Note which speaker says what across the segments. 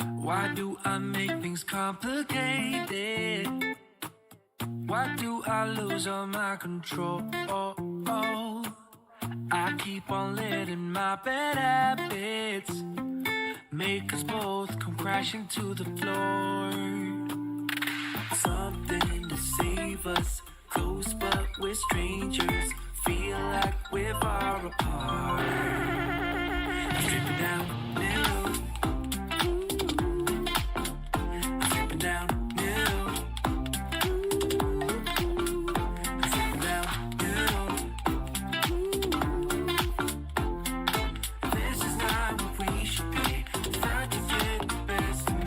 Speaker 1: Why do I make things complicated? Why do I lose all my control? I keep on letting my bad habits make us both come crashing to the floor. Something to save us, close but we're strangers. Feel like we're far apart. Stripping down middle. Stripping down middle. Stripping down middle. This is not what we should be. Trying to get the best of me.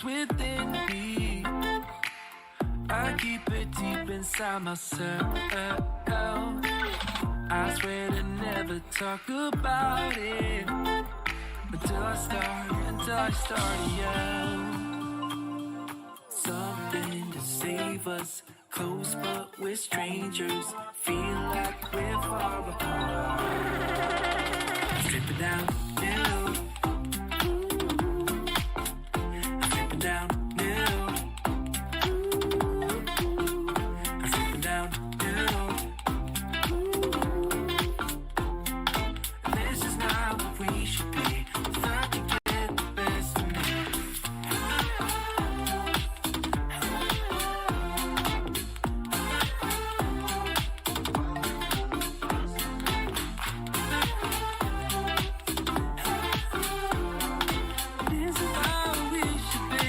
Speaker 1: Within me, I keep it deep inside myself. I swear to never talk about it until I start to yell. Something to save us, close but we're strangers. Feel like we're far apart. Strip it down, middle. Down middle. I'm slipping down middle. This is not what we should be. Trying to get the best of me. This is how we should be.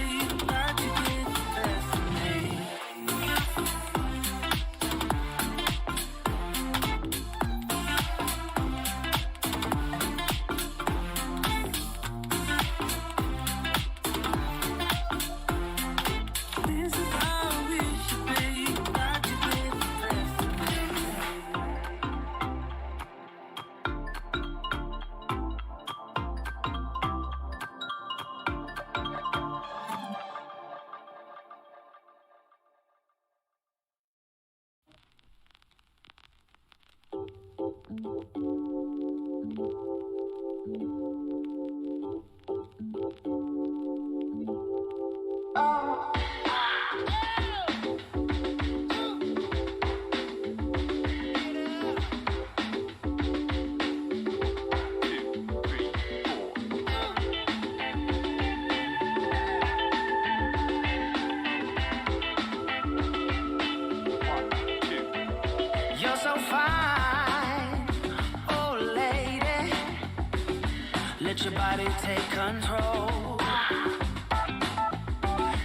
Speaker 1: Let your body take control.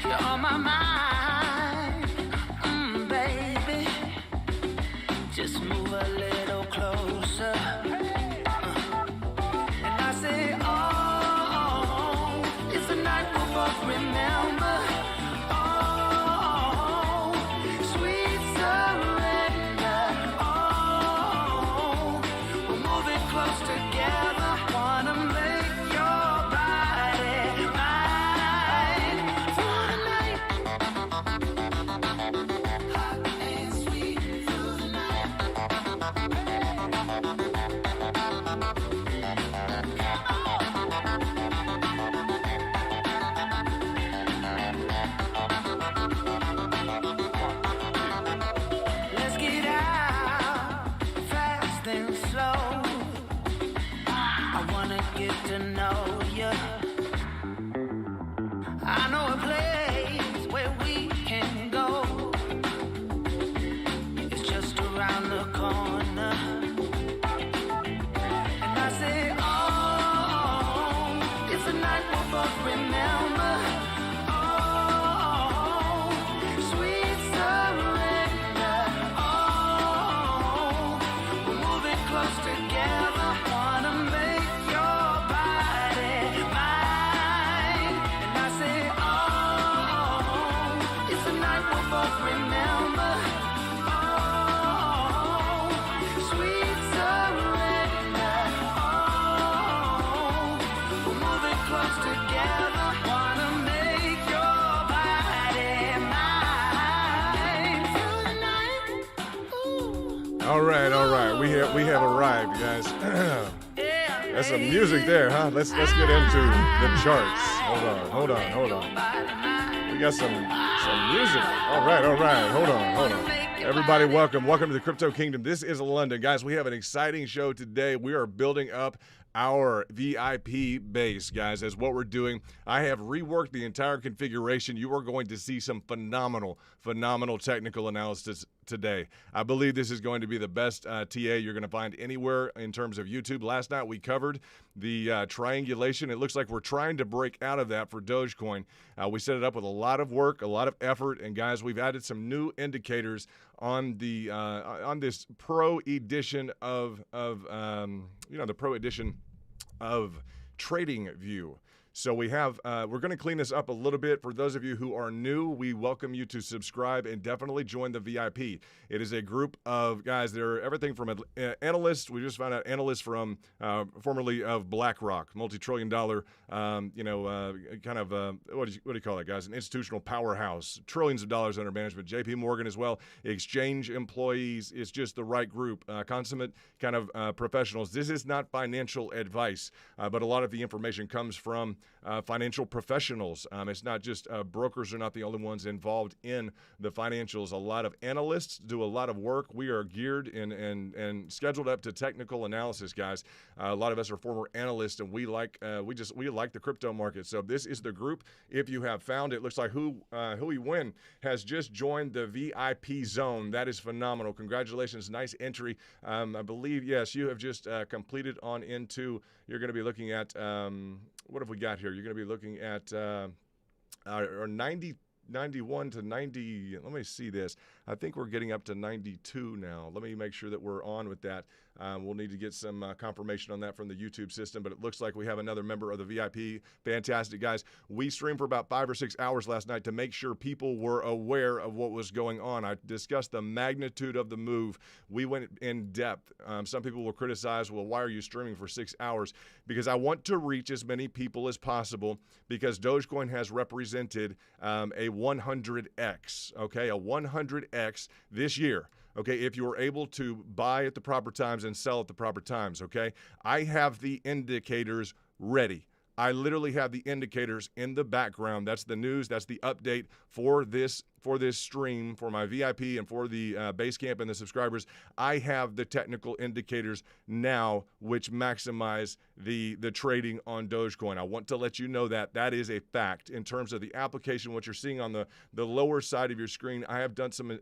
Speaker 1: You're on my mind, baby. Just move a little closer. And I say, oh, it's the night we'll both remember. Oh, sweet surrender. Oh, we'll move it close together. Wanna make your body mine for the night. Hot and sweet through the night. Let's get out fast and slow. I wanna get to know you. I know a place where we can go. It's just around the corner. And I say, oh, it's a night we'll both remember. Oh, sweet surrender. Oh, we'll move it close together. Wanna make your body mine. close together, wanna make your body mine. Through the night, ooh.
Speaker 2: All right. We have arrived, guys. That's some music there, huh? Let's get into the charts. Hold on. We got some music. All right. Hold on. Everybody, welcome to the Crypto Kingdom. This is London, guys. We have an exciting show today. We are building up our VIP base, guys. As what we're doing, I have reworked the entire configuration. You are going to see some phenomenal technical analysis today. I believe this is going to be the best TA you're going to find anywhere in terms of YouTube. Last night we covered the triangulation. It looks like we're trying to break out of that for Dogecoin. We set it up with a lot of work, a lot of effort, and guys, we've added some new indicators on the on this Pro edition of the Pro edition of TradingView. So we have, we're going to clean this up a little bit. For those of you who are new, we welcome you to subscribe and definitely join the VIP. It is a group of guys. They're everything from analysts. We just found out analysts from formerly of BlackRock, multi-trillion-dollar, kind of, what do you call that, guys? An institutional powerhouse, trillions of dollars under management. JP Morgan as well, exchange employees. It's just the right group, consummate kind of professionals. This is not financial advice, but a lot of the information comes from financial professionals. It's not just brokers are not the only ones involved in the financials. A lot of analysts do a lot of work. We are geared and scheduled up to technical analysis, guys. A lot of us are former analysts, and we like the crypto market. So this is the group. If you have found it, looks like who we win has just joined the VIP zone. That is phenomenal. Congratulations, nice entry. I believe yes, you have just completed on into. You're going to be looking at what have we got here? You're going to be looking at our 91 to 90. Let me see this. I think we're getting up to 92 now. Let me make sure that we're on with that. We'll need to get some confirmation on that from the YouTube system, but it looks like we have another member of the VIP. Fantastic, guys. We streamed for about 5 or 6 hours last night to make sure people were aware of what was going on. I discussed the magnitude of the move. We went in depth. Some people will criticize, well, why are you streaming for 6 hours? Because I want to reach as many people as possible, because Dogecoin has represented a 100x, okay, a 100x this year. Okay, if you were able to buy at the proper times and sell at the proper times, okay? I have the indicators ready. I literally have the indicators in the background. That's the news. That's the update for this stream, for my VIP and for the Basecamp and the subscribers. I have the technical indicators now, which maximize the trading on Dogecoin. I want to let you know that that is a fact. In terms of the application, what you're seeing on the lower side of your screen, I have done some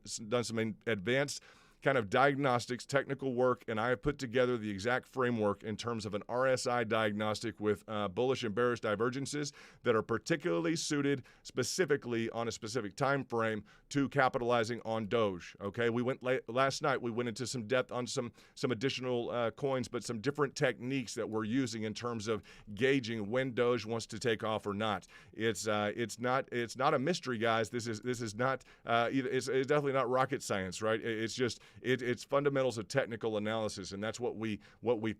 Speaker 2: advanced kind of diagnostics, technical work, and I have put together the exact framework in terms of an RSI diagnostic with bullish and bearish divergences that are particularly suited specifically on a specific time frame to capitalizing on Doge. Okay, we went last night. We went into some depth on some additional coins, but some different techniques that we're using in terms of gauging when Doge wants to take off or not. It's not a mystery, guys. This is not it's definitely not rocket science, right? It's just it's fundamentals of technical analysis, and that's what we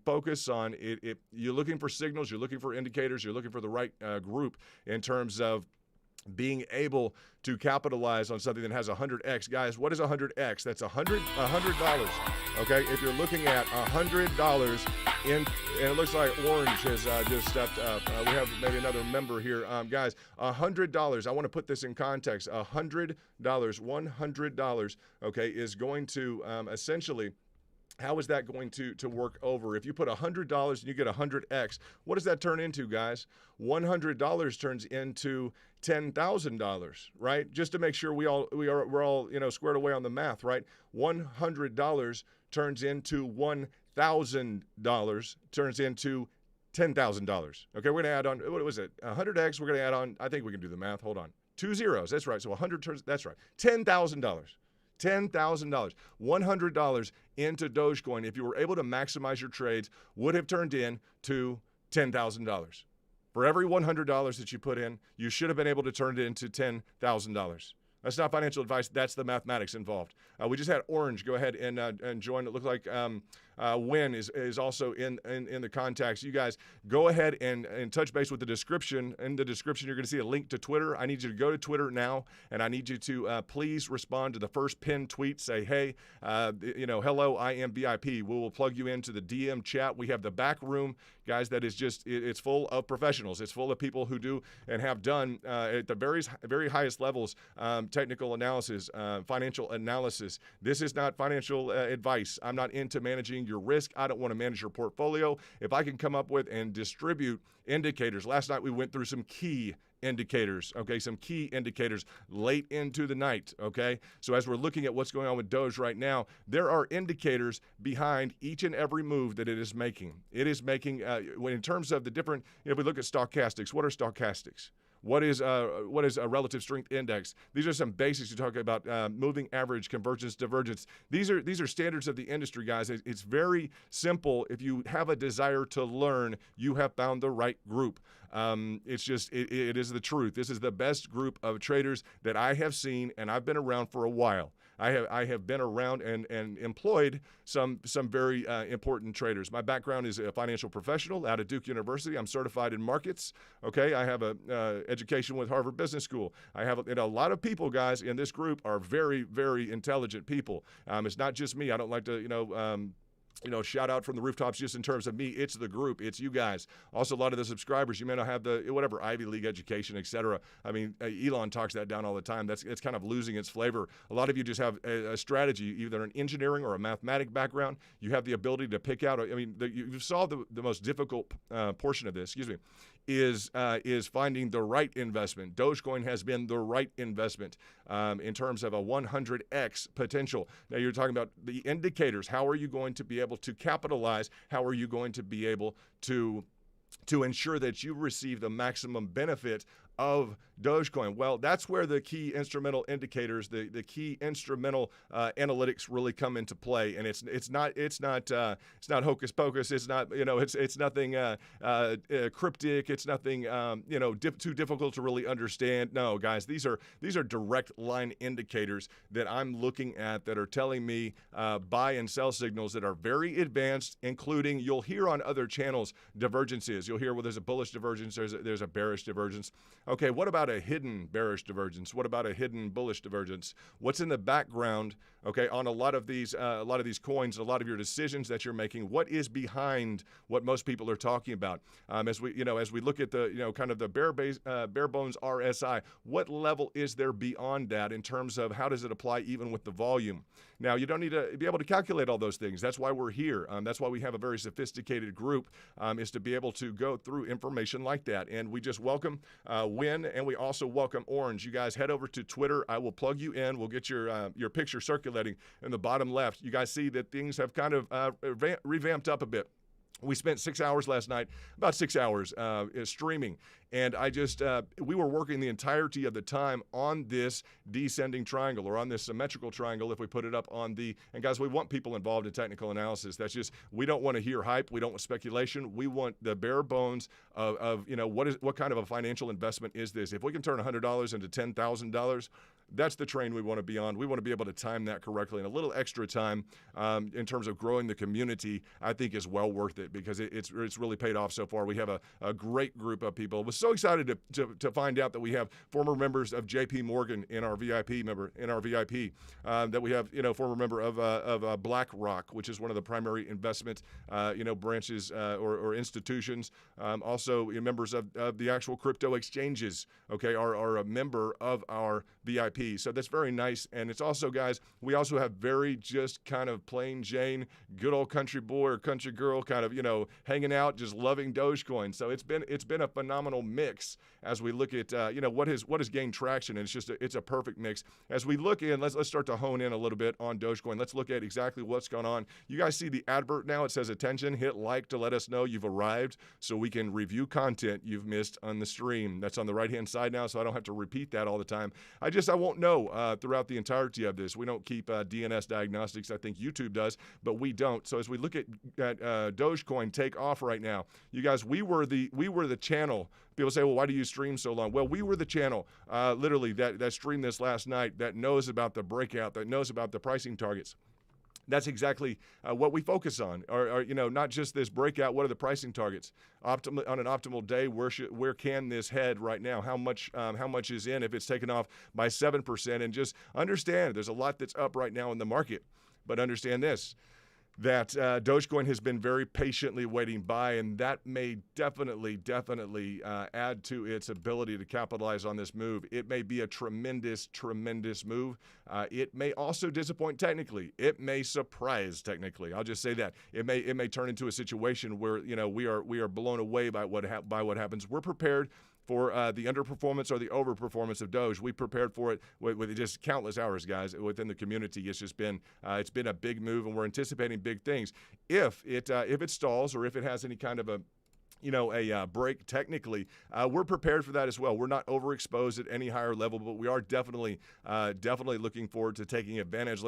Speaker 2: focus on. You're looking for signals, you're looking for indicators, you're looking for the right group in terms of being able to capitalize on something that has 100x. Guys, what is 100x? That's $100. Okay, if you're looking at $100 and it looks like Orange has just stepped up. We have maybe another member here. Guys, $100. I want to put this in context. $100, okay, is going to essentially. How is that going to work over? If you put $100 and you get 100x, what does that turn into, guys? $100 turns into $10,000, right? Just to make sure we're all squared away on the math, right? $100 turns into $1,000, turns into $10,000. Okay, we're gonna add on. What was it? 100x. We're gonna add on. I think we can do the math. Hold on. 2 zeros. That's right. So 100 turns. That's right. $10,000. $10,000, $100 into Dogecoin, if you were able to maximize your trades, would have turned into $10,000. For every $100 that you put in, you should have been able to turn it into $10,000. That's not financial advice. That's the mathematics involved. We just had Orange go ahead and join. It looked like Win is also in the contacts. You guys go ahead and touch base with the description. In the description, you're going to see a link to Twitter. I need you to go to Twitter now, and I need you to please respond to the first pinned tweet. Say, hey, hello, I am VIP. We will plug you into the DM chat. We have the back room, guys, that is just, it's full of professionals. It's full of people who do and have done at the very highest levels technical analysis, financial analysis. This is not financial advice. I'm not into managing your risk. I don't want to manage your portfolio. If I can come up with and distribute indicators. Last night we went through some key indicators, okay, some key indicators late into the night, okay? So as we're looking at what's going on with Doge right now, there are indicators behind each and every move that it is making. It is making, in terms of the different, if we look at stochastics, what are stochastics? What is a relative strength index? These are some basics. You talk about moving average, convergence, divergence. These are standards of the industry, guys. It's very simple. If you have a desire to learn, you have found the right group. It's just it is the truth. This is the best group of traders that I have seen, and I've been around for a while. I have been around and employed some very important traders. My background is a financial professional out of Duke University. I'm certified in markets. Okay, I have a education with Harvard Business School. I have a lot of people, guys, in this group are very, very intelligent people. It's not just me. I don't like to shout out from the rooftops just in terms of me. It's the group. It's you guys. Also, a lot of the subscribers, you may not have the whatever Ivy League education, etc. I mean, Elon talks that down all the time. It's kind of losing its flavor. A lot of you just have a strategy, either an engineering or a mathematic background. You have the ability to pick out. I mean, you've solved the most difficult portion of this. Excuse me. Is finding the right investment. Dogecoin has been the right investment in terms of a 100x potential. Now you're talking about the indicators. How are you going to be able to capitalize? How are you going to be able to ensure that you receive the maximum benefit of Dogecoin? Well, that's where the key instrumental indicators, the key instrumental analytics really come into play. And it's not hocus pocus. It's not it's nothing cryptic. It's nothing too difficult to really understand. No, guys, these are direct line indicators that I'm looking at that are telling me buy and sell signals that are very advanced, including you'll hear on other channels divergences. You'll hear, well, there's a bullish divergence, there's a bearish divergence. Okay, what about a hidden bearish divergence? What about a hidden bullish divergence? What's in the background, okay, on a lot of these coins, a lot of your decisions that you're making? What is behind what most people are talking about? As we look at the kind of the bare bones RSI, what level is there beyond that in terms of how does it apply even with the volume? Now, you don't need to be able to calculate all those things. That's why we're here. That's why we have a very sophisticated group, is to be able to go through information like that. And we just welcome Win, and we also welcome Orange. You guys head over to Twitter. I will plug you in. We'll get your picture circulating in the bottom left. You guys see that things have kind of revamped up a bit. We spent 6 hours last night, about 6 hours streaming. And we were working the entirety of the time on this descending triangle, or on this symmetrical triangle, if we put it up on and guys, we want people involved in technical analysis. That's just, we don't want to hear hype. We don't want speculation. We want the bare bones of what kind of a financial investment is this? If we can turn $100 into $10,000, that's the train we want to be on. We want to be able to time that correctly. And a little extra time in terms of growing the community, I think, is well worth it, because it's really paid off so far. We have a great group of people. I was so excited to find out that we have former members of JP Morgan in our VIP, that we have former member of BlackRock, which is one of the primary investment branches or institutions. Also members of the actual crypto exchanges, okay, are a member of our VIP. So that's very nice. And it's also, guys, we also have very just kind of plain Jane, good old country boy or country girl kind of, hanging out, just loving Dogecoin. So it's been a phenomenal mix as we look at, what has gained traction. And it's a perfect mix. As we look in, let's start to hone in a little bit on Dogecoin. Let's look at exactly what's going on. You guys see the advert now. It says, attention, hit like to let us know you've arrived so we can review content you've missed on the stream. That's on the right-hand side now, so I don't have to repeat that all the time. I won't know throughout the entirety of this. We don't keep DNS diagnostics. I think YouTube does, but we don't. So as we look at Dogecoin take off right now, you guys, we were the channel. People say, well, why do you stream so long? Well, we were the channel, literally, that streamed this last night, that knows about the breakout, that knows about the pricing targets. That's exactly what we focus on. Or not just this breakout. What are the pricing targets? On an optimal day, where can this head right now? How much is in if it's taken off by 7%? And just understand, there's a lot that's up right now in the market. But understand this, that Dogecoin has been very patiently waiting by, and that may definitely add to its ability to capitalize on this move. It may be a tremendous move. It may also disappoint technically. It may surprise technically. I'll just say that. It may turn into a situation where we are blown away by what happens. We're prepared for the underperformance or the overperformance of Doge. We prepared for it with just countless hours, guys, within the community. It's just been a big move, and we're anticipating big things. If it stalls or if it has any kind of a break technically, we're prepared for that as well. We're not overexposed at any higher level, but we are definitely looking forward to taking advantage.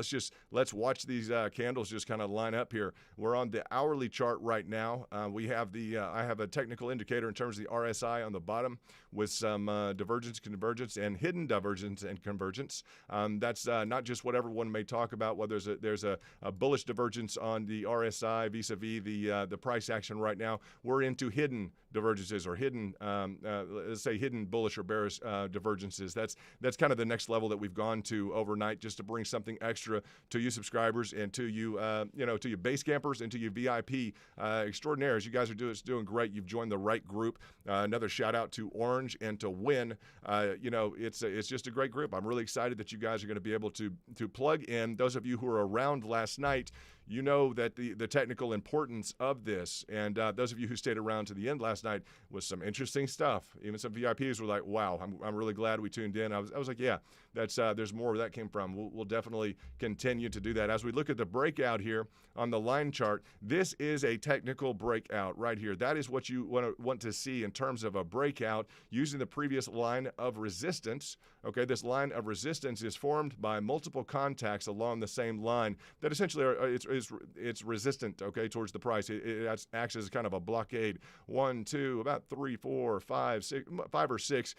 Speaker 2: Let's watch these candles just kind of line up here. We're on the hourly chart right now. We have I have a technical indicator in terms of the RSI on the bottom with some divergence, convergence, and hidden divergence and convergence. That's not just what everyone may talk about. Whether there's a bullish divergence on the RSI vis-a-vis the price action right now. We're into hidden divergences or hidden, let's say hidden bullish or bearish divergences. That's kind of the next level that we've gone to overnight, just to bring something extra to you subscribers and to you, to you base campers and to you VIP extraordinaires. You guys are doing great. You've joined the right group. Another shout out to Orange and to Win. It's just a great group. I'm really excited that you guys are going to be able to plug in. Those of you who were around last night, you know that the technical importance of this, and those of you who stayed around to the end last night was some interesting stuff. Even some VIPs were like, "Wow, I'm really glad we tuned in." I was like, "Yeah, that's there's more where that came from." We'll definitely continue to do that. As we look at the breakout here on the line chart, this is a technical breakout right here. That is what you want to see in terms of a breakout using the previous line of resistance. Okay, this line of resistance is formed by multiple contacts along the same line that essentially it's resistant, okay, towards the price. It acts as kind of a blockade. 1, 2, about 3, 4, 5, 5 or 6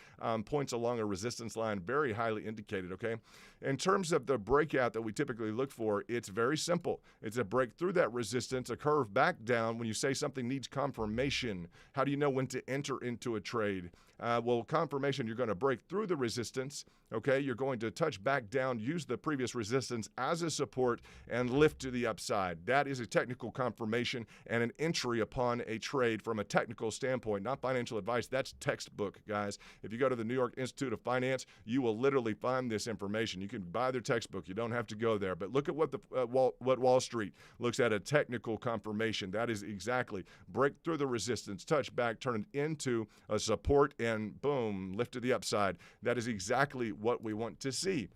Speaker 2: points along a resistance line, very highly indicated, okay? In terms of the breakout that we typically look for, it's very simple. It's a break through that resistance, a curve back down. When you say something needs confirmation, how do you know when to enter into a trade? Well, confirmation, you're going to break through the resistance, okay? You're going to touch back down, use the previous resistance as a support, and lift to the upside. That is a technical confirmation and an entry upon a trade from a technical standpoint, not financial advice. That's textbook, guys. If you go to the New York Institute of Finance, you will literally find this information. You can buy their textbook. You don't have to go there. But look at what what Wall Street looks at, a technical confirmation. That is exactly break through the resistance, touch back, turn it into a support, and boom, lift to the upside. That is exactly what we want to see.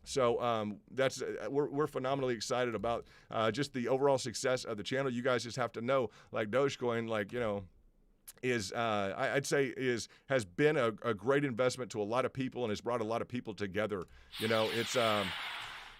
Speaker 2: So we're phenomenally excited about just the overall success of the channel. You guys just have to know, like Dogecoin, has been a great investment to a lot of people and has brought a lot of people together.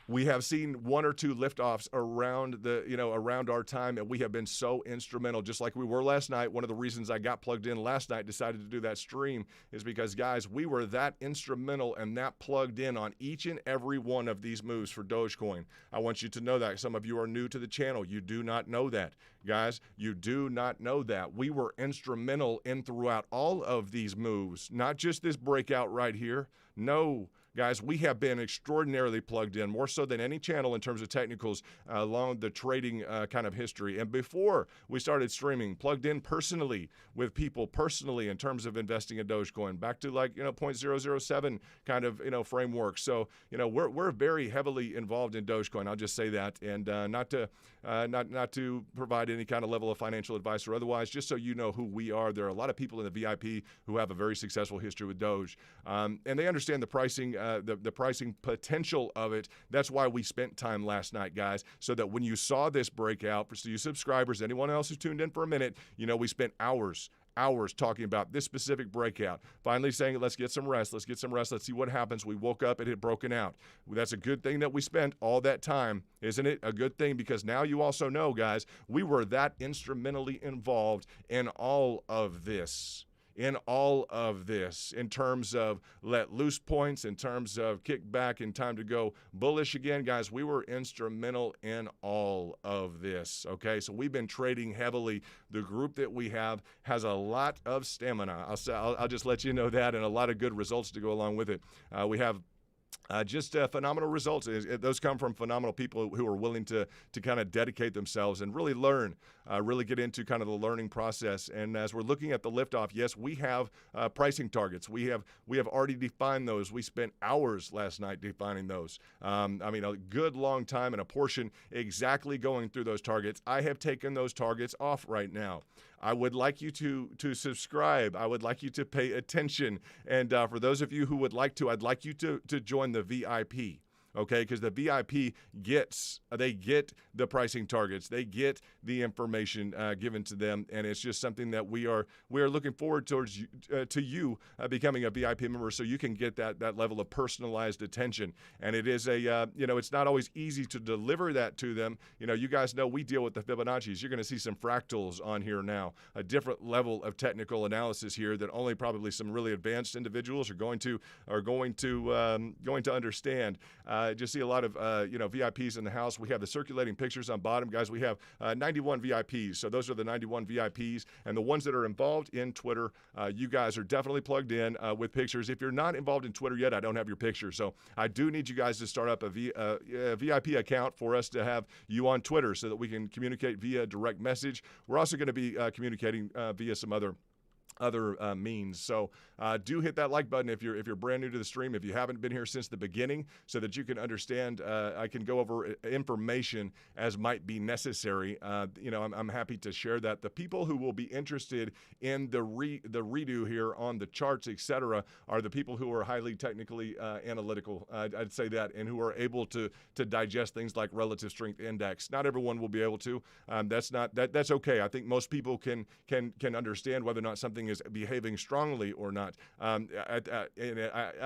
Speaker 2: We have seen 1 or 2 liftoffs around our time, and we have been so instrumental, just like we were last night. One of the reasons I got plugged in last night, decided to do that stream, is because, guys, we were that instrumental and that plugged in on each and every one of these moves for Dogecoin. I want you to know that. Some of you are new to the channel. You do not know that. Guys, you do not know that. We were instrumental in throughout all of these moves, not just this breakout right here. No. Guys, we have been extraordinarily plugged in, more so than any channel in terms of technicals along the trading kind of history. And before we started streaming, plugged in personally with people personally in terms of investing in Dogecoin, back to 0.007 kind of framework. So, we're very heavily involved in Dogecoin. I'll just say that, and not to provide any kind of level of financial advice or otherwise, just so you know who we are. There are a lot of people in the VIP who have a very successful history with Doge, and they understand the pricing. The pricing potential of it. That's why we spent time last night, guys, so that when you saw this breakout, for you subscribers, anyone else who tuned in for a minute, we spent hours talking about this specific breakout. Finally saying, let's get some rest. Let's see what happens. We woke up, it had broken out. That's a good thing that we spent all that time, isn't it? A good thing, because now you also know, guys, we were that instrumentally involved in all of this. in all of this, in terms of let loose points, in terms of kick back and time to go bullish again. Guys, we were instrumental in all of this, okay? So we've been trading heavily. The group that we have has a lot of stamina. I'll just let you know that, and a lot of good results to go along with it. We have just phenomenal results. Those come from phenomenal people who are willing to kind of dedicate themselves and really learn, really get into kind of the learning process. And as we're looking at the liftoff, yes, we have pricing targets. We have already defined those. We spent hours last night defining those. I mean, a good long time and a portion exactly going through those targets. I have taken those targets off right now. I would like you to subscribe. I would like you to pay attention. And for those of you who would like to, I'd like you to join the VIP. Okay, because the VIP get the pricing targets, they get the information given to them, and it's just something that we are looking forward towards to you becoming a VIP member, so you can get that level of personalized attention. And it is it's not always easy to deliver that to them. You guys know we deal with the Fibonacci's. You're going to see some fractals on here now, a different level of technical analysis here that only probably some really advanced individuals are going to understand. Just see a lot of VIPs in the house. We have the circulating pictures on bottom, guys. We have 91 VIPs, so those are the 91 VIPs, and the ones that are involved in Twitter. You guys are definitely plugged in with pictures. If you're not involved in Twitter yet, I don't have your picture, so I do need you guys to start up a VIP account for us to have you on Twitter so that we can communicate via direct message. We're also going to be communicating via some other means. So do hit that like button if you're brand new to the stream, if you haven't been here since the beginning, so that you can understand. I can go over information as might be necessary. I'm happy to share that. The people who will be interested in the redo here on the charts, etc., are the people who are highly technically analytical. I'd say that, and who are able to digest things like relative strength index. Not everyone will be able to. That's okay. I think most people can understand whether or not something is behaving strongly or not. I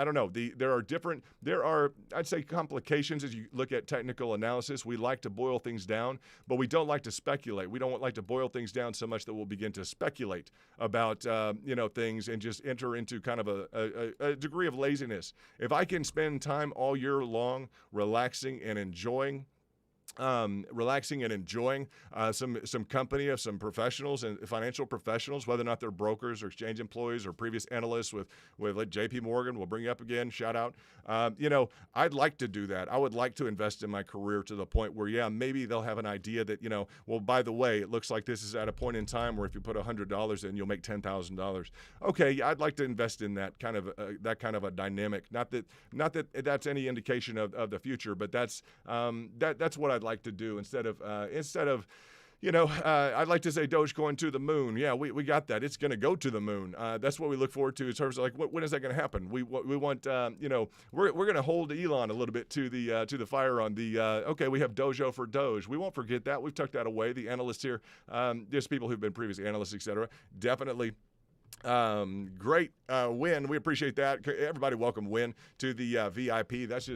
Speaker 2: don't know. There are, I'd say, complications as you look at technical analysis. We like to boil things down, but we don't like to speculate. We don't like to boil things down so much that we'll begin to speculate about things and just enter into kind of a degree of laziness. If I can spend time all year long relaxing and enjoying some company of some professionals and financial professionals, whether or not they're brokers or exchange employees or previous analysts with like JP Morgan, we'll bring you up again, shout out. I'd like to do that. I would like to invest in my career to the point where, maybe they'll have an idea that, well, by the way, it looks like this is at a point in time where if you put $100 in, you'll make $10,000. Okay, I'd like to invest in that kind of a dynamic. Not that that's any indication of the future, but that's what I'd like to do instead of I'd like to say Dogecoin to the moon. Yeah, we got that. It's going to go to the moon. That's what we look forward to in terms of like when is that going to happen? We want we're going to hold Elon a little bit to the fire on the okay. We have Dojo for Doge. We won't forget that. We've tucked that away. The analysts here, just people who've been previous analysts, etc. Definitely. Great Win. We appreciate that. Everybody welcome Win to the VIP. That's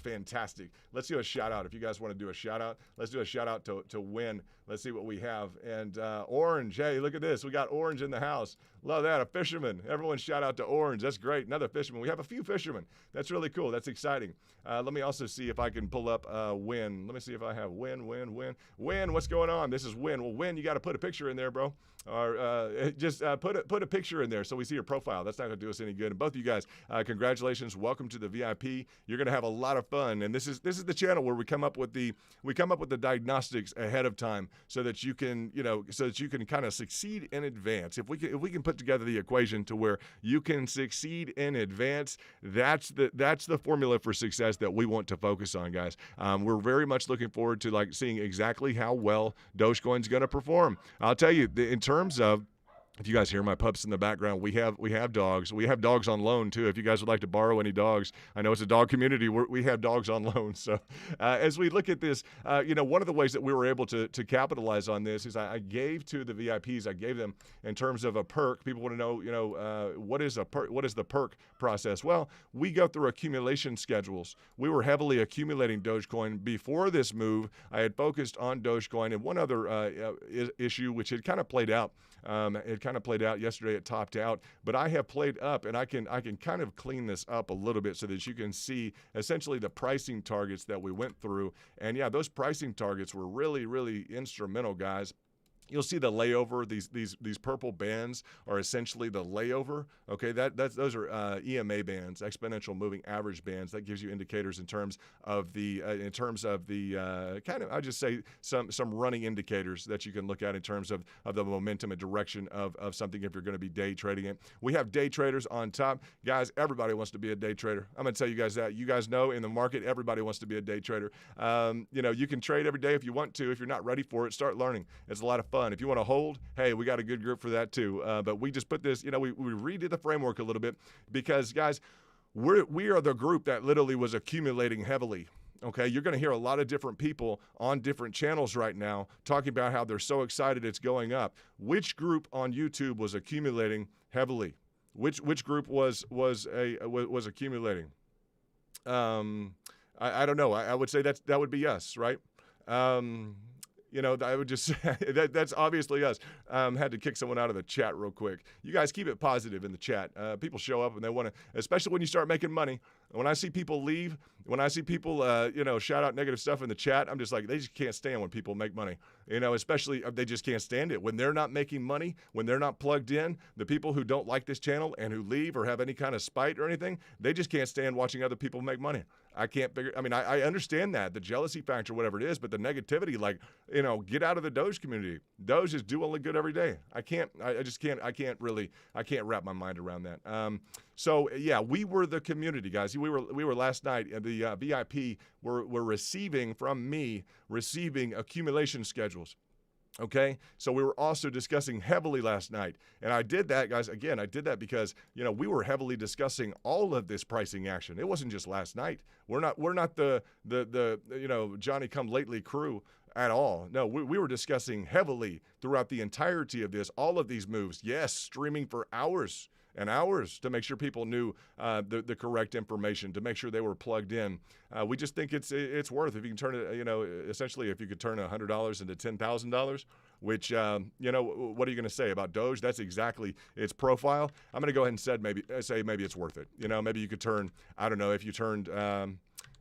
Speaker 2: fantastic. Let's do a shout out. If you guys want to do a shout out, let's do a shout out to Win. Let's see what we have. And Orange, hey, look at this. We got Orange in the house. Love that. A fisherman. Everyone shout out to Orange. That's great. Another fisherman. We have a few fishermen. That's really cool. That's exciting. Let me also see if I can pull up Win. Let me see if I have Win. Win, what's going on? This is Win. Well, Win, you got to put a picture in there, bro. Or just put a picture in there so we see your profile. That's not going to do us any good. And both of you guys, congratulations. Welcome to the VIP. You're going to have a lot of fun. And this is the channel where we come up with the diagnostics ahead of time so that you can kind of succeed in advance. If we can put together the equation to where you can succeed in advance, that's the formula for success that we want to focus on, guys. We're very much looking forward to seeing exactly how well Dogecoin's going to perform. I'll tell you, in terms of, if you guys hear my pups in the background, we have dogs. We have dogs on loan too. If you guys would like to borrow any dogs, I know it's a dog community. We have dogs on loan. So as we look at this, one of the ways that we were able to capitalize on this is I gave to the VIPs. I gave them in terms of a perk. People want to know, what is a perk? What is the perk process? Well, we go through accumulation schedules. We were heavily accumulating Dogecoin before this move. I had focused on Dogecoin and one other issue which had kind of played out. It kind of played out yesterday. It topped out, but I have played up, and I can kind of clean this up a little bit so that you can see essentially the pricing targets that we went through. And yeah, those pricing targets were really, really instrumental, guys. You'll see the layover. These purple bands are essentially the layover. Okay, those are EMA bands, exponential moving average bands. That gives you indicators in terms of the kind of, I just say some running indicators that you can look at in terms of the momentum and direction of something if you're going to be day trading it. We have day traders on top, guys. Everybody wants to be a day trader. I'm going to tell you guys that. You guys know in the market, everybody wants to be a day trader. You can trade every day if you want to. If you're not ready for it, start learning. It's a lot of fun. If you want to hold, hey, we got a good group for that too. But we just put this, we redid the framework a little bit because, guys, we are the group that literally was accumulating heavily. Okay, you're going to hear a lot of different people on different channels right now talking about how they're so excited it's going up. Which group on YouTube was accumulating heavily? Which group was accumulating? I don't know. I would say that would be us, right? I would just say that's obviously us. Had to kick someone out of the chat real quick. You guys keep it positive in the chat. People show up and they want to, especially when you start making money. When I see people leave, when I see people, shout out negative stuff in the chat, I'm just like, they just can't stand when people make money. Especially they just can't stand it. When they're not making money, when they're not plugged in, the people who don't like this channel and who leave or have any kind of spite or anything, they just can't stand watching other people make money. I can't figure, I understand that, the jealousy factor, whatever it is, but the negativity, get out of the Doge community. Doge is do only good every day. I can't wrap my mind around that. So yeah, we were the community, guys. We were last night, the VIP were receiving from me accumulation schedules. Okay, so we were also discussing heavily last night, and I did that, guys. Again, I did that because we were heavily discussing all of this pricing action. It wasn't just last night. We're not the Johnny Come Lately crew at all. No, we were discussing heavily throughout the entirety of this, all of these moves. Yes, streaming for hours and hours to make sure people knew the correct information, to make sure they were plugged in. We just think it's worth, if you can turn it, essentially if you could turn $100 into $10,000, which, what are you going to say about Doge? That's exactly its profile. I'm going to go ahead and say maybe it's worth it. Maybe you could turn, I don't know, if you turned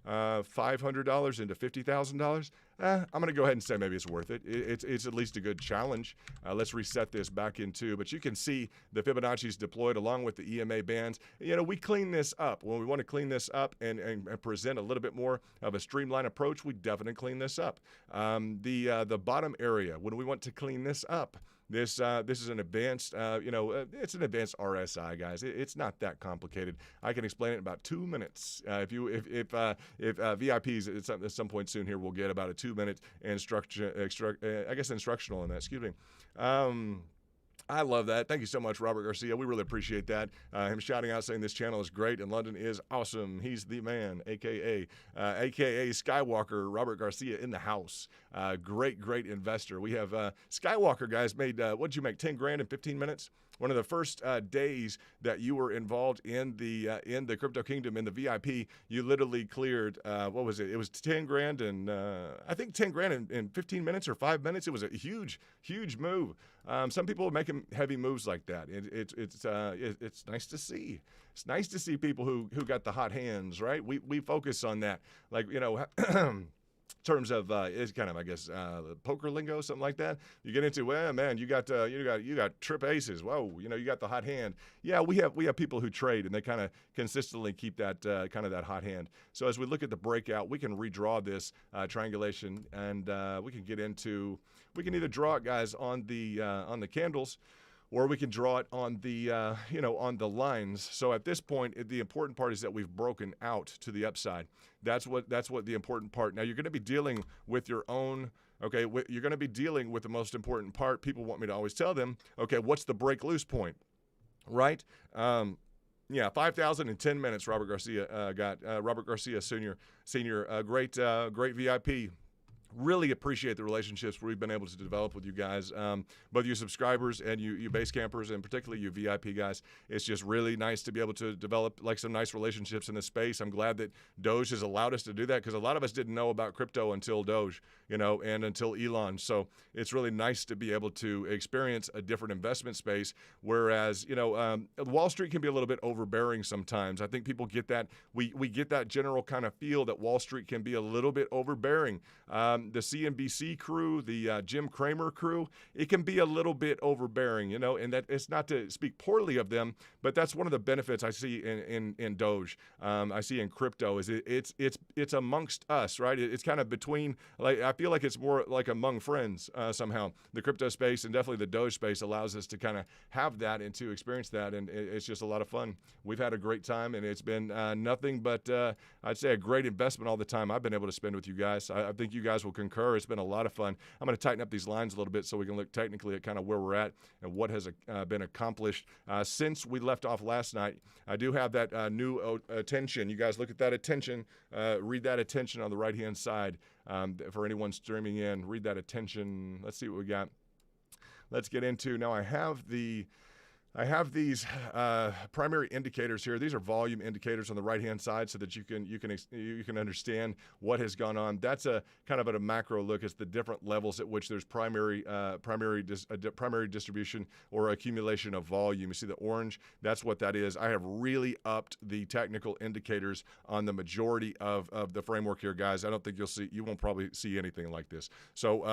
Speaker 2: $500 into $50,000. I'm going to go ahead and say maybe it's worth it. It's at least a good challenge. Let's reset this back into, but you can see the Fibonacci's deployed along with the EMA bands. We clean this up. When we want to clean this up and present a little bit more of a streamlined approach, we definitely clean this up. The bottom area, when we want to clean this up, this is an advanced, it's an advanced RSI, guys. It's not that complicated. I can explain it in about 2 minutes. If VIPs at some point soon here, we'll get about a 2-minute instructional on that. Excuse me. I love that. Thank you so much, Robert Garcia. We really appreciate that. Him shouting out saying this channel is great and London is awesome. He's the man, AKA Skywalker, Robert Garcia in the house. Great investor. We have Skywalker, guys, made, what'd you make, 10 grand in 15 minutes? One of the first days that you were involved in the crypto kingdom, in the VIP, you literally cleared, what was it? It was 10 grand and I think 10 grand in 15 minutes or 5 minutes. It was a huge move. Some people are making heavy moves like that. It's nice to see. It's nice to see people who got the hot hands, right? We focus on that, terms of it's kind of, I guess, poker lingo, something like that. You get into, well, man, you got trip aces. Whoa, you got the hot hand. Yeah, we have people who trade and they kind of consistently keep that kind of that hot hand. So as we look at the breakout, we can redraw this triangulation and we can either draw it, guys, on the candles, or we can draw it on the on the lines. So at this point, the important part is that we've broken out to the upside. That's what the important part. Now you're going to be dealing with your own. Okay, you're going to be dealing with the most important part. People want me to always tell them, okay, what's the break loose point, right? Yeah, 5,000 in 10 minutes. Robert Garcia got Robert Garcia Senior, great VIP. really appreciate the relationships we've been able to develop with you guys, both you subscribers and you base campers, and particularly you VIP guys. It's just really nice to be able to develop like some nice relationships in this space. I'm glad that Doge has allowed us to do that, because a lot of us didn't know about crypto until Doge, and until Elon. So it's really nice to be able to experience a different investment space. Whereas, Wall Street can be a little bit overbearing sometimes. I think people get that. We get that general kind of feel that Wall Street can be a little bit overbearing. The CNBC crew, the Jim Cramer crew, it can be a little bit overbearing, and that it's not to speak poorly of them, but that's one of the benefits I see in Doge. I see in crypto is it's amongst us, right? It's kind of between, like, I feel like it's more like among friends somehow. The crypto space and definitely the Doge space allows us to kind of have that and to experience that, and it's just a lot of fun. We've had a great time, and it's been nothing but I'd say a great investment all the time I've been able to spend with you guys. I think you guys will concur. It's been a lot of fun. I'm going to tighten up these lines a little bit so we can look technically at kind of where we're at and what has been accomplished since we left off last night. I do have that new attention. You guys look at that attention. Read that attention on the right-hand side. For anyone streaming in, read that attention. Let's see what we got. Let's get into, now I have these primary indicators here. These are volume indicators on the right-hand side, so that you can understand what has gone on. That's a kind of at a macro look. It's the different levels at which there's primary distribution or accumulation of volume. You see the orange? That's what that is. I have really upped the technical indicators on the majority of the framework here, guys. I don't think you won't probably see anything like this. So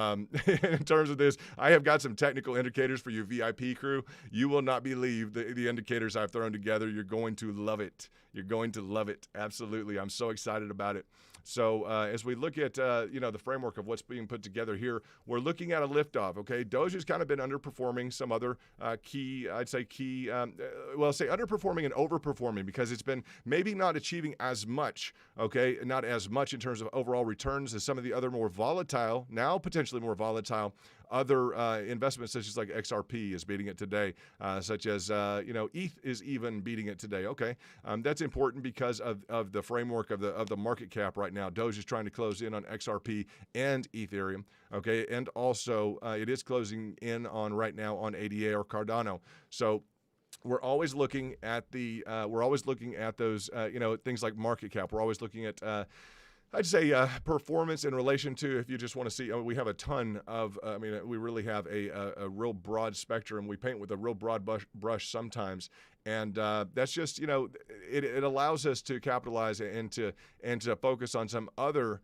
Speaker 2: in terms of this, I have got some technical indicators for you VIP crew. You will not believe the indicators I've thrown together. You're going to love it. You're going to love it. Absolutely. I'm so excited about it. So as we look at, the framework of what's being put together here, we're looking at a liftoff, okay? Doge has kind of been underperforming some other say underperforming and overperforming, because it's been maybe not achieving as much, okay? Not as much in terms of overall returns as some of the other more volatile, now potentially more volatile, other investments, such as like XRP is beating it today, such as, ETH is even beating it today. Okay, that's important because of the framework of the market cap right now. Doge is trying to close in on XRP and Ethereum. Okay, and also it is closing in on right now on ADA or Cardano. So we're always looking at those things like market cap. We're always looking at I'd say performance in relation to, if you just want to see, we have a ton of, we really have a real broad spectrum. We paint with a real broad brush sometimes. And that's just, it allows us to capitalize and to focus on some other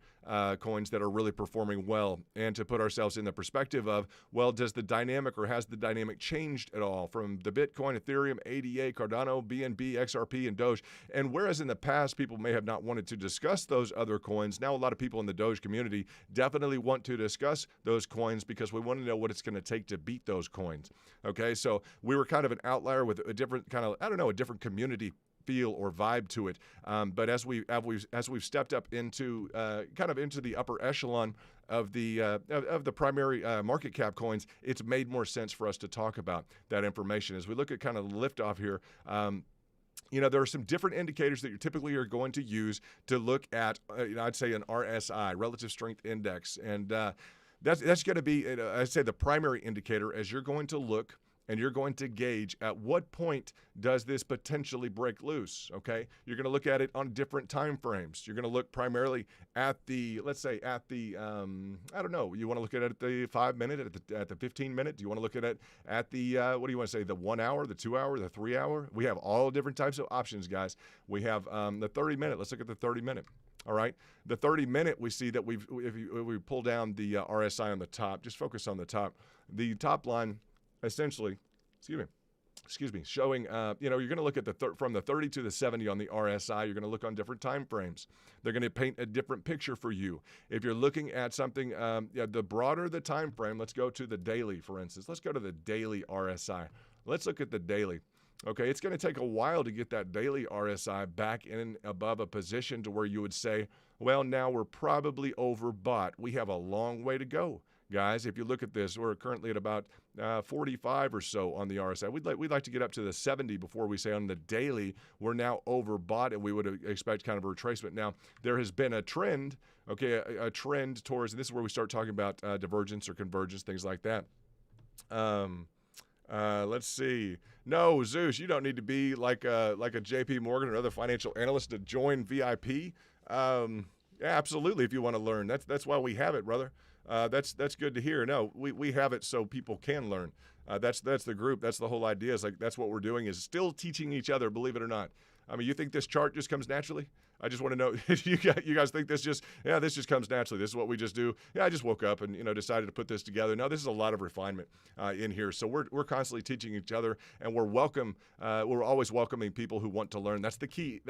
Speaker 2: coins that are really performing well, and to put ourselves in the perspective of, well, has the dynamic changed at all from the Bitcoin, Ethereum, ADA, Cardano, BNB, XRP, and Doge? And whereas in the past people may have not wanted to discuss those other coins, now a lot of people in the Doge community definitely want to discuss those coins, because we want to know what it's going to take to beat those coins. Okay, so we were kind of an outlier with a different kind of, a different community feel or vibe to it. But as we've stepped up into into the upper echelon of the primary market cap coins, it's made more sense for us to talk about that information. As we look at kind of the liftoff here, there are some different indicators that you typically are going to use to look at, I'd say an RSI, relative strength index. And that's going to be, I'd say, the primary indicator as you're going to look and you're going to gauge at what point does this potentially break loose, okay? You're going to look at it on different time frames. You're going to look primarily at the, let's say, at the, you want to look at it at the 5 minute, at the 15 minute? Do you want to look at it at the, what do you want to say, the 1 hour, the 2 hour, the 3 hour? We have all different types of options, guys. We have the 30 minute. Let's look at the 30 minute. All right, the 30 minute, we see that if we pull down the RSI on the top, just focus on the top line, essentially, showing, you're going to look at from the 30 to the 70 on the RSI. You're going to look on different time frames. They're going to paint a different picture for you. If you're looking at something, the broader the time frame, let's go to the daily, for instance. Let's go to the daily RSI. Let's look at the daily. Okay, it's going to take a while to get that daily RSI back in above a position to where you would say, well, now we're probably overbought. We have a long way to go. guys. If you look at this, we're currently at about 45 or so on the RSI. We'd like to get up to the 70 before we say on the daily we're now overbought, and we would expect kind of a retracement. Now, there has been a trend, okay, a trend towards, and this is where we start talking about divergence or convergence, things like that. Let's see. No, Zeus, you don't need to be like a JP Morgan or other financial analyst to join VIP. Yeah, absolutely, if you want to learn. That's why we have it, brother. That's good to hear. No, we have it so people can learn. That's the group. That's the whole idea. Is like that's what we're doing is still teaching each other. Believe it or not. I mean, you think this chart just comes naturally? I just want to know, you guys think this just comes naturally. This is what we just do. Yeah, I just woke up and, decided to put this together. No, this is a lot of refinement in here. So we're constantly teaching each other, and we're always welcoming people who want to learn. That's the key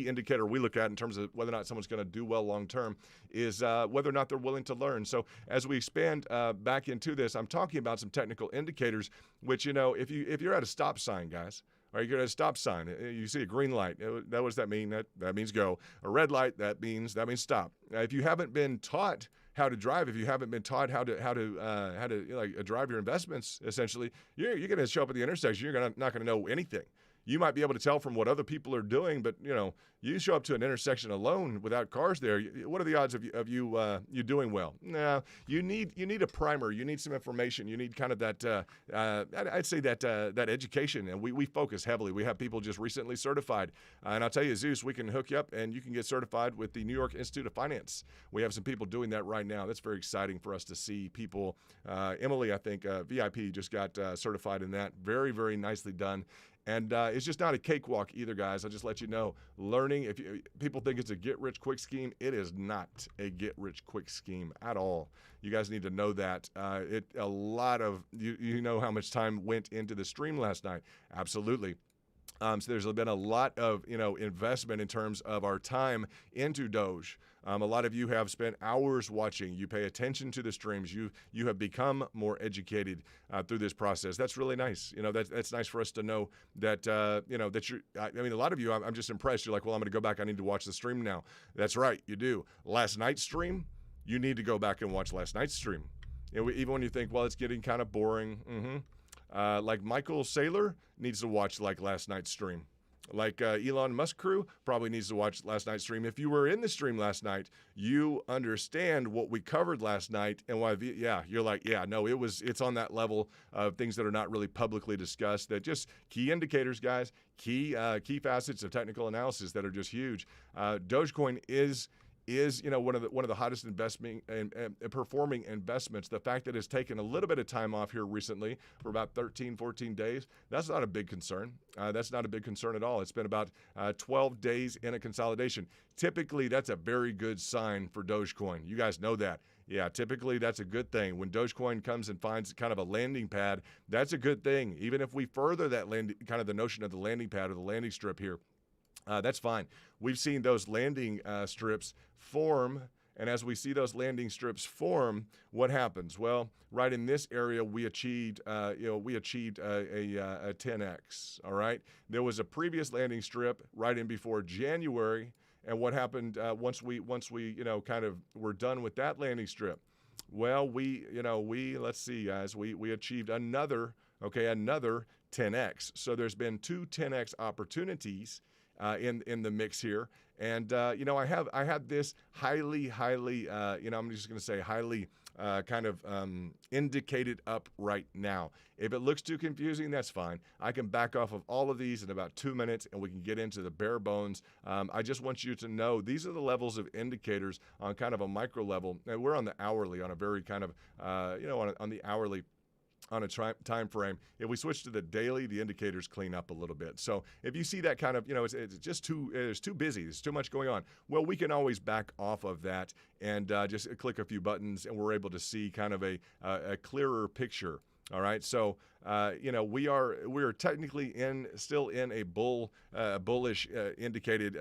Speaker 2: indicator we look at in terms of whether or not someone's going to do well long term is whether or not they're willing to learn. So as we expand back into this, I'm talking about some technical indicators, which, if you're at a stop sign, guys, or you're at a stop sign, you see a green light. What does that mean? That means go. A red light, that means stop. If you haven't been taught how to drive, if you haven't been taught how to drive your investments, essentially, you're going to show up at the intersection. You're not going to know anything. You might be able to tell from what other people are doing, but you show up to an intersection alone without cars there. What are the odds of you doing well? No, you need a primer. You need some information. You need kind of that. I'd say that education, and we focus heavily. We have people just recently certified, and I'll tell you, Zeus, we can hook you up, and you can get certified with the New York Institute of Finance. We have some people doing that right now. That's very exciting for us to see people. Emily, I think VIP just got certified in that. Very, very nicely done. And it's just not a cakewalk either, guys. I'll just let you know. Learning, if people think it's a get-rich-quick scheme, it is not a get-rich-quick scheme at all. You guys need to know that. A lot of, you know how much time went into the stream last night. Absolutely. So there's been a lot of investment in terms of our time into Doge. A lot of you have spent hours watching. You pay attention to the streams. You have become more educated through this process. That's really nice. That's nice for us to know that that you're. I mean, a lot of you, I'm just impressed. You're like, well, I'm going to go back. I need to watch the stream now. That's right, you do. Last night's stream, you need to go back and watch last night's stream. Even when you think, well, it's getting kind of boring. Like Michael Saylor needs to watch like last night's stream. Like Elon Musk crew probably needs to watch last night's stream. If you were in the stream last night, you understand what we covered last night and why. You're like, no, it's on that level of things that are not really publicly discussed. That just key indicators, guys, key facets of technical analysis that are just huge. Dogecoin is one of the hottest investment and performing investments. The fact that it's taken a little bit of time off here recently for about 13, 14 days, that's not a big concern. That's not a big concern at all. It's been about 12 days in a consolidation. Typically, that's a very good sign for Dogecoin. You guys know that. Yeah, typically that's a good thing. When Dogecoin comes and finds kind of a landing pad, that's a good thing. Even if we further that kind of the notion of the landing pad or the landing strip here, that's fine. We've seen those landing strips form, and as we see those landing strips form, what happens? Well, right in this area, we achieved a 10x. All right. There was a previous landing strip right in before January, and what happened once we kind of were done with that landing strip? Well, let's see, guys. We achieved another 10x. So there's been two 10x opportunities in the mix here, and I have this highly I'm just going to say highly indicated up right now. If it looks too confusing, that's fine. I can back off of all of these in about 2 minutes, and we can get into the bare bones. I just want you to know these are the levels of indicators on kind of a micro level, and we're on the hourly, on a very kind of on the hourly. On a time frame. If we switch to the daily, the indicators clean up a little bit. So if you see that kind of, it's just it's too busy. There's too much going on. Well, we can always back off of that and just click a few buttons, and we're able to see kind of a clearer picture. All right, so we are technically still in a bullishly indicated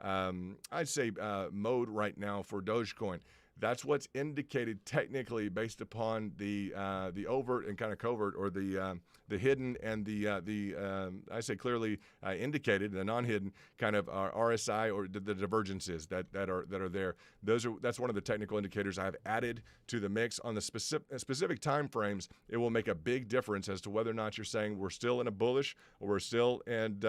Speaker 2: I'd say mode right now for Dogecoin. That's what's indicated technically based upon the overt and kind of covert, or the hidden and the I say clearly indicated, the non-hidden kind of RSI, or the divergences that are there. That's one of the technical indicators I've added to the mix. On the specific time frames, it will make a big difference as to whether or not you're saying we're still in a bullish or we're still in.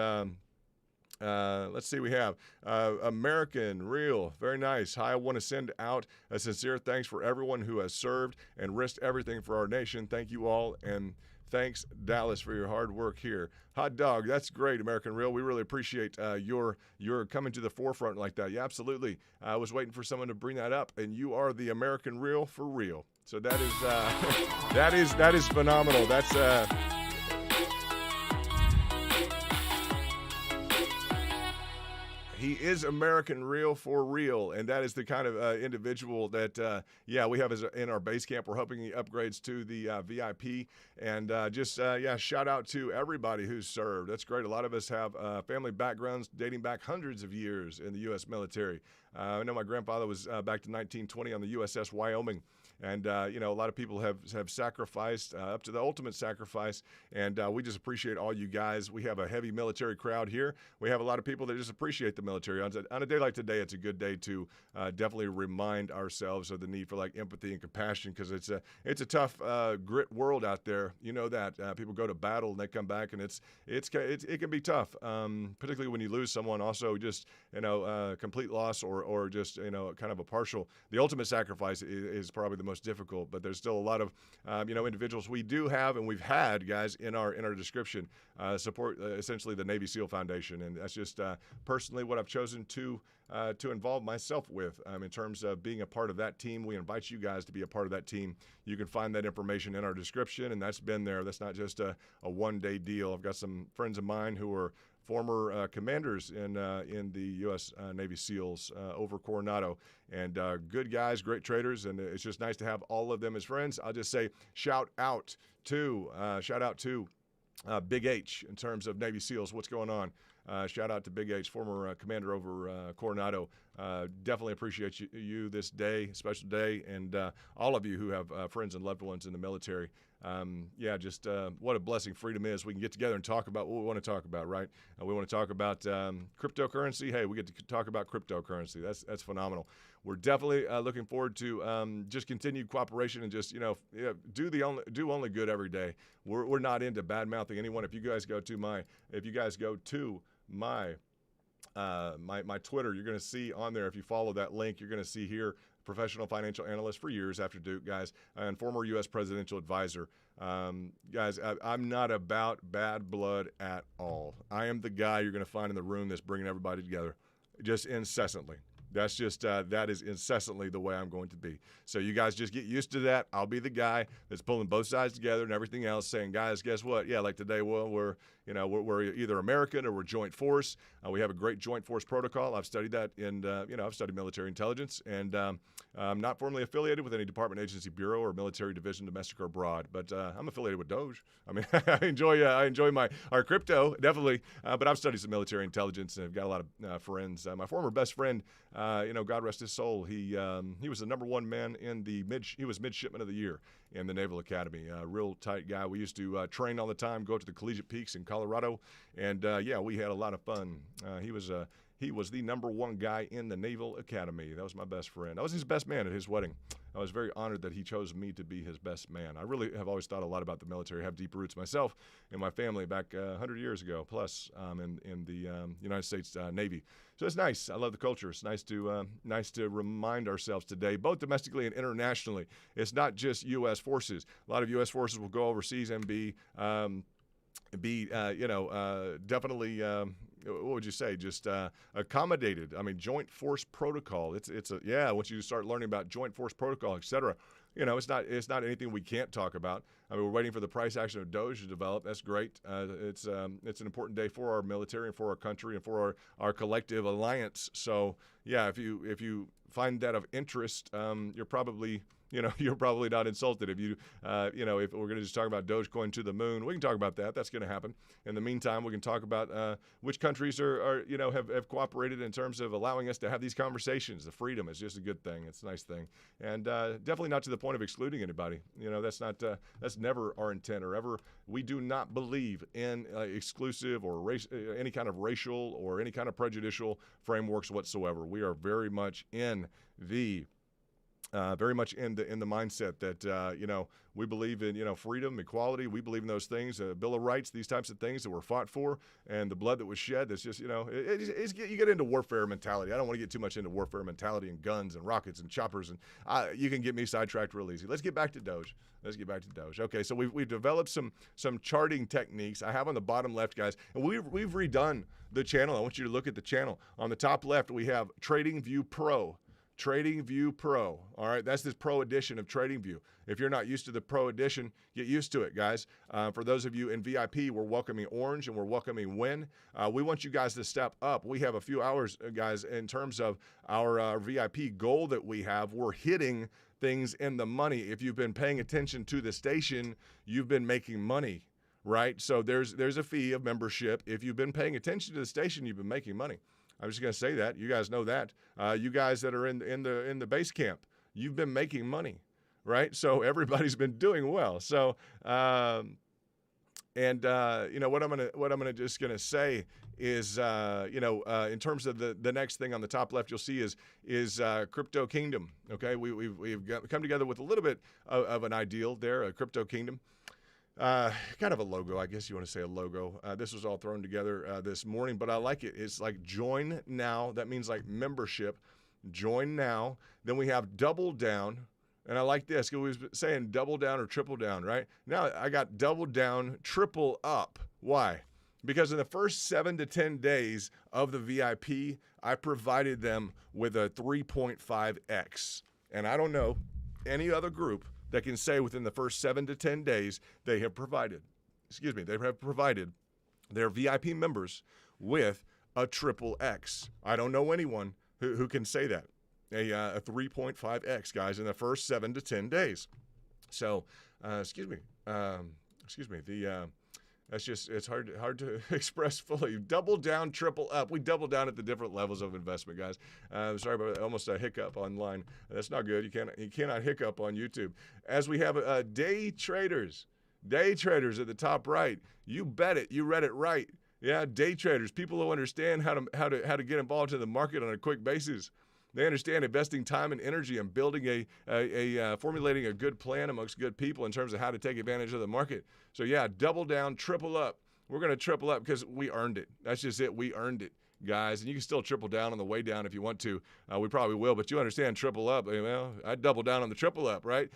Speaker 2: Let's see, we have American Real. Very nice. Hi, I want to send out a sincere thanks for everyone who has served and risked everything for our nation. Thank you all, and thanks, Dallas, for your hard work here. Hot dog, that's great, American Real. We really appreciate your coming to the forefront like that. Yeah, absolutely. I was waiting for someone to bring that up, and you are the American Real for real. So that is that is phenomenal. That's he is American Real for real, and that is the kind of individual that, we have in our base camp. We're hoping he upgrades to the VIP, and shout out to everybody who's served. That's great. A lot of us have family backgrounds dating back hundreds of years in the U.S. military. I know my grandfather was back to 1920 on the USS Wyoming. And, a lot of people have sacrificed up to the ultimate sacrifice, and we just appreciate all you guys. We have a heavy military crowd here. We have a lot of people that just appreciate the military. On a day like today, it's a good day to definitely remind ourselves of the need for like empathy and compassion, because it's a tough grit world out there. You know that people go to battle and they come back, and it can be tough, particularly when you lose someone. Also, just complete loss or just kind of a partial. The ultimate sacrifice is probably the most difficult, but there's still a lot of individuals we do have, and we've had guys in our description support essentially the Navy SEAL Foundation, and that's just personally what I've chosen to involve myself with in terms of being a part of that team. We invite you guys to be a part of that team. You can find that information in our description, and that's been there. That's not just a one-day deal. I've got some friends of mine who are former commanders in the U.S. Navy SEALs over Coronado, and good guys, great traders, and it's just nice to have all of them as friends. I'll just say shout out to Big H in terms of Navy SEALs. What's going on? Shout out to Big H, former commander over Coronado. Definitely appreciate you this day, special day, and all of you who have friends and loved ones in the military. What a blessing freedom is. We can get together and talk about what we want to talk about, right? We want to talk about cryptocurrency. Hey, we get to talk about cryptocurrency. That's phenomenal. We're definitely looking forward to just continued cooperation and just do only good every day. We're not into bad mouthing anyone. If you guys go to my my Twitter, you're going to see on there, if you follow that link, you're going to see here, professional financial analyst for years after Duke, guys, and former U.S. presidential advisor. Guys, I'm not about bad blood at all. I am the guy you're going to find in the room that's bringing everybody together just incessantly. That's just, that is incessantly the way I'm going to be. So you guys just get used to that. I'll be the guy that's pulling both sides together and everything else, saying, guys, guess what? Yeah, like today, well, we're either American or we're joint force. We have a great joint force protocol. I've studied that I've studied military intelligence, and I'm not formally affiliated with any department, agency, bureau, or military division, domestic or abroad, but I'm affiliated with Doge. I mean, I enjoy our crypto, definitely, but I've studied some military intelligence, and I've got a lot of friends. My former best friend, God rest his soul, he was the number one man in he was midshipman of the year in the Naval Academy. Real tight guy. We used to train all the time, go to the collegiate peaks in Colorado, and we had a lot of fun. He was the number one guy in the Naval Academy. That was my best friend. I was his best man at his wedding. I was very honored that he chose me to be his best man. I really have always thought a lot about the military. I have deep roots myself and my family back 100 years ago plus in the United States Navy. So it's nice. I love the culture. It's nice to remind ourselves today, both domestically and internationally. It's not just U.S. forces. A lot of U.S. forces will go overseas and be definitely. What would you say? Just accommodated. I mean, joint force protocol. Once you start learning about joint force protocol, etc. It's not anything we can't talk about. I mean, we're waiting for the price action of Doge to develop. That's great. It's an important day for our military and for our country and for our collective alliance. So yeah, if you find that of interest, you're probably not insulted. If if we're going to just talk about Dogecoin to the moon, we can talk about that. That's going to happen. In the meantime, we can talk about which countries have cooperated in terms of allowing us to have these conversations. The freedom is just a good thing. It's a nice thing, and definitely not to the point of excluding anybody. That's never our intent or ever. We do not believe in exclusive or any kind of racial or any kind of prejudicial frameworks whatsoever. We are very much in the mindset that we believe in freedom, equality. We believe in those things, Bill of Rights, these types of things that were fought for, and the blood that was shed. That's just you get into warfare mentality. I don't want to get too much into warfare mentality and guns and rockets and choppers, and you can get me sidetracked real easy. Let's get back to Doge. Okay, so we've developed some charting techniques. I have on the bottom left, guys, and we've redone the channel. I want you to look at the channel. On the top left, we have TradingView Pro. TradingView Pro. All right, that's this Pro edition of TradingView. If you're not used to the Pro edition, get used to it, guys. For those of you in VIP, we're welcoming Orange and we're welcoming Win. We want you guys to step up. We have a few hours, guys, in terms of our VIP goal that we have. We're hitting things in the money. If you've been paying attention to the station, you've been making money, right? So there's a fee of membership. If you've been paying attention to the station, you've been making money. I'm just going to say that. You guys know that. You guys that are in the base camp, you've been making money, right? So everybody's been doing well. So what I'm just gonna say is in terms of the next thing on the top left, you'll see is Crypto Kingdom. Okay, we've come together with a little bit of an ideal there, a Crypto Kingdom. Kind of a logo, I guess you want to say a logo. This was all thrown together this morning, but I like it. It's like join now. That means like membership. Join now. Then we have double down. And I like this because we was saying double down or triple down, right? Now I got double down, triple up. Why? Because in the first 7 to 10 days of the VIP, I provided them with a 3.5x. And I don't know any other group that can say within the first 7 to 10 days they have provided their VIP members with a triple X. I don't know anyone who can say that. A 3.5X, guys, in the first 7 to 10 days. So, it's hard to express fully. Double down, triple up. We double down at the different levels of investment, guys. Sorry about almost a hiccup online. That's not good. You cannot hiccup on YouTube. As we have day traders at the top right. You bet it. You read it right. Yeah, day traders. People who understand how to get involved in the market on a quick basis. They understand investing time and energy and building formulating a good plan amongst good people in terms of how to take advantage of the market. So yeah, double down, triple up. We're going to triple up because we earned it. That's just it. We earned it, guys. And you can still triple down on the way down if you want to. We probably will, but you understand triple up. Well, I'd double down on the triple up, right?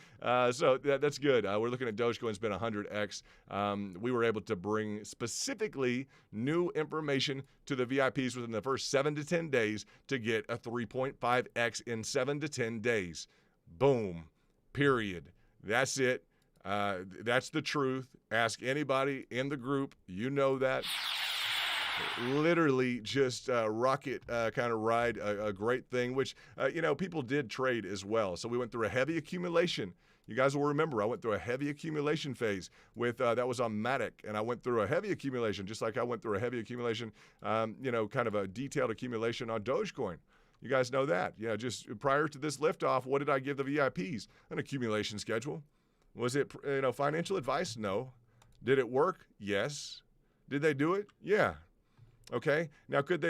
Speaker 2: So that's good. We're looking at Dogecoin's been 100x. We were able to bring specifically new information to the VIPs within the first 7 to 10 days to get a 3.5x in 7 to 10 days. Boom. Period. That's it. That's the truth. Ask anybody in the group. You know that. Literally just rocket kind of ride, a great thing, which, people did trade as well. So we went through a heavy accumulation. You guys will remember I went through a heavy accumulation phase with that was on Matic, and I went through a heavy accumulation, just like I went through a heavy accumulation, kind of a detailed accumulation on Dogecoin. You guys know that. Yeah, just prior to this liftoff, what did I give the VIPs? An accumulation schedule. Was it, financial advice? No. Did it work? Yes. Did they do it? Yeah. Okay. Now, did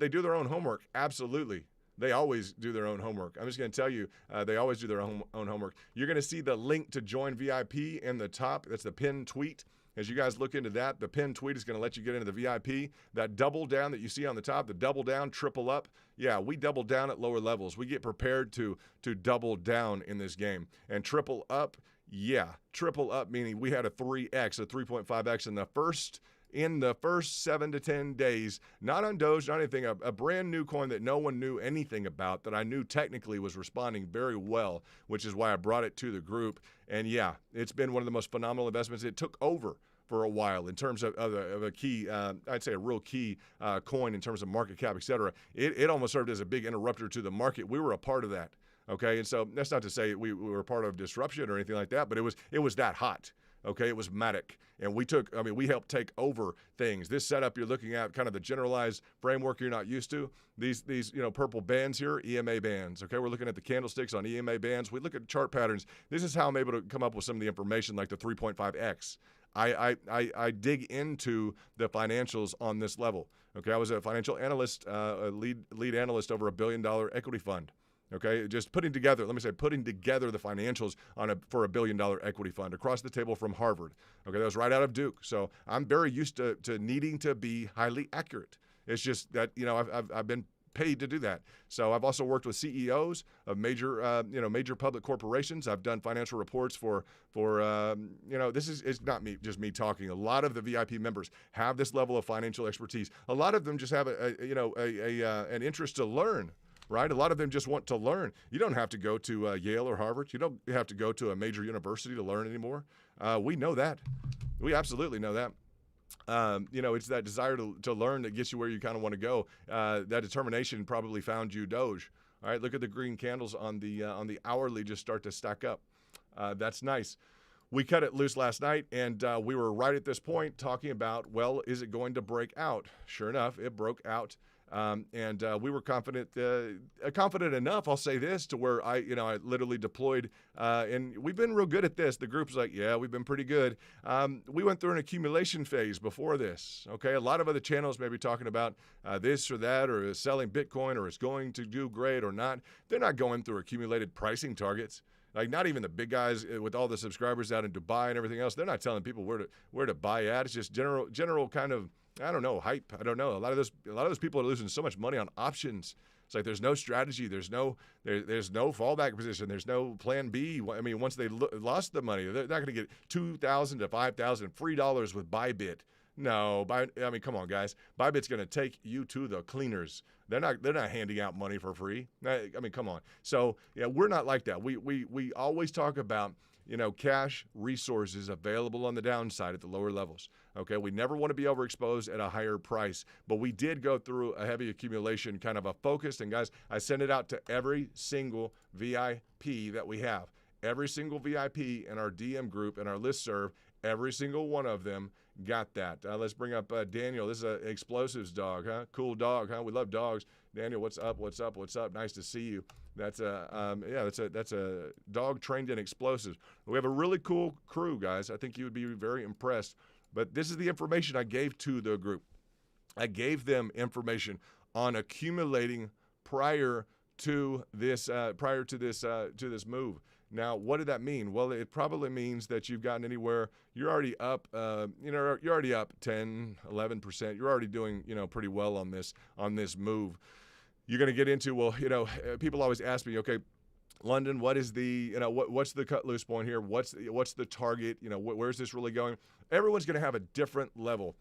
Speaker 2: they do their own homework? Absolutely. They always do their own homework. I'm just going to tell you, they always do their own homework. You're going to see the link to join VIP in the top. That's the pinned tweet. As you guys look into that, the pinned tweet is going to let you get into the VIP. That double down that you see on the top, the double down, triple up. Yeah, we double down at lower levels. We get prepared to double down in this game. And triple up, yeah, triple up meaning we had a 3x, a 3.5x in the first in the first 7 to 10 days, not on Doge, not anything, a brand new coin that no one knew anything about, that I knew technically was responding very well, which is why I brought it to the group. And yeah, it's been one of the most phenomenal investments. It took over for a while in terms of a key, I'd say a real key coin in terms of market cap, et cetera. It almost served as a big interrupter to the market. We were a part of that. Okay, and so that's not to say we were part of disruption or anything like that, but it was that hot. Okay, it was Matic, and we helped take over things. This setup you're looking at, kind of the generalized framework you're not used to. These purple bands here, EMA bands. Okay, we're looking at the candlesticks on EMA bands. We look at chart patterns. This is how I'm able to come up with some of the information, like the 3.5x. I dig into the financials on this level. Okay, I was a financial analyst, a lead analyst over $1 billion equity fund. Okay, just putting together the financials for $1 billion equity fund across the table from Harvard. Okay, that was right out of Duke. So I'm very used to needing to be highly accurate. It's just that, I've been paid to do that. So I've also worked with CEOs of major public corporations. I've done financial reports for it's not just me talking. A lot of the VIP members have this level of financial expertise. A lot of them just have an interest to learn. Right? A lot of them just want to learn. You don't have to go to Yale or Harvard. You don't have to go to a major university to learn anymore. We know that. We absolutely know that. It's that desire to learn that gets you where you kind of want to go. That determination probably found you Doge. All right, look at the green candles on the hourly just start to stack up. That's nice. We cut it loose last night, and we were right at this point talking about, well, is it going to break out? Sure enough, it broke out. And we were confident enough, I'll say this, to where I literally deployed, and we've been real good at this. The group's like, yeah, we've been pretty good. We went through an accumulation phase before this. Okay, a lot of other channels may be talking about this or that, or selling Bitcoin, or it's going to do great or not. They're not going through accumulated pricing targets. Like, not even the big guys with all the subscribers out in Dubai and everything else. They're not telling people where to buy at. It's just general kind of, I don't know, hype. I don't know. A lot of those people are losing so much money on options. It's like there's no strategy. There's no fallback position. There's no plan B. I mean, once they lost the money, they're not going to get $2,000 to $5,000 free dollars with Bybit. No, come on, guys. Bybit's going to take you to the cleaners. They're not handing out money for free. I mean, come on. So yeah, we're not like that. We always talk about cash resources available on the downside at the lower levels. Okay, we never want to be overexposed at a higher price, but we did go through a heavy accumulation, kind of a focus. And guys, I sent it out to every single VIP that we have. Every single VIP in our DM group and our listserv, every single one of them got that. Let's bring up Daniel. This is an explosives dog, huh? Cool dog, huh? We love dogs. Daniel, what's up? What's up? What's up? Nice to see you. That's a dog trained in explosives. We have a really cool crew, guys. I think you would be very impressed. But this is the information I gave to the group. I gave them information on accumulating prior to this move. Now, what did that mean? Well, it probably means that you've gotten anywhere. You're already up. You're already up 10, 11%. You're already doing pretty well on this move. You're going to get into, well, people always ask me, okay, London, what is the what's the cut loose point here? What's the target? Where's this really going? Everyone's going to have a different level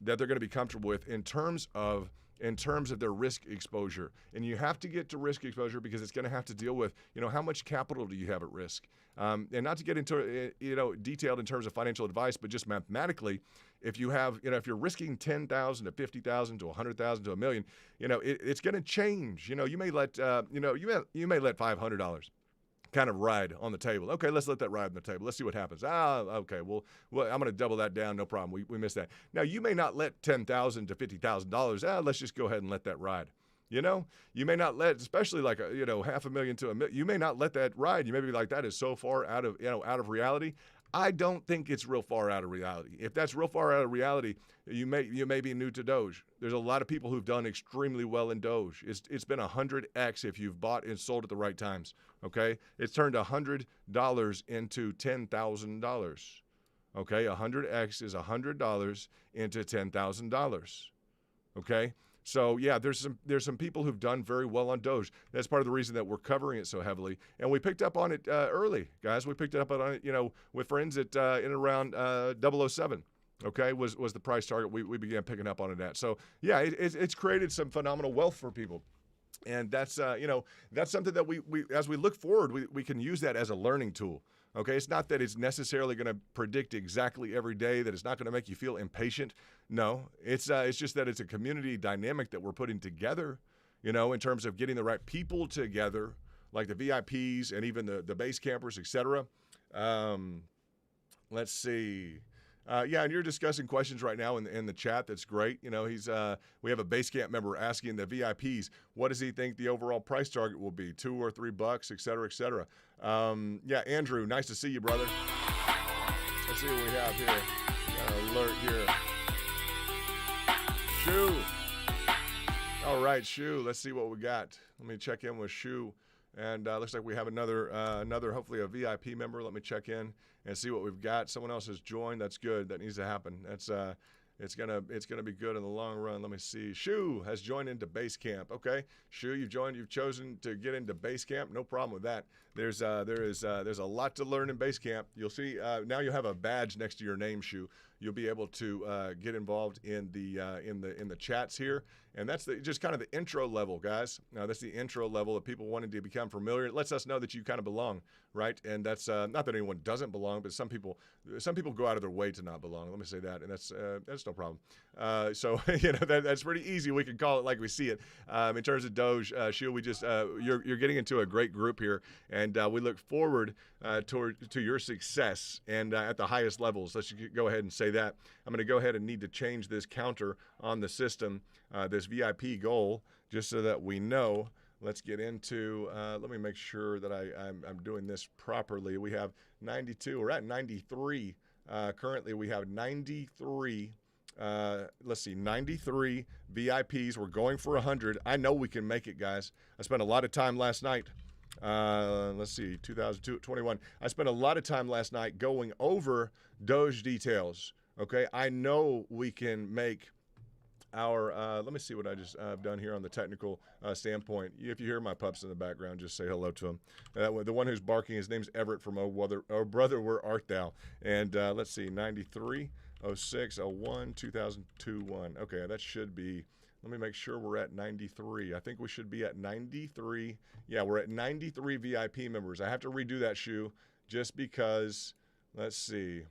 Speaker 2: that they're going to be comfortable with in terms of their risk exposure. And you have to get to risk exposure because it's going to have to deal with, how much capital do you have at risk? And not to get into, detailed in terms of financial advice, but just mathematically, if you have, if you're risking 10,000 to 50,000 to 100,000 to $1 million, it's going to change. You may let, you may let $500 kind of ride on the table. Okay, let's let that ride on the table. Let's see what happens. Okay, well I'm going to double that down. No problem. We missed that. Now, you may not let $10,000 to $50,000. Let's just go ahead and let that ride. You may not let, especially like $500,000 to $1 million. You may not let that ride. You may be like, that is so far out of reality. I don't think it's real far out of reality. If that's real far out of reality, you may be new to Doge. There's a lot of people who've done extremely well in Doge. It's been 100x if you've bought and sold at the right times. Okay, it's turned $100 into $10,000. Okay, 100x is $100 into $10,000. Okay. So yeah, there's some people who've done very well on Doge. That's part of the reason that we're covering it so heavily, and we picked up on it early, guys. We picked up on it, with friends at in around 007. okay, was the price target we began picking up on it at. So yeah, it's created some phenomenal wealth for people. And that's that's something that we as we look forward, we can use that as a learning tool. Okay, it's not that it's necessarily going to predict exactly every day, that it's not going to make you feel impatient. No, it's just that it's a community dynamic that we're putting together, in terms of getting the right people together, like the VIPs and even the base campers, etc. Let's see. Yeah, and you're discussing questions right now in the chat. That's great. We have a base camp member asking the VIPs, what does he think the overall price target will be? $2 or $3, et cetera, et cetera. Yeah, Andrew, nice to see you, brother. Let's see what we have here. Got an alert here. Shu. All right, Shu. Let's see what we got. Let me check in with Shu. And looks like we have another, hopefully a VIP member. Let me check in and see what we've got. Someone else has joined. That's good. That needs to happen. That's it's gonna be good in the long run. Let me see. Shu has joined into base camp. Okay, Shu, you've joined. You've chosen to get into base camp. No problem with that. There's a lot to learn in base camp. You'll see. Now you'll have a badge next to your name, Shu. You'll be able to get involved in the chats here. And that's just kind of the intro level, guys. Now, that's the intro level of people wanting to become familiar. It lets us know that you kind of belong, right? And that's not that anyone doesn't belong, but some people go out of their way to not belong. Let me say that, and that's no problem. So that's pretty easy. We can call it like we see it. In terms of Doge, Shu, we just you're getting into a great group here, and we look forward to your success and at the highest levels. Let's go ahead and say that. I'm going to go ahead and need to change this counter on the system. This VIP goal, just so that we know. Let's get into, let me make sure that I'm doing this properly. We have 92, we're at 93. Currently we have 93, let's see, 93 VIPs. We're going for 100. I know we can make it, guys. I spent a lot of time last night. Let's see, 2021. I spent a lot of time last night going over Doge details. Okay, I know we can make our, let me see what I just done here on the technical standpoint. If you hear my pups in the background, just say hello to him. The one who's barking, his name's Everett from Oh Brother, Where Art Thou? And let's see, 93, 06, 01, 2002, 1. Okay, that should be, let me make sure we're at 93. I think we should be at 93. Yeah, we're at 93 VIP members. I have to redo that, Shu, just because, let's see.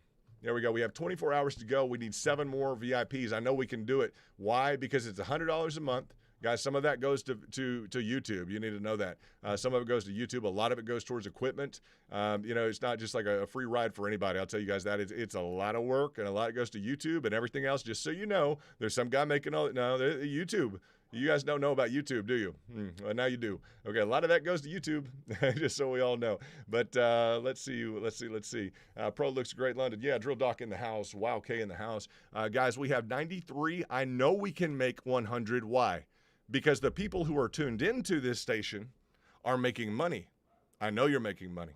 Speaker 2: There we go. We have 24 hours to go. We need 7 more VIPs. I know we can do it. Why? Because it's $100 a month. Guys, some of that goes to YouTube. You need to know that. Some of it goes to YouTube. A lot of it goes towards equipment. It's not just like a free ride for anybody. I'll tell you guys that. It's a lot of work, and a lot goes to YouTube and everything else. Just so you know, there's some guy making all – no, YouTube. You guys don't know about YouTube, do you? Well, now you do. Okay, a lot of that goes to YouTube, just so we all know. But let's see. Pro looks great, London. Yeah, Drill Doc in the house. Wow, K in the house. Guys, we have 93. I know we can make 100. Why? Because the people who are tuned into this station are making money. I know you're making money,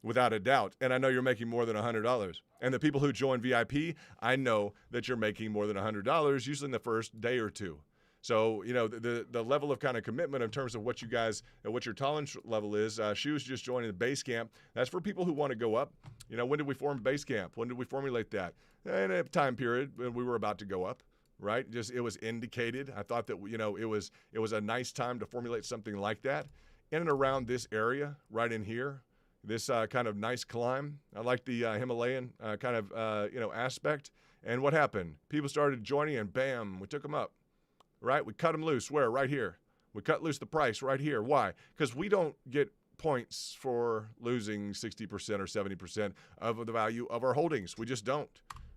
Speaker 2: without a doubt. And I know you're making more than $100. And the people who join VIP, I know that you're making more than $100, usually in the first day or two. So, the level of kind of commitment in terms of what you guys, what your tolerance level is. She was just joining the base camp. That's for people who want to go up. When did we form base camp? When did we formulate that? In a time period when we were about to go up, right? Just it was indicated. I thought that, it was a nice time to formulate something like that in and around this area, right in here. This kind of nice climb. I like the Himalayan kind of, aspect. And what happened? People started joining and bam, we took them up. Right? We cut them loose. Where? Right here. We cut loose the price right here. Why? Because we don't get points for losing 60% or 70% of the value of our holdings. We just don't.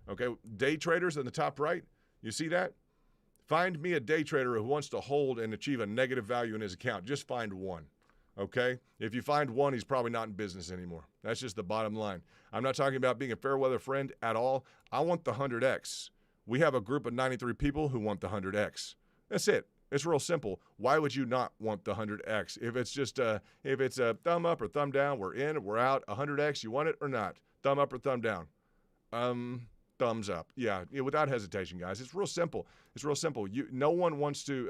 Speaker 2: Okay? Day traders in the top right, you see that? Find me a day trader who wants to hold and achieve a negative value in his account. Just find one. Okay? If you find one, he's probably not in business anymore. That's just the bottom line. I'm not talking about being a fair weather friend at all. I want the 100X. We have a group of 93 people who want the 100X. That's it. It's real simple. Why would you not want the 100X? If it's just if it's a thumb up or thumb down, we're in, we're out. 100X, you want it or not? Thumb up or thumb down? thumbs up. Yeah, without hesitation, guys. It's real simple. It's real simple. No one wants to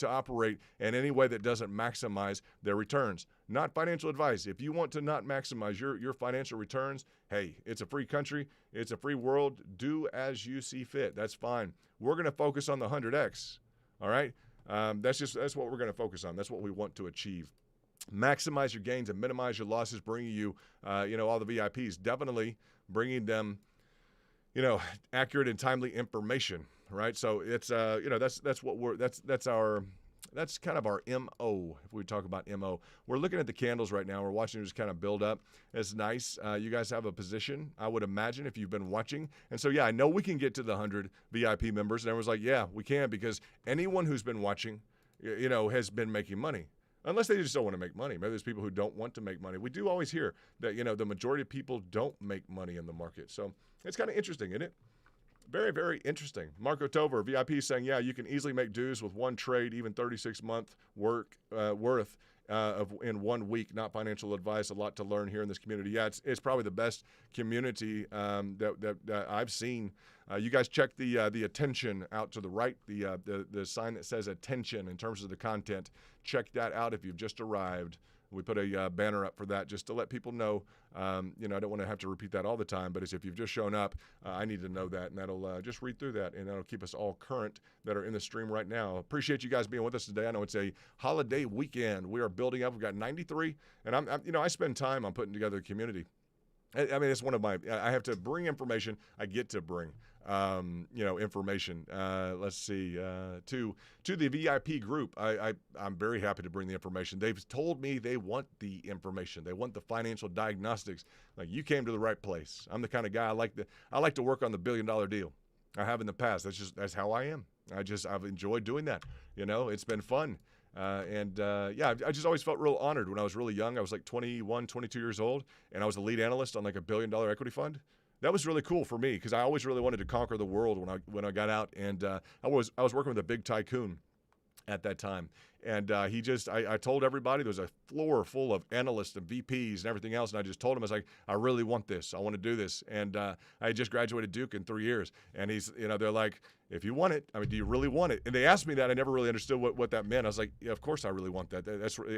Speaker 2: operate in any way that doesn't maximize their returns. Not financial advice. If you want to not maximize your financial returns, hey, it's a free country. It's a free world. Do as you see fit. That's fine. We're going to focus on the 100X. All right? That's what we're going to focus on. That's what we want to achieve. Maximize your gains and minimize your losses, bringing you, all the VIPs. Definitely bringing them, accurate and timely information, right? So it's, that's kind of our MO. If we talk about MO, we're looking at the candles right now. We're watching it just kind of build up. It's nice. You guys have a position, I would imagine, if you've been watching. And so, yeah, I know we can get to the 100 VIP members. And everyone's like, yeah, we can, because anyone who's been watching, has been making money. Unless they just don't want to make money. Maybe there's people who don't want to make money. We do always hear that, the majority of people don't make money in the market. So it's kind of interesting, isn't it? Very, very interesting. Marco Tover, VIP, saying, yeah, you can easily make dues with one trade, even 36-month worth in 1 week. Not financial advice. A lot to learn here in this community. Yeah, it's probably the best community that I've seen. You guys check the attention out to the right, the sign that says attention in terms of the content. Check that out if you've just arrived. We put a banner up for that just to let people know. I don't want to have to repeat that all the time, but if you've just shown up, I need to know that, and that'll just read through that, and that'll keep us all current that are in the stream right now. Appreciate you guys being with us today. I know it's a holiday weekend. We are building up. We've got 93, and I spend time on putting together a community. I mean, it's one of my. I have to bring information. I get to bring, information. Let's see. To the VIP group, I'm very happy to bring the information. They've told me they want the information. They want the financial diagnostics. Like, you came to the right place. I'm the kind of guy I like to work on the $1 billion deal. I have in the past. That's how I am. I've enjoyed doing that. It's been fun. I just always felt real honored when I was really young. I was like 21, 22 years old, and I was the lead analyst on like a $1 billion equity fund. That was really cool for me because I always really wanted to conquer the world when I got out, and I was working with a big tycoon at that time. And I told everybody, there was a floor full of analysts and VPs and everything else. And I just told him, I was like, I really want this. I want to do this. And I just graduated Duke in 3 years. And they're like, if you want it, do you really want it? And they asked me that. I never really understood what that meant. I was like, yeah, of course I really want that.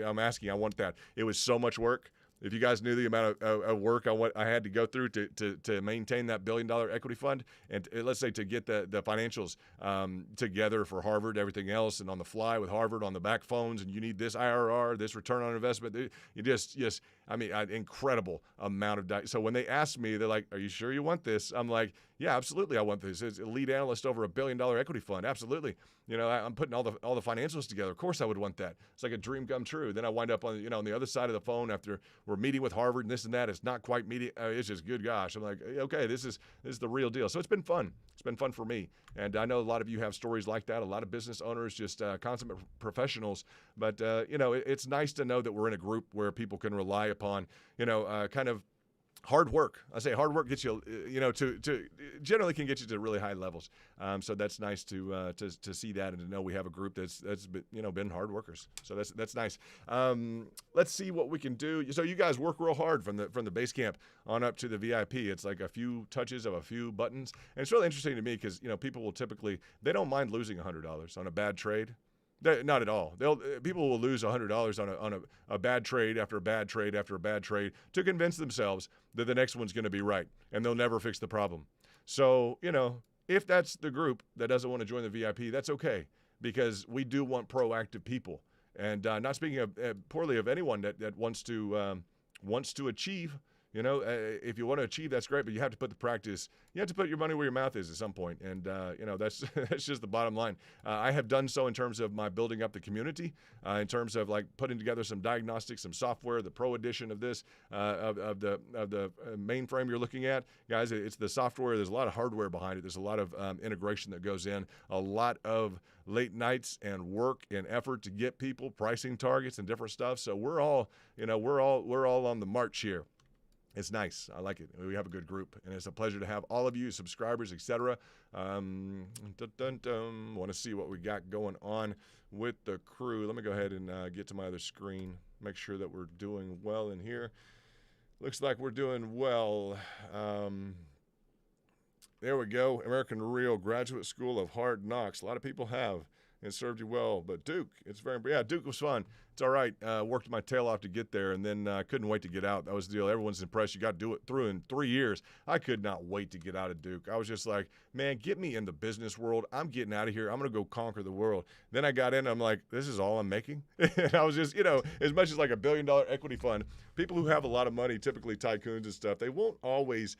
Speaker 2: I'm asking, I want that. It was so much work. If you guys knew the amount of work I had to go through to maintain that $1 billion equity fund, and let's say to get the financials together for Harvard, everything else, and on the fly with Harvard on the back phones, and you need this IRR, this return on investment, incredible amount of so when they asked me, they're like, are you sure you want this? I'm like, yeah, absolutely, I want this. It's a lead analyst over a $1 billion equity fund, absolutely. I'm putting all the financials together. Of course I would want that. It's like a dream come true. Then I wind up on the other side of the phone after we're meeting with Harvard and this and that. It's not quite meeting. It's just good gosh. I'm like, okay, this is the real deal. So it's been fun. It's been fun for me. And I know a lot of you have stories like that. A lot of business owners, just consummate professionals. But, it's nice to know that we're in a group where people can rely upon, kind of hard work. I say hard work gets you, to generally can get you to really high levels. So that's nice to see that and to know we have a group that's been hard workers. So that's nice. Let's see what we can do. So you guys work real hard from the base camp on up to the VIP. It's like a few touches of a few buttons, and it's really interesting to me because people will typically, they don't mind losing $100 on a bad trade. Not at all. People will lose $100 on a bad trade after a bad trade after a bad trade to convince themselves that the next one's going to be right, and they'll never fix the problem. So, if that's the group that doesn't want to join the VIP, that's okay, because we do want proactive people. And not speaking poorly of anyone that wants to achieve. If you want to achieve, that's great, but you have to put the practice. You have to put your money where your mouth is at some point, and that's that's just the bottom line. I have done so in terms of my building up the community, in terms of like putting together some diagnostics, some software, the pro edition of this, of the mainframe you're looking at, guys. It's the software. There's a lot of hardware behind it. There's a lot of integration that goes in, a lot of late nights and work and effort to get people pricing targets and different stuff. So we're all on the march here. It's nice. I like it. We have a good group, and it's a pleasure to have all of you, subscribers, etc. Want to see what we got going on with the crew. Let me go ahead and get to my other screen, make sure that we're doing well in here. Looks like we're doing well. There we go. American Real Graduate School of Hard Knocks. A lot of people have and served you well. But Duke, it's very, yeah, Duke was fun. It's all right. Worked my tail off to get there, and then couldn't wait to get out. That was the deal. Everyone's impressed. You got to do it through in 3 years. I could not wait to get out of Duke. I was just like, man, get me in the business world. I'm getting out of here. I'm going to go conquer the world. Then I got in, I'm like, this is all I'm making? And I was just, as much as like $1 billion equity fund, people who have a lot of money, typically tycoons and stuff, they won't always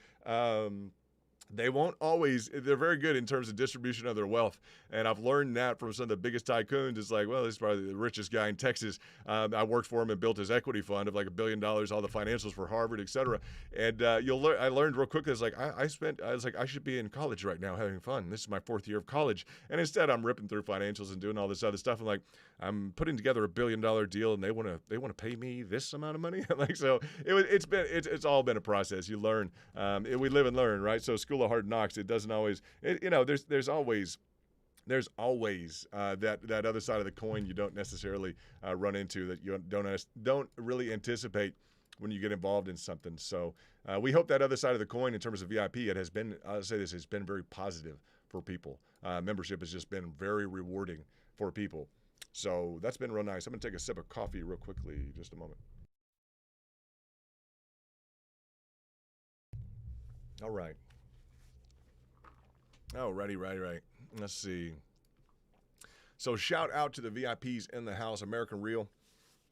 Speaker 2: they're very good in terms of distribution of their wealth. And I've learned that from some of the biggest tycoons. It's like, well, this is probably the richest guy in Texas. I worked for him and built his equity fund of like $1 billion, all the financials for Harvard, et cetera. And I learned real quickly, it's like, I was like, I should be in college right now having fun. This is my 4th year of college. And instead I'm ripping through financials and doing all this other stuff. I'm like, I'm putting together $1 billion deal and they want to pay me this amount of money. Like, so it's all been a process. You learn, we live and learn, right? So School of Hard Knocks, it doesn't always, there's always that other side of the coin you don't necessarily run into, that you don't really anticipate when you get involved in something. So we hope that other side of the coin in terms of VIP, has been very positive for people. Membership has just been very rewarding for people. So that's been real nice. I'm going to take a sip of coffee real quickly, just a moment. All right. Oh, righty. Let's see. So shout out to the VIPs in the house, American Real.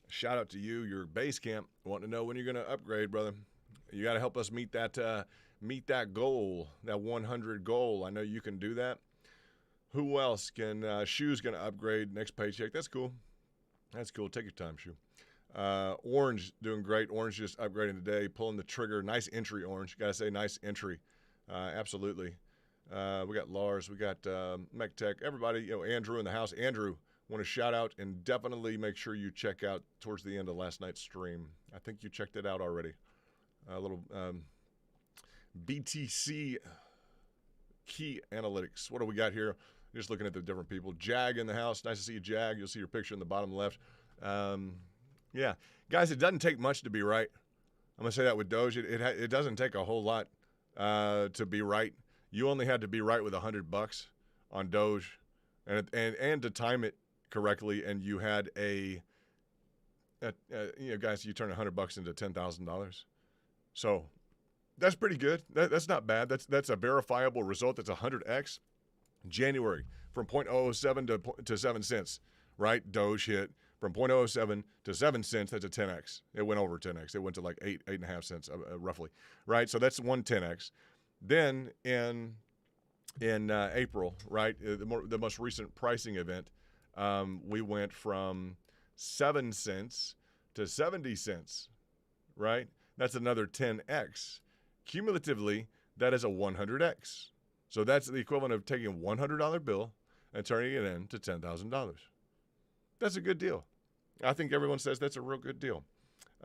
Speaker 2: Shout out to you, your base camp. Wanting to know when you're going to upgrade, brother. You got to help us meet that goal, that 100 goal. I know you can do that. Who else can? Shoe's going to upgrade next paycheck. That's cool. Take your time, Shoe. Orange doing great. Orange just upgrading today, pulling the trigger. Nice entry, Orange. Got to say, nice entry. Absolutely. We got Lars. We got MechTech. Everybody, Andrew in the house. Andrew, want to shout out and definitely make sure you check out towards the end of last night's stream. I think you checked it out already. A little BTC key analytics. What do we got here? Just looking at the different people. Jag in the house. Nice to see you, Jag. You'll see your picture in the bottom left. Yeah. Guys, it doesn't take much to be right. I'm going to say that with Doge. It doesn't take a whole lot to be right. You only had to be right with $100 on Doge and to time it correctly, and you had guys, you turn $100 into $10,000. So that's pretty good. That's not bad. That's a verifiable result. That's 100x. January from 0.007 to 7 cents, right? Doge hit from 0.007 to 7 cents. That's a 10x. It went over 10x. It went to like 8.5 cents roughly, right? So that's one 10x. Then in April, right, the most recent pricing event, we went from 7 cents to 70 cents, right? That's another 10x. Cumulatively, that is a 100x. So that's the equivalent of taking a $100 bill and turning it into $10,000. That's a good deal. I think everyone says that's a real good deal.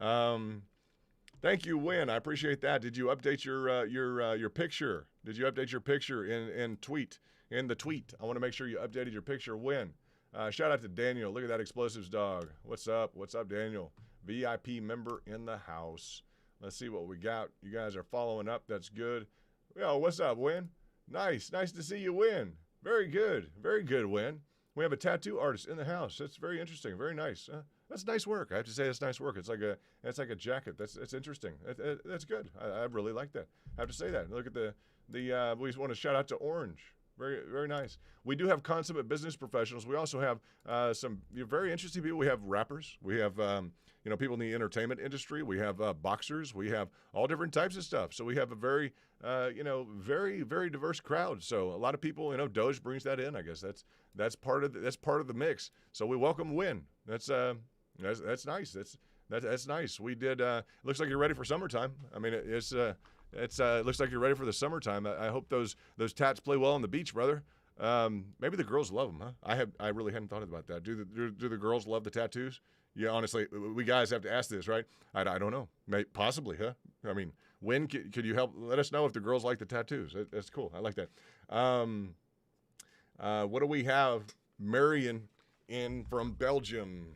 Speaker 2: Thank you, Win. I appreciate that. Did you update your picture? Did you update your picture in the tweet? I want to make sure you updated your picture, Win. Shout out to Daniel. Look at that explosives dog. What's up? What's up, Daniel? VIP member in the house. Let's see what we got. You guys are following up. That's good. Yo, what's up, Win? Nice to see you, Win. Very good, Win. We have a tattoo artist in the house. That's very interesting. Very nice. That's nice work. I have to say, that's nice work. It's like a jacket. That's interesting. That's good. I really like that. I have to say that. Look at we want to shout out to Orange. Very, very nice. We do have consummate business professionals. We also have some very interesting people. We have rappers. We have people in the entertainment industry. We have boxers. We have all different types of stuff. So we have a very very, very diverse crowd. So a lot of people, Doge brings that in. I guess that's part of the mix. So we welcome Win. That's nice. That's nice. We did. Looks like you're ready for summertime. I mean, it looks like you're ready for the summertime. I hope those tats play well on the beach, brother. Maybe the girls love them, huh? I really hadn't thought about that. Do the girls love the tattoos? Yeah, honestly, we guys have to ask this, right? I don't know. Possibly, huh? I mean, when could you help? Let us know if the girls like the tattoos. That's cool. I like that. What do we have? Marion in from Belgium.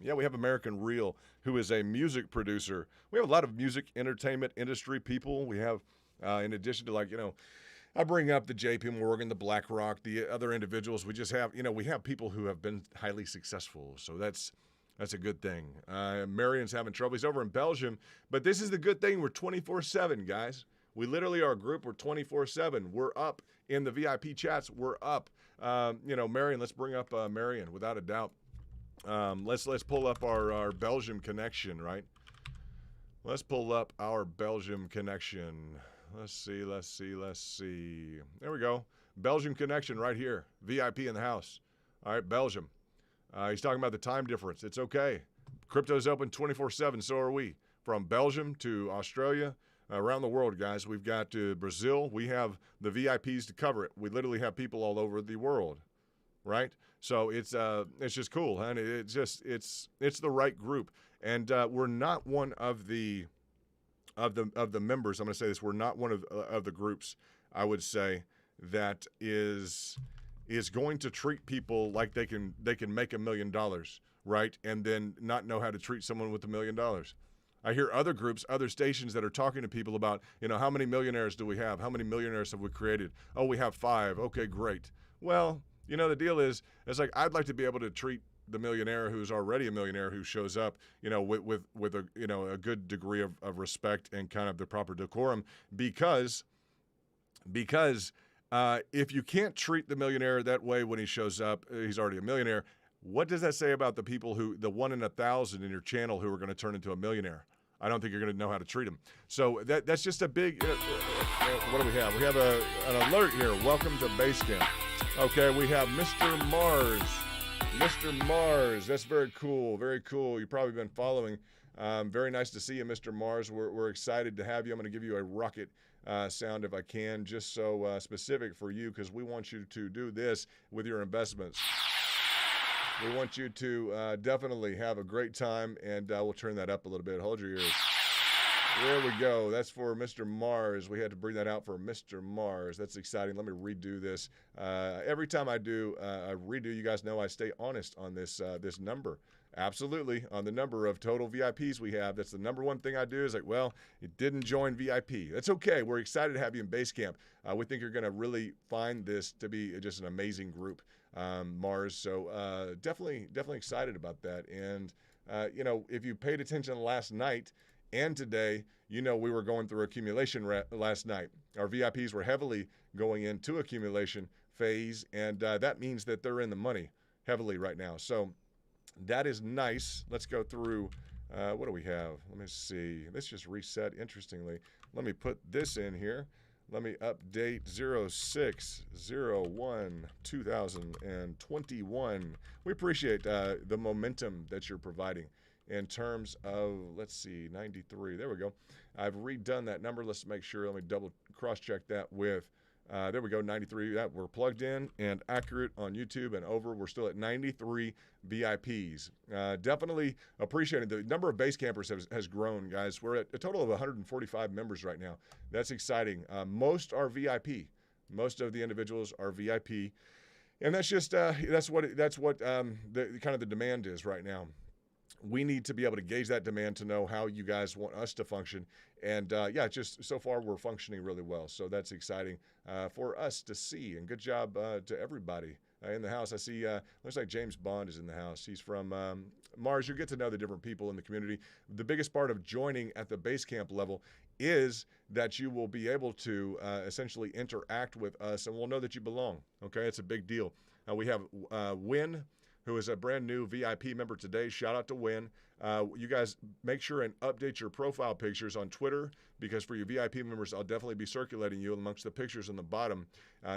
Speaker 2: Yeah, we have American Real, who is a music producer. We have a lot of music entertainment industry people. We have In addition to, like, I bring up the JP Morgan, the BlackRock, the other individuals. We just have, we have people who have been highly successful. So that's a good thing. Marion's having trouble. He's over in Belgium. But this is the good thing. We're 24/7, guys. We literally are a group. We're 24/7. We're up in the VIP chats. We're up. Marion, let's bring up Marion, without a doubt. Let's pull up our Belgium connection, right? Let's pull up our Belgium connection. Let's see. There we go. Belgium connection right here. VIP in the house. All right, Belgium. He's talking about the time difference. It's okay. Crypto's open 24/7, so are we. From Belgium to Australia, around the world, guys. We've got Brazil. We have the VIPs to cover it. We literally have people all over the world, right? So it's just cool, and it's the right group. And we're not one of the members. I'm going to say this: we're not one of the groups, I would say, that is going to treat people like they can make $1 million, right? And then not know how to treat someone with $1 million. I hear other groups, other stations that are talking to people about, how many millionaires do we have? How many millionaires have we created? Oh, we have 5. Okay, great. Well, the deal is, it's like, I'd like to be able to treat the millionaire who's already a millionaire who shows up, with a a good degree of respect and kind of the proper decorum, because if you can't treat the millionaire that way when he shows up, he's already a millionaire. What does that say about the people the 1 in 1,000 in your channel who are going to turn into a millionaire? I don't think you're going to know how to treat them. So that's just a big. What do we have? We have an alert here. Welcome to Basecamp. Okay, we have Mr. Mars. Mr. Mars, that's very cool. Very cool. You've probably been following. Very nice to see you, Mr. Mars. We're excited to have you. I'm going to give you a rocket sound if I can, just so specific for you, because we want you to do this with your investments. We want you to definitely have a great time, and we'll turn that up a little bit. Hold your ears. There we go. That's for Mr. Mars. We had to bring that out for Mr. Mars. That's exciting. Let me redo this. Every time I do a redo, you guys know I stay honest on this number. Absolutely. On the number of total VIPs we have. That's the number one thing I do is like, well, you didn't join VIP. That's okay. We're excited to have you in Basecamp. We think you're going to really find this to be just an amazing group, Mars. So definitely excited about that. And, if you paid attention last night, and today, we were going through accumulation last night. Our VIPs were heavily going into accumulation phase, and that means that they're in the money heavily right now. So that is nice. Let's go through. What do we have? Let me see. This just reset, interestingly. Let me put this in here. Let me update 06/01/2021. We appreciate the momentum that you're providing. In terms of, let's see, 93. There we go. I've redone that number. Let's make sure. Let me double cross-check that with, there we go, 93. That we're plugged in and accurate on YouTube and over. We're still at 93 VIPs. Definitely appreciating the number of base campers has grown, guys. We're at a total of 145 members right now. That's exciting. Most are VIP. Most of the individuals are VIP. And that's just, that's what the kind of the demand is right now. We need to be able to gauge that demand to know how you guys want us to function. And just so far we're functioning really well. So that's exciting for us to see. And good job to everybody in the house. I see, looks like James Bond is in the house. He's from Mars. You get to know the different people in the community. The biggest part of joining at the Basecamp level is that you will be able to essentially interact with us, and we'll know that you belong. Okay, it's a big deal. We have Win, who is a brand new VIP member today. Shout out to Win. You guys make sure and update your profile pictures on Twitter, because for your VIP members, I'll definitely be circulating you amongst the pictures on the bottom.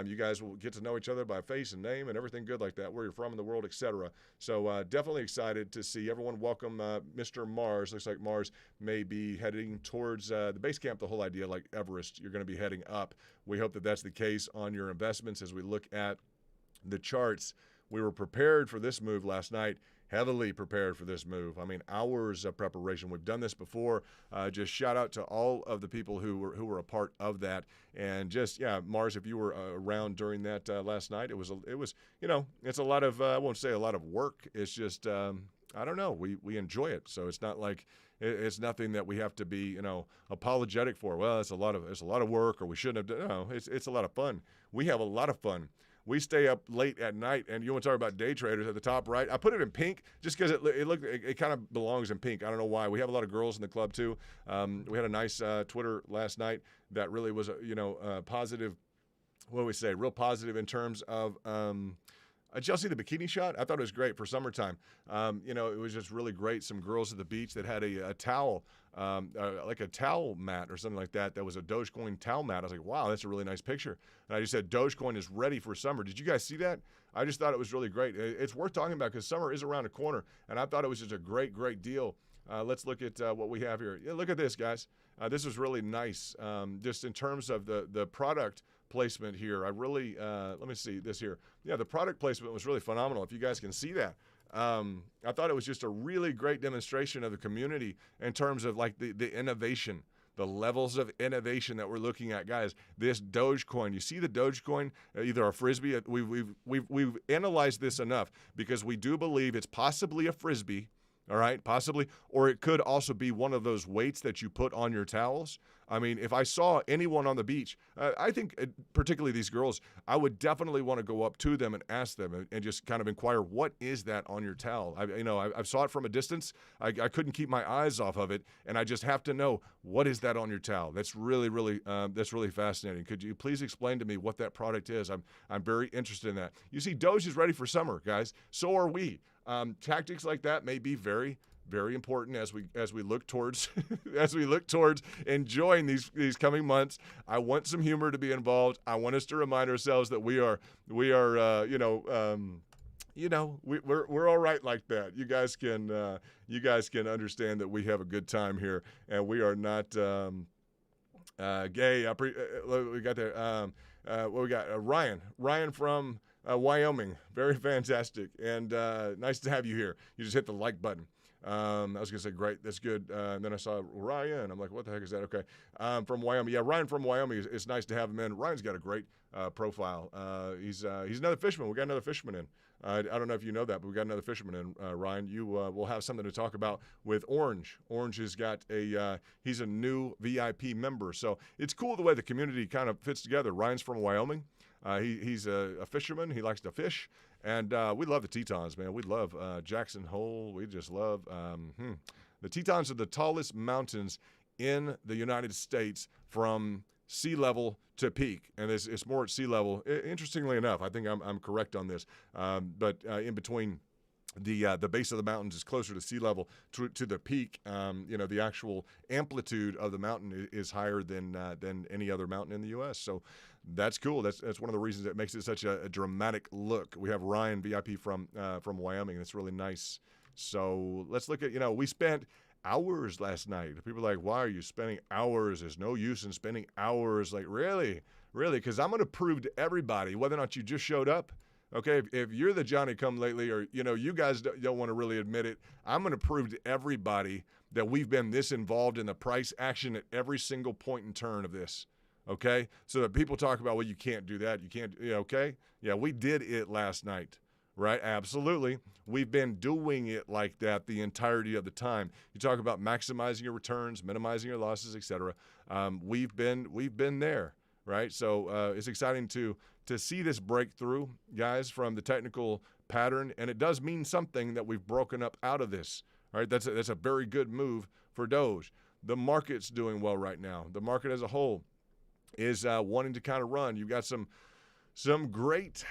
Speaker 2: You guys will get to know each other by face and name and everything good like that, where you're from in the world, etc. So definitely excited to see everyone. Welcome Mr. Mars. Looks like Mars may be heading towards the base camp. The whole idea, like Everest, you're going to be heading up. We hope that that's the case on your investments as we look at the charts. We were prepared for this move last night, heavily prepared for this move. I mean, hours of preparation. We've done this before. Just shout out to all of the people who were a part of that. And just, Mars, if you were around during that last night, it was, it's a lot of, I won't say a lot of work. It's just, I don't know. We enjoy it, so it's not like it's nothing that we have to be apologetic for. Well, it's a lot of work, or we shouldn't have done. No, it's a lot of fun. We have a lot of fun. We stay up late at night, and you want to talk about day traders at the top right. I put it in pink just because it kind of belongs in pink. I don't know why. We have a lot of girls in the club too. We had a nice Twitter last night that really was positive. What do we say? Real positive in terms of. Did y'all see the bikini shot? I thought it was great for summertime. It was just really great. Some girls at the beach that had a towel, like a towel mat or something like that. That was a Dogecoin towel mat. I was like, wow, that's a really nice picture. And I just said, Dogecoin is ready for summer. Did you guys see that? I just thought it was really great. It's worth talking about because summer is around the corner, and I thought it was just a great, great deal. Let's look at what we have here. Yeah, look at this, guys. This was really nice. Just in terms of the product placement here, I really let me see this here. Yeah, the product placement was really phenomenal. If you guys can see that, I thought it was just a really great demonstration of the community in terms of like the innovation, the levels of innovation that we're looking at, guys. This Dogecoin, you see the Dogecoin, either a frisbee. We've analyzed this enough because we do believe it's possibly a frisbee. All right, possibly, or it could also be one of those weights that you put on your towels. I mean, if I saw anyone on the beach, I think particularly these girls, I would definitely want to go up to them and ask them and just kind of inquire, what is that on your towel? I saw it from a distance. I couldn't keep my eyes off of it, and I just have to know, what is that on your towel? That's really fascinating. Could you please explain to me what that product is? I'm very interested in that. You see, Doge is ready for summer, guys. So are we. Tactics like that may be very, very important as we look towards enjoying these coming months. I want some humor to be involved. I want us to remind ourselves that we're all right like that. You guys can understand that we have a good time here, and we are not gay. We got there. What we got? Ryan from Wyoming. Very fantastic, and nice to have you here. You just hit the like button. I was going to say, great, that's good. And then I saw Ryan. I'm like, what the heck is that? Okay. From Wyoming. Yeah, Ryan from Wyoming. It's nice to have him in. Ryan's got a great profile. He's another fisherman. We got another fisherman in. I don't know if you know that, but we got another fisherman in. Ryan, you will have something to talk about with Orange. Orange has got he's a new VIP member. So it's cool the way the community kind of fits together. Ryan's from Wyoming. He's a fisherman. He likes to fish. And we love the Tetons, man. We love Jackson Hole. We just love the Tetons are the tallest mountains in the United States from sea level to peak, and it's more at sea level. Interestingly enough, I think I'm correct on this, but in between. The base of the mountains is closer to sea level to the peak. The actual amplitude of the mountain is higher than any other mountain in the U.S. So that's cool. That's one of the reasons that makes it such a dramatic look. We have Ryan VIP from Wyoming. That's really nice. So let's look at we spent hours last night. People are like, why are you spending hours? There's no use in spending hours. Like, really? Because I'm going to prove to everybody, whether or not you just showed up. Okay, if you're the Johnny-come-lately, or you guys don't want to really admit it, I'm going to prove to everybody that we've been this involved in the price action at every single point and turn of this. Okay, so that people talk about, well, you can't do that, you can't. Okay, yeah, we did it last night, right? Absolutely, we've been doing it like that the entirety of the time. You talk about maximizing your returns, minimizing your losses, etc. We've been there. Right, so it's exciting to see this breakthrough, guys, from the technical pattern, and it does mean something that we've broken up out of this. All right, that's a very good move for Doge. The market's doing well right now. The market as a whole is wanting to kind of run. You've got some great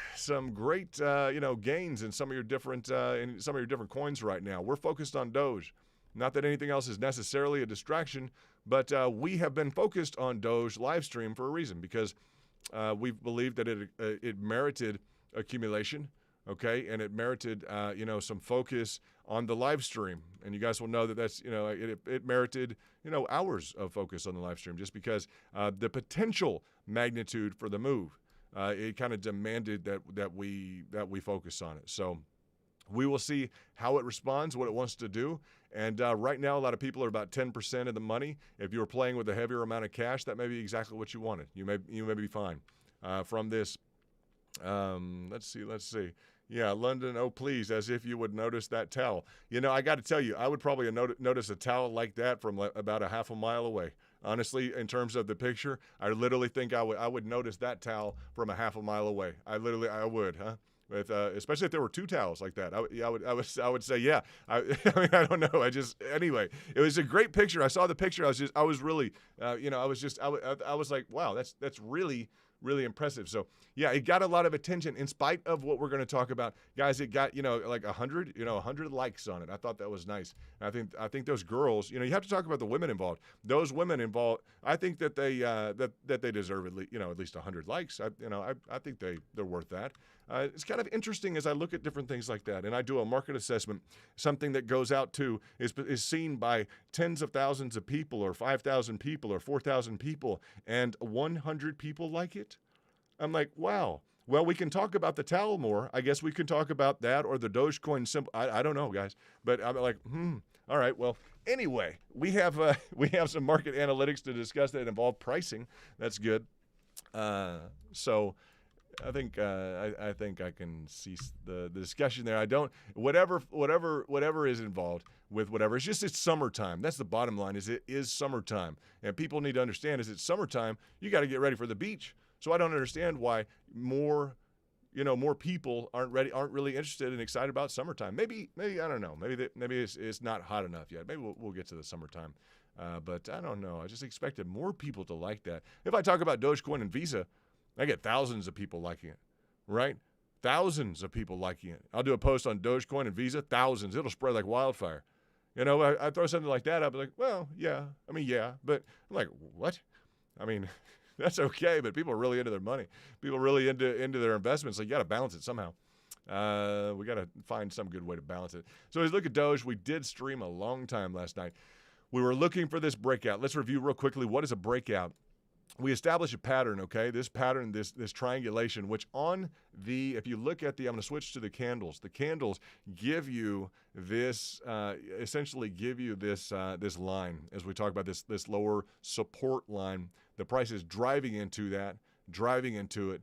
Speaker 2: gains in some of your different coins right now. We're focused on Doge. Not that anything else is necessarily a distraction, but we have been focused on Doge live stream for a reason, because we believed that it merited accumulation, okay, and it merited some focus on the live stream. And you guys will know that that's it merited hours of focus on the live stream, just because the potential magnitude for the move it kind of demanded that we focus on it. So we will see how it responds, what it wants to do. And right now, a lot of people are about 10% of the money. If you were playing with a heavier amount of cash, that may be exactly what you wanted. You may be fine from this. Let's see. Yeah, London, oh please, as if you would notice that towel. You know, I got to tell you, I would probably notice a towel like that from about a half a mile away. Honestly, in terms of the picture, I literally think I would notice that towel from a half a mile away. I would, huh? With, especially if there were two towels like that, I would say, yeah. I mean, I don't know. Anyway, it was a great picture. I saw the picture. I was really, I was like, wow, that's really, really impressive. So yeah, it got a lot of attention in spite of what we're going to talk about, guys. It got, like 100 likes on it. I thought that was nice. And I think those girls, you have to talk about the women involved. Those women involved, I think that they that they deserve at least 100 likes. I think they're worth that. It's kind of interesting as I look at different things like that, and I do a market assessment. Something that goes out to is seen by tens of thousands of people, or 5,000 people, or 4,000 people, and 100 people like it. I'm like, wow. Well, we can talk about the towel more. I guess we can talk about that or the Dogecoin symbol. I don't know, guys, but I'm like, all right. Well, anyway, we have some market analytics to discuss that involve pricing. That's good. So I think I can cease the discussion there. I don't whatever is involved with whatever. It's summertime. That's the bottom line. It is summertime, and people need to understand it's summertime. You got to get ready for the beach. So I don't understand why more people aren't really interested and excited about summertime. Maybe I don't know. Maybe it's not hot enough yet. Maybe we'll get to the summertime. But I don't know. I just expected more people to like that. If I talk about Dogecoin and Visa, I get thousands of people liking it, right? Thousands of people liking it. I'll do a post on Dogecoin and Visa, thousands. It'll spread like wildfire. I throw something like that up, like, well, yeah. I mean, yeah. But I'm like, what? I mean, that's okay, but people are really into their money. People are really into their investments. So you got to balance it somehow. We got to find some good way to balance it. So as we look at Doge, we did stream a long time last night. We were looking for this breakout. Let's review real quickly. What is a breakout? We establish a pattern, okay? This pattern, this triangulation, which if you look at I'm going to switch to the candles. The candles give you this, essentially give you this line as we talk about this lower support line. The price is driving into that, driving into it,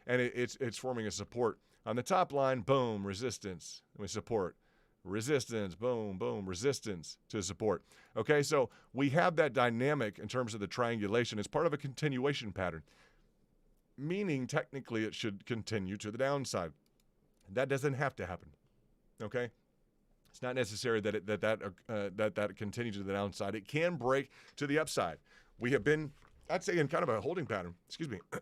Speaker 2: and it's forming a support. On the top line, boom, resistance, and we support. Resistance, boom, boom, resistance to support. Okay, so we have that dynamic in terms of the triangulation. It's part of a continuation pattern, meaning technically it should continue to the downside. That doesn't have to happen, okay? It's not necessary that that continues to the downside. It can break to the upside. We have been, I'd say, in kind of a holding pattern,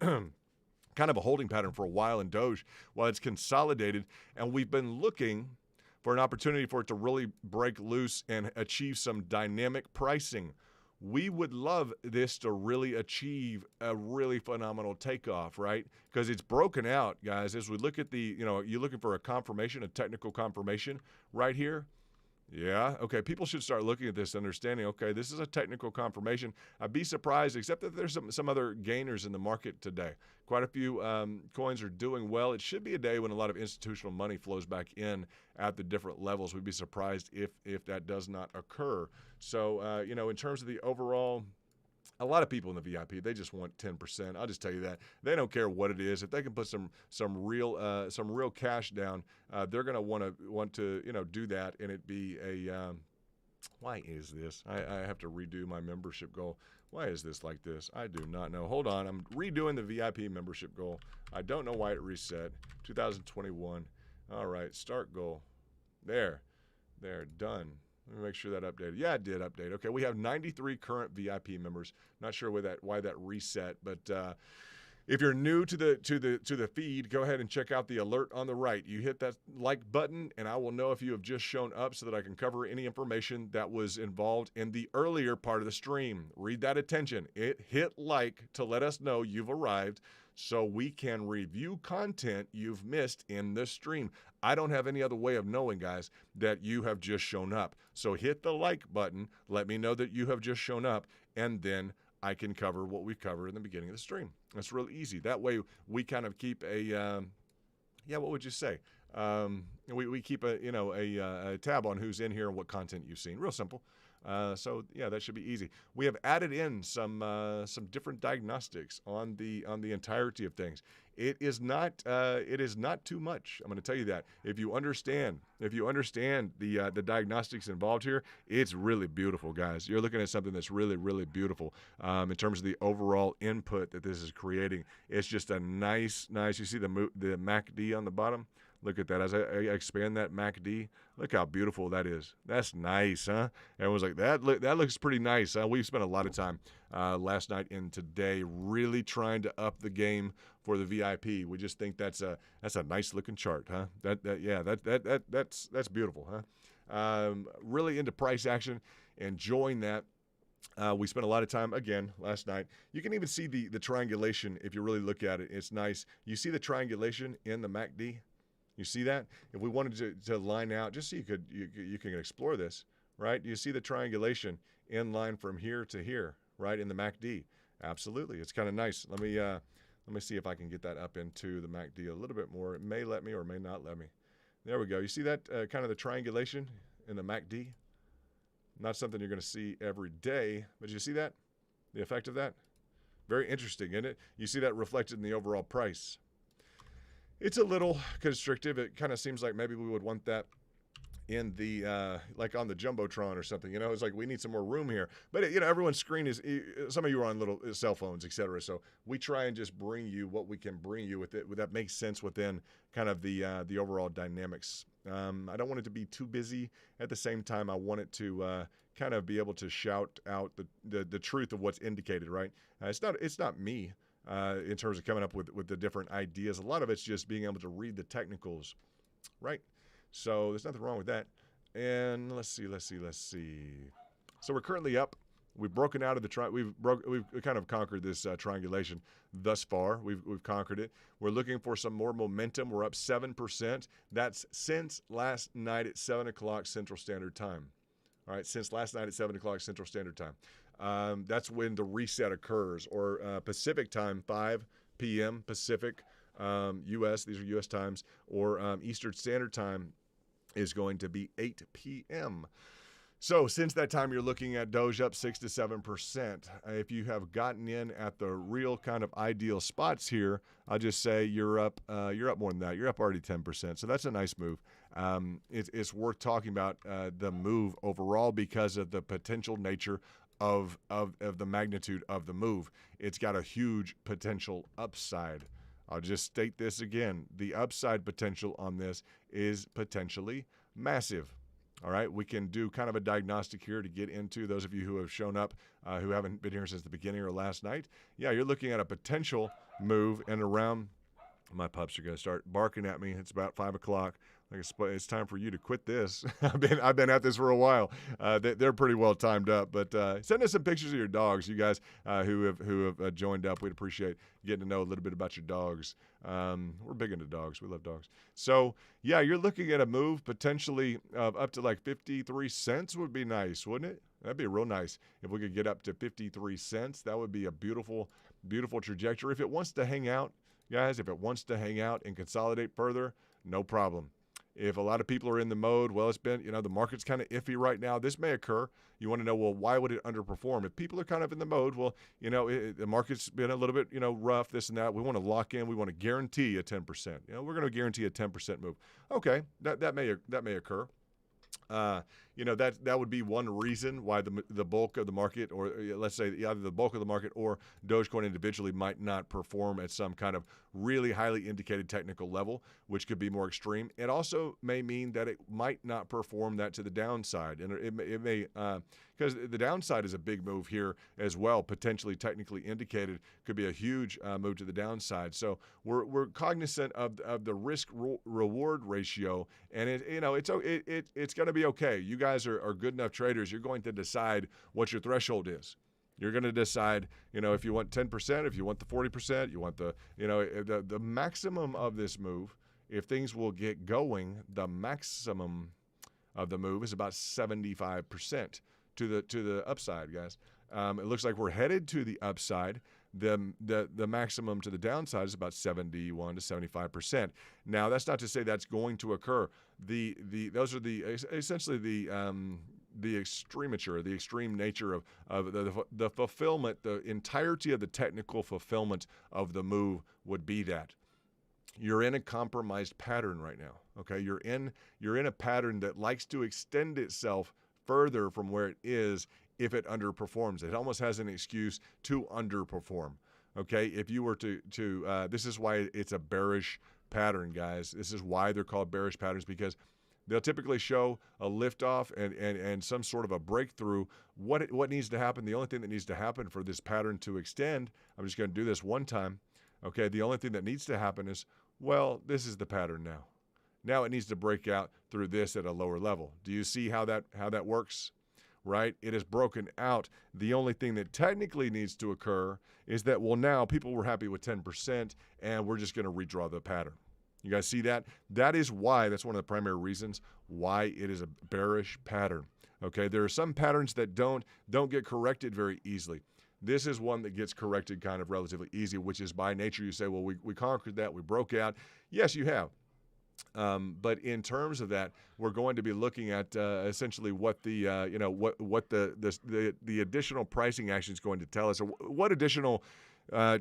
Speaker 2: kind of a holding pattern for a while in Doge while it's consolidated, and we've been looking for an opportunity for it to really break loose and achieve some dynamic pricing. We would love this to really achieve a really phenomenal takeoff, right? Because it's broken out, guys. As we look at you're looking for a confirmation, a technical confirmation right here. Yeah, okay, people should start looking at this, understanding, okay, this is a technical confirmation. I'd be surprised, except that there's some other gainers in the market today. Quite a few coins are doing well. It should be a day when a lot of institutional money flows back in at the different levels. We'd be surprised if that does not occur. So, in terms of the overall, a lot of people in the VIP, they just want 10%. I'll just tell you that. They don't care what it is. If they can put some real cash down, they're going to want to do that, and it be a why is this? I have to redo my membership goal. Why is this like this? I do not know. Hold on. I'm redoing the VIP membership goal. I don't know why it reset. 2021. All right. Start goal. There. Done. Let me make sure that updated. Yeah, it did update. Okay, we have 93 current VIP members. Not sure why that reset, but if you're new to the feed, go ahead and check out the alert on the right. You hit that like button, and I will know if you have just shown up so that I can cover any information that was involved in the earlier part of the stream. Read that attention. Hit like to let us know you've arrived so we can review content you've missed in the stream. I don't have any other way of knowing, guys, that you have just shown up. So hit the like button. Let me know that you have just shown up, and then I can cover what we covered in the beginning of the stream. That's real easy. That way we kind of keep what would you say? We keep a tab on who's in here and what content you've seen. Real simple. So yeah, that should be easy. We have added in some different diagnostics on the entirety of things. It is not too much. I'm going to tell you that. If you understand the diagnostics involved here, it's really beautiful, guys. You're looking at something that's really, really beautiful in terms of the overall input that this is creating. It's just a nice. You see the MACD on the bottom. Look at that. As I expand that MACD, look how beautiful that is. That's nice, huh? Everyone's like, that looks pretty nice. We've spent a lot of time last night and today really trying to up the game for the VIP. We just think that's a nice looking chart, huh? That's beautiful, huh? Really into price action, enjoying that. We spent a lot of time, again, last night. You can even see the triangulation if you really look at it. It's nice. You see the triangulation in the MACD? You see that? If we wanted to line out, just so you can explore this, right? You see the triangulation in line from here to here, right, in the MACD. Absolutely. It's kind of nice. Let me see if I can get that up into the MACD a little bit more. It may let me or may not let me. There we go. You see that kind of the triangulation in the MACD? Not something you're going to see every day, but you see that? The effect of that? Very interesting, isn't it? You see that reflected in the overall price. It's a little constrictive. It kind of seems like maybe we would want that in the like on the Jumbotron or something. It's like we need some more room here. But everyone's screen is, some of you are on little cell phones, etc. So we try and just bring you what we can bring you with it. That makes sense within kind of the overall dynamics. I don't want it to be too busy. At the same time, I want it to kind of be able to shout out the truth of what's indicated. Right? It's not me. In terms of coming up with the different ideas. A lot of it's just being able to read the technicals, right? So there's nothing wrong with that. And let's see. So we're currently up. We've broken out of the we've kind of conquered this triangulation thus far. We've conquered it. We're looking for some more momentum. We're up 7%. That's since last night at 7 o'clock Central Standard Time. All right, since last night at 7 o'clock Central Standard Time. That's when the reset occurs, or Pacific time, 5 p.m. Pacific, U.S., these are U.S. times, or Eastern Standard Time is going to be 8 p.m. So since that time, you're looking at Doge up 6 to 7%. If you have gotten in at the real kind of ideal spots here, I'll just say you're up more than that. You're up already 10%. So that's a nice move. It's worth talking about the move overall because of the potential nature of the magnitude of the move. It's got a huge potential upside. I'll just state this again. The upside potential on this is potentially massive. All right, we can do kind of a diagnostic here to get into those of you who have shown up who haven't been here since the beginning or last night. Yeah, you're looking at a potential move and around. My pups are going to start barking at me. It's about 5 o'clock. It's time for you to quit this. I've been at this for a while. They're pretty well timed up. But send us some pictures of your dogs, you guys who have joined up. We'd appreciate getting to know a little bit about your dogs. We're big into dogs. We love dogs. So yeah, you're looking at a move potentially of up to like 53 cents would be nice, wouldn't it? That'd be real nice if we could get up to 53 cents. That would be a beautiful, beautiful trajectory. If it wants to hang out, guys, if it wants to hang out and consolidate further, no problem. If a lot of people are in the mode, well, it's been, the market's kind of iffy right now. This may occur. You want to know, well, why would it underperform? If people are kind of in the mode, well, the market's been a little bit, rough, this and that. We want to lock in. We want to guarantee a 10%. We're going to guarantee a 10% move. Okay, that may occur. That would be one reason why the bulk of the market, or let's say either the bulk of the market or Dogecoin individually, might not perform at some kind of really highly indicated technical level, which could be more extreme. It also may mean that it might not perform that to the downside, and it may because the downside is a big move here as well, potentially technically indicated, could be a huge move to the downside. So we're cognizant of the risk reward ratio, and it's going to be okay. You guys are good enough traders. You're going to decide what your threshold is. You're going to decide, if you want 10%, if you want the 40%, you want the maximum of this move. If things will get going, the maximum of the move is about 75% to the upside, guys. It looks like we're headed to the upside. The maximum to the downside is about 71 to 75%. Now, that's not to say that's going to occur. Those are essentially the extremature, the extreme nature of the fulfillment, the entirety of the technical fulfillment of the move would be that you're in a compromised pattern right now. Okay, you're in a pattern that likes to extend itself further from where it is if it underperforms. It almost has an excuse to underperform. Okay, if you were to this is why it's a bearish pattern, guys. This is why they're called bearish patterns, because they'll typically show a liftoff and some sort of a breakthrough. What needs to happen? The only thing that needs to happen for this pattern to extend, I'm just going to do this one time. Okay, the only thing that needs to happen is, well, this is the pattern now. Now it needs to break out through this at a lower level. Do you see how that works? Right? It is broken out. The only thing that technically needs to occur is that, well, now people were happy with 10% and we're just going to redraw the pattern. You guys see that? That is why, that's one of the primary reasons why it is a bearish pattern. Okay, there are some patterns that don't get corrected very easily. This is one that gets corrected kind of relatively easy, which is by nature. You say, well, we conquered that, we broke out. Yes, you have. But in terms of that, we're going to be looking at essentially what the what the additional pricing action is going to tell us, or what additional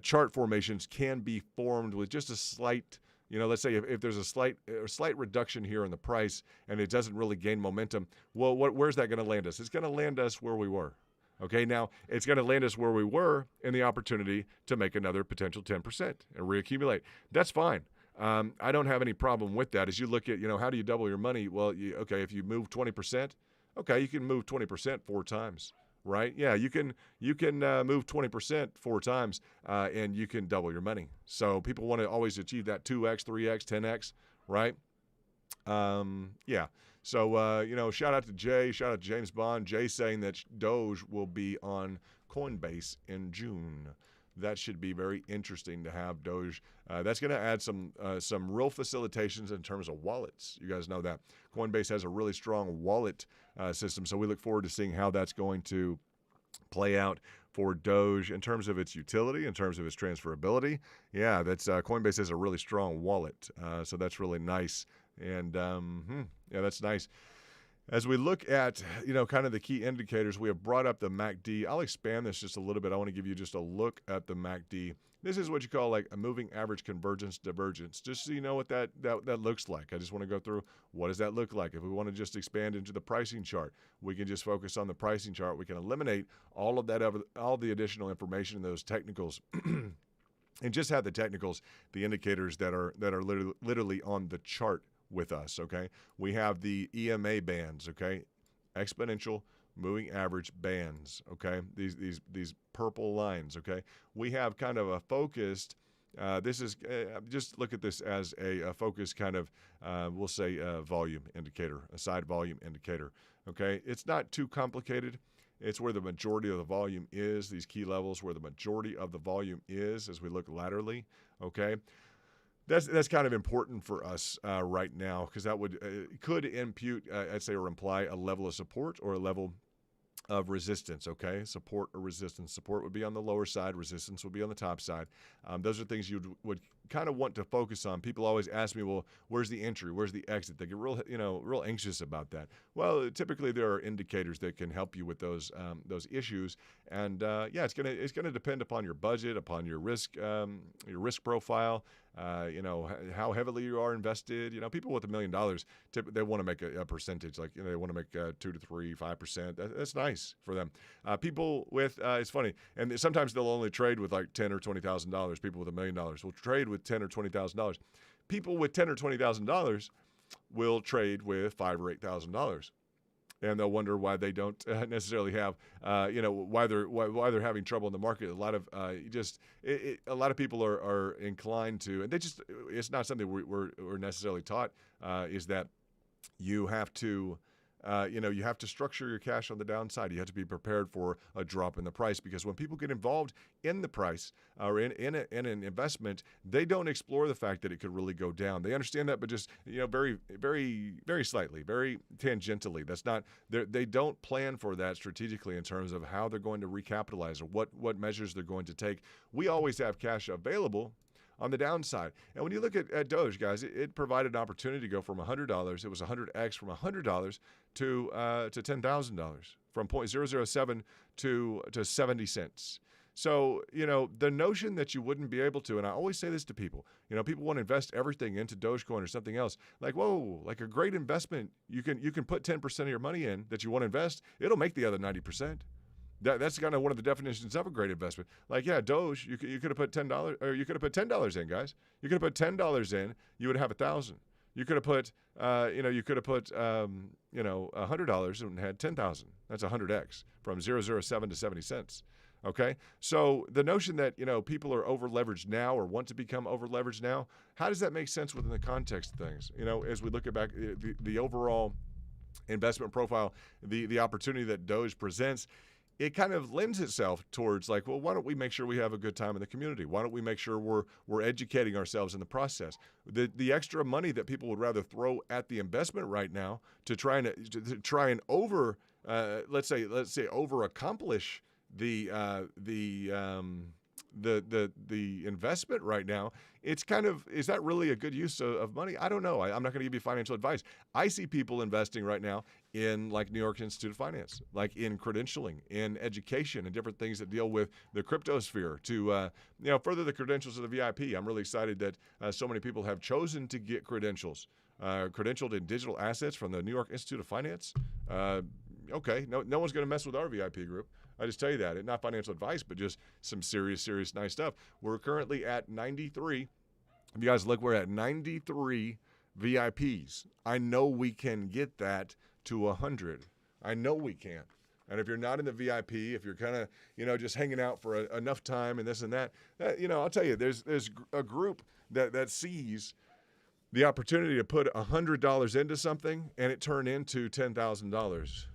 Speaker 2: chart formations can be formed with just a slight, let's say if there's a slight reduction here in the price and it doesn't really gain momentum. Well, where's that going to land us? It's going to land us where we were. Okay, now it's going to land us where we were in the opportunity to make another potential 10% and reaccumulate. That's fine. I don't have any problem with that. As you look at, how do you double your money? Well, okay, if you move 20%, okay, you can move 20% 4 times, right? Yeah, you can move 20% 4 times, and you can double your money. So people want to always achieve that 2x, 3x, 10x, right? Yeah. So, shout out to Jay, shout out to James Bond. Jay saying that Doge will be on Coinbase in June. That should be very interesting to have Doge. That's going to add some real facilitations in terms of wallets. You guys know that Coinbase has a really strong wallet system, so we look forward to seeing how that's going to play out for Doge in terms of its utility, in terms of its transferability. Yeah, that's Coinbase has a really strong wallet, so that's really nice. And yeah, that's nice. As we look at, kind of the key indicators, we have brought up the MACD. I'll expand this just a little bit. I want to give you just a look at the MACD. This is what you call like a moving average convergence divergence, just so you know what that looks like. I just want to go through, what does that look like? If we want to just expand into the pricing chart, we can just focus on the pricing chart. We can eliminate all of that, all the additional information in those technicals. And just have the technicals, the indicators that are literally on the chart with us, okay? We have the EMA bands, okay? Exponential moving average bands, okay? These purple lines, okay? We have kind of a focused, this is, just look at this as a focused kind of, we'll say volume indicator, a side volume indicator, okay? It's not too complicated. It's where the majority of the volume is, these key levels where the majority of the volume is as we look laterally, okay? That's kind of important for us right now, because that could impute, I'd say, or imply a level of support or a level of resistance, okay? Support or resistance. Support would be on the lower side. Resistance would be on the top side. Those are things you would kind of want to focus on. People always ask me, well, where's the entry? Where's the exit? They get real anxious about that. Well, typically there are indicators that can help you with those issues. And yeah, it's gonna depend upon your budget, upon your risk profile. How heavily you are invested. People with $1 million, they want to make a percentage, like, they want to make 2 to 3, 5%. That's nice for them. People with, it's funny, and sometimes they'll only trade with like $10,000 or $20,000. People with $1 million will trade with $10,000 or $20,000. People with $10,000 or $20,000 will trade with $5,000 or $8,000. And they'll wonder why they don't necessarily have, why they're having trouble in the market. A lot of a lot of people are inclined to, and it's not something we're necessarily taught. Is that you have to. You have to structure your cash on the downside. You have to be prepared for a drop in the price, because when people get involved in the price or in an investment, they don't explore the fact that it could really go down. They understand that, but just very, very, very slightly, very tangentially. That's not. They don't plan for that strategically in terms of how they're going to recapitalize or what measures they're going to take. We always have cash available. on the downside. And when you look at Doge, guys, it provided an opportunity to go from $100. It was 100x from $100 to $10,000, from 0.007 to 70 cents. So, the notion that you wouldn't be able to, and I always say this to people, people want to invest everything into Dogecoin or something else. Like, whoa, like a great investment, you can put 10% of your money in that you want to invest. It'll make the other 90%. That's kind of one of the definitions of a great investment. Like, yeah, Doge, you could have put $10, or you could have put $10 in, guys. You could have put $10 in, you would have 1,000. You could have put, $100 and had 10,000. That's 100x from 0.007 to 70 cents. Okay, so the notion that people are over leveraged now or want to become over leveraged now, how does that make sense within the context of things? As we look at back the overall investment profile, the opportunity that Doge presents, it kind of lends itself towards like, well, why don't we make sure we have a good time in the community? Why don't we make sure we're educating ourselves in the process? The extra money that people would rather throw at the investment right now to try and over let's say over accomplish the investment right now, it's kind of, is that really a good use of money? I don't know. I'm not going to give you financial advice. I see people investing right now in like New York Institute of Finance, like in credentialing, in education, and different things that deal with the crypto sphere to further the credentials of the VIP. I'm really excited that so many people have chosen to get credentials, credentialed in digital assets from the New York Institute of Finance. Okay, no one's going to mess with our VIP group. I just tell you that. Not financial advice, but just some serious, nice stuff. We're currently at 93. If you guys look, we're at 93 VIPs. I know we can get that to 100. I know we can. And if you're not in the VIP, if you're kind of, just hanging out for enough time and this and that, I'll tell you, there's a group that sees the opportunity to put $100 into something and it turn into $10,000.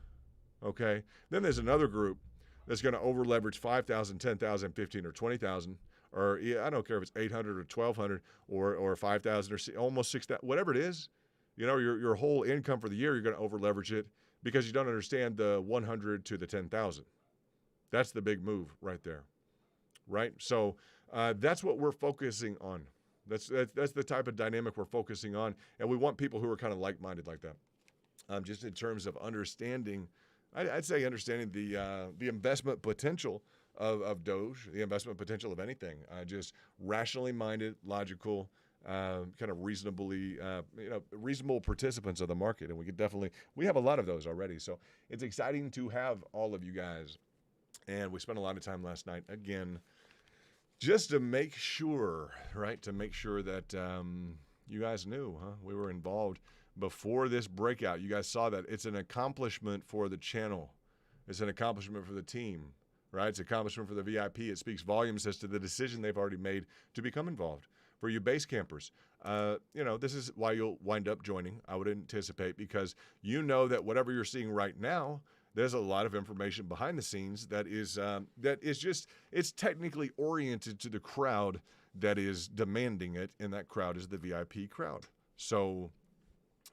Speaker 2: Okay? Then there's another group that's going to over leverage 5,000, 10,000, 15, or 20,000, or I don't care if it's 800 or 1,200 or 5,000 or almost 6,000, whatever it is. Your whole income for the year, you're going to over leverage it because you don't understand the 100 to the 10,000. That's the big move right there, right? So that's what we're focusing on. That's the type of dynamic we're focusing on, and we want people who are kind of like-minded like that. Just in terms of understanding. I'd say understanding the investment potential of Doge, the investment potential of anything. Just rationally minded, logical, kind of reasonable participants of the market, and we have a lot of those already. So it's exciting to have all of you guys, and we spent a lot of time last night again, just to make sure, right? To make sure that you guys knew, we were involved. Before this breakout, you guys saw that it's an accomplishment for the channel. It's an accomplishment for the team, right? It's an accomplishment for the VIP. It speaks volumes as to the decision they've already made to become involved. For you base campers, this is why you'll wind up joining, I would anticipate, because that whatever you're seeing right now, there's a lot of information behind the scenes that is it's technically oriented to the crowd that is demanding it, and that crowd is the VIP crowd. So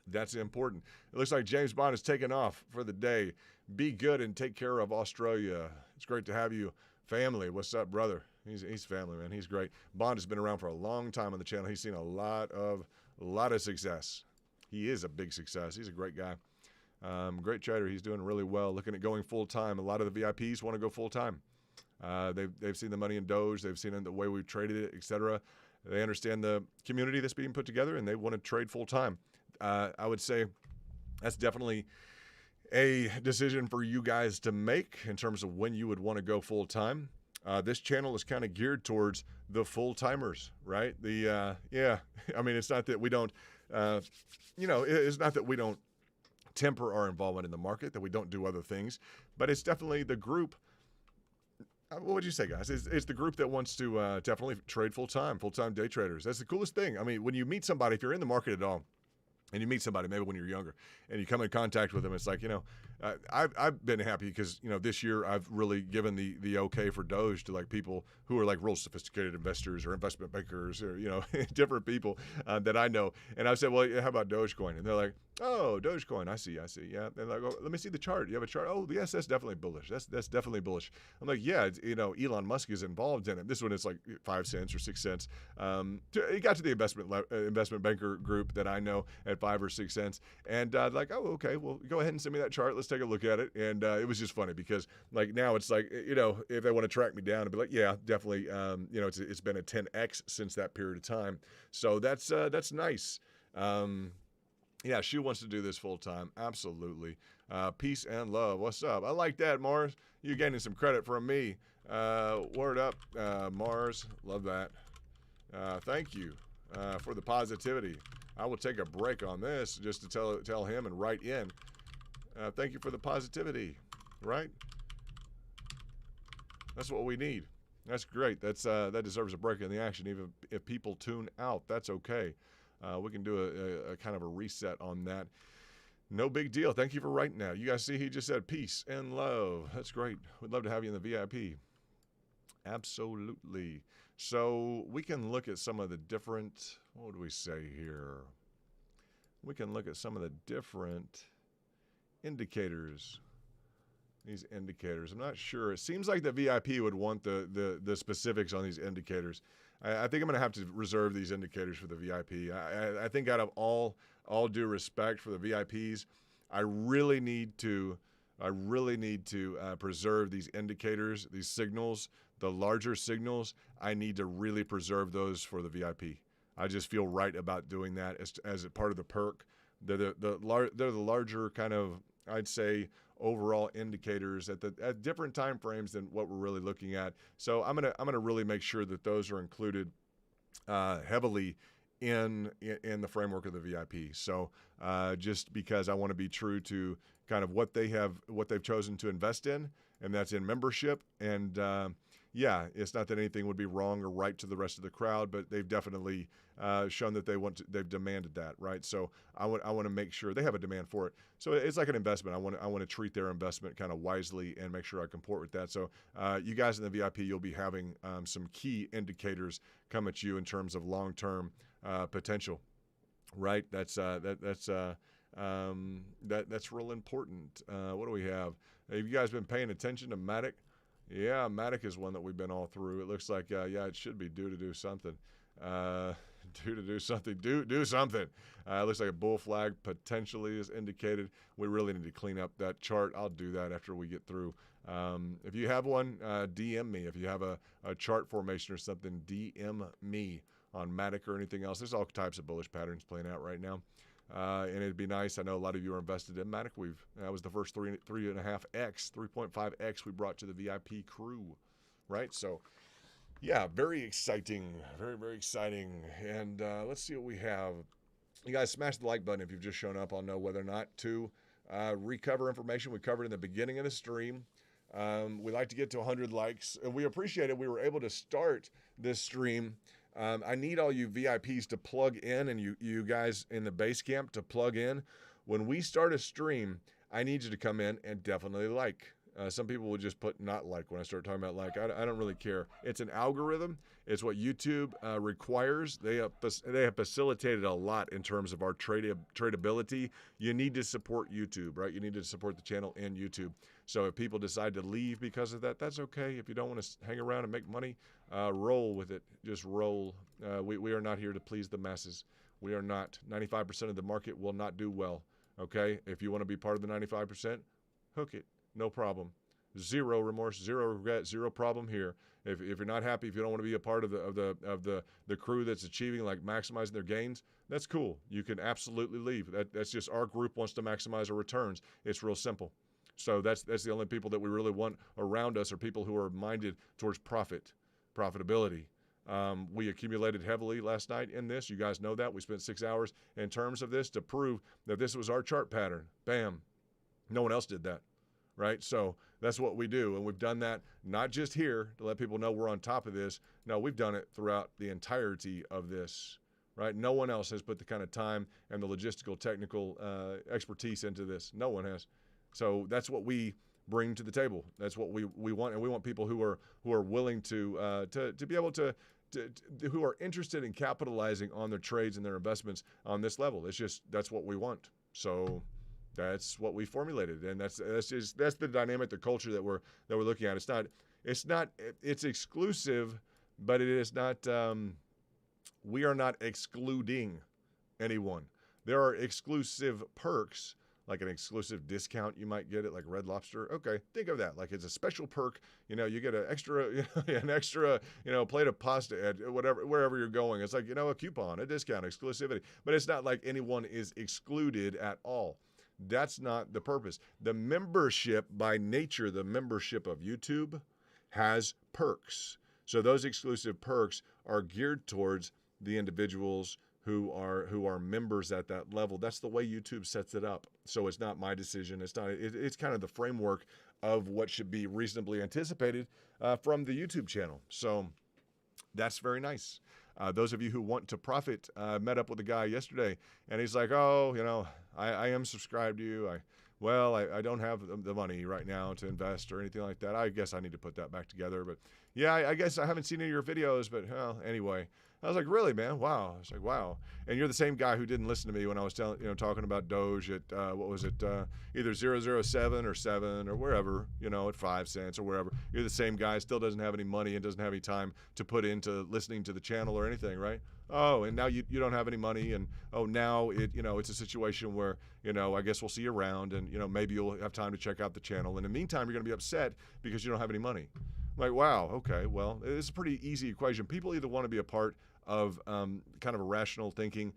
Speaker 2: that's important. It looks like James Bond is taking off for the day. Be good and take care of Australia. It's great to have you. Family, what's up, brother? He's family, man. He's great. Bond has been around for a long time on the channel. He's seen a lot of success. He is a big success. He's a great guy. Great trader. He's doing really well. Looking at going full time. A lot of the VIPs want to go full time. They've seen the money in Doge. They've seen the way we've traded it, etc. They understand the community that's being put together, and they want to trade full time. I would say that's definitely a decision for you guys to make in terms of when you would want to go full time. This channel is kind of geared towards the full timers, right? I mean, it's not that we don't, it's not that we don't temper our involvement in the market, that we don't do other things, but it's definitely the group. What would you say, guys? It's the group that wants to definitely trade full-time day traders. That's the coolest thing. I mean, when you meet somebody, if you're in the market at all, and you meet somebody maybe when you're younger, and you come in contact with them, it's like, I've been happy because, this year I've really given the okay for Doge to like people who are like real sophisticated investors or investment bankers or, different people that I know. And I said, well, how about Dogecoin? And they're like, Oh, Dogecoin. I see. Yeah. And like, oh, let me see the chart. You have a chart? Oh, yes, that's definitely bullish. That's definitely bullish. I'm like, yeah, it's, Elon Musk is involved in it. This one is like 5 cents or 6 cents. It got to the investment banker group that I know at 5 or 6 cents, and like, oh, okay, well, go ahead and send me that chart. Let's take a look at it. And it was just funny because like now it's like, if they want to track me down, I'd be like, yeah, definitely. It's been a 10x since that period of time. So that's nice. Yeah, she wants to do this full time. Absolutely. Peace and love. What's up? I like that, Mars. You're getting some credit from me. Word up, Mars. Love that. Thank you for the positivity. I will take a break on this just to tell him and write in. Thank you for the positivity. Right? That's what we need. That's great. That deserves a break in the action. Even if people tune out, that's okay. We can do a kind of a reset on that. No big deal. Thank you for writing that. You guys see he just said peace and love. That's great. We'd love to have you in the VIP. Absolutely. So we can look at some of the different, what would we say here? We can look at some of the different indicators. These indicators. I'm not sure. It seems like the VIP would want the specifics on these indicators. I think I'm going to have to reserve these indicators for the VIP. I think out of all due respect for the VIPs, I really need to preserve these indicators, these signals, the larger signals. I need to really preserve those for the VIP. I just feel right about doing that as a part of the perk. They're the larger kind of, I'd say, overall indicators at different time frames than what we're really looking at. So I'm gonna really make sure that those are included heavily in the framework of the VIP. So just because I want to be true to kind of what they've chosen to invest in, and that's in membership. And yeah, it's not that anything would be wrong or right to the rest of the crowd, but they've definitely shown that they've demanded that, right? So I want to make sure they have a demand for it. So it's like an investment. I want to treat their investment kind of wisely and make sure I comport with that. So you guys in the VIP, you'll be having some key indicators come at you in terms of long-term potential, right? That's real important. What do we have? Have you guys been paying attention to Matic? Yeah, Matic is one that we've been all through. It looks like, it should be due to do something. Do something. Do something. It looks like a bull flag potentially is indicated. We really need to clean up that chart. I'll do that after we get through. If you have one, DM me. If you have a chart formation or something, DM me on Matic or anything else. There's all types of bullish patterns playing out right now. And it'd be nice. I know a lot of you are invested in Matic. That was the first 3.5x, 3.5x we brought to the VIP crew, right? So, yeah, very exciting, very, very exciting. And let's see what we have. You guys smash the like button if you've just shown up. I'll know whether or not to recover information we covered in the beginning of the stream. We like to get to 100 likes, and we appreciate it. We were able to start this stream. I need all you VIPs to plug in, and you guys in the base camp to plug in. When we start a stream, I need you to come in and definitely like. Some people will just put not like when I start talking about like. I don't really care. It's an algorithm. It's what YouTube requires. They have facilitated a lot in terms of our tradability. You need to support YouTube, right? You need to support the channel and YouTube. So if people decide to leave because of that, that's okay. If you don't want to hang around and make money, roll with it. Just roll. We are not here to please the masses. We are not. 95% of the market will not do well. Okay? If you want to be part of the 95%, hook it. No problem. Zero remorse, zero regret, zero problem here. If you're not happy, if you don't want to be a part of the crew that's achieving, like maximizing their gains, that's cool. You can absolutely leave. That's just our group wants to maximize our returns. It's real simple. So that's the only people that we really want around us are people who are minded towards profitability. We accumulated heavily last night in this. You guys know that. We spent 6 hours in terms of this to prove that this was our chart pattern. Bam. No one else did that. Right? So that's what we do. And we've done that not just here to let people know we're on top of this. No, we've done it throughout the entirety of this. Right? No one else has put the kind of time and the logistical, technical expertise into this. No one has. So that's what we bring to the table. That's what we want. And we want people who are willing to be able to who are interested in capitalizing on their trades and their investments on this level. It's just, that's what we want. So that's what we formulated, and that's the dynamic, the culture that we're looking at. It's exclusive, but it is not. We are not excluding anyone. There are exclusive perks, like an exclusive discount you might get at like Red Lobster. Okay, think of that like it's a special perk. You get an extra plate of pasta at wherever you're going. It's like a coupon, a discount, exclusivity. But it's not like anyone is excluded at all. That's not the purpose. The membership, by nature, the membership of YouTube has perks. So those exclusive perks are geared towards the individuals who are members at that level. That's the way YouTube sets it up. So it's not my decision. It's kind of the framework of what should be reasonably anticipated from the YouTube channel. So that's very nice. Those of you who want to profit, met up with a guy yesterday, and he's like, oh, I am subscribed to you. I don't have the money right now to invest or anything like that. I guess I need to put that back together. But yeah, I guess I haven't seen any of your videos, but anyway. I was like, really, man? Wow. I was like, wow. And you're the same guy who didn't listen to me when I was talking about Doge at, either 007 or 7 or wherever, at 5 cents or wherever. You're the same guy, still doesn't have any money and doesn't have any time to put into listening to the channel or anything, right? Oh, and now you don't have any money, and now it's a situation where, I guess we'll see you around, and, maybe you'll have time to check out the channel. In the meantime, you're going to be upset because you don't have any money. I'm like, wow, okay, well, it's a pretty easy equation. People either want to be a part of kind of a rational thinking,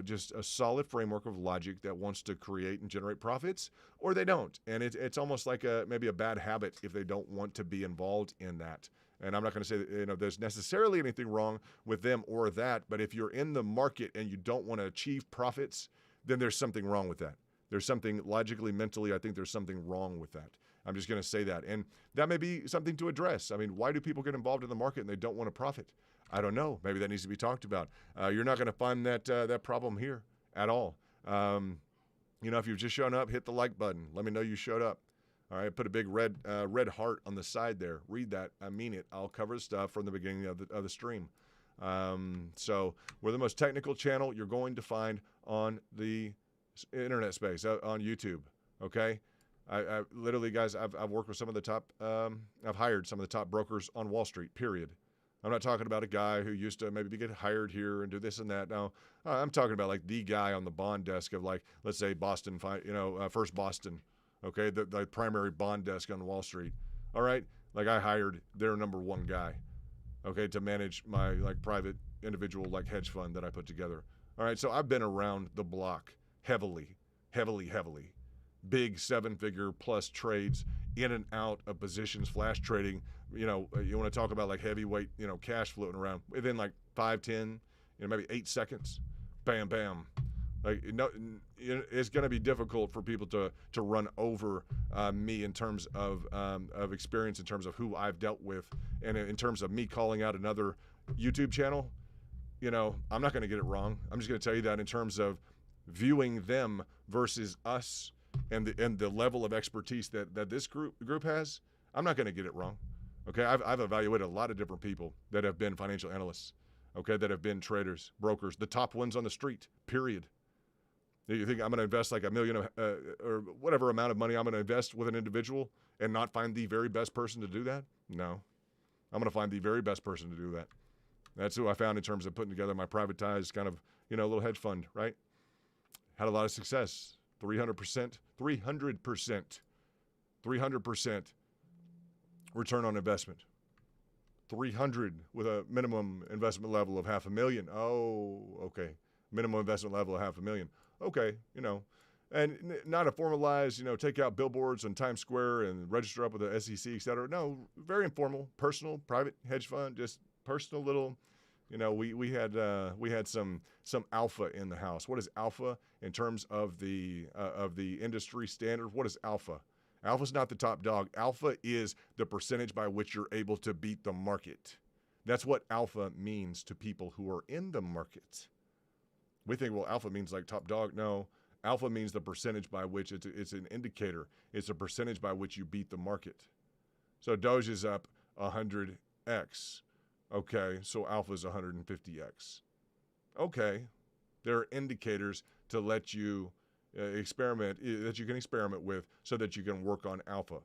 Speaker 2: just a solid framework of logic that wants to create and generate profits, or they don't. And it's almost like maybe a bad habit if they don't want to be involved in that. And I'm not going to say that there's necessarily anything wrong with them or that, but if you're in the market and you don't want to achieve profits, then there's something wrong with that. There's something logically, mentally, I think there's something wrong with that. I'm just going to say that. And that may be something to address. I mean, why do people get involved in the market and they don't want to profit? I don't know. Maybe that needs to be talked about. You're not going to find that problem here at all. If you've just shown up, hit the like button. Let me know you showed up. All right, put a big red heart on the side there. Read that. I mean it. I'll cover stuff from the beginning of the stream. So we're the most technical channel you're going to find on the internet space, on YouTube. Okay. I literally, guys, I've worked with some of the top, I've hired some of the top brokers on Wall Street, period. I'm not talking about a guy who used to maybe get hired here and do this and that. No, I'm talking about like the guy on the bond desk of like, let's say Boston, First Boston, okay, the primary bond desk on Wall Street. All right, like I hired their number one guy, okay, to manage my like private individual like hedge fund that I put together. All right, so I've been around the block heavily. Big 7-figure plus trades in and out of positions, flash trading. You want to talk about like heavyweight, cash floating around within like 5, 10, maybe 8 seconds. Bam, bam. Like, it's going to be difficult for people to run over me in terms of experience, in terms of who I've dealt with, and in terms of me calling out another YouTube channel. I'm not going to get it wrong. I'm just going to tell you that in terms of viewing them versus us and the level of expertise that this group has, I'm not going to get it wrong. Okay, I've evaluated a lot of different people that have been financial analysts, okay, that have been traders, brokers, the top ones on the street, period. You think I'm going to invest like $1 million or whatever amount of money I'm going to invest with an individual and not find the very best person to do that? No. I'm going to find the very best person to do that. That's who I found in terms of putting together my privatized kind of, little hedge fund, right? Had a lot of success. 300% return on investment. 300 with a minimum investment level of $500,000. Oh, okay. Minimum investment level of $500,000. Okay, and not a formalized, take out billboards on Times Square and register up with the SEC, et cetera. No, very informal, personal, private hedge fund, just personal little. We had some alpha in the house. What is alpha in terms of the industry standard? What is alpha? Alpha's not the top dog. Alpha is the percentage by which you're able to beat the market. That's what alpha means to people who are in the market. We think, well, alpha means like top dog. No, alpha means the percentage by which it's an indicator. It's a percentage by which you beat the market. So Doge is up 100x. Okay, so alpha is 150x. Okay, there are indicators to let you experiment that you can experiment with so that you can work on alpha.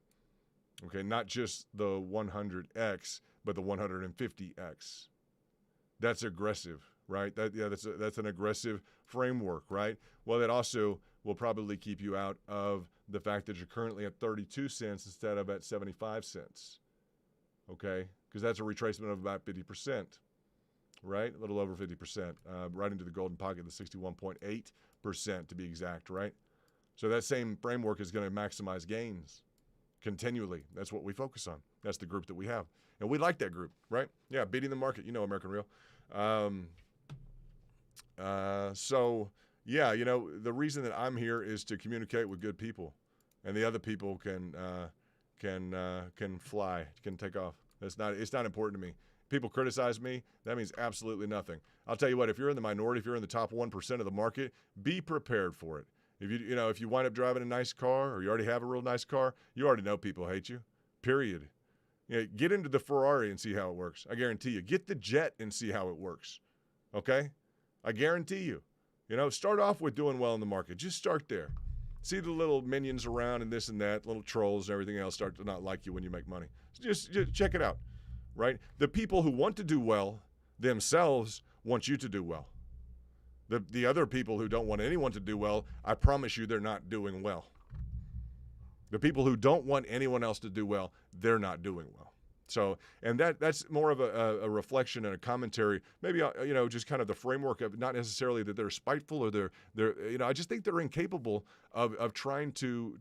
Speaker 2: Okay, not just the 100x, but the 150x. That's aggressive, right? That's an aggressive framework, right? Well, that also will probably keep you out of the fact that you're currently at 32 cents instead of at 75 cents. Okay, because that's a retracement of about 50%, right? A little over 50%, right into the golden pocket, the 61.8% to be exact, right? So that same framework is going to maximize gains continually. That's what we focus on. That's the group that we have. And we like that group, right? Yeah, beating the market, American Real. So, yeah, the reason that I'm here is to communicate with good people. And the other people can fly, can take off. It's not important to me. People criticize me, that means absolutely nothing. I'll tell you what, if you're in the minority, if you're in the top 1% of the market, be prepared for it. If you wind up driving a nice car or you already have a real nice car, you already know people hate you, period. Get into the Ferrari and see how it works. I guarantee you. Get the jet and see how it works, okay? I guarantee you. Start off with doing well in the market. Just start there. See the little minions around and this and that, little trolls and everything else start to not like you when you make money. Just check it out, right? The people who want to do well themselves want you to do well. The other people who don't want anyone to do well, I promise you they're not doing well. The people who don't want anyone else to do well, they're not doing well. So, and that's more of a reflection and a commentary, maybe, just kind of the framework of not necessarily that they're spiteful or they're I just think they're incapable of trying to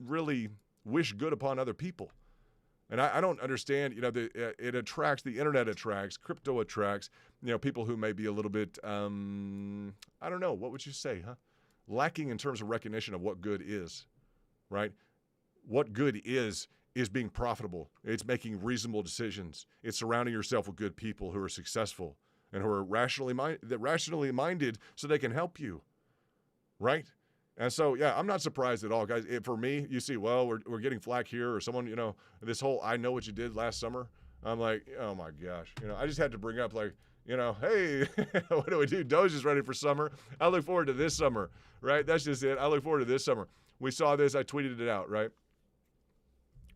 Speaker 2: really wish good upon other people. And I don't understand, it attracts, the internet attracts, crypto attracts, people who may be a little bit, I don't know, what would you say, lacking in terms of recognition of what good is, right? What good is being profitable. It's making reasonable decisions. It's surrounding yourself with good people who are successful and who are rationally minded so they can help you, right? And so, yeah, I'm not surprised at all, guys. For me, you see, well, we're getting flack here, or someone, this whole I know what you did last summer. I'm like, oh my gosh, I just had to bring up like, hey, what do we do? Doge is ready for summer. I look forward to this summer, right? That's just it. I look forward to this summer. We saw this. I tweeted it out, right?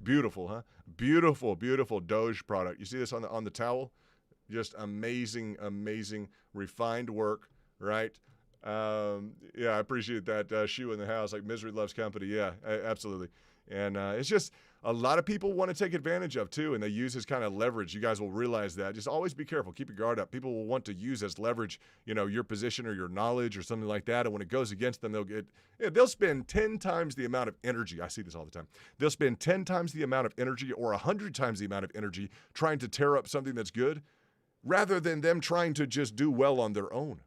Speaker 2: Beautiful, huh? Beautiful, beautiful Doge product. You see this on the towel? Just amazing, amazing, refined work, right? Yeah, I appreciate that shoe in the house. Like misery loves company. Yeah, absolutely. And it's just a lot of people want to take advantage of too, and they use this kind of leverage. You guys will realize that. Just always be careful. Keep your guard up. People will want to use as leverage, your position or your knowledge or something like that. And when it goes against them, they'll spend 10 times the amount of energy. I see this all the time. They'll spend 10 times the amount of energy or 100 times the amount of energy trying to tear up something that's good, rather than them trying to just do well on their own.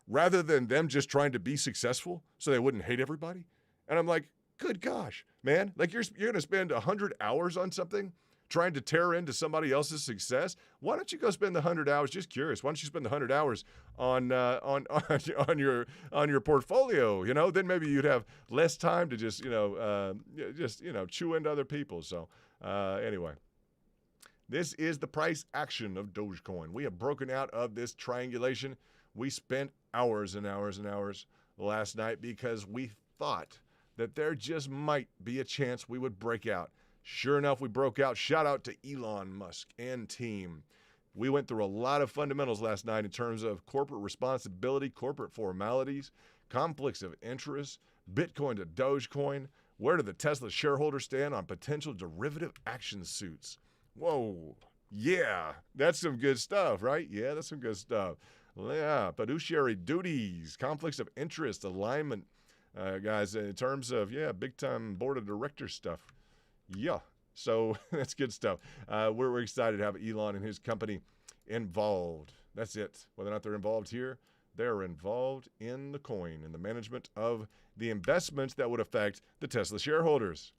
Speaker 2: Rather than them just trying to be successful so they wouldn't hate everybody. And I'm like, good gosh, man, like you're going to spend 100 hours on something trying to tear into somebody else's success. Why don't you go spend the 100 hours? Just curious. Why don't you spend the 100 hours on your portfolio? Then maybe you'd have less time to just chew into other people. So anyway, this is the price action of Dogecoin. We have broken out of this triangulation. We spent hours and hours and hours last night because we thought that there just might be a chance we would break out. Sure enough, we broke out. Shout out to Elon Musk and team. We went through a lot of fundamentals last night in terms of corporate responsibility, corporate formalities, conflicts of interest, Bitcoin to Dogecoin. Where do the Tesla shareholders stand on potential derivative action suits? Whoa, yeah, that's some good stuff, right? Yeah, that's some good stuff. Yeah, fiduciary duties, conflicts of interest, alignment, guys, in terms of, big-time board of directors stuff. Yeah, so that's good stuff. We're excited to have Elon and his company involved. That's it. Whether or not they're involved here, they're involved in the coin and the management of the investments that would affect the Tesla shareholders.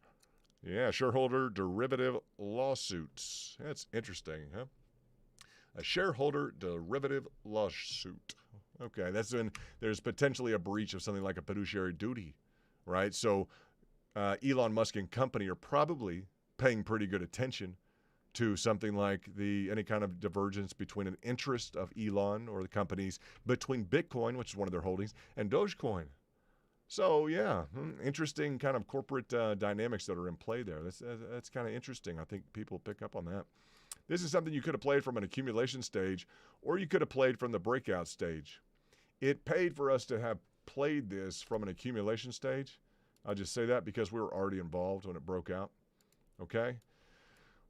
Speaker 2: Yeah, shareholder derivative lawsuits. That's interesting, huh? A shareholder derivative lawsuit. Okay, that's when there's potentially a breach of something like a fiduciary duty, right? So Elon Musk and company are probably paying pretty good attention to something like any kind of divergence between an interest of Elon or the companies between Bitcoin, which is one of their holdings, and Dogecoin. So yeah, interesting kind of corporate dynamics that are in play there. That's kind of interesting. I think people pick up on that. This is something you could have played from an accumulation stage, or you could have played from the breakout stage. It paid for us to have played this from an accumulation stage. I'll just say that because we were already involved when it broke out. Okay?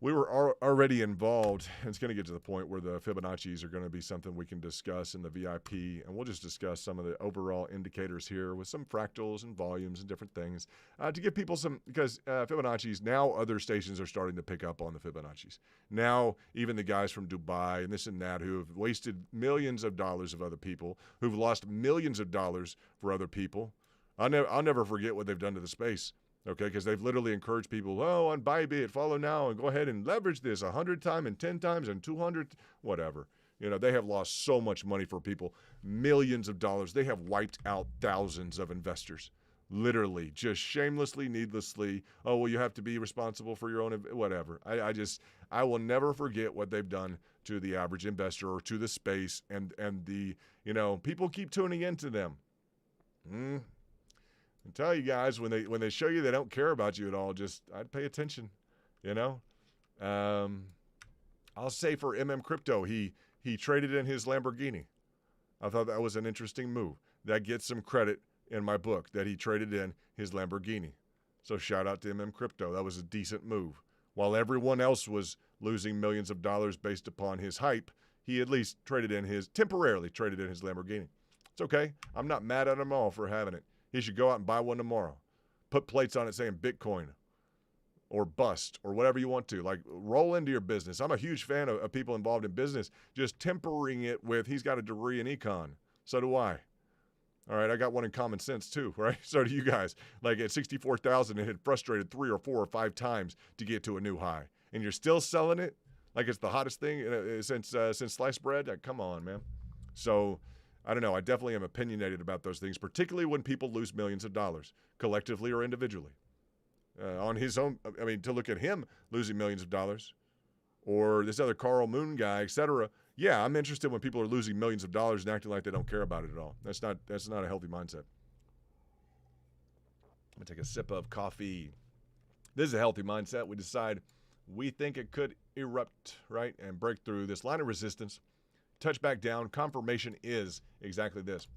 Speaker 2: We were already involved, and it's going to get to the point where the Fibonacci's are going to be something we can discuss in the VIP, and we'll just discuss some of the overall indicators here with some fractals and volumes and different things to give people some, because Fibonacci's, now other stations are starting to pick up on the Fibonacci's. Now, even the guys from Dubai and this and that who have wasted millions of dollars of other people, who've lost millions of dollars for other people, I'll never forget what they've done to the space. Okay, because they've literally encouraged people, on Bybit, follow now, and go ahead and leverage this 100 times and 10 times and 200, whatever. They have lost so much money for people, millions of dollars. They have wiped out thousands of investors, literally, just shamelessly, needlessly. Oh, well, you have to be responsible for your own, whatever. I will never forget what they've done to the average investor or to the space, and the, people keep tuning into them. I tell you guys, when they show you they don't care about you at all, I'd pay attention, I'll say for Crypto, he traded in his Lamborghini. I thought that was an interesting move. That gets some credit in my book that he traded in his Lamborghini. So shout out to Crypto. That was a decent move. While everyone else was losing millions of dollars based upon his hype, he at least temporarily traded in his Lamborghini. It's okay. I'm not mad at him all for having it. He should go out and buy one tomorrow. Put plates on it saying Bitcoin or bust or whatever you want to. Like, roll into your business. I'm a huge fan of people involved in business, just tempering it with, he's got a degree in econ. So do I. All right, I got one in common sense too, right? So do you guys. Like at 64,000, it had frustrated 3 or 4 or 5 times to get to a new high. And you're still selling it like it's the hottest thing since sliced bread? Come on, man. So I don't know. I definitely am opinionated about those things, particularly when people lose millions of dollars, collectively or individually. On his own, to look at him losing millions of dollars, or this other Carl Moon guy, etc. Yeah, I'm interested when people are losing millions of dollars and acting like they don't care about it at all. That's not a healthy mindset. I'm going to take a sip of coffee. This is a healthy mindset. We decide we think it could erupt, right, and break through this line of resistance. Touch back down. Confirmation is exactly this.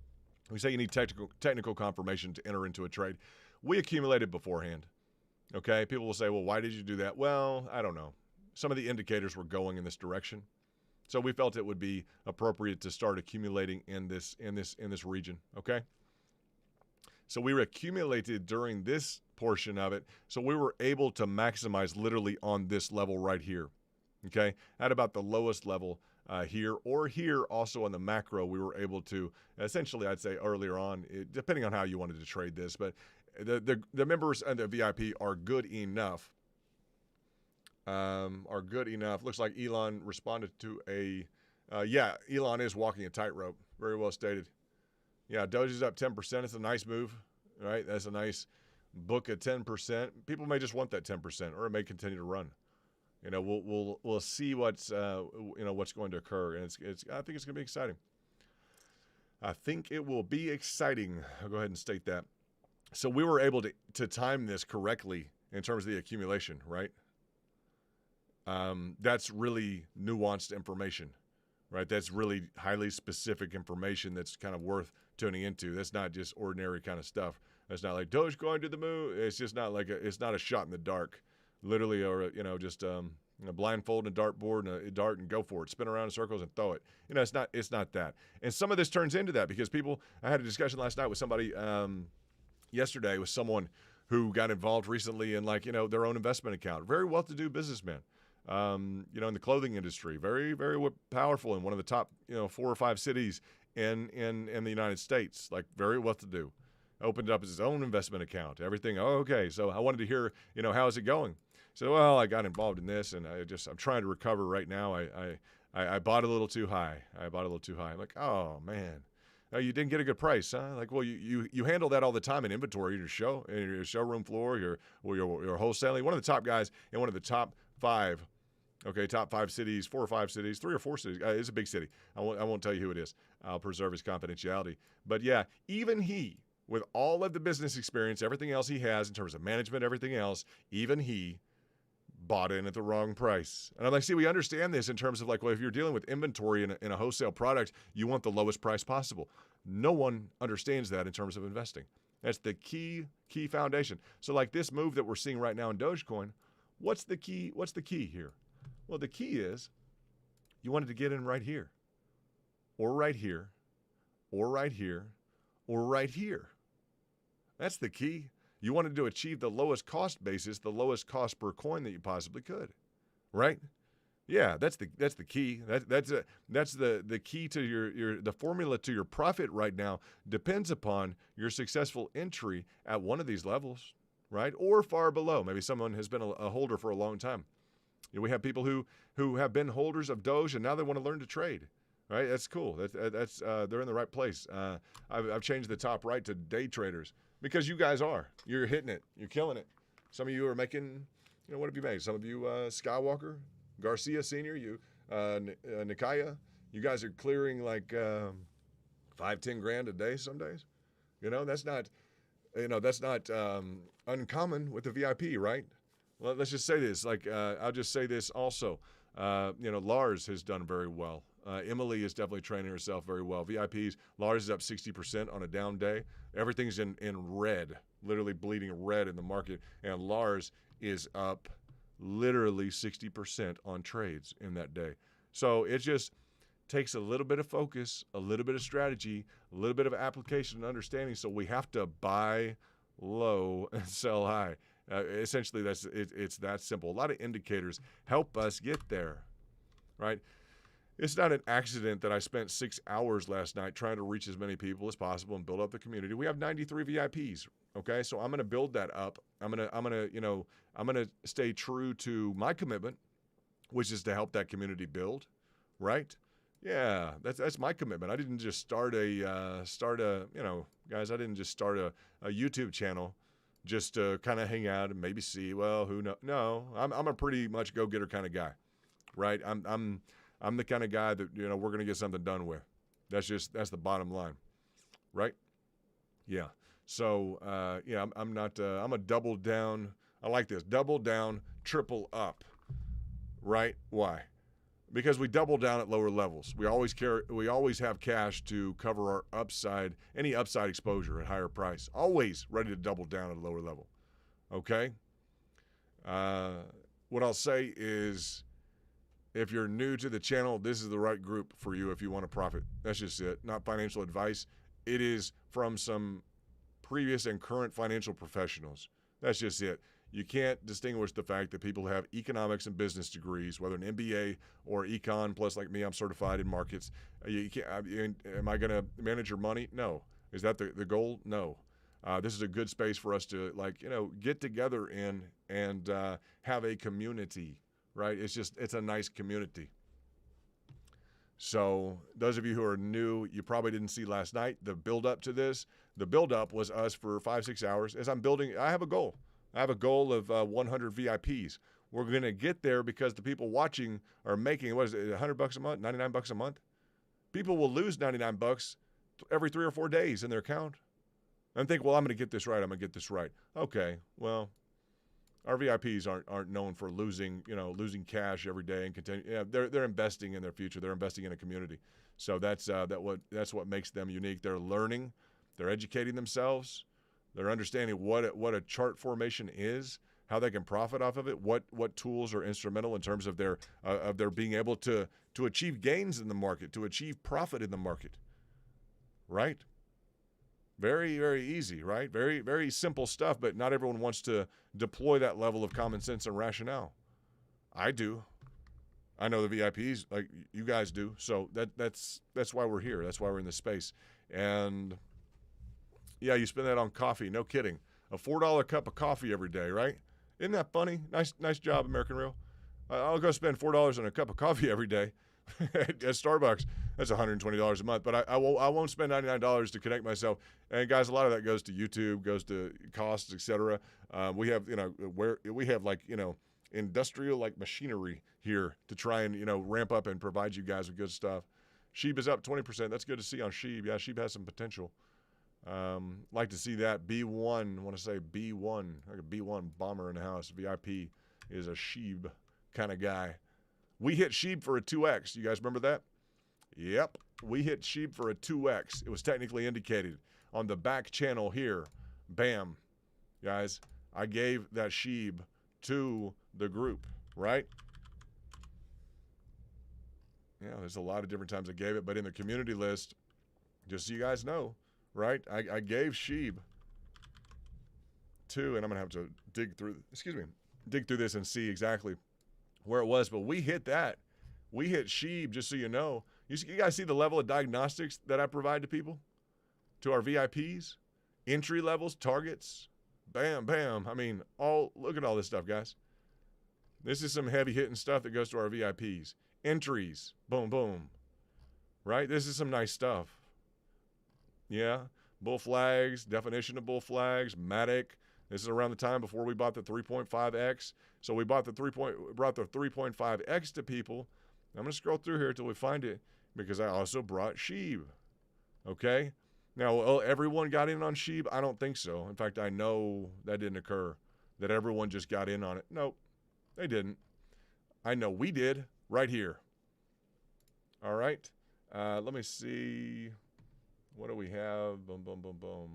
Speaker 2: We say you need technical confirmation to enter into a trade. We accumulated beforehand. Okay, people will say, well, why did you do that? Well, I don't know. Some of the indicators were going in this direction. So we felt it would be appropriate to start accumulating in this region, okay? So we were accumulated during this portion of it. So we were able to maximize literally on this level right here, okay? At about the lowest level here also on the macro, we were able to essentially, I'd say earlier on, depending on how you wanted to trade this, but the members and the VIP are good enough. Looks like Elon responded to Elon is walking a tightrope. Very well stated. Yeah, Doge is up 10%. It's a nice move, right? That's a nice book at 10%. People may just want that 10%, or it may continue to run. We'll see what's going to occur, and I think it's going to be exciting. I think it will be exciting. I'll go ahead and state that. So we were able to time this correctly in terms of the accumulation, right? That's really nuanced information, right? That's really highly specific information that's kind of worth tuning into. That's not just ordinary kind of stuff. That's not like Doge going to the moon. It's just not like it's not a shot in the dark, literally, or just blindfold and a dartboard and a dart and go for it, spin around in circles and throw it. It's not that. And some of this turns into that because I had a discussion last night with somebody yesterday with someone who got involved recently in their own investment account. Very well-to-do businessman. In the clothing industry, very, very powerful in one of the top, 4 or 5 cities in the United States, like very well-to-do. Opened up his own investment account, everything. Oh, okay. So I wanted to hear, how is it going? So, well, I got involved in this and I'm trying to recover right now. I bought a little too high. I'm like, oh man. Oh, you didn't get a good price, huh? Like, well, you handle that all the time in inventory, in your showroom floor, your wholesaling. One of the top guys in one of the top 5 cities, 4 or 5 cities, 3 or 4 cities. It's a big city. I won't tell you who it is. I'll preserve his confidentiality. But yeah, even he with all of the business experience, everything else he has in terms of management, everything else, even he bought in at the wrong price. And I'm like, see, we understand this in terms of like, well, if you're dealing with inventory in a wholesale product, you want the lowest price possible. No one understands that in terms of investing. That's the key foundation. So like this move that we're seeing right now in Dogecoin, what's the key? What's the key here? Well, the key is you wanted to get in right here, or right here, or right here, or right here. That's the key. You wanted to achieve the lowest cost basis, the lowest cost per coin that you possibly could, right? Yeah, that's the key. That's the key to your the formula to your profit right now depends upon your successful entry at one of these levels, right? Or far below. Maybe someone has been a holder for a long time. You know, we have people who have been holders of Doge and now they want to learn to trade, right? That's cool. That's they're in the right place. I've changed the top right to day traders because you guys are. You're hitting it. You're killing it. Some of you are making, you know, what have you made? Some of you Skywalker, Garcia Senior, you Nikaya, you guys are clearing like 5-10 grand a day some days. You know, that's not uncommon with the VIP, right? Well, let's just say this. Like I'll just say this also. You know, Lars has done very well. Emily is definitely training herself very well. VIPs, Lars is up 60% on a down day. Everything's in red, literally bleeding red in the market, and Lars is up literally 60% on trades in that day. So it just takes a little bit of focus, a little bit of strategy, a little bit of application and understanding. So we have to buy low and sell high. Essentially, it's that simple. A lot of indicators help us get there, right? It's not an accident that I spent 6 hours last night trying to reach as many people as possible and build up the community. We have 93 VIPs. Okay, so I'm going to build that up. I'm going to stay true to my commitment, which is to help that community build, right? Yeah, that's my commitment. I didn't just start a guys. I didn't just start a YouTube channel just to kind of hang out and maybe see. Well, who knows? No, I'm a pretty much go-getter kind of guy, right? I'm the kind of guy that, you know, we're going to get something done with. That's the bottom line, right? Yeah. So, I'm a double down. I like this. Double down, triple up, right? Why? Because we double down at lower levels. We always have cash to cover our upside, any upside exposure at higher price. Always ready to double down at a lower level. Okay? What I'll say is, if you're new to the channel, this is the right group for you if you want to profit. That's just it. Not financial advice. It is from some previous and current financial professionals. That's just it. You can't distinguish the fact that people have economics and business degrees, whether an MBA or econ, plus like me, I'm certified in markets. You can't, am I going to manage your money? No. Is that the goal? No. This is a good space for us to get together in and have a community, right? It's a nice community. So those of you who are new, you probably didn't see last night the build up to this. The build up was us for 5-6 hours. As I'm building, I have a goal. I have a goal of 100 VIPs. We're going to get there because the people watching are making, what is it, $100 a month, $99 a month? People will lose $99 every 3 or 4 days in their account and think, well, I'm going to get this right. I'm going to get this right. Okay, well, our VIPs aren't known for losing cash every day and continue. Yeah, they're investing in their future. They're investing in a community. So that's what makes them unique. They're learning, they're educating themselves, they're understanding what a chart formation is, how they can profit off of it, what tools are instrumental in terms of their being able to achieve gains in the market, to achieve profit in the market. Right? Very, very easy, right? Very, very simple stuff, but not everyone wants to deploy that level of common sense and rationale. I do. I know the VIPs, like you guys do. So that's why we're here. That's why we're in this space. And yeah, you spend that on coffee. No kidding. A $4 cup of coffee every day, right? Isn't that funny? Nice job, American Real. I'll go spend $4 on a cup of coffee every day at Starbucks. That's $120 a month, but I won't spend $99 to connect myself. And guys, a lot of that goes to YouTube, goes to costs, etc. We have industrial like machinery here to try and ramp up and provide you guys with good stuff. Sheeb is up 20%. That's good to see on Sheeb. Yeah, Sheeb has some potential. Like to see that. B1, I want to say B1, like a B1 bomber in the house. VIP is a Sheeb kind of guy. We hit Sheeb for a 2X. You guys remember that? Yep. We hit Sheeb for a 2X. It was technically indicated on the back channel here. Bam. Guys, I gave that Sheeb to the group, right? Yeah, there's a lot of different times I gave it, but in the community list, just so you guys know, right? I gave Sheeb to, and I'm going to have to dig through this and see exactly where it was, but we hit that. We hit Sheeb, just so you know. You guys see the level of diagnostics that I provide to people? To our VIPs? Entry levels, targets? Bam, bam. I mean, look at all this stuff, guys. This is some heavy hitting stuff that goes to our VIPs. Entries, boom, boom. Right? This is some nice stuff. Yeah. Bull flags, definition of bull flags, Matic. This is around the time before we bought the 3.5X. So we brought the 3.5X to people. I'm going to scroll through here until we find it because I also brought Sheeb. Okay? Now, everyone got in on Sheeb? I don't think so. In fact, I know that didn't occur, that everyone just got in on it. Nope, they didn't. I know we did right here. All right. Let me see. What do we have? Boom, boom, boom, boom.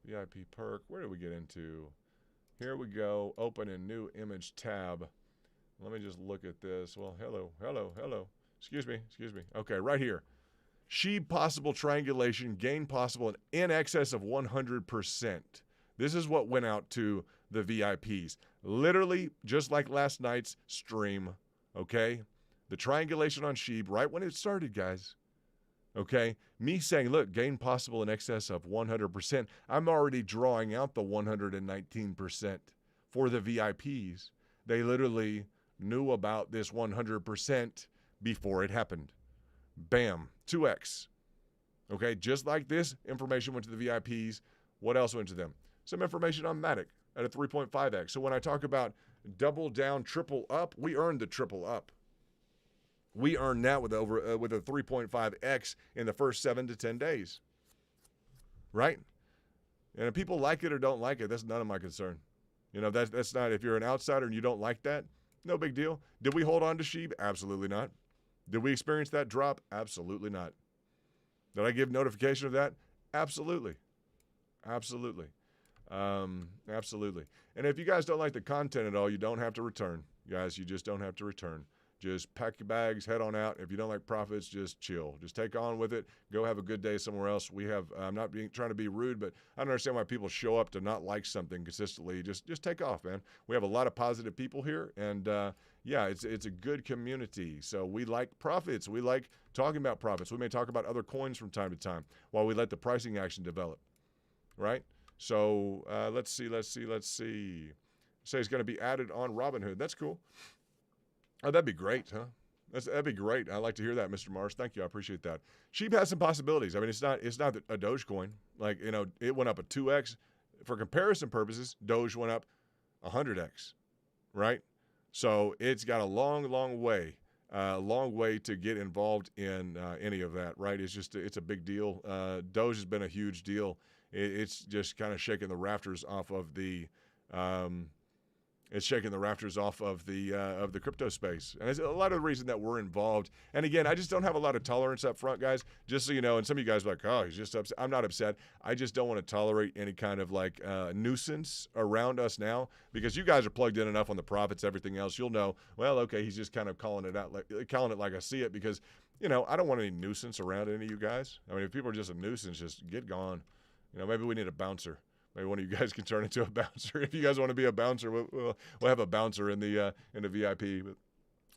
Speaker 2: VIP perk. Where did we get into? Here we go. Open a new image tab. Let me just look at this. Well, hello. Excuse me. Okay, right here. Sheeb possible triangulation, gain possible in excess of 100%. This is what went out to the VIPs. Literally, just like last night's stream, okay? The triangulation on Sheeb, right when it started, guys. Okay? Me saying, look, gain possible in excess of 100%. I'm already drawing out the 119% for the VIPs. They literally knew about this 100% before it happened. Bam, 2X. Okay, just like this information went to the VIPs, what else went to them? Some information on Matic at a 3.5X. So when I talk about double down, triple up, we earned the triple up. We earned that with a 3.5X in the first 7 to 10 days. Right? And if people like it or don't like it, that's none of my concern. You know, that's not, if you're an outsider and you don't like that, no big deal. Did we hold on to Sheeb? Absolutely not. Did we experience that drop? Absolutely not. Did I give notification of that? Absolutely. Absolutely. Absolutely. And if you guys don't like the content at all, you don't have to return. Guys, you just don't have to return. Just pack your bags, head on out. If you don't like profits, just chill. Just take on with it. Go have a good day somewhere else. We have, I'm not trying to be rude, but I don't understand why people show up to not like something consistently. Just take off, man. We have a lot of positive people here, and yeah, it's a good community. So we like profits. We like talking about profits. We may talk about other coins from time to time while we let the pricing action develop, right? So let's see. Say it's going to be added on Robinhood. That's cool. Oh, that'd be great, huh? That'd be great. I'd like to hear that, Mr. Marsh. Thank you. I appreciate that. Sheep has some possibilities. I mean, it's not a Dogecoin. Like, you know, it went up a 2X. For comparison purposes, Doge went up 100X, right? So it's got a long way to get involved in any of that, right? It's a big deal. Doge has been a huge deal. It's just kind of shaking the rafters off of the the crypto space. And it's a lot of the reason that we're involved. And again, I just don't have a lot of tolerance up front, guys, just so you know. And some of you guys are like, oh, he's just upset. I'm not upset. I just don't want to tolerate any kind of like nuisance around us now, because you guys are plugged in enough on the profits, everything else. You'll know, well, okay, he's just kind of calling it like I see it, because, you know, I don't want any nuisance around any of you guys. I mean, if people are just a nuisance, just get gone. You know, maybe we need a bouncer. Maybe one of you guys can turn into a bouncer. If you guys want to be a bouncer, we'll have a bouncer in the VIP. But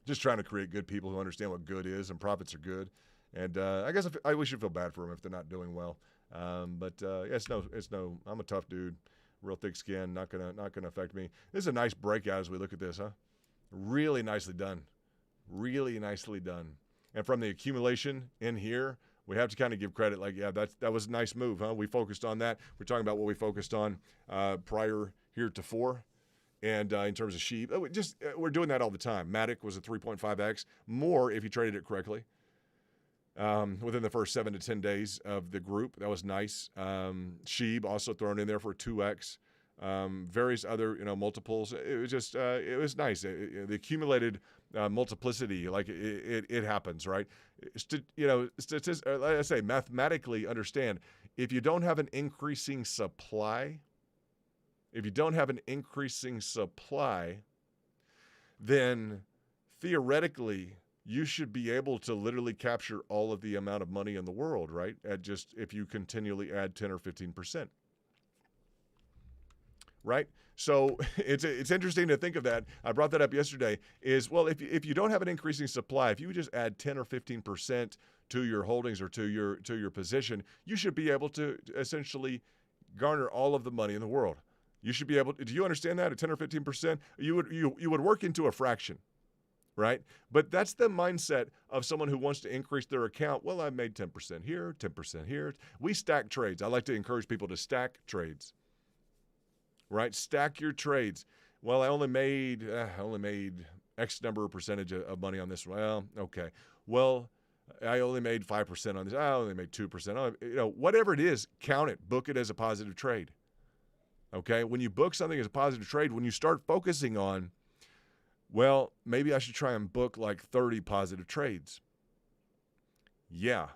Speaker 2: just trying to create good people who understand what good is, and profits are good. And I guess I wish you feel bad for them if they're not doing well. But it's no. I'm a tough dude, real thick skin. Not gonna affect me. This is a nice breakout as we look at this, huh? Really nicely done. Really nicely done. And from the accumulation in here, we have to kind of give credit, like, yeah, that was a nice move, huh? We focused on that. We're talking about what we focused on prior heretofore. And in terms of Sheep, we're doing that all the time. Matic was a 3.5X, more if you traded it correctly. within the first 7 to 10 days of the group. That was nice. Sheeb also thrown in there for 2x. Various other, multiples. It was just, it was nice. The accumulated multiplicity, like it happens, right? Like I say, mathematically understand, if you don't have an increasing supply, then theoretically, you should be able to literally capture all of the amount of money in the world, right? If you continually add 10 or 15%. Right? So it's interesting to think of that. I brought that up yesterday is, well, if you don't have an increasing supply, if you would just add 10 or 15% to your holdings or to your position, you should be able to essentially garner all of the money in the world. You should be able to, do you understand that? At 10 or 15%, you would work into a fraction, right? But that's the mindset of someone who wants to increase their account. Well, I made 10% here, 10% here. We stack trades. I like to encourage people to stack trades. Right? Stack your trades. Well, I only made X number of percentage of money on this one. Well, okay. Well, I only made 5% on this. I only made 2%. Whatever it is, count it. Book it as a positive trade. Okay? When you book something as a positive trade, when you start focusing on, well, maybe I should try and book like 30 positive trades. Yeah.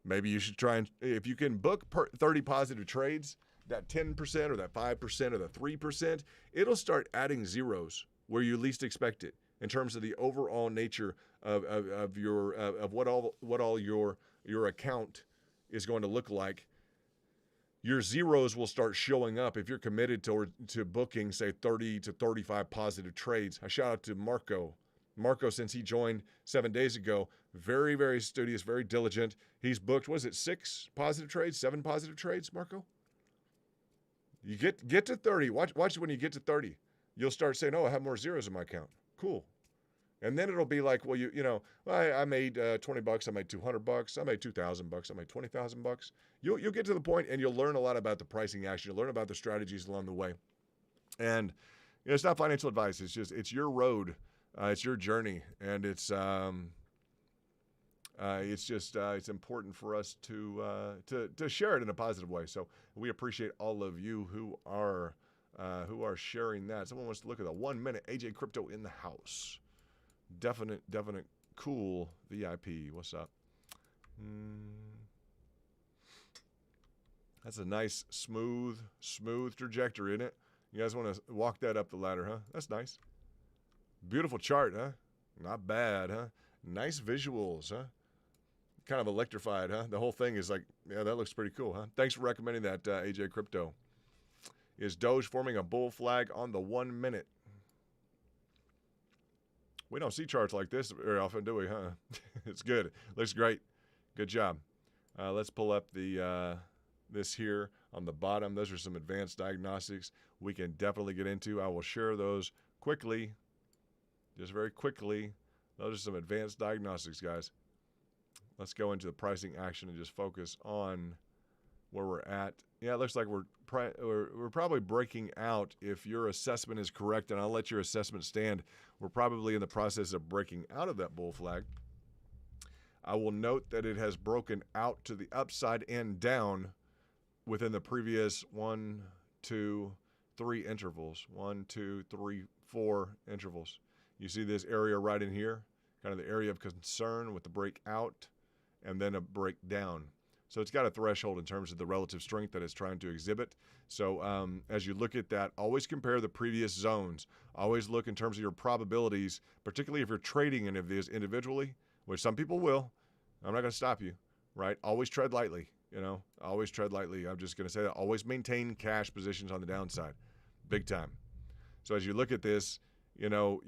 Speaker 2: Maybe you should try and, if you can book 30 positive trades, that 10% or that 5% or the 3%, it'll start adding zeros where you least expect it in terms of the overall nature of what all your account is going to look like. Your zeros will start showing up if you're committed to booking, say, 30 to 35 positive trades. I shout out to Marco. Marco, since he joined 7 days ago, very, very studious, very diligent. He's booked, was it 6 positive trades, 7 positive trades, Marco? You get to 30. Watch when you get to 30. You'll start saying, oh, I have more zeros in my account. Cool. And then it'll be like, well, I made $20. I made $200. I made $2,000. I made $20,000. You'll get to the point and you'll learn a lot about the pricing action. You'll learn about the strategies along the way. And it's not financial advice. It's your road. It's your journey. And it's important for us to share it in a positive way. So we appreciate all of you who are sharing that. Someone wants to look at the 1 minute AJ Crypto in the house. Definite cool VIP. What's up? That's a nice smooth trajectory, isn't it? You guys want to walk that up the ladder, huh? That's nice. Beautiful chart, huh? Not bad, huh? Nice visuals, huh? Kind of electrified, huh? The whole thing is like, yeah, that looks pretty cool, huh? Thanks for recommending that, AJ Crypto. Is Doge forming a bull flag on the 1 minute? We don't see charts like this very often, do we, huh? It's good. Looks great. Good job. Let's pull up this here on the bottom. Those are some advanced diagnostics we can definitely get into. I will share those quickly, just very quickly. Those are some advanced diagnostics, guys. Let's go into the pricing action and just focus on where we're at. Yeah, it looks like we're probably breaking out if your assessment is correct, and I'll let your assessment stand. We're probably in the process of breaking out of that bull flag. I will note that it has broken out to the upside and down within the previous 1, 2, 3 intervals. 1, 2, 3, 4 intervals. You see this area right in here, kind of the area of concern with the breakout and then a breakdown. So it's got a threshold in terms of the relative strength that it's trying to exhibit. So as you look at that, always compare the previous zones. Always look in terms of your probabilities, particularly if you're trading any of these individually, which some people will. I'm not going to stop you, right? Always tread lightly, Always tread lightly. I'm just going to say that. Always maintain cash positions on the downside, big time. So as you look at this, you're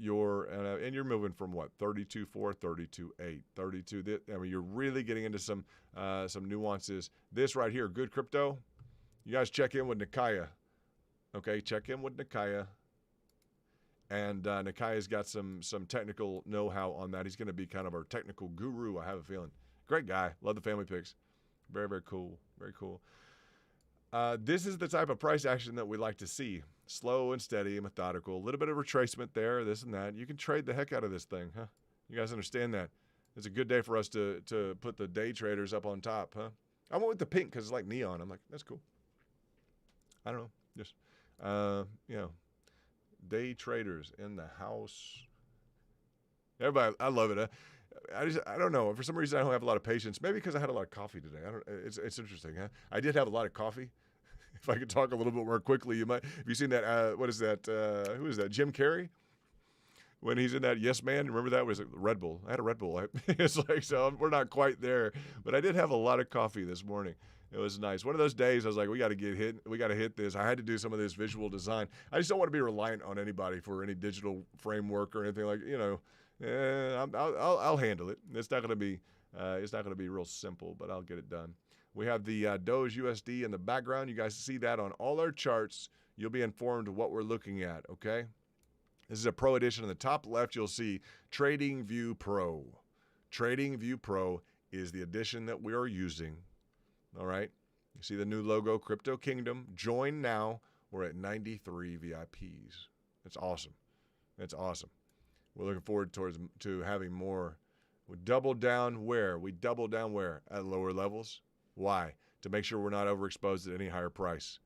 Speaker 2: moving from what, 32.4, 32.8, 32. You're really getting into some nuances. This right here, good crypto. You guys check in with Nikaya. Okay, check in with Nikaya. And Nikaya's got some technical know-how on that. He's going to be kind of our technical guru, I have a feeling. Great guy. Love the family pics. Very, very cool. Very cool. This is the type of price action that we like to see. Slow and steady and methodical. A little bit of retracement there, this and that. You can trade the heck out of this thing, huh? You guys understand that? It's a good day for us to put the day traders up on top, huh? I went with the pink because it's like neon. I'm like, that's cool. I don't know. Just, you know, day traders in the house. Everybody, I love it. I don't know. For some reason, I don't have a lot of patience. Maybe because I had a lot of coffee today. It's interesting, huh? I did have a lot of coffee. If I could talk a little bit more quickly, you might. Have you seen that? What is that? Who is that? Jim Carrey? When he's in that Yes Man, remember that was Red Bull. I had a Red Bull. It's like, so we're not quite there, but I did have a lot of coffee this morning. It was nice. One of those days I was like, we got to get hit. We got to hit this. I had to do some of this visual design. I just don't want to be reliant on anybody for any digital framework or anything like, I'll handle it. It's not going to be real simple, but I'll get it done. We have the Doge USD in the background. You guys see that on all our charts. You'll be informed of what we're looking at, okay? This is a Pro edition. On the top left, you'll see Trading View Pro. Trading View Pro is the edition that we are using. All right? You see the new logo, Crypto Kingdom. Join now. We're at 93 VIPs. That's awesome. That's awesome. We're looking forward to having more. We double down where? We double down where? At lower levels. Why? To make sure we're not overexposed at any higher price.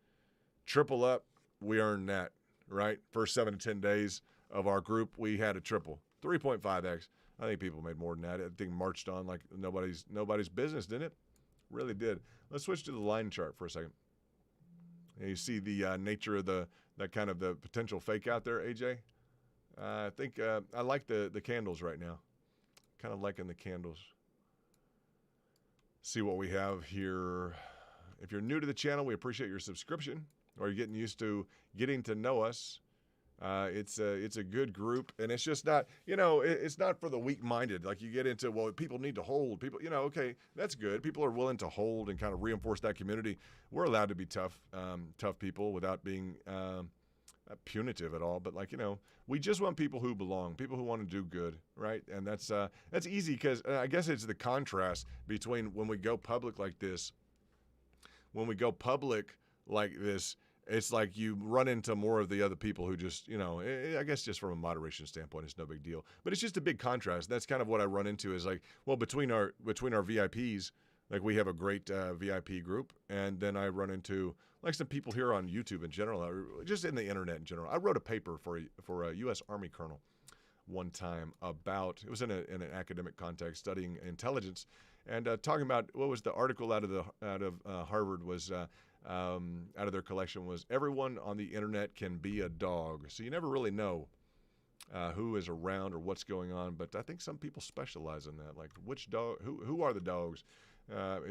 Speaker 2: Triple up, we earn that, right? First 7 to 10 days of our group, we had a triple. 3.5x. I think people made more than that. I think marched on like nobody's business, didn't it? Really did. Let's switch to the line chart for a second. And you see the nature of that kind of the potential fake out there, AJ? I think I like the candles right now. Kind of liking the candles. See what we have here. If you're new to the channel, we appreciate your subscription, or you're getting used to getting to know us. It's a good group, and it's just not, it's not for the weak-minded. Like you get into, well, people need to hold. People, okay, that's good. People are willing to hold and kind of reinforce that community. We're allowed to be tough people without being punitive at all. But we just want people who belong, people who want to do good, right? And that's easy because I guess it's the contrast between when we go public like this. When we go public like this, it's like you run into more of the other people who just, I guess just from a moderation standpoint, it's no big deal. But it's just a big contrast. That's kind of what I run into is like, well, between our VIPs, like we have a great VIP group, and then I run into like some people here on YouTube in general, just in the internet in general. I wrote a paper for a U.S. Army colonel one time about, it was in an academic context, studying intelligence, and talking about what was the article out of Harvard was. Out of their collection was everyone on the internet can be a dog. So you never really know who is around or what's going on. But I think some people specialize in that, like which dog, who are the dogs.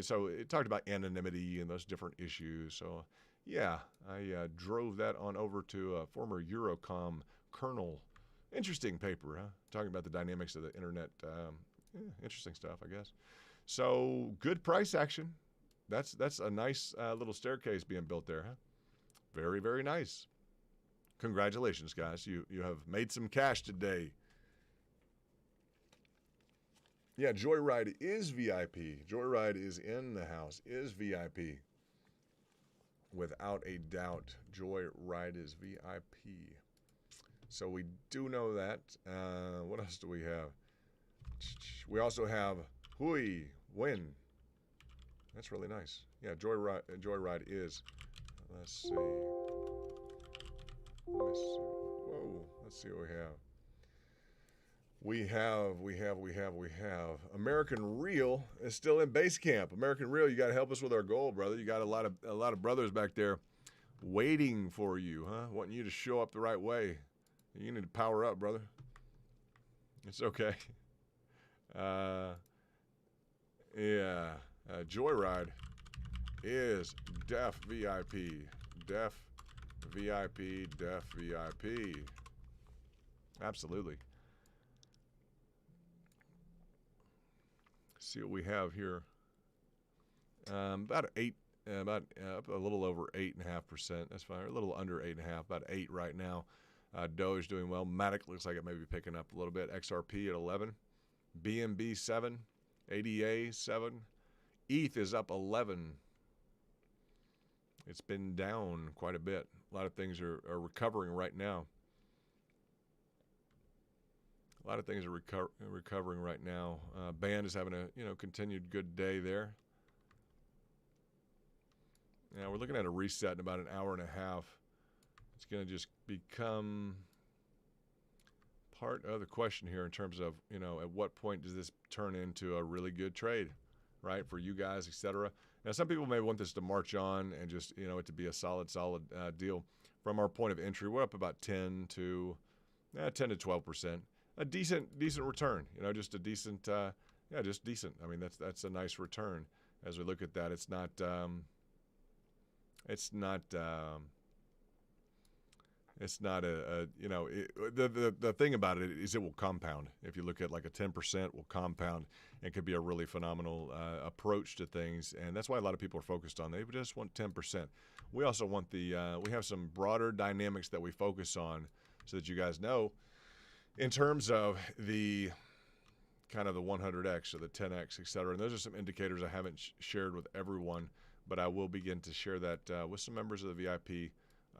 Speaker 2: So it talked about anonymity and those different issues. So yeah, I drove that on over to a former Eurocom colonel. Interesting paper, huh? Talking about the dynamics of the internet. Interesting stuff, I guess. So good price action. That's a nice little staircase being built there, huh? Very, very nice. Congratulations, guys. You have made some cash today. Yeah, Joyride is VIP. Joyride is in the house, is VIP. Without a doubt, Joyride is VIP. So we do know that. What else do we have? We also have Hui Win. That's really nice. Yeah, Joyride is. Let's see. Whoa, let's see what we have. We have. American Real is still in base camp. American Real, you got to help us with our goal, brother. You got a lot of brothers back there waiting for you, huh? Wanting you to show up the right way. You need to power up, brother. It's okay. Yeah. Joyride is Def VIP. Def VIP, Def VIP. Absolutely. See what we have here. About a little over 8.5%. That's fine. A little under 8.5. About 8 right now. Doge doing well. Matic looks like it may be picking up a little bit. XRP at 11. BNB 7. ADA 7. ETH is up 11. It's been down quite a bit. A lot of things are recovering right now. A lot of things are recovering right now. Band is having a continued good day there. Now we're looking at a reset in about an hour and a half. It's going to just become part of the question here in terms of, at what point does this turn into a really good trade, right, for you guys, etc. Now, some people may want this to march on and just, it to be a solid deal. From our point of entry, we're up about 10 to 12%. A decent return, just a decent, just decent. I mean, that's a nice return as we look at that. It's not the thing about it is it will compound. If you look at like a 10% will compound and could be a really phenomenal approach to things. And that's why a lot of people are focused on. They just want 10%. We also want we have some broader dynamics that we focus on so that you guys know in terms of the kind of the 100X or the 10X, et cetera. And those are some indicators I haven't shared with everyone, but I will begin to share that with some members of the VIP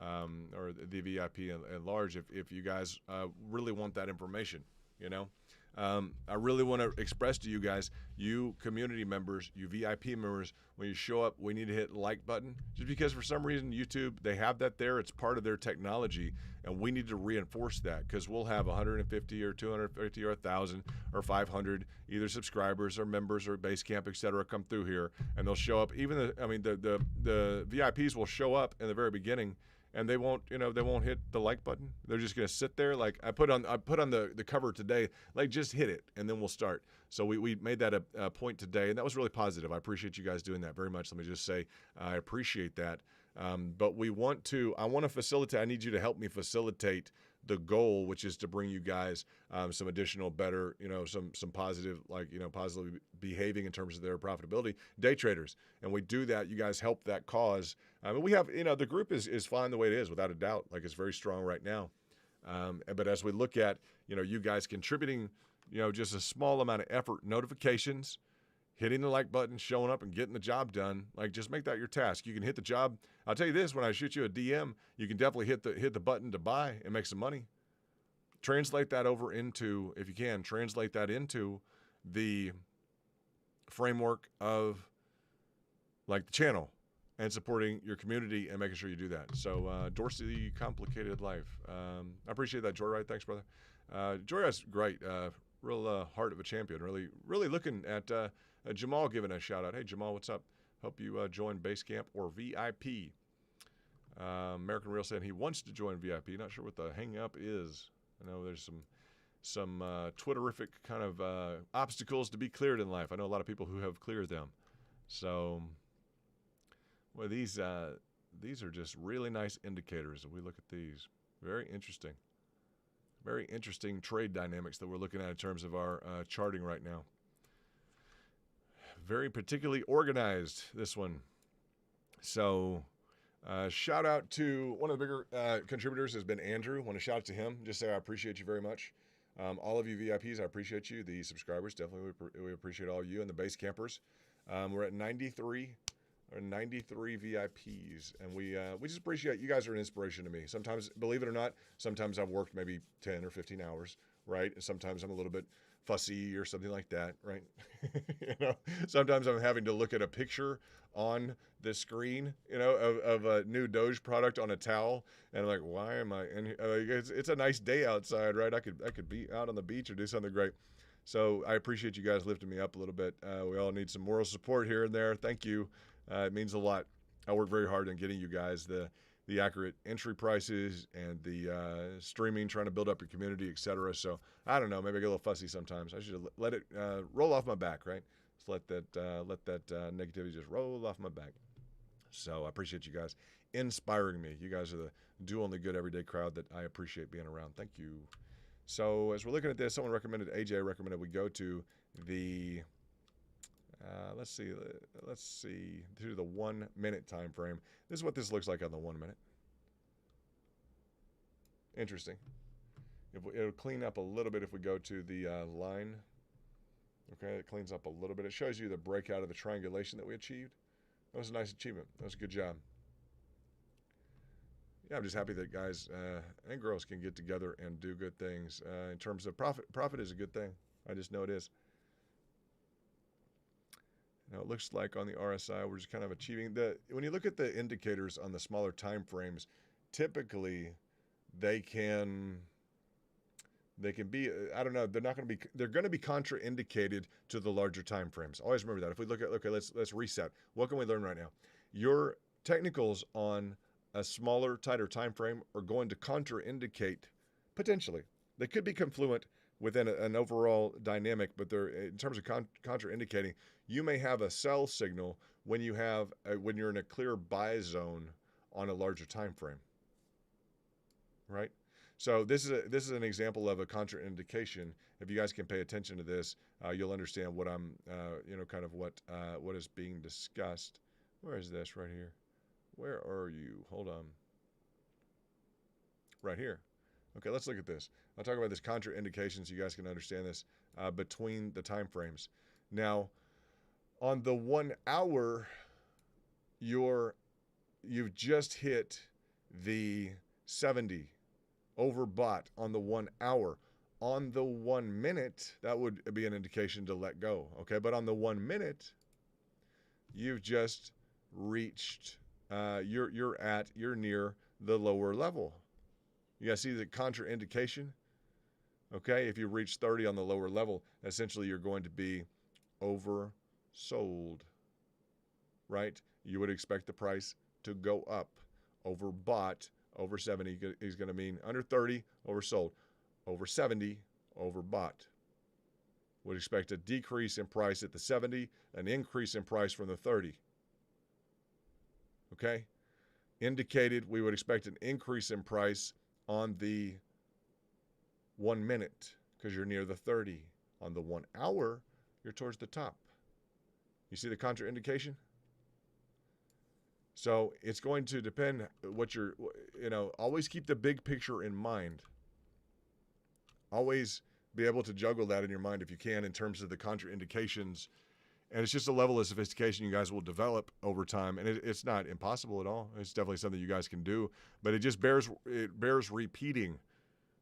Speaker 2: or the VIP at large if you guys really want that information, I really want to express to you guys, you community members, you VIP members, when you show up, we need to hit the like button. Just because for some reason YouTube, they have that there. It's part of their technology, and we need to reinforce that because we'll have 150 or 250 or 1,000 or 500 either subscribers or members or base camp, et cetera, come through here, and they'll show up. Even the VIPs will show up in the very beginning, and they won't hit the like button. They're just gonna sit there. Like I put on the cover today, like just hit it and then we'll start. So we made that a point today, and that was really positive. I appreciate you guys doing that very much. Let me just say I appreciate that. But I want to facilitate. I need you to help me facilitate the goal, which is to bring you guys some additional better, some positive, positively behaving in terms of their profitability day traders. And we do that. You guys help that cause. We have, the group is fine the way it is, without a doubt. Like it's very strong right now. But as we look at, you guys contributing, just a small amount of effort, notifications, hitting the like button, showing up and getting the job done, like just make that your task. You can hit the job. I'll tell you this, when I shoot you a DM, you can definitely hit the button to buy and make some money. Translate that over into, if you can, translate that into the framework of like the channel and supporting your community and making sure you do that. So Dorsey Complicated Life. I appreciate that, Joyride. Thanks, brother. Joyride's great. Real heart of a champion. Really looking at Jamal giving a shout out. Hey, Jamal, what's up? Hope you join Basecamp or VIP. American Real said he wants to join VIP. Not sure what the hang up is. I know there's some Twitterific kind of obstacles to be cleared in life. I know a lot of people who have cleared them. So, well, these are just really nice indicators. If we look at these, very interesting. Very interesting trade dynamics that we're looking at in terms of our charting right now. Very particularly organized, this one. So shout out to one of the bigger contributors has been Andrew. Want to shout out to him. Just say I appreciate you very much. All of you VIPs, I appreciate you. The subscribers, definitely we appreciate all of you, and the base campers. We're at 93 VIPs, and we just appreciate you guys. Are an inspiration to me. Sometimes, believe it or not, sometimes I've worked maybe 10 or 15 hours, right? And sometimes I'm a little bit fussy or something like that, right? Sometimes I'm having to look at a picture on the screen, of a new Doge product on a towel, and I'm like, why am I in here? It's a nice day outside, right? I could be out on the beach or do something great. So I appreciate you guys lifting me up a little bit. We all need some moral support here and there. Thank you. It means a lot. I work very hard on getting you guys the accurate entry prices and the streaming, trying to build up your community, etc. So I don't know, maybe I get a little fussy sometimes. I should let it roll off my back, right? Just let that negativity just roll off my back. So I appreciate you guys inspiring me. You guys are the do only good everyday crowd that I appreciate being around. Thank you. So as we're looking at this, someone recommended, AJ recommended we go to the let's see, through the 1 minute time frame. This is what this looks like on the 1 minute. Interesting. It'll clean up a little bit if we go to the line. Okay, it cleans up a little bit. It shows you the breakout of the triangulation that we achieved. That was a nice achievement. That was a good job. yeah, I'm just happy that guys and girls can get together and do good things. In terms of profit, profit is a good thing. I just know it is. Now it looks like on the RSI we're just kind of achieving when you look at the indicators on the smaller time frames, typically they can be, I don't know, they're going to be contraindicated to the larger time frames. Always remember that. If we look at, okay, let's reset. What can we learn right now? Your technicals on a smaller, tighter time frame are going to contraindicate potentially. They could be confluent within an overall dynamic, but they're, in terms of contraindicating, you may have a sell signal when when you're in a clear buy zone on a larger time frame, right? So this is an example of a contraindication. If you guys can pay attention to this, you'll understand what I'm, kind of what is being discussed. Where is this? Right here. Where are you? Hold on. Right here. Okay, let's look at this. I'll talk about this contraindication so you guys can understand this between the time frames. Now, on the 1 hour, you've just hit the 70 overbought on the 1 hour. On the 1 minute, that would be an indication to let go. Okay, but on the 1 minute, you've just reached. You're near the lower level. You guys see the contraindication? Okay, if you reach 30 on the lower level, essentially you're going to be oversold, right? You would expect the price to go up. Overbought, over 70 is going to mean under 30, oversold. Over 70, overbought. Would expect a decrease in price at the 70, an increase in price from the 30. Okay? Indicated we would expect an increase in price on the 1 minute because you're near the 30. On the 1 hour, you're towards the top. You see the contraindication? So it's going to depend what you're, always keep the big picture in mind. Always be able to juggle that in your mind if you can in terms of the contraindications. And it's just a level of sophistication you guys will develop over time. And it's not impossible at all. It's definitely something you guys can do. But it just bears repeating,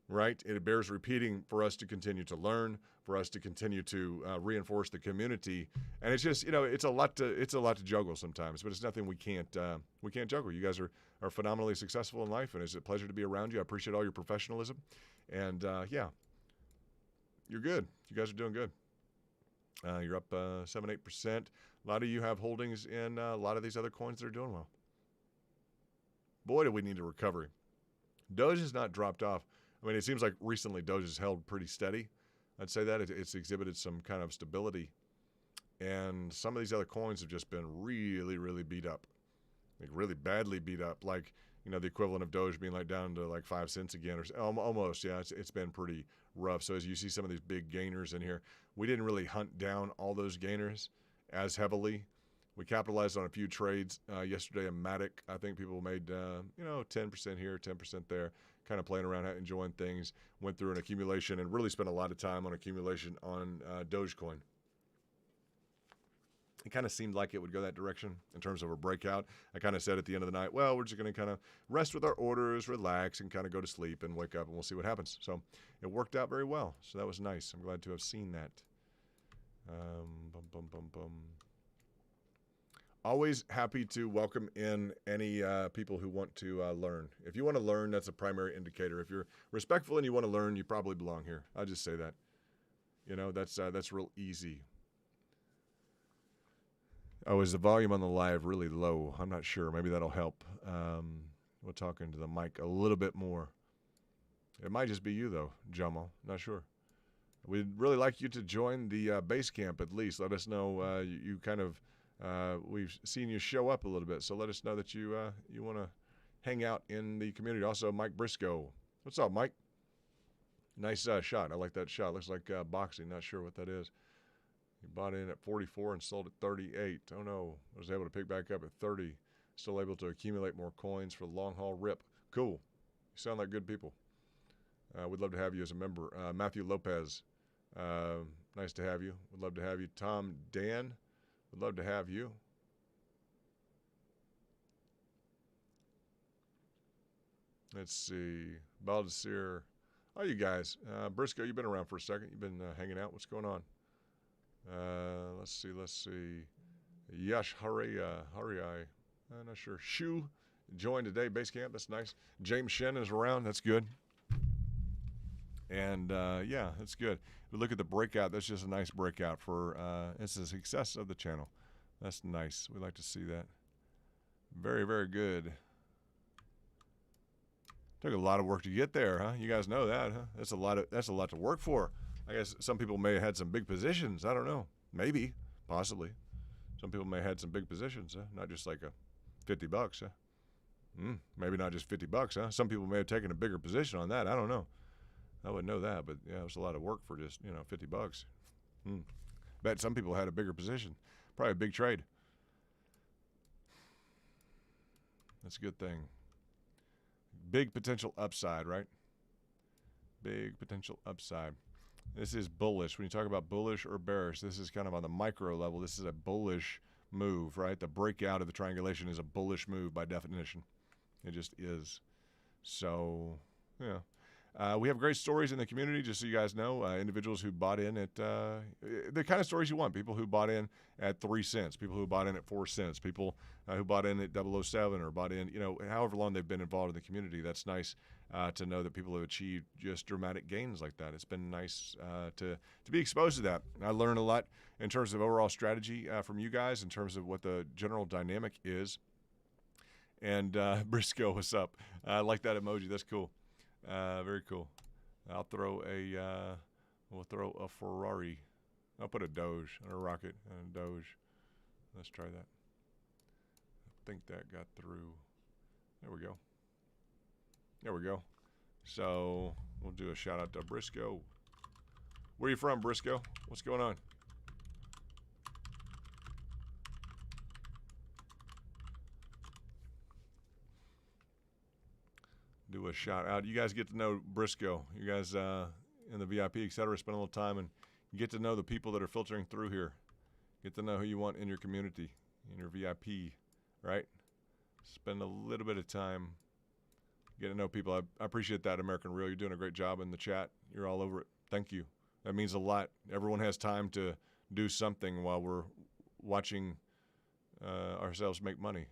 Speaker 2: right? It bears repeating for us to continue to learn, for us to continue to reinforce the community. And it's just, it's a lot to juggle sometimes. But it's nothing we can't juggle. You guys are phenomenally successful in life, and it's a pleasure to be around you. I appreciate all your professionalism. And yeah, you're good. You guys are doing good. You're up 7-8%. A lot of you have holdings in a lot of these other coins that are doing well. Boy, do we need a recovery. Doge has not dropped off. I mean, it seems like recently Doge has held pretty steady. I'd say that it's exhibited some kind of stability. And some of these other coins have just been really, really beat up. Like really badly beat up. Like, the equivalent of Doge being like down to like 5 cents again, or almost. Yeah, it's been pretty rough. So as you see some of these big gainers in here, we didn't really hunt down all those gainers as heavily. We capitalized on a few trades yesterday. A Matic, I think people made 10% here, 10% there, kind of playing around, enjoying things. Went through an accumulation and really spent a lot of time on accumulation on Dogecoin. It kind of seemed like it would go that direction in terms of a breakout. I kind of said at the end of the night, well, we're just going to kind of rest with our orders, relax, and kind of go to sleep and wake up, and we'll see what happens. So it worked out very well. So that was nice. I'm glad to have seen that. Always happy to welcome in any people who want to learn. If you want to learn, that's a primary indicator. If you're respectful and you want to learn, you probably belong here. I'll just say that. That's real easy. Oh, is the volume on the live really low? I'm not sure. Maybe that'll help. We'll talk into the mic a little bit more. It might just be you, though, Jamal. Not sure. We'd really like you to join the base camp at least. Let us know you kind of, we've seen you show up a little bit, so let us know that you want to hang out in the community. Also, Mike Briscoe. What's up, Mike? Nice shot. I like that shot. Looks like boxing. Not sure what that is. He bought in at 44 and sold at 38. Oh, no. I was able to pick back up at 30. Still able to accumulate more coins for the long haul rip. Cool. You sound like good people. We'd love to have you as a member. Matthew Lopez. Nice to have you. Would love to have you. Tom Dan. Would love to have you. Let's see. Baldasir. Oh, you guys. Briscoe, you've been around for a second. You've been hanging out. What's going on? Let's see. Yash Hari. I'm not sure. Shu joined today. Base camp. That's nice. James Shen is around. That's good. And, yeah, that's good. But look at the breakout. That's just a nice breakout for it's the success of the channel. That's nice. We like to see that. Very, very good. Took a lot of work to get there, huh? You guys know that, huh? That's a lot to work for. I guess some people may have had some big positions. I don't know. Maybe, possibly. Some people may have had some big positions, huh? Not just like a $50, huh? Maybe not just $50, huh? Some people may have taken a bigger position on that. I don't know. I wouldn't know that, but yeah, it was a lot of work for just, $50. Bet some people had a bigger position. Probably a big trade. That's a good thing. Big potential upside, right? Big potential upside. This is bullish. When you talk about bullish or bearish, this is kind of on the micro level. This is a bullish move, right? The breakout of the triangulation is a bullish move by definition. It just is. So, yeah. We have great stories in the community, just so you guys know. Individuals who bought in at the kind of stories you want. People who bought in at 3 cents, people who bought in at 4 cents, people who bought in at 007 or bought in, however long they've been involved in the community. That's nice to know that people have achieved just dramatic gains like that. It's been nice to be exposed to that. I learned a lot in terms of overall strategy from you guys, in terms of what the general dynamic is. And Briscoe, what's up? I like that emoji. That's cool. Very cool. I'll throw we'll throw a Ferrari. I'll put a Doge and a rocket and a Doge. Let's try that. I think that got through. There we go. There we go. So we'll do a shout out to Briscoe. Where are you from, Briscoe? What's going on? Do a shout out. You guys get to know Briscoe. You guys in the VIP, etc. Spend a little time and get to know the people that are filtering through here. Get to know who you want in your community, in your VIP, right? Spend a little bit of time. Get to know people. I appreciate that, American Real. You're doing a great job in the chat. You're all over it. Thank you. That means a lot. Everyone has time to do something while we're watching ourselves make money.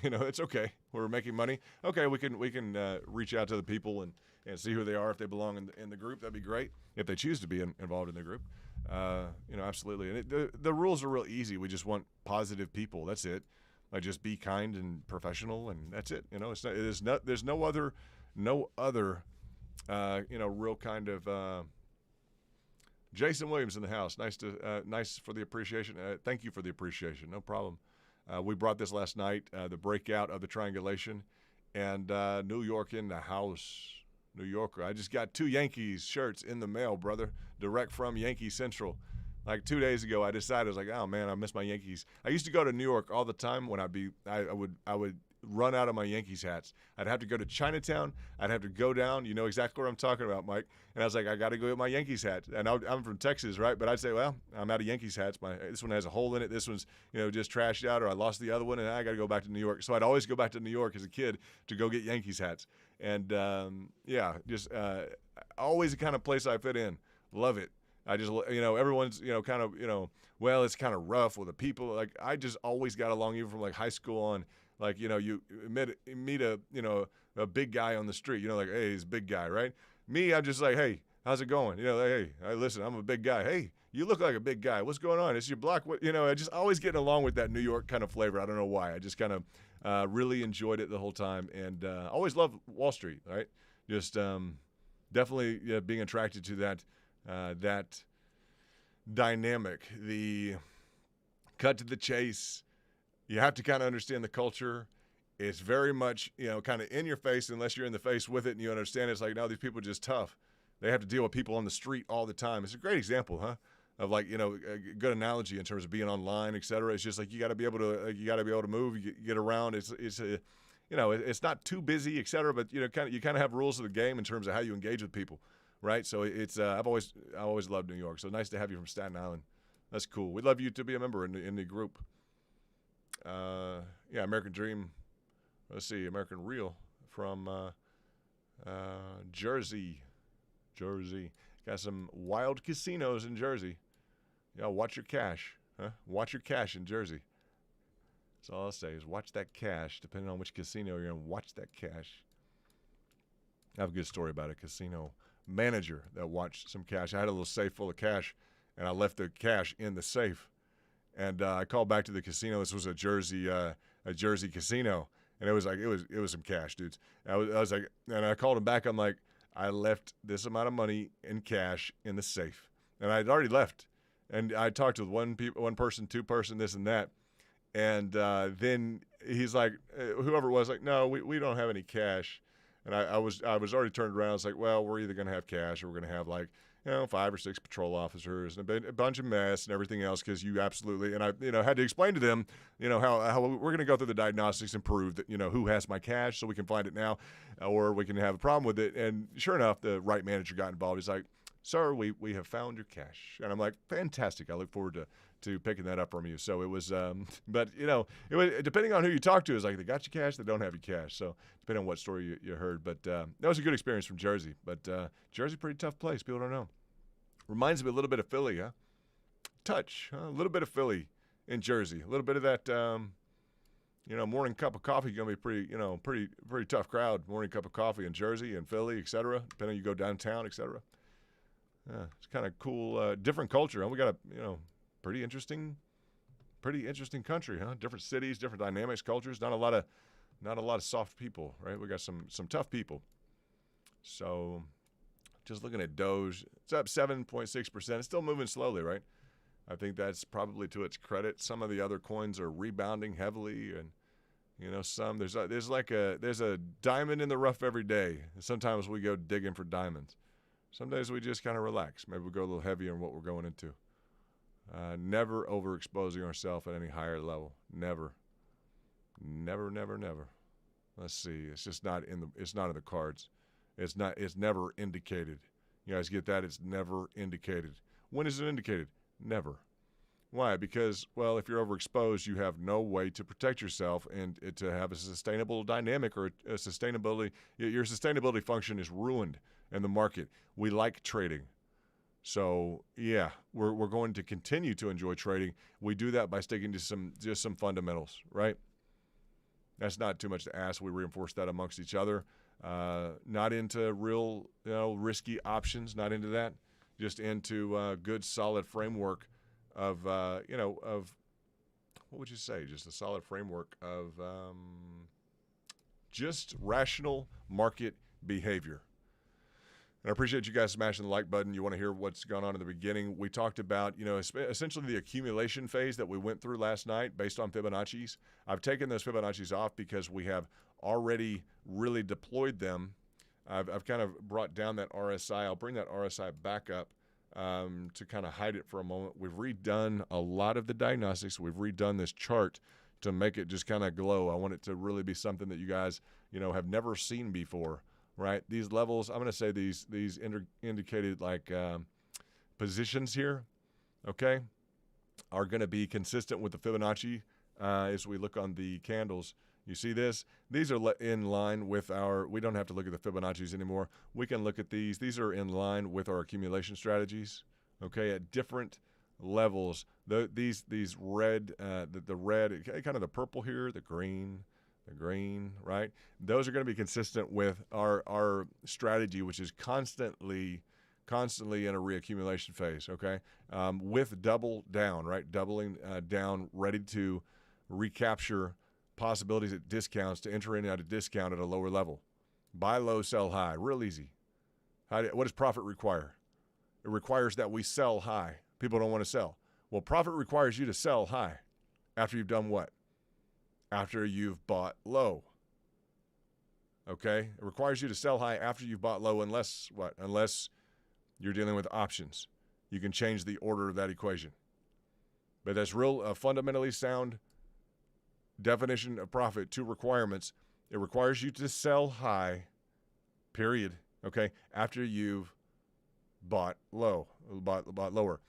Speaker 2: It's okay. We're making money. Okay, we can reach out to the people and see who they are. If they belong in the group, that'd be great. If they choose to be involved in the group, absolutely. And the rules are real easy. We just want positive people. That's it. Like, just be kind and professional, and that's it. There's no other real kind of. Jason Williams in the house. Nice for the appreciation. Thank you for the appreciation. No problem. We brought this last night, the breakout of the triangulation, and New York in the house. New Yorker. I just got 2 Yankees shirts in the mail, brother, direct from Yankee Central. Like 2 days ago, I decided, I was like, oh man, I miss my Yankees. I used to go to New York all the time when I would run out of my Yankees hats. I'd have to go to Chinatown. I'd have to go down. You know exactly what I'm talking about, Mike. And I was like, I got to go get my Yankees hat. And I'm from Texas, right? But I'd say, well, I'm out of Yankees hats. This one has a hole in it. This one's, just trashed out, or I lost the other one, and I got to go back to New York. So I'd always go back to New York as a kid to go get Yankees hats. And, just always the kind of place I fit in. Love it. I just, everyone's, kind of, well, it's kind of rough with the people. Like, I just always got along, even from like high school on. Like, you meet a big guy on the street, like, hey, he's a big guy, right? Me, I'm just like, hey, how's it going? Like, hey, listen, I'm a big guy. Hey, you look like a big guy. What's going on? It's your block. What, I just always getting along with that New York kind of flavor. I don't know why. I just kind of really enjoyed it the whole time, and always loved Wall Street, right? Just definitely being attracted to that dynamic, the cut to the chase. You have to kind of understand the culture. It's very much, kind of in your face, unless you're in the face with it and you understand. It's like, no, these people are just tough. They have to deal with people on the street all the time. It's a great example, huh? Of like, a good analogy in terms of being online, et cetera. It's just like, you got to be able to move, you get around. It's not too busy, et cetera, but you kind of have rules of the game in terms of how you engage with people, right? So it's I've always loved New York. So nice to have you from Staten Island. That's cool. We'd love you to be a member in the group. American Dream. Let's see, American Real from Jersey. Got some wild casinos in Jersey. Yeah, watch your cash. Huh? Watch your cash in Jersey. That's all I'll say is watch that cash. Depending on which casino you're in, watch that cash. I have a good story about a casino manager that watched some cash. I had a little safe full of cash, and I left the cash in the safe. And I called back to the casino. This was a Jersey casino, and it was some cash, dudes. I was like, and I called him back. I'm like, I left this amount of money in cash in the safe, and I'd already left. And I talked with one person, two person, this and that, and then he's like, whoever it was, like, no, we don't have any cash. And I was already turned around. I was like, well, we're either going to have cash or we're going to have, like, 5 or 6 patrol officers and a bunch of mess and everything else, because you absolutely, and I had to explain to them, how we're going to go through the diagnostics and prove that, who has my cash so we can find it now, or we can have a problem with it. And sure enough, the right manager got involved. He's like, sir, we have found your cash. And I'm like, fantastic. I look forward to picking that up from you. So it was, but it was, depending on who you talk to, is like, they got your cash, they don't have your cash. So depending on what story you heard, but that was a good experience from Jersey. But Jersey, pretty tough place. People don't know. Reminds me a little bit of Philly, huh? Touch, huh? A little bit of Philly in Jersey. A little bit of that, morning cup of coffee gonna be pretty tough crowd. Morning cup of coffee in Jersey and Philly, etc. Depending on you go downtown, etc. Yeah, it's kind of cool, different culture. And we got a pretty interesting country, huh? Different cities, different dynamics, cultures. Not a lot of soft people, right? We got some tough people. So, just looking at Doge, it's up 7.6%. It's still moving slowly, right? I think that's probably to its credit. Some of the other coins are rebounding heavily, and some there's a diamond in the rough every day. Sometimes we go digging for diamonds. Some days we just kind of relax. Maybe we go a little heavier in what we're going into. Never overexposing ourselves at any higher level. Never. Let's see. It's just not in the cards. It's never indicated. You guys get that? It's never indicated. When is it indicated? Never. Why? Because, well, if you're overexposed, you have no way to protect yourself and to have a sustainable dynamic or a sustainability. Your sustainability function is ruined in the market. We like trading. So, yeah, we're going to continue to enjoy trading. We do that by sticking to some fundamentals, right? That's not too much to ask. We reinforce that amongst each other. Not into real, risky options, not into that. Just into a good, solid framework of what would you say? Just a solid framework of just rational market behavior. And I appreciate you guys smashing the like button. You want to hear what's gone on in the beginning. We talked about, essentially the accumulation phase that we went through last night based on Fibonacci's. I've taken those Fibonacci's off because we have already really deployed them. I've kind of brought down that RSI. I'll bring that RSI back up to kind of hide it for a moment. We've redone a lot of the diagnostics. We've redone this chart to make it just kind of glow. I want it to really be something that you guys, have never seen before. Right, these levels, I'm going to say these indicated like positions here, okay, are going to be consistent with the Fibonacci as we look on the candles. You see this? These are in line with we don't have to look at the Fibonacci's anymore. We can look at these. These are in line with our accumulation strategies, okay, at different levels. These red, the red, kind of the purple here, the green, right? Those are going to be consistent with our strategy, which is constantly in a reaccumulation phase, okay? With double down, right? Doubling down, ready to recapture possibilities at discounts to enter in at a discount at a lower level. Buy low, sell high. Real easy. What does profit require? It requires that we sell high. People don't want to sell. Well, profit requires you to sell high after you've done what? After you've bought low. Okay? It requires you to sell high after you've bought low unless what? Unless you're dealing with options. You can change the order of that equation. But that's real fundamentally sound definition of profit. 2 requirements. It requires you to sell high, period, okay, after you've bought low, bought lower.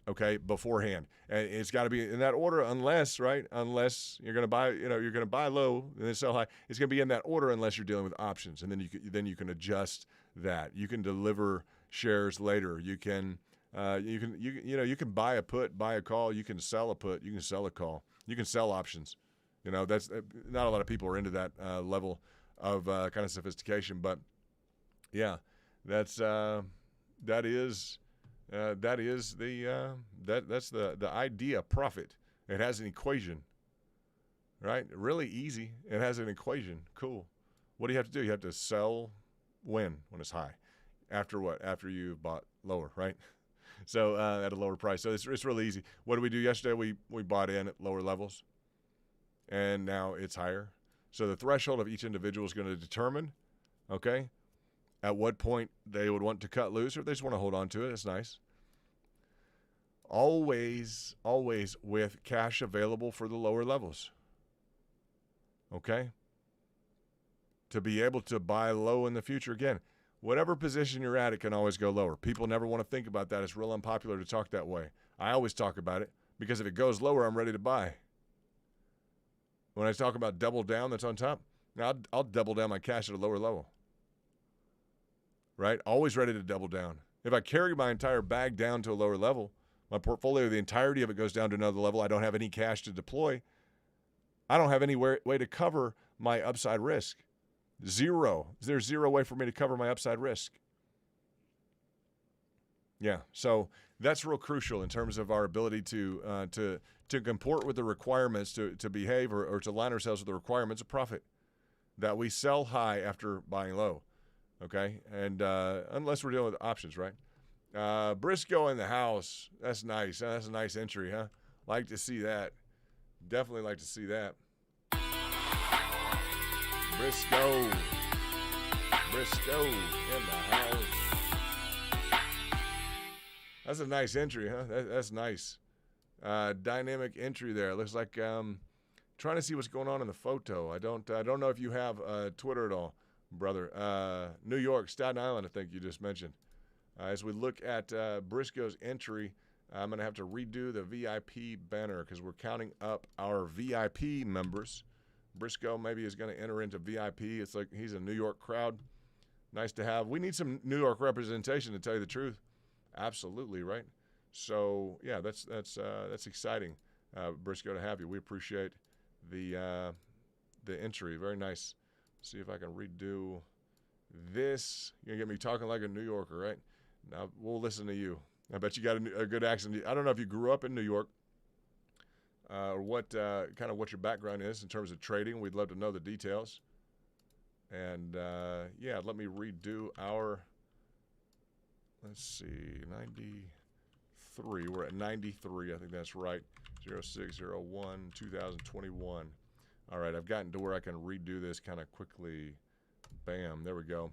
Speaker 2: okay, beforehand. And it's got to be in that order unless you're going to buy, you're going to buy low and then sell high. It's going to be in that order unless you're dealing with options. And then you can adjust that. You can deliver shares later. You can buy a put, buy a call. You can sell a put. You can sell a call. You can sell options. That's not a lot of people are into that level of kind of sophistication, but yeah, that's the idea. Profit. It has an equation, right? Really easy. It has an equation. Cool. What do you have to do? You have to sell when it's high. After what? After you've bought lower, right? So at a lower price. So it's really easy. What did we do yesterday? We bought in at lower levels, and now it's higher. So the threshold of each individual is going to determine, okay, at what point they would want to cut loose, or if they just want to hold on to it. It's nice. Always with cash available for the lower levels. Okay? To be able to buy low in the future. Again, whatever position you're at, it can always go lower. People never want to think about that. It's real unpopular to talk that way. I always talk about it because if it goes lower, I'm ready to buy. When I talk about double down that's on top, now I'll double down my cash at a lower level. Right? Always ready to double down. If I carry my entire bag down to a lower level, my portfolio, the entirety of it goes down to another level, I don't have any cash to deploy, I don't have any way to cover my upside risk. Zero. There's zero way for me to cover my upside risk. Yeah, so that's real crucial in terms of our ability to comport with the requirements, to behave or to align ourselves with the requirements of profit, that we sell high after buying low. Okay, and unless we're dealing with options, right? Briscoe in the house. That's nice. That's a nice entry, huh? Like to see that. Definitely like to see that. Briscoe in the house. That's a nice entry, huh? That's nice. Dynamic entry there. It looks like trying to see what's going on in the photo. I don't know if you have Twitter at all, brother. New York, Staten Island, I think you just mentioned. As we look at Briscoe's entry, I'm going to have to redo the VIP banner because we're counting up our VIP members. Briscoe maybe is going to enter into VIP. It's like he's a New York crowd. Nice to have. We need some New York representation, to tell you the truth. Absolutely, right? So, yeah, that's exciting, Briscoe, to have you. We appreciate the entry. Very nice. See if I can redo this. You're going to get me talking like a New Yorker, right? Now, we'll listen to you. I bet you got a good accent. I don't know if you grew up in New York or what kind of what your background is in terms of trading. We'd love to know the details. And, yeah, let me redo our, let's see, 93. We're at 93. I think that's right. 0601 2021. All right, I've gotten to where I can redo this kind of quickly. Bam, there we go.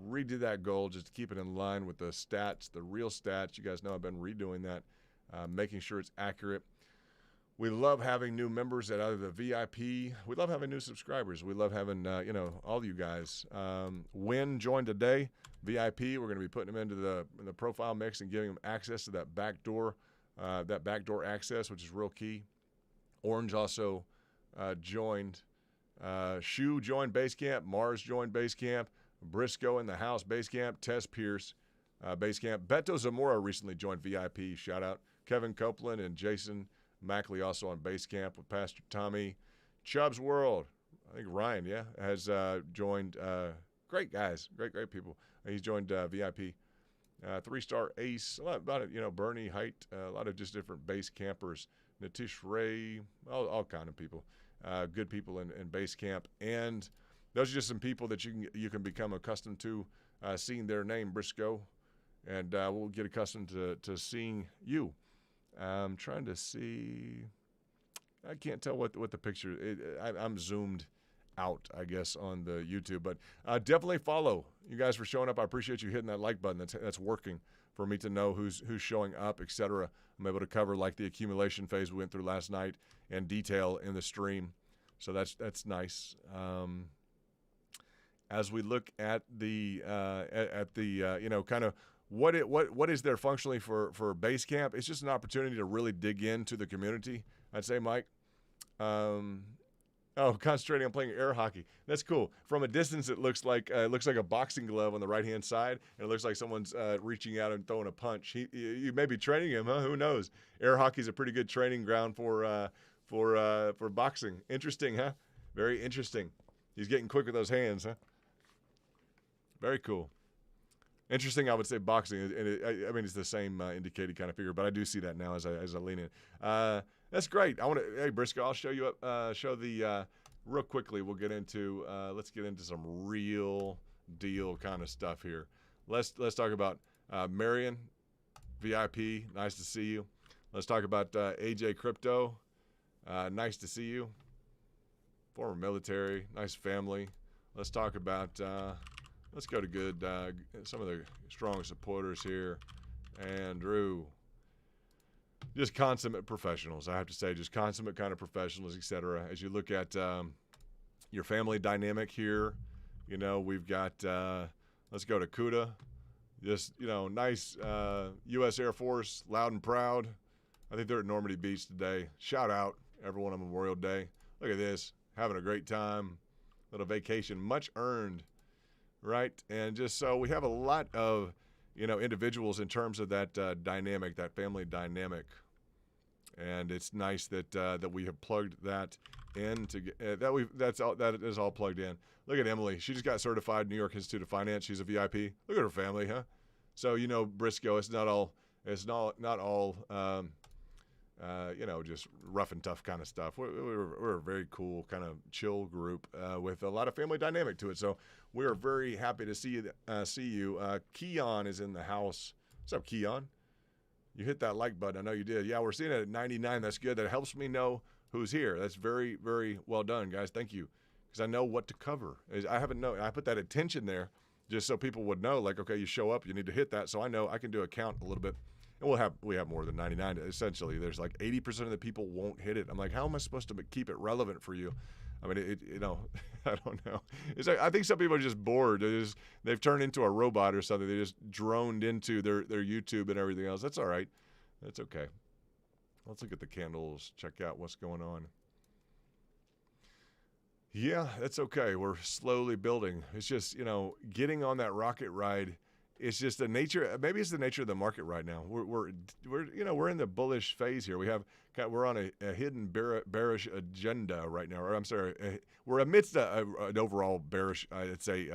Speaker 2: Redo that goal just to keep it in line with the stats, the real stats. You guys know I've been redoing that, making sure it's accurate. We love having new members at either the VIP. We love having new subscribers. We love having, all of you guys. Win joined today, VIP. We're going to be putting them into the profile mix and giving them access to that backdoor access, which is real key. Orange also joined. Shu joined Basecamp. Mars joined Basecamp. Briscoe in the house, Basecamp. Tess Pierce, Basecamp. Beto Zamora recently joined VIP. Shout out. Kevin Copeland and Jason Mackley also on Basecamp with Pastor Tommy. Chubb's World, I think Ryan, has joined. Great guys, great people. He's joined VIP. 3-star ace, a lot about it, Bernie Height, a lot of just different base campers. Natish Ray, all kind of people. Good people in Basecamp. And those are just some people that you can become accustomed to seeing their name, Briscoe, and we'll get accustomed to seeing you. I'm trying to see. I can't tell what the picture. I'm zoomed out, I guess, on the YouTube, but definitely follow. You guys for showing up. I appreciate you hitting that like button. That's working for me to know who's showing up, etc. I'm able to cover like the accumulation phase we went through last night in detail in the stream, so that's nice. As we look at the kind of what is there functionally for base camp? It's just an opportunity to really dig into the community, I'd say, Mike. Concentrating on playing air hockey. That's cool. From a distance, it looks like a boxing glove on the right-hand side, and it looks like someone's reaching out and throwing a punch. You may be training him, huh? Who knows? Air hockey's a pretty good training ground for boxing. Interesting, huh? Very interesting. He's getting quick with those hands, huh? Very cool. Interesting, I would say boxing, and I mean it's the same indicated kind of figure, but I do see that now as I lean in. That's great. Hey Briscoe, I'll show you up. Real quickly. We'll get into let's get into some real deal kind of stuff here. Let's talk about Marion, VIP. Nice to see you. Let's talk about AJ Crypto. Nice to see you. Former military, nice family. Let's talk about. Let's go to some of the strong supporters here. Andrew. Just consummate professionals, I have to say. Just consummate kind of professionals, etc. As you look at your family dynamic here, we've got, let's go to Kuda. Just, nice U.S. Air Force, loud and proud. I think they're at Normandy Beach today. Shout out, everyone on Memorial Day. Look at this. Having a great time. Little vacation, much earned. Right, and just so we have a lot of, individuals in terms of that dynamic, that family dynamic, and it's nice that we have plugged that in to get that is all plugged in. Look at Emily; she just got certified, New York Institute of Finance. She's a VIP. Look at her family, huh? So Briscoe, it's not all just rough and tough kind of stuff. We're a very cool kind of chill group with a lot of family dynamic to it. So we are very happy to see you. Keon is in the house. What's up, Keon? You hit that like button. I know you did. Yeah, we're seeing it at 99. That's good. That helps me know who's here. That's very, very well done, guys. Thank you. Because I know what to cover. I put that attention there just so people would know, like, okay, you show up, you need to hit that. So I know I can do a count a little bit. And we have more than 99. Essentially, there's like 80% of the people won't hit it. I'm like, how am I supposed to keep it relevant for you? I mean, I don't know. It's like, I think some people are just bored. They've turned into a robot or something. They just droned into their YouTube and everything else. That's all right. That's okay. Let's look at the candles. Check out what's going on. Yeah, that's okay. We're slowly building. It's just, getting on that rocket ride. It's just the nature. Maybe it's the nature of the market right now. We're in the bullish phase here. We're on a hidden bearish agenda right now. Or I'm sorry, we're amidst an overall bearish, I'd say,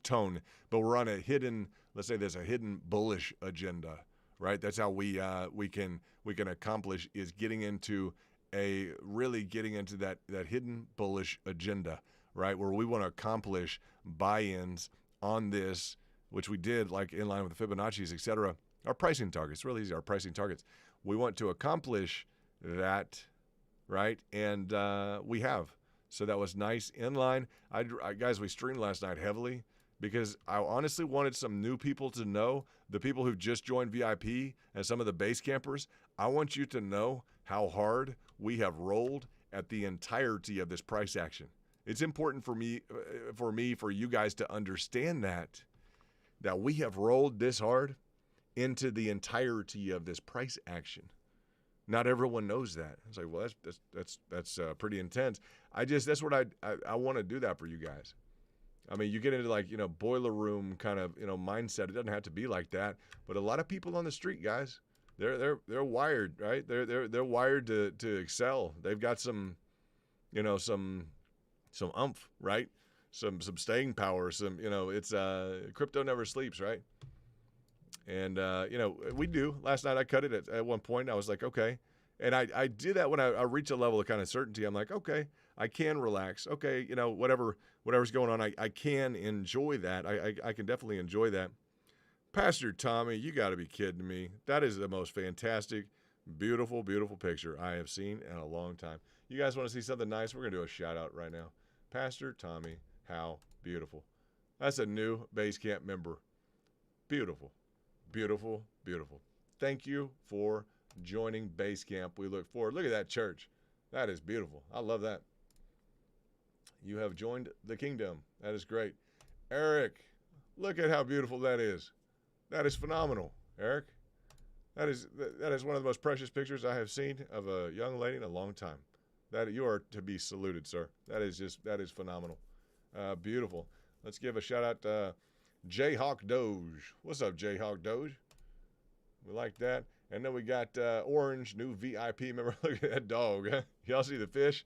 Speaker 2: tone. But we're on a hidden. Let's say there's a hidden bullish agenda, right? That's how we can accomplish is getting into that hidden bullish agenda, right? Where we want to accomplish buy-ins on this. Which we did, like in line with the Fibonacci's, et cetera, our pricing targets, really easy, our pricing targets. We want to accomplish that, right? And we have. So that was nice, in line. Guys, we streamed last night heavily because I honestly wanted some new people to know, the people who've just joined VIP and some of the base campers, I want you to know how hard we have rolled at the entirety of this price action. It's important for you guys to understand that we have rolled this hard into the entirety of this price action. Not everyone knows that. It's like, well, that's pretty intense. That's what I want to do that for you guys. I mean, you get into like, boiler room kind of, mindset. It doesn't have to be like that, but a lot of people on the street, guys, they're wired, right? They're wired to excel. They've got some oomph, right? Some staying power, it's crypto never sleeps, right? And, we do. Last night I cut it at one point. I was like, okay. And I did that when I reach a level of kind of certainty. I'm like, okay, I can relax. Okay, whatever's going on, I can enjoy that. I can definitely enjoy that. Pastor Tommy, you got to be kidding me. That is the most fantastic, beautiful, beautiful picture I have seen in a long time. You guys want to see something nice? We're going to do a shout out right now. Pastor Tommy. How beautiful. That's a new base camp member. Beautiful, beautiful, beautiful. Thank you for joining base camp. We look forward. Look at that church. That is beautiful. I love that. You have joined the kingdom. That is great. Eric, look at how beautiful that is. That is phenomenal, Eric. That is one of the most precious pictures I have seen of a young lady in a long time. That you are to be saluted, sir. That is phenomenal. Beautiful. Let's give a shout out to Jayhawk Doge. What's up, Jayhawk Doge? We like that. And then we got Orange, new VIP member. Look at that dog. Y'all see the fish?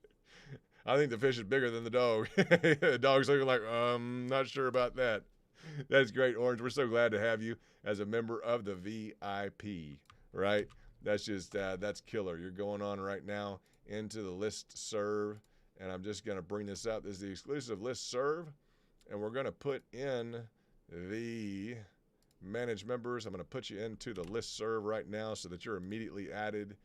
Speaker 2: I think the fish is bigger than the dog. The dog's looking like, not sure about that. That's great, Orange. We're so glad to have you as a member of the VIP, right? That's just, that's killer. You're going on right now into the list serve, and I'm just going to bring this up. This is the exclusive list serve, and we're going to put in the manage members. I'm going to put you into the list serve right now so that you're immediately added.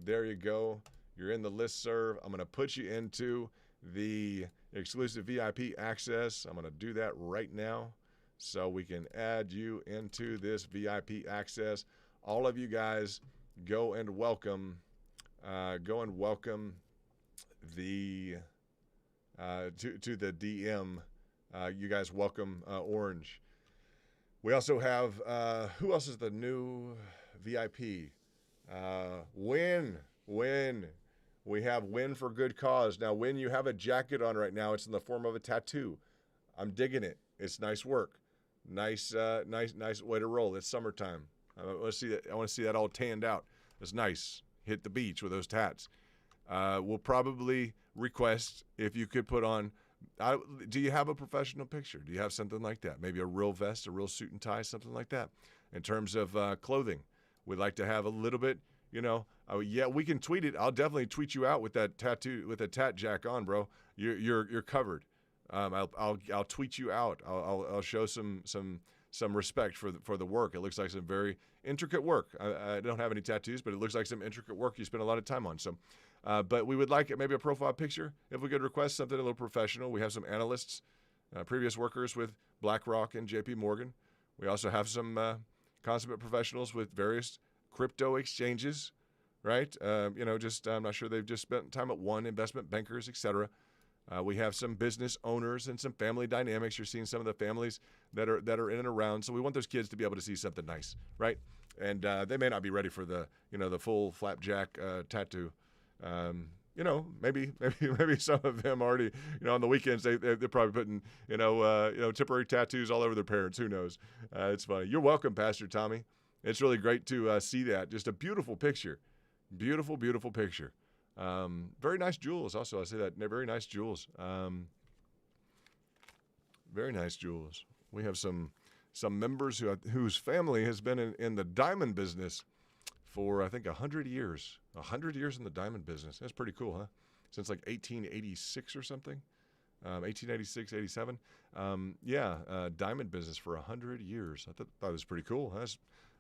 Speaker 2: There you go. You're in the list serve. I'm going to put you into the exclusive VIP access. I'm going to do that right now so we can add you into this VIP access. All of you guys go and welcome the to the DM. You guys welcome Orange. We also have who else is the new VIP? Win. We have Win for Good Cause. Now, Win, you have a jacket on right now. It's in the form of a tattoo. I'm digging it. It's nice work. Nice way to roll. It's summertime. I want to see that all tanned out. It's nice. Hit the beach with those tats. We'll probably request if you could put on. Do you have a professional picture? Do you have something like that? Maybe a real vest, a real suit and tie, something like that. In terms of clothing, we'd like to have a little bit. Yeah, we can tweet it. I'll definitely tweet you out with that tattoo, with a tat jack on, bro. You're covered. I'll tweet you out. I'll show some respect for the work. It looks like some very intricate work. I don't have any tattoos, but it looks like some intricate work you spend a lot of time on. So, but we would like maybe a profile picture. If we could request something a little professional. We have some analysts, previous workers with BlackRock and JP Morgan. We also have some consummate professionals with various crypto exchanges, right? I'm not sure they've just spent time at one, investment bankers, etc. We have some business owners and some family dynamics. You're seeing some of the families that are in and around. So we want those kids to be able to see something nice, right? And they may not be ready for the full flapjack tattoo. Maybe some of them already, on the weekends they're probably putting temporary tattoos all over their parents. Who knows? It's funny. You're welcome, Pastor Tommy. It's really great to see that. Just a beautiful picture. Beautiful, beautiful picture. Very nice jewels also. I say that. Very nice jewels. Very nice jewels. We have some members whose family has been in the diamond business for, I think, 100 years. 100 years in the diamond business. That's pretty cool, huh? Since like 1886 or something. 1886, 87. Diamond business for 100 years. I thought it was pretty cool.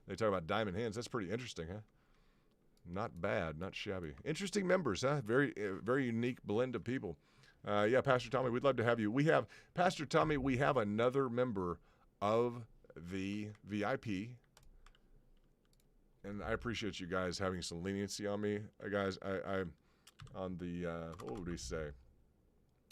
Speaker 2: They talk about diamond hands. That's pretty interesting, huh? Not bad, not shabby. Interesting members, huh? Very, very unique blend of people. Pastor Tommy, we'd love to have you. Pastor Tommy, we have another member of the VIP. And I appreciate you guys having some leniency on me. Guys, I'm on the, what would we say?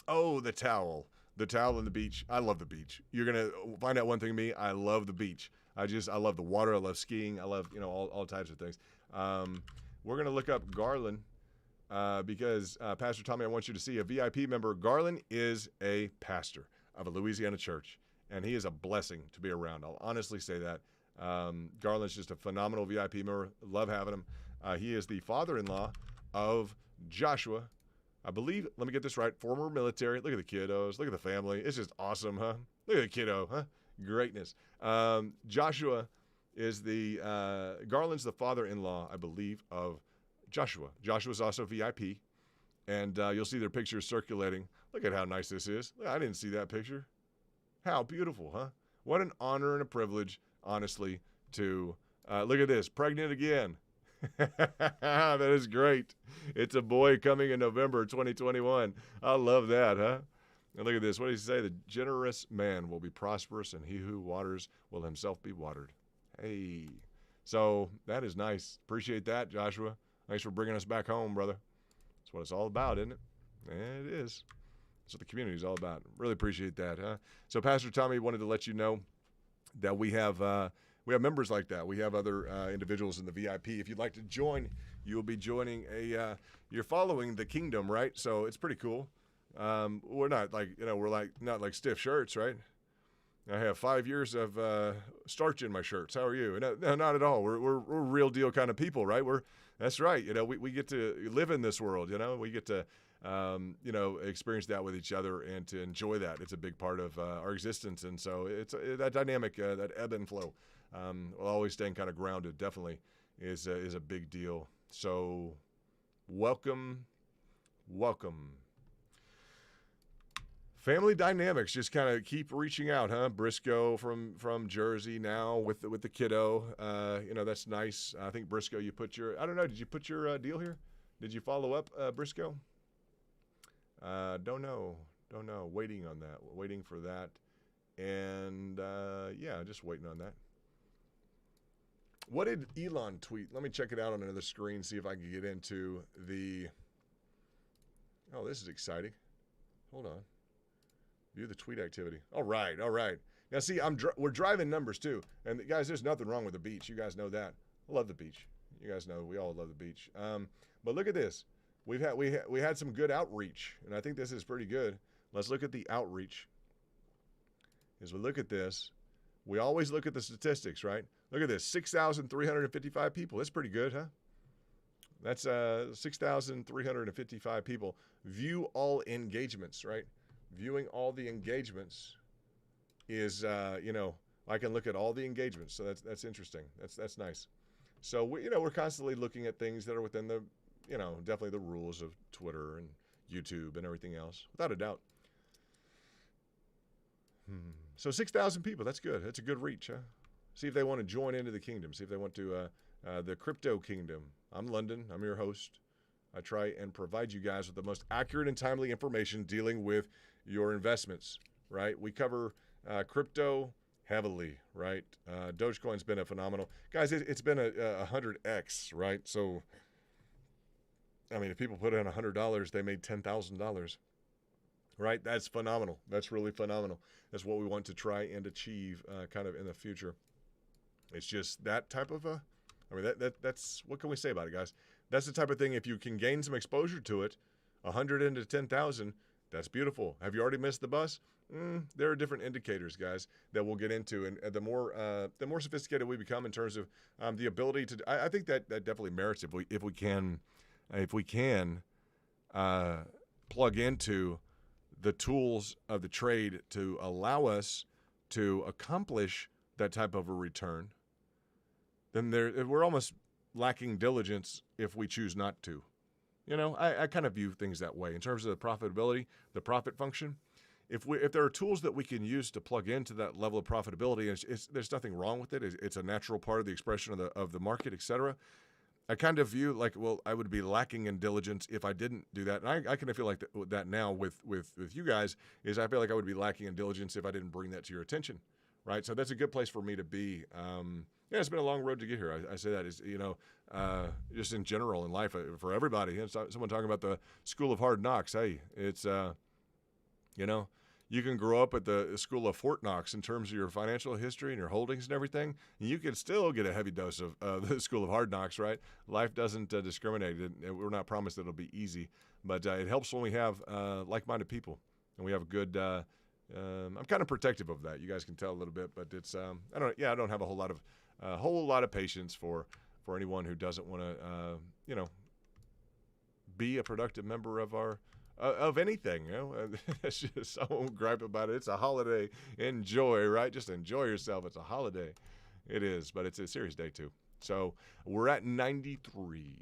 Speaker 2: Oh, the towel. The towel and the beach. I love the beach. You're going to find out one thing of me. I love the beach. I love the water. I love skiing. I love, all types of things. We're going to look up Garland because, Pastor Tommy, I want you to see a VIP member. Garland is a pastor of a Louisiana church, and he is a blessing to be around. I'll honestly say that. Garland's just a phenomenal VIP member. Love having him. He is the father-in-law of Joshua. I believe, let me get this right, former military. Look at the kiddos. Look at the family. It's just awesome, huh? Look at the kiddo, huh? Greatness. Joshua is Garland's the father-in-law, I believe, of Joshua. Joshua's also VIP, and you'll see their pictures circulating. Look at how nice this is. I didn't see that picture. How beautiful, huh? What an honor and a privilege, honestly, to look at this. Pregnant again. That is great. It's a boy coming in November 2021. I love that, huh? And look at this. What does he say? The generous man will be prosperous, and he who waters will himself be watered. Hey. So that is nice. Appreciate that, Joshua. Thanks for bringing us back home, brother. That's what it's all about, isn't it? And it is. That's what the community is all about. Really appreciate that, huh? So Pastor Tommy wanted to let you know that we have we have members like that. We have other individuals in the VIP. If you'd like to join, you will be joining you're following the kingdom, right? So it's pretty cool. We're not like, not like stiff shirts, right? I have 5 years of starch in my shirts. How are you? No, not at all. We're real deal kind of people, right? That's right. We get to live in this world. We get to experience that with each other and to enjoy that. It's a big part of our existence, and so it's that dynamic, that ebb and flow. Always staying kind of grounded definitely is a big deal. So, welcome. Family dynamics just kind of keep reaching out, huh? Briscoe from Jersey now with the kiddo. That's nice. I think Briscoe, you put your, I don't know, did you put your deal here? Did you follow up, Briscoe? Don't know. Waiting on that. Waiting for that. And just waiting on that. What did Elon tweet? Let me check it out on another screen, see if I can get into the. Oh, this is exciting. Hold on. View the tweet activity. All right. Now, see, we're driving numbers too, and guys, there's nothing wrong with the beach. You guys know that. I love the beach. You guys know we all love the beach. But look at this. We had some good outreach, and I think this is pretty good. Let's look at the outreach. As we look at this, we always look at the statistics, right? Look at this, 6,355 people. That's pretty good, huh? That's 6,355 people. View all engagements, right? Viewing all the engagements is, I can look at all the engagements. So that's interesting. That's nice. So we're constantly looking at things that are within the, definitely the rules of Twitter and YouTube and everything else, without a doubt. So 6,000 people. That's good. That's a good reach, huh? See if they want to join into the kingdom. See if they want to the crypto kingdom. I'm London. I'm your host. I try and provide you guys with the most accurate and timely information dealing with your investments, right? We cover crypto heavily, right? Dogecoin's been a phenomenal. Guys, it's been a 100x, right? So, I mean, if people put in $100, they made $10,000, right? That's phenomenal. That's really phenomenal. That's what we want to try and achieve kind of in the future. It's just that type of that's, what can we say about it, guys? That's the type of thing, if you can gain some exposure to it, 100 into 10,000, that's beautiful. Have you already missed the bus? There are different indicators, guys, that we'll get into, and the more sophisticated we become in terms of the ability to, I think that definitely merits if we can plug into the tools of the trade to allow us to accomplish that type of a return. Then we're almost lacking diligence if we choose not to. I kind of view things that way in terms of the profitability, the profit function. If there are tools that we can use to plug into that level of profitability, there's nothing wrong with it. It's a natural part of the expression of the market, etc. I kind of view I would be lacking in diligence if I didn't do that. And I kind of feel like that now with you guys is I feel like I would be lacking in diligence if I didn't bring that to your attention, right? So that's a good place for me to be. It's been a long road to get here. I say that is, just in general in life for everybody. Someone talking about the school of hard knocks. Hey, it's, you can grow up at the school of Fort Knox in terms of your financial history and your holdings and everything. And you can still get a heavy dose of the school of hard knocks, right? Life doesn't discriminate. We're not promised that it'll be easy, but it helps when we have like-minded people and we have a good. I'm kind of protective of that. You guys can tell a little bit, but it's I don't have a whole lot of patience for anyone who doesn't want to be a productive member of our of anything. That's just, I won't gripe about it. It's a holiday. Enjoy, right? Just enjoy yourself. It's a holiday. It is, but it's a serious day too. So we're at 93.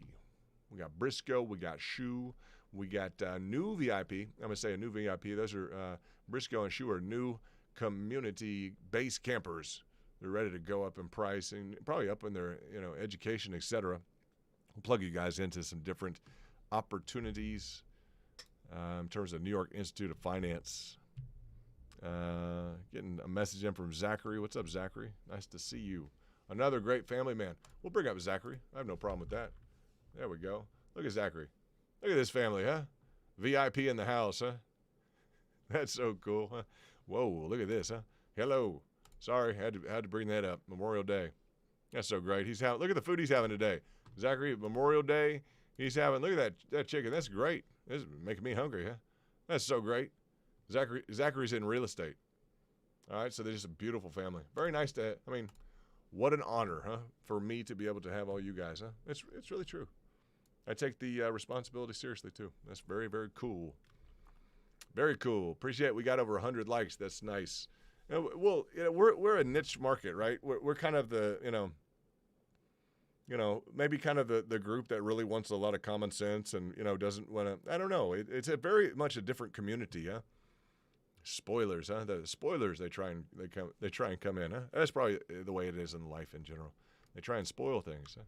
Speaker 2: We got Briscoe. We got Shu. We got new VIP. I'm going to say a new VIP. Those are Briscoe and Shu are new community base campers. They're ready to go up in price and probably up in their education, etc. We'll plug you guys into some different opportunities in terms of New York Institute of Finance. Getting a message in from Zachary. What's up, Zachary? Nice to see you. Another great family man. We'll bring up Zachary. I have no problem with that. There we go. Look at Zachary. Look at this family, huh? VIP in the house, huh? That's so cool, huh? Whoa, look at this, huh? Hello. Sorry, had to bring that up. Memorial Day. That's so great. Look at the food he's having today. Zachary, Memorial Day, he's having, look at that chicken. That's great. This is making me hungry, huh? That's so great. Zachary's in real estate. All right, so they're just a beautiful family. Very nice what an honor, huh, for me to be able to have all you guys, huh? It's really true. I take the responsibility seriously, too. That's very, very cool. Very cool. Appreciate it. We got over 100 likes. That's nice. We're a niche market, right? We're kind of the, maybe kind of the group that really wants a lot of common sense and, doesn't want to, I don't know. It's a very much a different community, huh? Spoilers, huh? The spoilers, they try and come in, huh? That's probably the way it is in life in general. They try and spoil things, huh?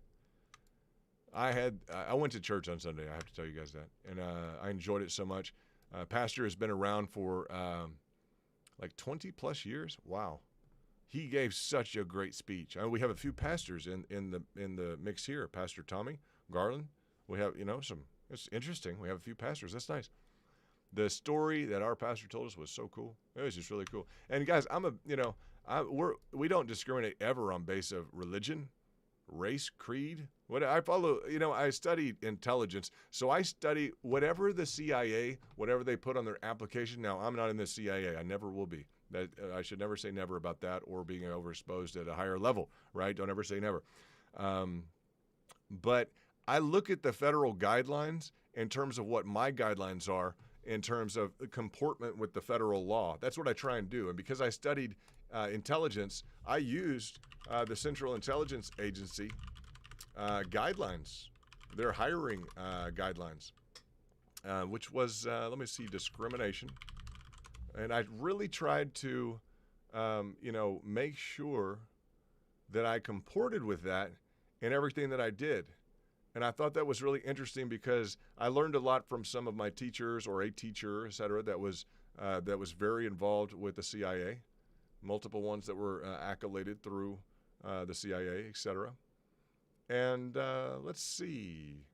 Speaker 2: I went to church on Sunday, I have to tell you guys that, and I enjoyed it so much. Pastor has been around for like 20 plus years. Wow. He gave such a great speech. We have a few pastors in the mix here. Pastor Tommy Garland. We have, it's interesting. We have a few pastors. That's nice. The story that our pastor told us was so cool. It was just really cool. And guys, we don't discriminate ever on base of religion, race, creed. I studied intelligence, so I study whatever the CIA, whatever they put on their application. Now, I'm not in the CIA. I never will be. I should never say never about that or being overexposed at a higher level, right? Don't ever say never. But I look at the federal guidelines in terms of what my guidelines are in terms of comportment with the federal law. That's what I try and do. And because I studied intelligence, I used the Central Intelligence Agency guidelines, their hiring guidelines, which was, discrimination. And I really tried to, make sure that I comported with that in everything that I did. And I thought that was really interesting because I learned a lot from some of my teachers or a teacher, et cetera, that was very involved with the CIA, multiple ones that were accoladed through the CIA, et cetera. And let's see,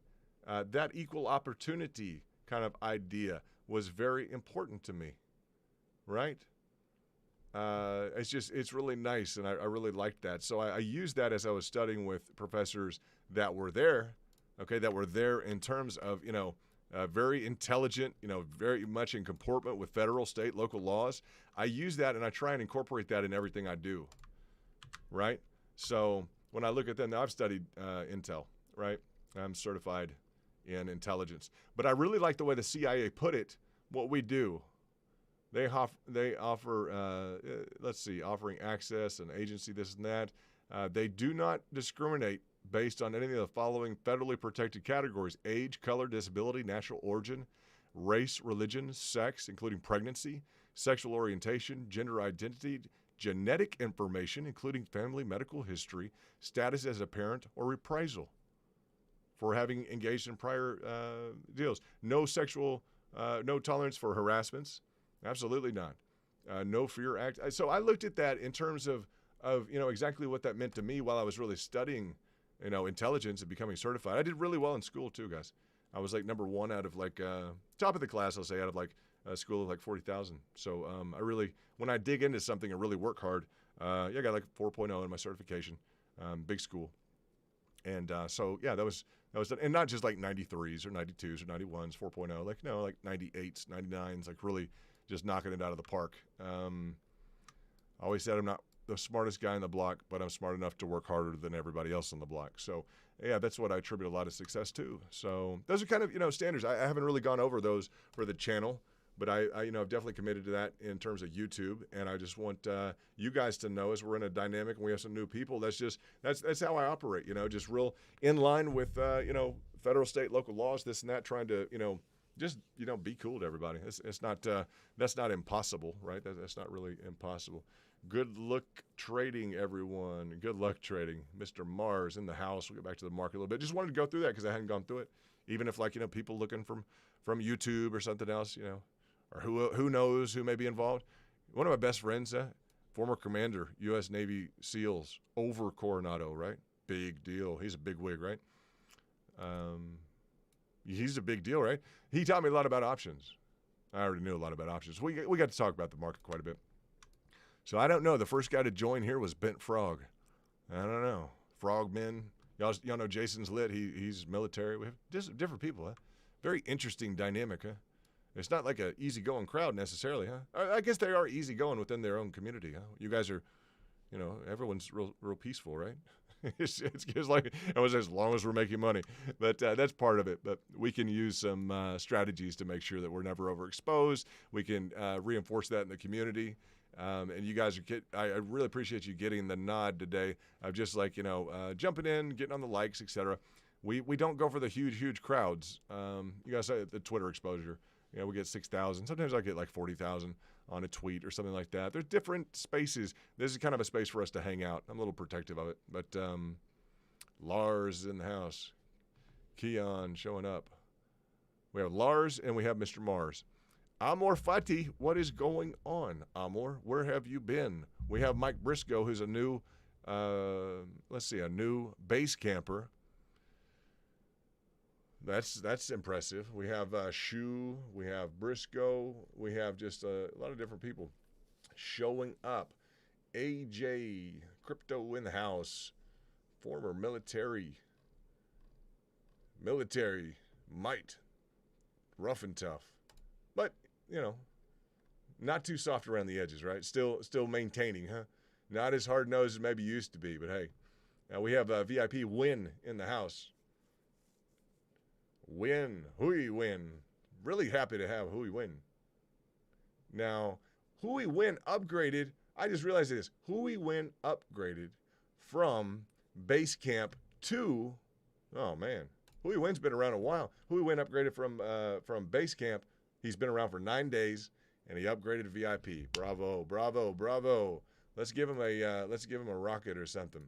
Speaker 2: that equal opportunity kind of idea was very important to me, right? It's really nice, and I really liked that. So I used that as I was studying with professors that were there, that were there in terms of, very intelligent, very much in comportment with federal, state, local laws. I use that, and I try and incorporate that in everything I do, right? So when I look at them, now I've studied intel, right? I'm certified in intelligence. But I really like the way the CIA put it, what we do. They offer, offering access and agency, this and that. They do not discriminate based on any of the following federally protected categories: age, color, disability, national origin, race, religion, sex, including pregnancy, sexual orientation, gender identity, genetic information, including family medical history, status as a parent, or reprisal for having engaged in prior deals. No tolerance for harassments. Absolutely not. No fear act. So I looked at that in terms of exactly what that meant to me while I was really studying, intelligence and becoming certified. I did really well in school too, guys. I was like number one out of top of the class, I'll say, out of a school of like 40,000. So I really, when I dig into something and really work hard, I got like 4.0 in my certification, big school. And that was done. And not just like 93s or 92s or 91s, 4.0, like 98s, 99s, like really just knocking it out of the park. I always said I'm not the smartest guy on the block, but I'm smart enough to work harder than everybody else on the block. So yeah, that's what I attribute a lot of success to. So those are kind of, standards. I haven't really gone over those for the channel, but I've definitely committed to that in terms of YouTube. And I just want you guys to know, as we're in a dynamic and we have some new people, that's how I operate, just real in line with, federal, state, local laws, this and that, trying to, just, be cool to everybody. It's not, that's not impossible, right? That's not really impossible. Good luck trading, everyone. Good luck trading. Mr. Mars in the house. We'll get back to the market a little bit. Just wanted to go through that because I hadn't gone through it. Even if people looking from YouTube or something else, or who knows who may be involved. One of my best friends, former commander, U.S. Navy SEALs, over Coronado, right? Big deal. He's a big wig, right? He's a big deal, right? He taught me a lot about options. I already knew a lot about options. We got to talk about the market quite a bit. So I don't know. The first guy to join here was Bent Frog. I don't know. Frogmen. Y'all know Jason's lit. He's military. We have just different people, huh? Very interesting dynamic, huh? It's not like an easygoing crowd necessarily, huh? I guess they are easygoing within their own community, huh? You guys are, everyone's real peaceful, right? it's just like it was as long as we're making money, but that's part of it. But we can use some strategies to make sure that we're never overexposed. We can reinforce that in the community. And you guys I really appreciate you getting the nod today of just like, jumping in, getting on the likes, etc. We don't go for the huge crowds. You guys say the Twitter exposure. We get 6,000. Sometimes I get like 40,000 on a tweet or something like that. There's different spaces. This is kind of a space for us to hang out. I'm a little protective of it. But Lars is in the house. Keon showing up. We have Lars and we have Mr. Mars. Amor Fati, what is going on, Amor? Where have you been? We have Mike Briscoe, who's a new, a new base camper. That's impressive. We have Shu, we have Briscoe, we have just a lot of different people showing up. AJ, crypto in the house, former military, might, rough and tough, but not too soft around the edges, right? Still maintaining, huh? Not as hard nosed as maybe used to be, but hey, we have VIP Win in the house. Hui Win. Really happy to have Hui Win. Now, Hui Win upgraded. I just realized this. Hui Win upgraded from base camp to, oh man, Hui Win's been around a while. Hui Win upgraded from base camp. He's been around for 9 days, and he upgraded to VIP. Bravo, bravo, bravo. Let's give him a rocket or something.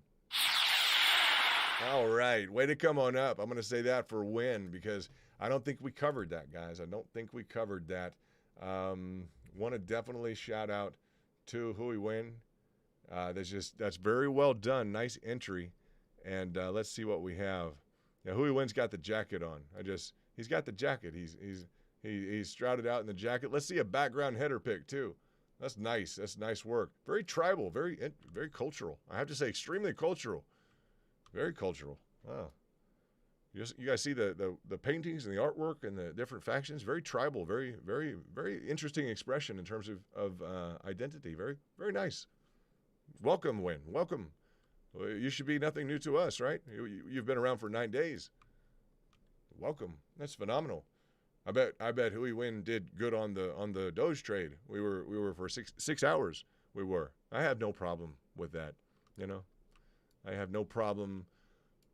Speaker 2: All right, way to come on up. I'm going to say that for Win because I don't think we covered that, guys. I don't think we covered that. Want to definitely shout out to Hui Win. That's very well done. Nice entry. And let's see what we have. Yeah, Hui Win's got the jacket on. He's got the jacket. He's strouted out in the jacket. Let's see a background header pick too. That's nice. That's nice work. Very tribal. Very cultural. I have to say, extremely cultural. Very cultural. Wow. You guys see the paintings and the artwork and the different factions. Very tribal. Very interesting expression in terms of identity. Very nice. Welcome, Win. Welcome. You should be nothing new to us, right? You've been around for 9 days. Welcome. That's phenomenal. I bet Hui Win did good on the Doge trade. We were for 6 hours. We were. I have no problem with that. I have no problem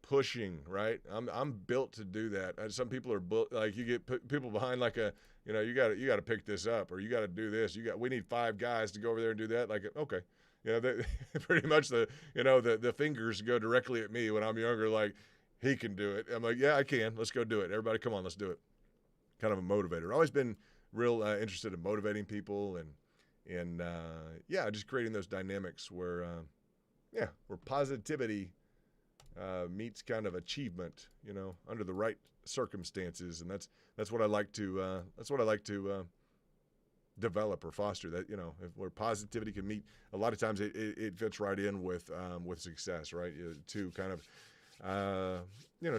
Speaker 2: pushing, right? I'm built to do that. Some people are built like you get people behind like you got to pick this up or you got to do this. We need 5 guys to go over there and do that. Like okay, pretty much the fingers go directly at me when I'm younger. Like he can do it. I'm like yeah I can. Let's go do it. Everybody come on, let's do it. Kind of a motivator. I've always been real interested in motivating people and just creating those dynamics where positivity meets kind of achievement, under the right circumstances, and that's what I like to develop or foster. That where positivity can meet. A lot of times it fits right in with success, right? Two kind of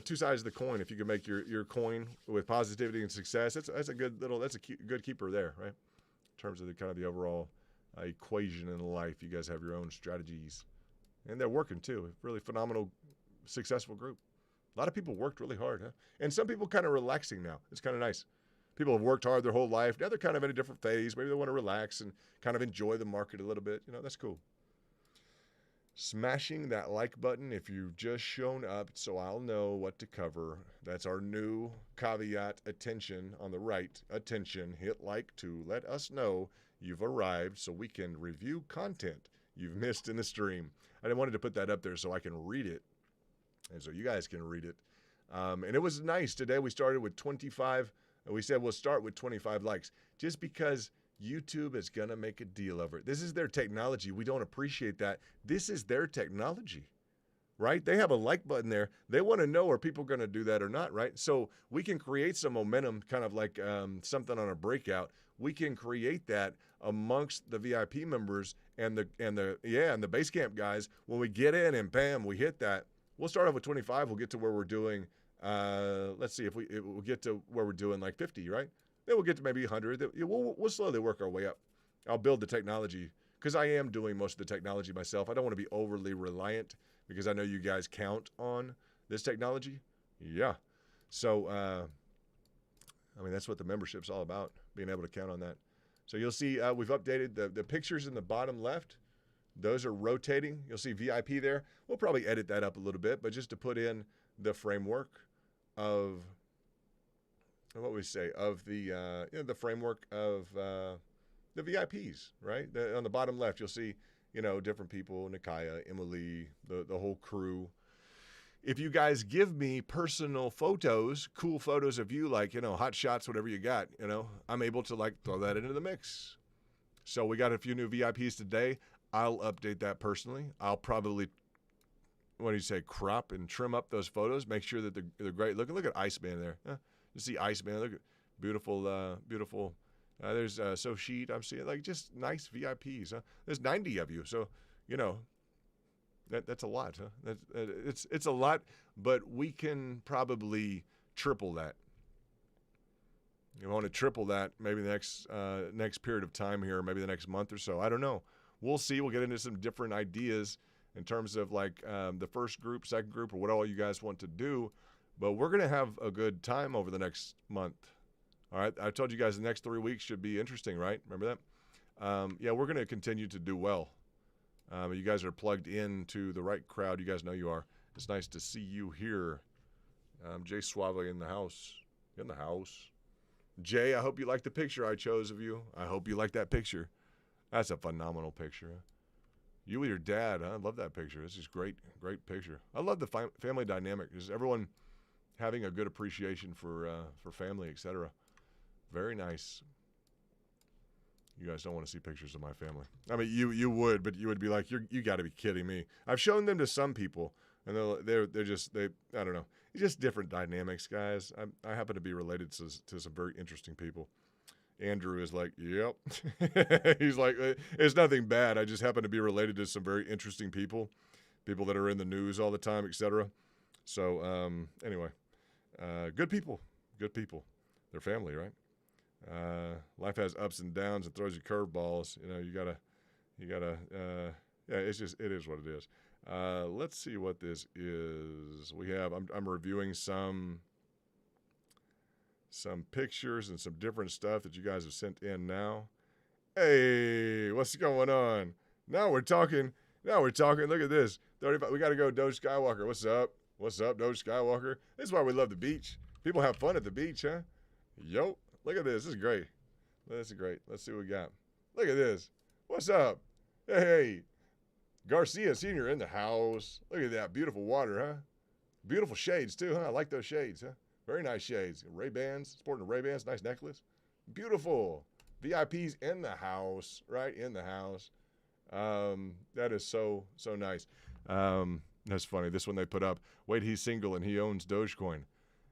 Speaker 2: two sides of the coin. If you can make your coin with positivity and success, that's a good keeper there, right? In terms of the overall equation in life, you guys have your own strategies. And they're working too. Really phenomenal, successful group. A lot of people worked really hard, huh? And some people kind of relaxing now. It's kind of nice. People have worked hard their whole life. Now they're kind of in a different phase. Maybe they want to relax and kind of enjoy the market a little bit. That's cool. Smashing that like button if you've just shown up so I'll know what to cover. That's our new caveat. Attention on the right. Attention. Hit like to let us know you've arrived so we can review content you've missed in the stream. I wanted to put that up there so I can read it and so you guys can read it. And it was nice. Today we started with 25. We said we'll start with 25 likes just because YouTube is going to make a deal of it. This is their technology. We don't appreciate that. This is their technology. right? They have a like button there. They want to know, are people going to do that or not, right? So we can create some momentum, kind of like something on a breakout. We can create that amongst the VIP members and the Basecamp guys. When we get in and bam, we hit that. We'll start off with 25. We'll get to where we're doing. Let's see if we'll get to where we're doing like 50, right? Then we'll get to maybe 100. We'll slowly work our way up. I'll build the technology because I am doing most of the technology myself. I don't want to be overly reliant because I know you guys count on this technology. Yeah. So, I mean, that's what the membership's all about, being able to count on that. So you'll see we've updated the pictures in the bottom left. Those are rotating. You'll see VIP there. We'll probably edit that up a little bit, but just to put in the framework of what we say of the framework of the VIPs, right? On the bottom left, you'll see, different people, Nikaya, Emily, the whole crew. If you guys give me personal photos, cool photos of you, like, hot shots, whatever you got, I'm able to like throw that into the mix. So we got a few new VIPs today. I'll update that personally. I'll probably, crop and trim up those photos, make sure that they're great looking. Look at Iceman there. You see Iceman, look at beautiful. There's So Sheet, I'm seeing, like, just nice VIPs. Huh? There's 90 of you, so, that's a lot. Huh? It's a lot, but we can probably triple that. You want to triple that maybe the next period of time here, maybe the next month or so. I don't know. We'll see. We'll get into some different ideas in terms of like the first group, second group, or what all you guys want to do. But we're going to have a good time over the next month. All right. I told you guys the next 3 weeks should be interesting, right? Remember that? Yeah, we're going to continue to do well. You guys are plugged into the right crowd. You guys know you are. It's nice to see you here. Jay Suave in the house. In the house. Jay, I hope you like the picture I chose of you. I hope you like that picture. That's a phenomenal picture. You with your dad, huh? I love that picture. This is great picture. I love the family dynamic. Just everyone having a good appreciation for family, etc. Very nice. You guys don't want to see pictures of my family. I mean, you would, but you would be like, you got to be kidding me. I've shown them to some people, and they're just I don't know. It's just different dynamics, guys. I happen to be related to some very interesting people. Andrew is like, yep. He's like, it's nothing bad. I just happen to be related to some very interesting people that are in the news all the time, etc. So anyway, good people. They're family, right? Life has ups and downs and throws you curveballs. You gotta. Yeah, it is what it is. Let's see what this is. I'm reviewing some pictures and some different stuff that you guys have sent in now. Hey, what's going on? Now we're talking. Look at this. 35. We got to go, Doge Skywalker. What's up, Doge Skywalker? This is why we love the beach. People have fun at the beach, huh? Yo, look at this. This is great. Let's see what we got. Look at this. What's up? Hey, Garcia Sr. in the house. Look at that. Beautiful water, huh? Beautiful shades, too, huh? I like those shades, huh? Very nice shades. Ray-Bans. Sporting the Ray-Bans. Nice necklace. Beautiful. VIPs in the house. Right? In the house. That is so nice. That's funny. This one they put up. Wait, he's single and he owns Dogecoin.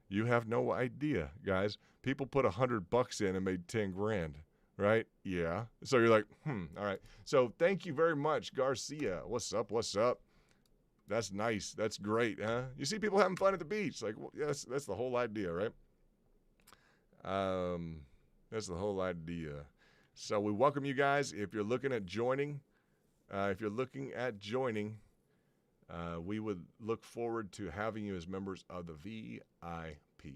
Speaker 2: You have no idea, guys. People put $100 in and made 10 grand. Right? Yeah. So you're like, all right. So thank you very much, Garcia. What's up? That's nice. That's great, huh? You see people having fun at the beach. Like, well, yes, that's the whole idea, right? That's the whole idea. So we welcome you guys. If you're looking at joining, we would look forward to having you as members of the VIP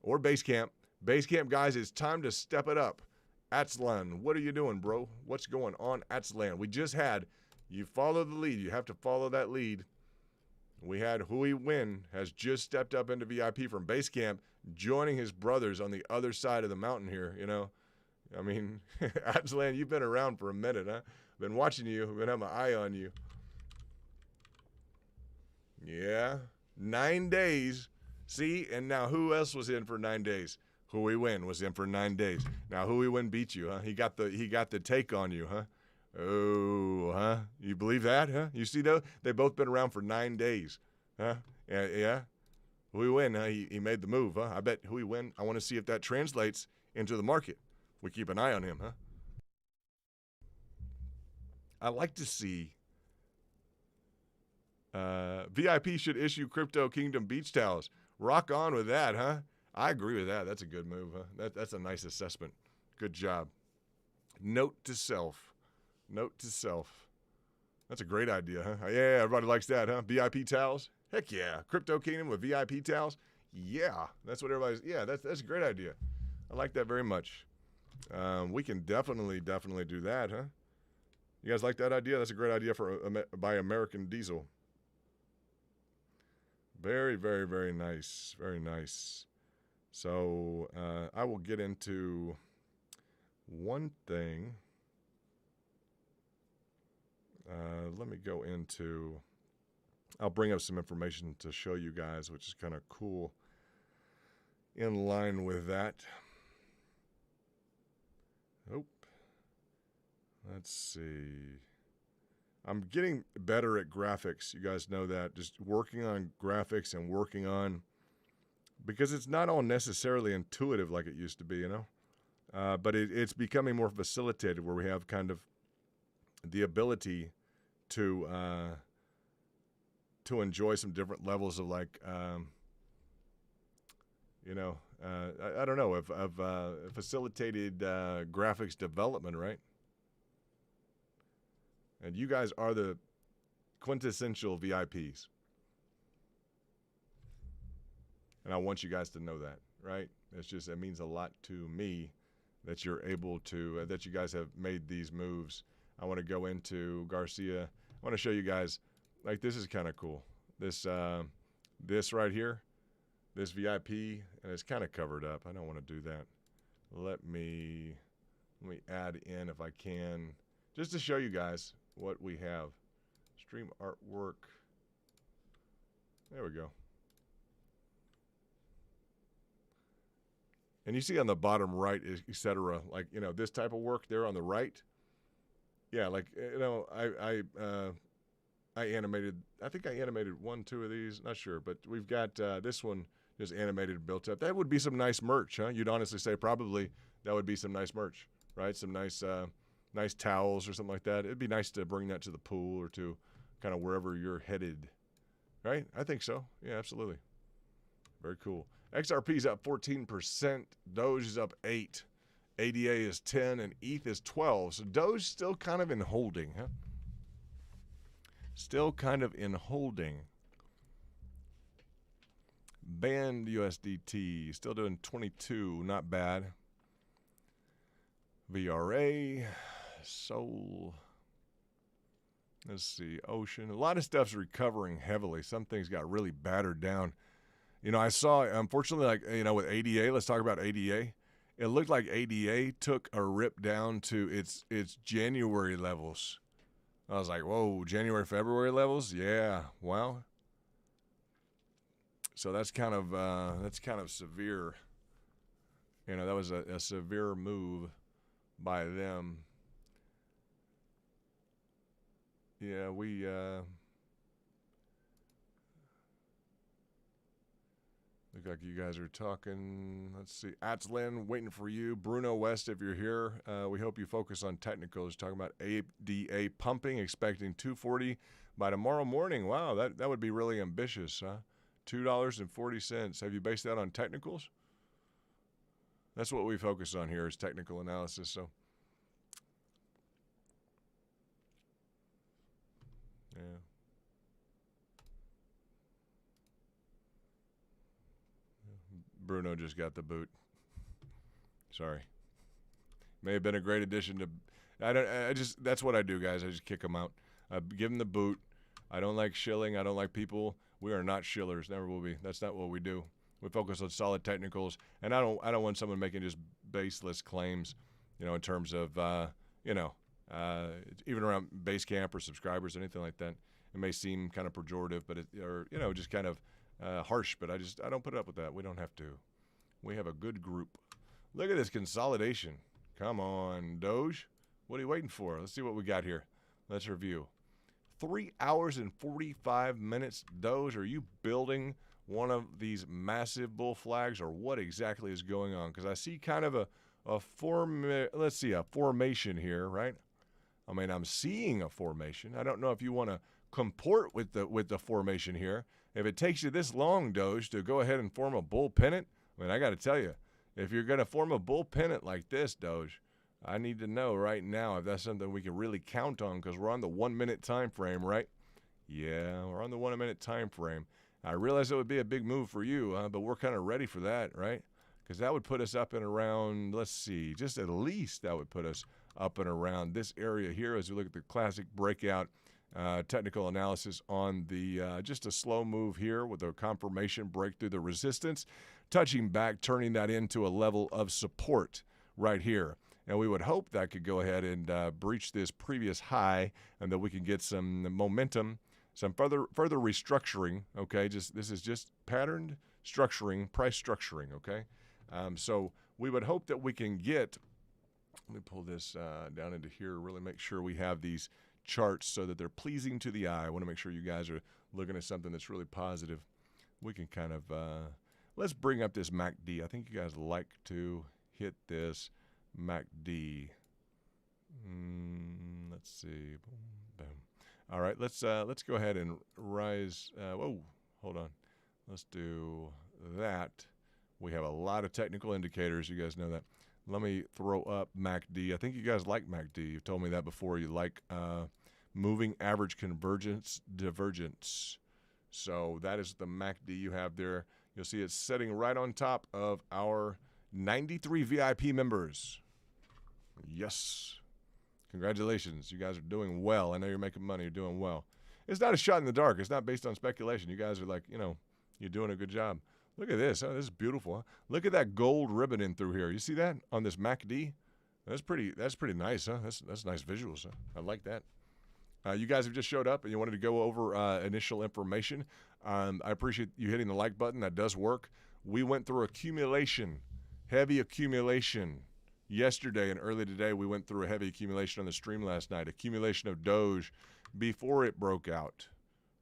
Speaker 2: or Basecamp. Basecamp, guys, it's time to step it up. Atzlan, what are you doing, bro? What's going on, Atzlan? We just had, you follow the lead. You have to follow that lead. We had Hui Win has just stepped up into VIP from Basecamp, joining his brothers on the other side of the mountain here, I mean, Atzlan, you've been around for a minute, huh? Been watching you. Been having my eye on you. Yeah. 9 days. See? And now who else was in for 9 days? Hui Win was in for 9 days. Now Hui Win beat you, huh? He got the take on you, huh? Oh, huh? You believe that, huh? You see, though, they've both been around for 9 days, huh? Yeah. Hui Wen, he made the move, huh? I bet Hui Wen, I want to see if that translates into the market. We keep an eye on him, huh? I like to see VIP should issue Crypto Kingdom beach towels. Rock on with that, huh? I agree with that. That's a good move, huh? That's a nice assessment. Good job. Note to self. Note to self. That's a great idea, huh? Yeah, everybody likes that, huh? VIP towels? Heck yeah. Crypto Kingdom with VIP towels? Yeah. That's what everybody's... Yeah, that's a great idea. I like that very much. We can definitely do that, huh? You guys like that idea? That's a great idea by American Diesel. Very, very, very nice. Very nice. So I will get into one thing. Let me go into... I'll bring up some information to show you guys, which is kind of cool in line with that. Oh, let's see. I'm getting better at graphics. You guys know that. Just working on graphics and working on, because it's not all necessarily intuitive like it used to be, you know. But it's becoming more facilitated, where we have kind of the ability to enjoy some different levels of, like, you know, I don't know, of facilitated graphics development, right? And you guys are the quintessential VIPs. And I want you guys to know that, right? It means a lot to me that you're able to, that you guys have made these moves. I want to go into Garcia. I want to show you guys, like, this is kind of cool. This right here, this VIP, and it's kind of covered up. I don't want to do that. Let me add in, if I can, just to show you guys what we have. Stream artwork. There we go. And you see on the bottom right, etc., like, you know, this type of work there on the right. Yeah, like, you know, I animated, I think I animated 1, 2 of these, not sure, but we've got this one just animated and built up. That would be some nice merch, huh? You'd honestly say probably that would be some nice merch, right? Some nice nice towels or something like that. It'd be nice to bring that to the pool or to kind of wherever you're headed, right? I think so. Yeah, absolutely. Very cool. XRP's up 14%. Doge is up 8%. ADA is 10%, and ETH is 12%. So Doge still kind of in holding, huh? Still kind of in holding. Band USDT still doing 22, not bad. VRA, Sol. Let's see, Ocean. A lot of stuff's recovering heavily. Some things got really battered down. You know, I saw, unfortunately, like, you know, with ADA, let's talk about ADA. It looked like ADA took a rip down to its January levels. I was like, whoa, January, February levels? Yeah, wow. So that's kind of severe. You know, that was a severe move by them. Yeah, we look like you guys are talking. Let's see. Atslin, waiting for you. Bruno West, if you're here, we hope you focus on technicals. Talking about ADA pumping, expecting 240 by tomorrow morning. Wow, that would be really ambitious, huh? $2.40. Have you based that on technicals? That's what we focus on here, is technical analysis. So, yeah. Bruno just got the boot. Sorry. May have been a great addition to. That's what I do, guys. I just kick them out. Give them the boot. I don't like shilling. I don't like people. We are not shillers. Never will be. That's not what we do. We focus on solid technicals, and I don't want someone making just baseless claims, you know, in terms of even around Basecamp or subscribers or anything like that. It may seem kind of pejorative, but just kind of harsh. But I don't put up with that. We don't have to. We have a good group. Look at this consolidation. Come on, Doge. What are you waiting for? Let's see what we got here. Let's review. 3 hours and 45 minutes. Doge, are you building one of these massive bull flags, or what exactly is going on? Because I see kind of a formation here, right? I mean, I'm seeing a formation. I don't know if you want to comport with the formation here. If it takes you this long, Doge, to go ahead and form a bull pennant, I mean, I got to tell you, if you're going to form a bull pennant like this, Doge, I need to know right now if that's something we can really count on, because we're on the 1 minute time frame, right? Yeah, we're on the 1 minute time frame. I realize it would be a big move for you, but we're kind of ready for that, right? Because that would put us up and around, let's see, just at least that would put us up and around this area here as we look at the classic breakout technical analysis on the just a slow move here with a confirmation break through the resistance, touching back, turning that into a level of support right here. And we would hope that could go ahead and breach this previous high, and that we can get some momentum, some further restructuring. Okay, this is just patterned structuring, price structuring. Okay, so we would hope that we can get. Let me pull this down into here. Really make sure we have these charts so that they're pleasing to the eye. I want to make sure you guys are looking at something that's really positive. We can kind of let's bring up this MACD. I think you guys like to hit this MACD. Let's see. Boom, boom. All right, let's go ahead and rise. Whoa, hold on. Let's do that. We have a lot of technical indicators. You guys know that. Let me throw up MACD. I think you guys like MACD. You've told me that before. You like moving average convergence divergence. So that is the MACD you have there. You'll see it's sitting right on top of our 93 VIP members. Yes. Congratulations. You guys are doing well. I know you're making money. You're doing well. It's not a shot in the dark. It's not based on speculation. You guys are like, you're doing a good job. Look at this. Oh, this is beautiful. Huh? Look at that gold ribbon in through here. You see that on this MACD? That's pretty nice, huh? That's nice visuals, huh? I like that. You guys have just showed up and you wanted to go over initial information. I appreciate you hitting the like button. That does work. We went through accumulation, heavy accumulation. Yesterday and early today, we went through a heavy accumulation on the stream last night. Accumulation of Doge before it broke out.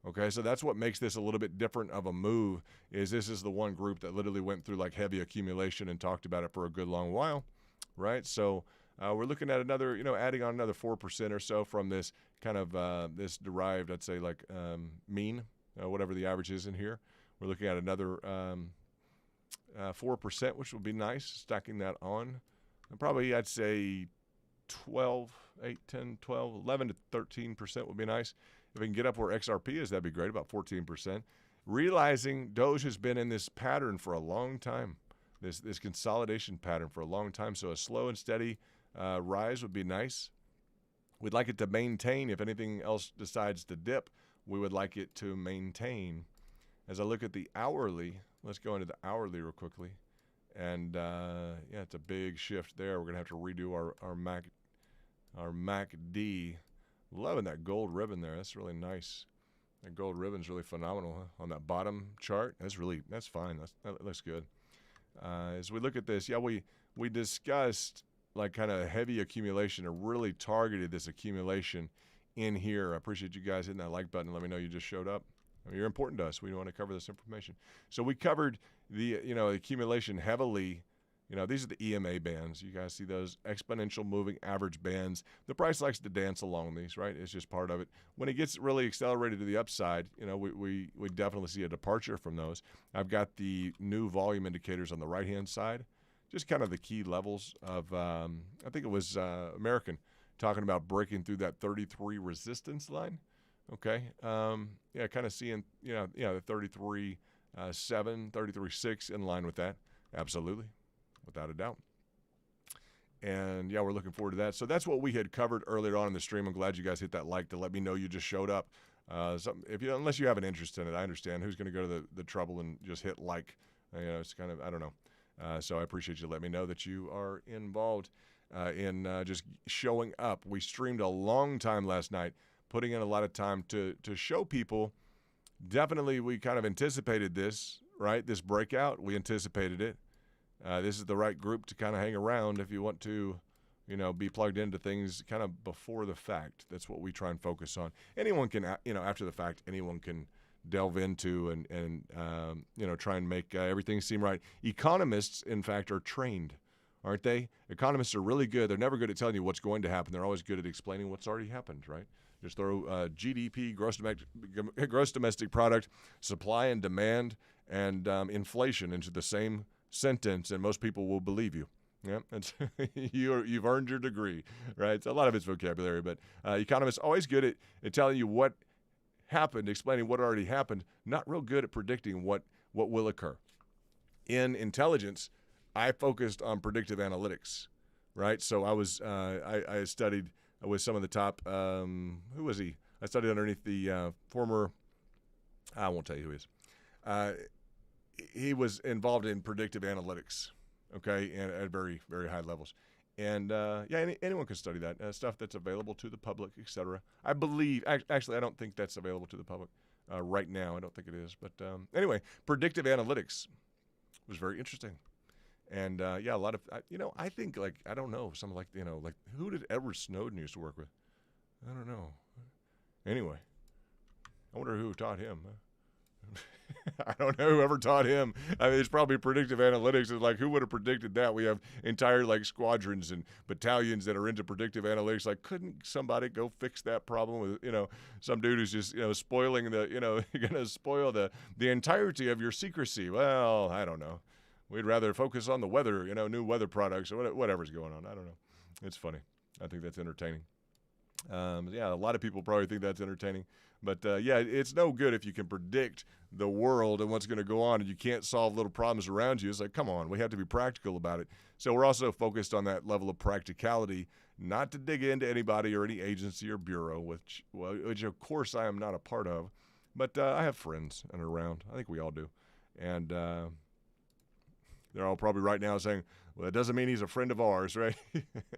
Speaker 2: Okay, so that's what makes this a little bit different of a move, is this is the one group that literally went through like heavy accumulation and talked about it for a good long while, right? So we're looking at another, adding on another 4% or so from this kind of this derived, I'd say like mean, whatever the average is in here. We're looking at another 4%, which would be nice, stacking that on. And probably I'd say 12, 8, 10, 12, 11 to 13% would be nice. If we can get up where XRP is, that'd be great, about 14%. Realizing Doge has been in this pattern for a long time, this consolidation pattern for a long time. So a slow and steady rise would be nice. We'd like it to maintain. If anything else decides to dip, we would like it to maintain. As I look at the hourly, let's go into the hourly real quickly. And yeah, it's a big shift there. We're gonna have to redo our MACD. Loving that gold ribbon there. That's really nice. That gold ribbon's really phenomenal, huh? On that bottom chart. That's fine. That looks good. As we look at this, yeah, we discussed like kind of heavy accumulation, or really targeted this accumulation in here. I appreciate you guys hitting that like button. Let me know you just showed up. I mean, you're important to us. We want to cover this information. So we covered the accumulation heavily. These are the EMA bands. You guys see those exponential moving average bands. The price likes to dance along these, right? It's just part of it. When it gets really accelerated to the upside, we definitely see a departure from those. I've got the new volume indicators on the right-hand side, just kind of the key levels of, I think it was American, talking about breaking through that 33 resistance line. Okay. Yeah, kind of seeing, the 33.7, 33.6 in line with that. Absolutely. Without a doubt. And yeah, we're looking forward to that. So that's what we had covered earlier on in the stream. I'm glad you guys hit that like to let me know you just showed up. Unless you have an interest in it, I understand. Who's going to go to the trouble and just hit like? It's kind of, I don't know. So I appreciate you letting me know that you are involved in just showing up. We streamed a long time last night, putting in a lot of time to show people. Definitely, we kind of anticipated this, right? This breakout, we anticipated it. This is the right group to kind of hang around if you want to be plugged into things kind of before the fact. That's what we try and focus on. Anyone can, after the fact, anyone can delve into and try and make everything seem right. Economists, in fact, are trained, aren't they? Economists are really good. They're never good at telling you what's going to happen. They're always good at explaining what's already happened, right? Just throw GDP, gross domestic product, supply and demand, and inflation into the same sentence, and most people will believe you. Yeah, you've earned your degree, right? So a lot of it's vocabulary, but economists always good at telling you what happened, explaining what already happened, not real good at predicting what will occur. In intelligence, I focused on predictive analytics, right? So I studied with some of the top, who was he? I studied underneath the former, I won't tell you who he is. He was involved in predictive analytics, okay, and at very, very high levels. And, anyone can study that, stuff that's available to the public, etc. I believe, actually, I don't think that's available to the public right now. I don't think it is. But anyway, predictive analytics was very interesting. And, a lot of, I think, I don't know, some who did Edward Snowden used to work with? I don't know. Anyway, I wonder who taught him. I don't know whoever taught him. I mean, it's probably predictive analytics. It's who would have predicted that? We have entire squadrons and battalions that are into predictive analytics. Couldn't somebody go fix that problem with, some dude who's just, spoiling the, going to spoil the entirety of your secrecy? Well, I don't know. We'd rather focus on the weather, new weather products or whatever's going on. I don't know. It's funny. I think that's entertaining. A lot of people probably think that's entertaining. But, it's no good if you can predict the world and what's going to go on and you can't solve little problems around you. It's come on, we have to be practical about it. So we're also focused on that level of practicality, not to dig into anybody or any agency or bureau, which of course I am not a part of. But I have friends and around. I think we all do. And they're all probably right now saying, well, it doesn't mean he's a friend of ours, right?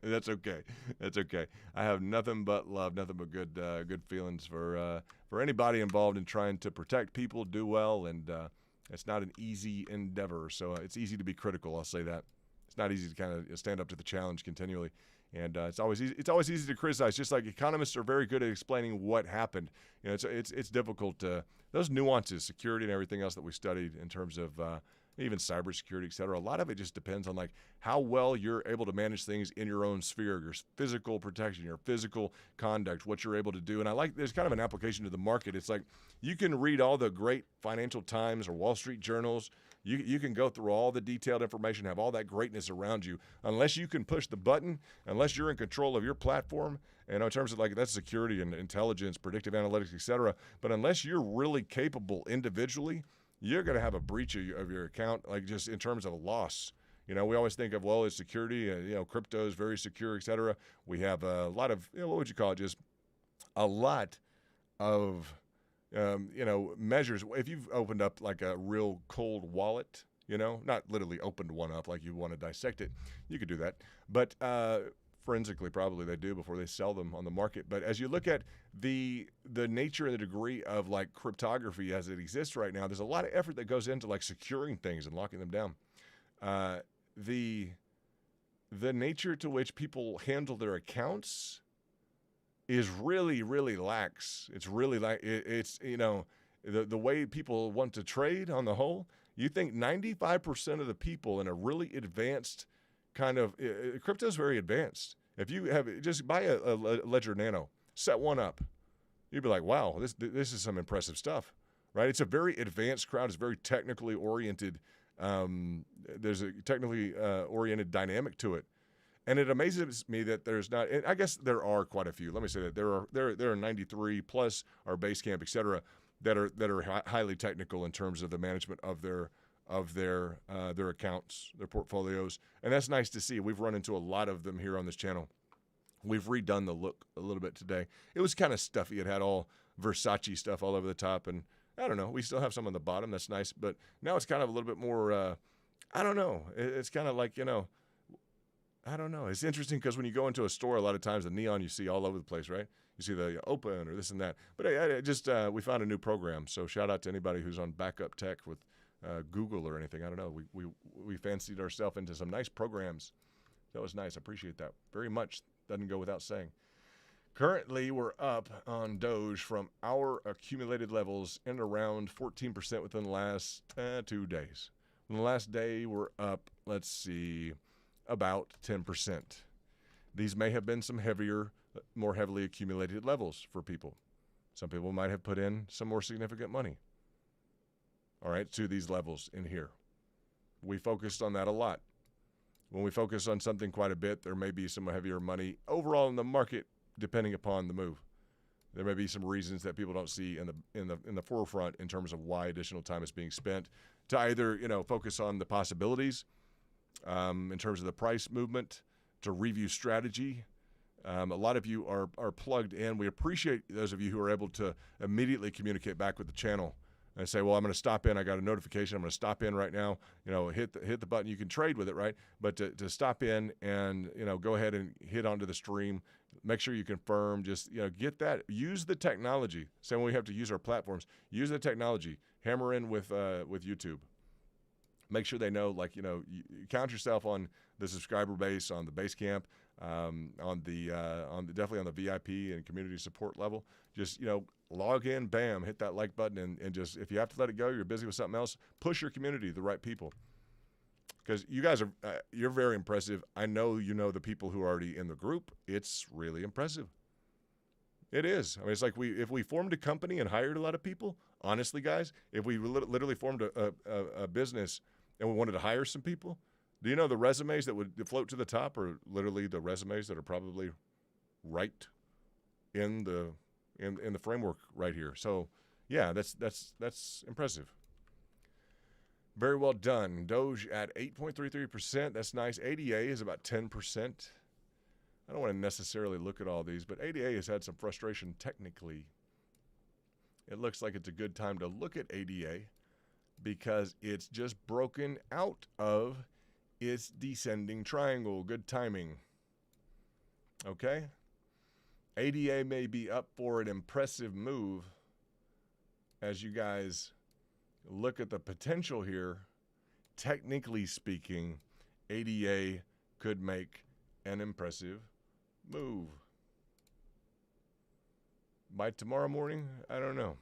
Speaker 2: That's okay. That's okay. I have nothing but love, nothing but good feelings for anybody involved in trying to protect people, do well, and it's not an easy endeavor. So it's easy to be critical. I'll say that. It's not easy to kind of stand up to the challenge continually, and it's always easy to criticize. Just like economists are very good at explaining what happened. It's difficult to those nuances, security, and everything else that we studied in terms of. Even cybersecurity, et cetera. A lot of it just depends on how well you're able to manage things in your own sphere, your physical protection, your physical conduct, what you're able to do. And there's kind of an application to the market. It's you can read all the great Financial Times or Wall Street journals. You can go through all the detailed information, have all that greatness around you. Unless you can push the button, unless you're in control of your platform, and in terms of that's security and intelligence, predictive analytics, et cetera. But unless you're really capable individually, you're going to have a breach of your account, just in terms of a loss. We always think of, well, it's security, crypto is very secure, et cetera. We have a lot of, what would you call it? Just a lot of, measures. If you've opened up a real cold wallet, not literally opened one up like you want to dissect it, you could do that. But forensically, probably they do before they sell them on the market. But as you look at the nature and the degree of cryptography as it exists right now, there's a lot of effort that goes into securing things and locking them down. The nature to which people handle their accounts is really, really lax. It's really the way people want to trade on the whole. You think 95% of the people in a really advanced kind of crypto is very advanced. If you just buy a Ledger Nano, set one up, you'd be like, wow, this is some impressive stuff, right? It's a very advanced crowd. It's very technically oriented. There's a technically oriented dynamic to it, and it amazes me that there's not. And I guess there are quite a few. Let me say that there are 93 plus our Basecamp, et cetera, that are highly technical in terms of the management of their accounts, their portfolios, and that's nice to see. We've run into a lot of them here on this channel. We've redone the look a little bit today. It was kind of stuffy. It had all Versace stuff all over the top, and I don't know. We still have some on the bottom. That's nice, but now it's kind of a little bit more. I don't know. It's kind of I don't know. It's interesting because when you go into a store, a lot of times the neon you see all over the place, right? You see the open or this and that. But we found a new program, so shout out to anybody who's on backup tech with Google or anything. I don't know. We fancied ourselves into some nice programs That was nice. I appreciate that very much. Doesn't go without saying. Currently, we're up on Doge from our accumulated levels in around 14% within the last 2 days. In the last day, we're up, let's see, about 10%. These may have been some heavier, more heavily accumulated levels for people. Some people might have put in some more significant money, all right, to these levels in here. We focused on that a lot. When we focus on something quite a bit, there may be some heavier money overall in the market, depending upon the move. There may be some reasons that people don't see in the forefront in terms of why additional time is being spent to either focus on the possibilities in terms of the price movement, to review strategy. A lot of you are plugged in. We appreciate those of you who are able to immediately communicate back with the channel and say, well, I'm going to stop in. I got a notification. I'm going to stop in right now. Hit the button. You can trade with it, right? But to stop in and, go ahead and hit onto the stream, make sure you confirm, just, get that. Use the technology. Same when we have to use our platforms. Use the technology. Hammer in with YouTube. Make sure they know, you count yourself on the subscriber base, on the base camp, definitely on the VIP and community support level. Just, log in, bam, hit that like button, and just, if you have to let it go, you're busy with something else, push your community, the right people. Because you guys you're very impressive. I know the people who are already in the group. It's really impressive. It is. I mean, it's like if we formed a company and hired a lot of people, honestly, guys, if we literally formed a business and we wanted to hire some people, do you know the resumes that would float to the top are literally the resumes that are probably right in the framework right here. So, yeah, that's impressive. Very well done. Doge at 8.33%. That's nice. ADA is about 10%. I don't want to necessarily look at all these, but ADA has had some frustration technically. It looks like it's a good time to look at ADA because it's just broken out of its descending triangle. Good timing. Okay? ADA may be up for an impressive move as you guys look at the potential here. Technically speaking, ADA could make an impressive move. By tomorrow morning, I don't know.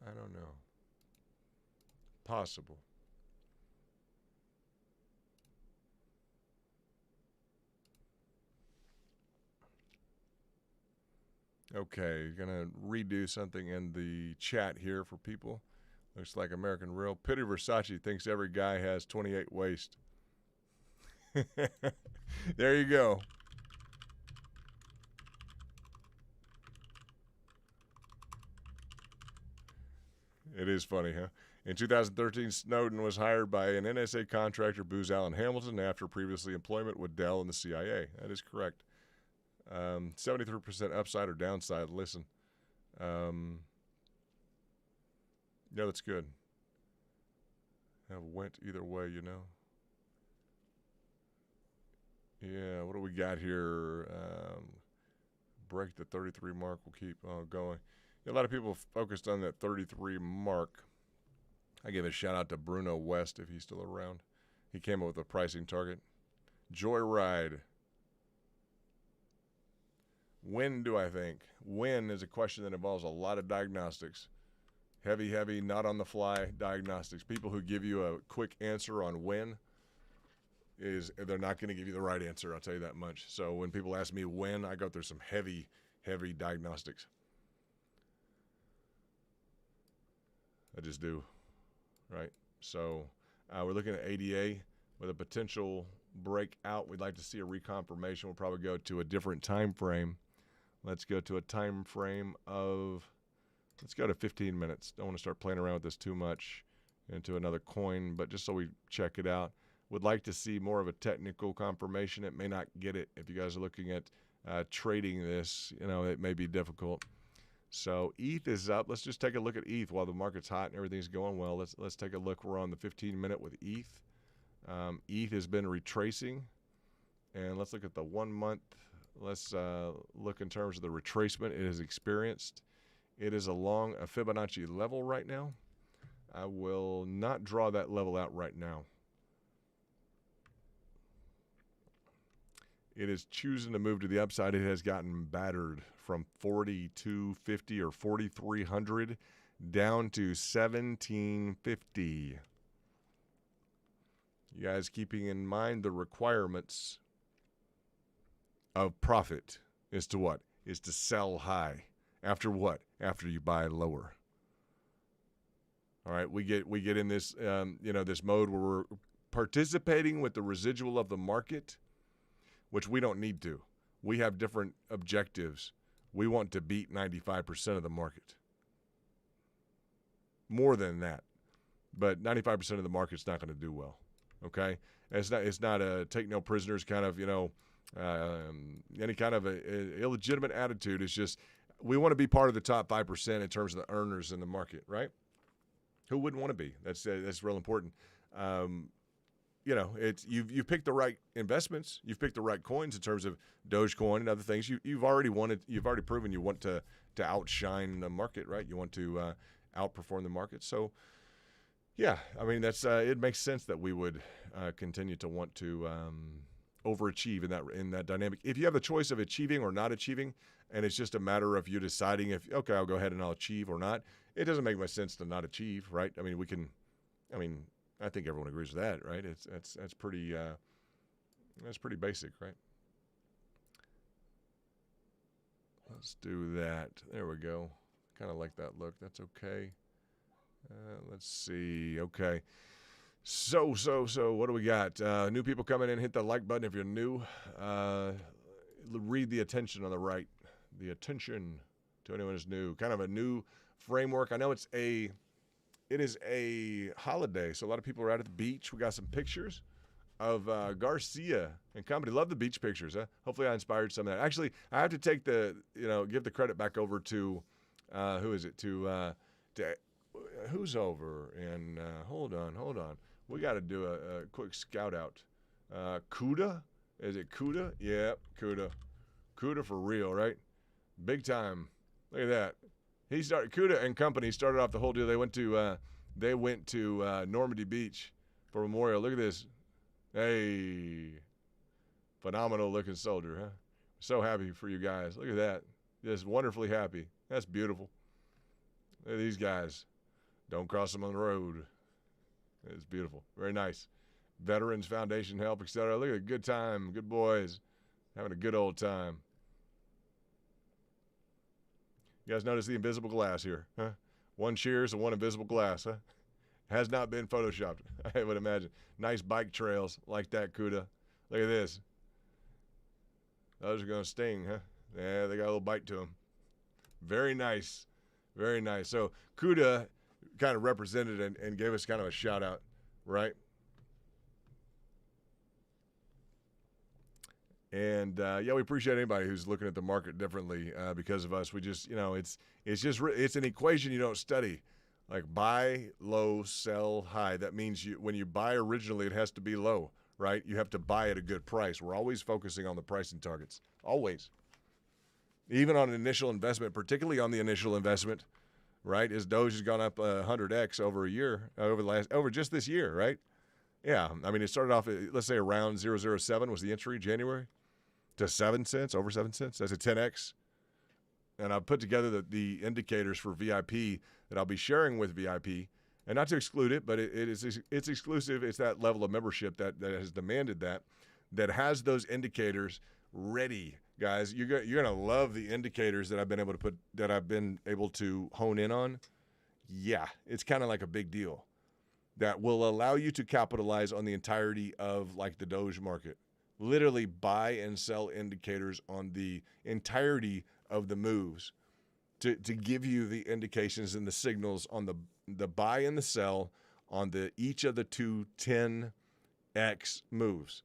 Speaker 2: I don't know. Possible. Okay, gonna redo something in the chat here for people. Looks like American Real. Pity Versace thinks every guy has 28 waist. There you go. It is funny, huh? In 2013, Snowden was hired by an NSA contractor, Booz Allen Hamilton, after previously employment with Dell and the CIA. That is correct. 73% upside or downside. Listen. Yeah, that's good. Have went either way, Yeah, what do we got here? Break the 33 mark. We'll keep going. A lot of people focused on that 33 mark. I give a shout out to Bruno West if he's still around. He came up with a pricing target. Joyride. When do I think? When is a question that involves a lot of diagnostics. Heavy, not on the fly diagnostics. People who give you a quick answer on when they're not going to give you the right answer, I'll tell you that much. So when people ask me when, I go through some heavy diagnostics. I just do, right? So we're looking at ADA with a potential breakout. We'd like to see a reconfirmation. We'll probably go to a different time frame. Let's go to a time frame of, let's go to 15 minutes. Don't want to start playing around with this too much into another coin, but just so we check it out. Would like to see more of a technical confirmation. It may not get it. If you guys are looking at trading this, it may be difficult. So ETH is up. Let's just take a look at ETH while the market's hot and everything's going well. Let's take a look. We're on the 15-minute with ETH. ETH has been retracing. And let's look at the 1 month. Let's look in terms of the retracement it has experienced. It is along a Fibonacci level right now. I will not draw that level out right now. It is choosing to move to the upside. It has gotten battered from 4,250 or 4,300 down to 1,750. You guys keeping in mind the requirements of profit is to what? Is to sell high. After what? After you buy lower. All right, we get in this this mode where we're participating with the residual of the market, which we don't need to. We have different objectives. We want to beat 95% of the market. More than that. But 95% of the market's not going to do well. Okay? It's not a take no prisoners kind of, any kind of a illegitimate attitude. It's just we want to be part of the top 5% in terms of the earners in the market, right? Who wouldn't want to be? That's real important. You've picked the right investments. You've picked the right coins in terms of Dogecoin and other things. You've already proven you want to outshine the market, right? You want to outperform the market. So, yeah, I mean that's it makes sense that we would continue to want to overachieve in that dynamic. If you have the choice of achieving or not achieving, and it's just a matter of you deciding if I'll go ahead and I'll achieve or not. It doesn't make much sense to not achieve, right? I mean I think everyone agrees with that, right? That's pretty basic, right? Let's do that. There we go. Kind of like that look. That's okay. Let's see. Okay. So what do we got? New people coming in, hit the like button if you're new. Read the attention on the right. The attention to anyone who's new. Kind of a new framework. I know it is a holiday, so a lot of people are out at the beach. We got some pictures of Garcia and company. Love the beach pictures. Huh? Hopefully I inspired some of that. Actually, I have to take give the credit back over to, who is it? To who's over? And hold on. We got to do a quick scout out. Kuda? Is it Kuda? Yeah, Kuda. Kuda for real, right? Big time. Look at that. Kuda and company started off the whole deal. They went to Normandy Beach for Memorial. Look at this. Hey, phenomenal looking soldier, huh? So happy for you guys. Look at that. Just wonderfully happy. That's beautiful. Look at these guys. Don't cross them on the road. It's beautiful. Very nice. Veterans Foundation help, etc. Look at a good time. Good boys. Having a good old time. You guys notice the invisible glass here, huh? One cheers and one invisible glass, huh? Has not been photoshopped, I would imagine. Nice bike trails like that, Kuda. Look at this. Those are going to sting, huh? Yeah, they got a little bite to them. Very nice. Very nice. So Kuda kind of represented and gave us kind of a shout out, right? And we appreciate anybody who's looking at the market differently because of us. We just, it's an equation you don't study. Like buy low, sell high. That means when you buy originally, it has to be low, right? You have to buy at a good price. We're always focusing on the pricing targets, always. Even on initial investment, particularly on the initial investment, right? As Doge has gone up 100x over a year, over just this year, right? Yeah, I mean, it started off, let's say around 007 was the entry, January, to 7 cents, over 7 cents. That's a 10x. And I've put together the indicators for VIP that I'll be sharing with VIP. And not to exclude it, but it's exclusive. It's that level of membership that has demanded that has those indicators ready, guys. You're going to love the indicators that I've been able to hone in on. Yeah, it's kind of like a big deal. That will allow you to capitalize on the entirety of like the Doge market. Literally buy and sell indicators on the entirety of the moves to give you the indications and the signals on the buy and the sell on each of the two 10x moves.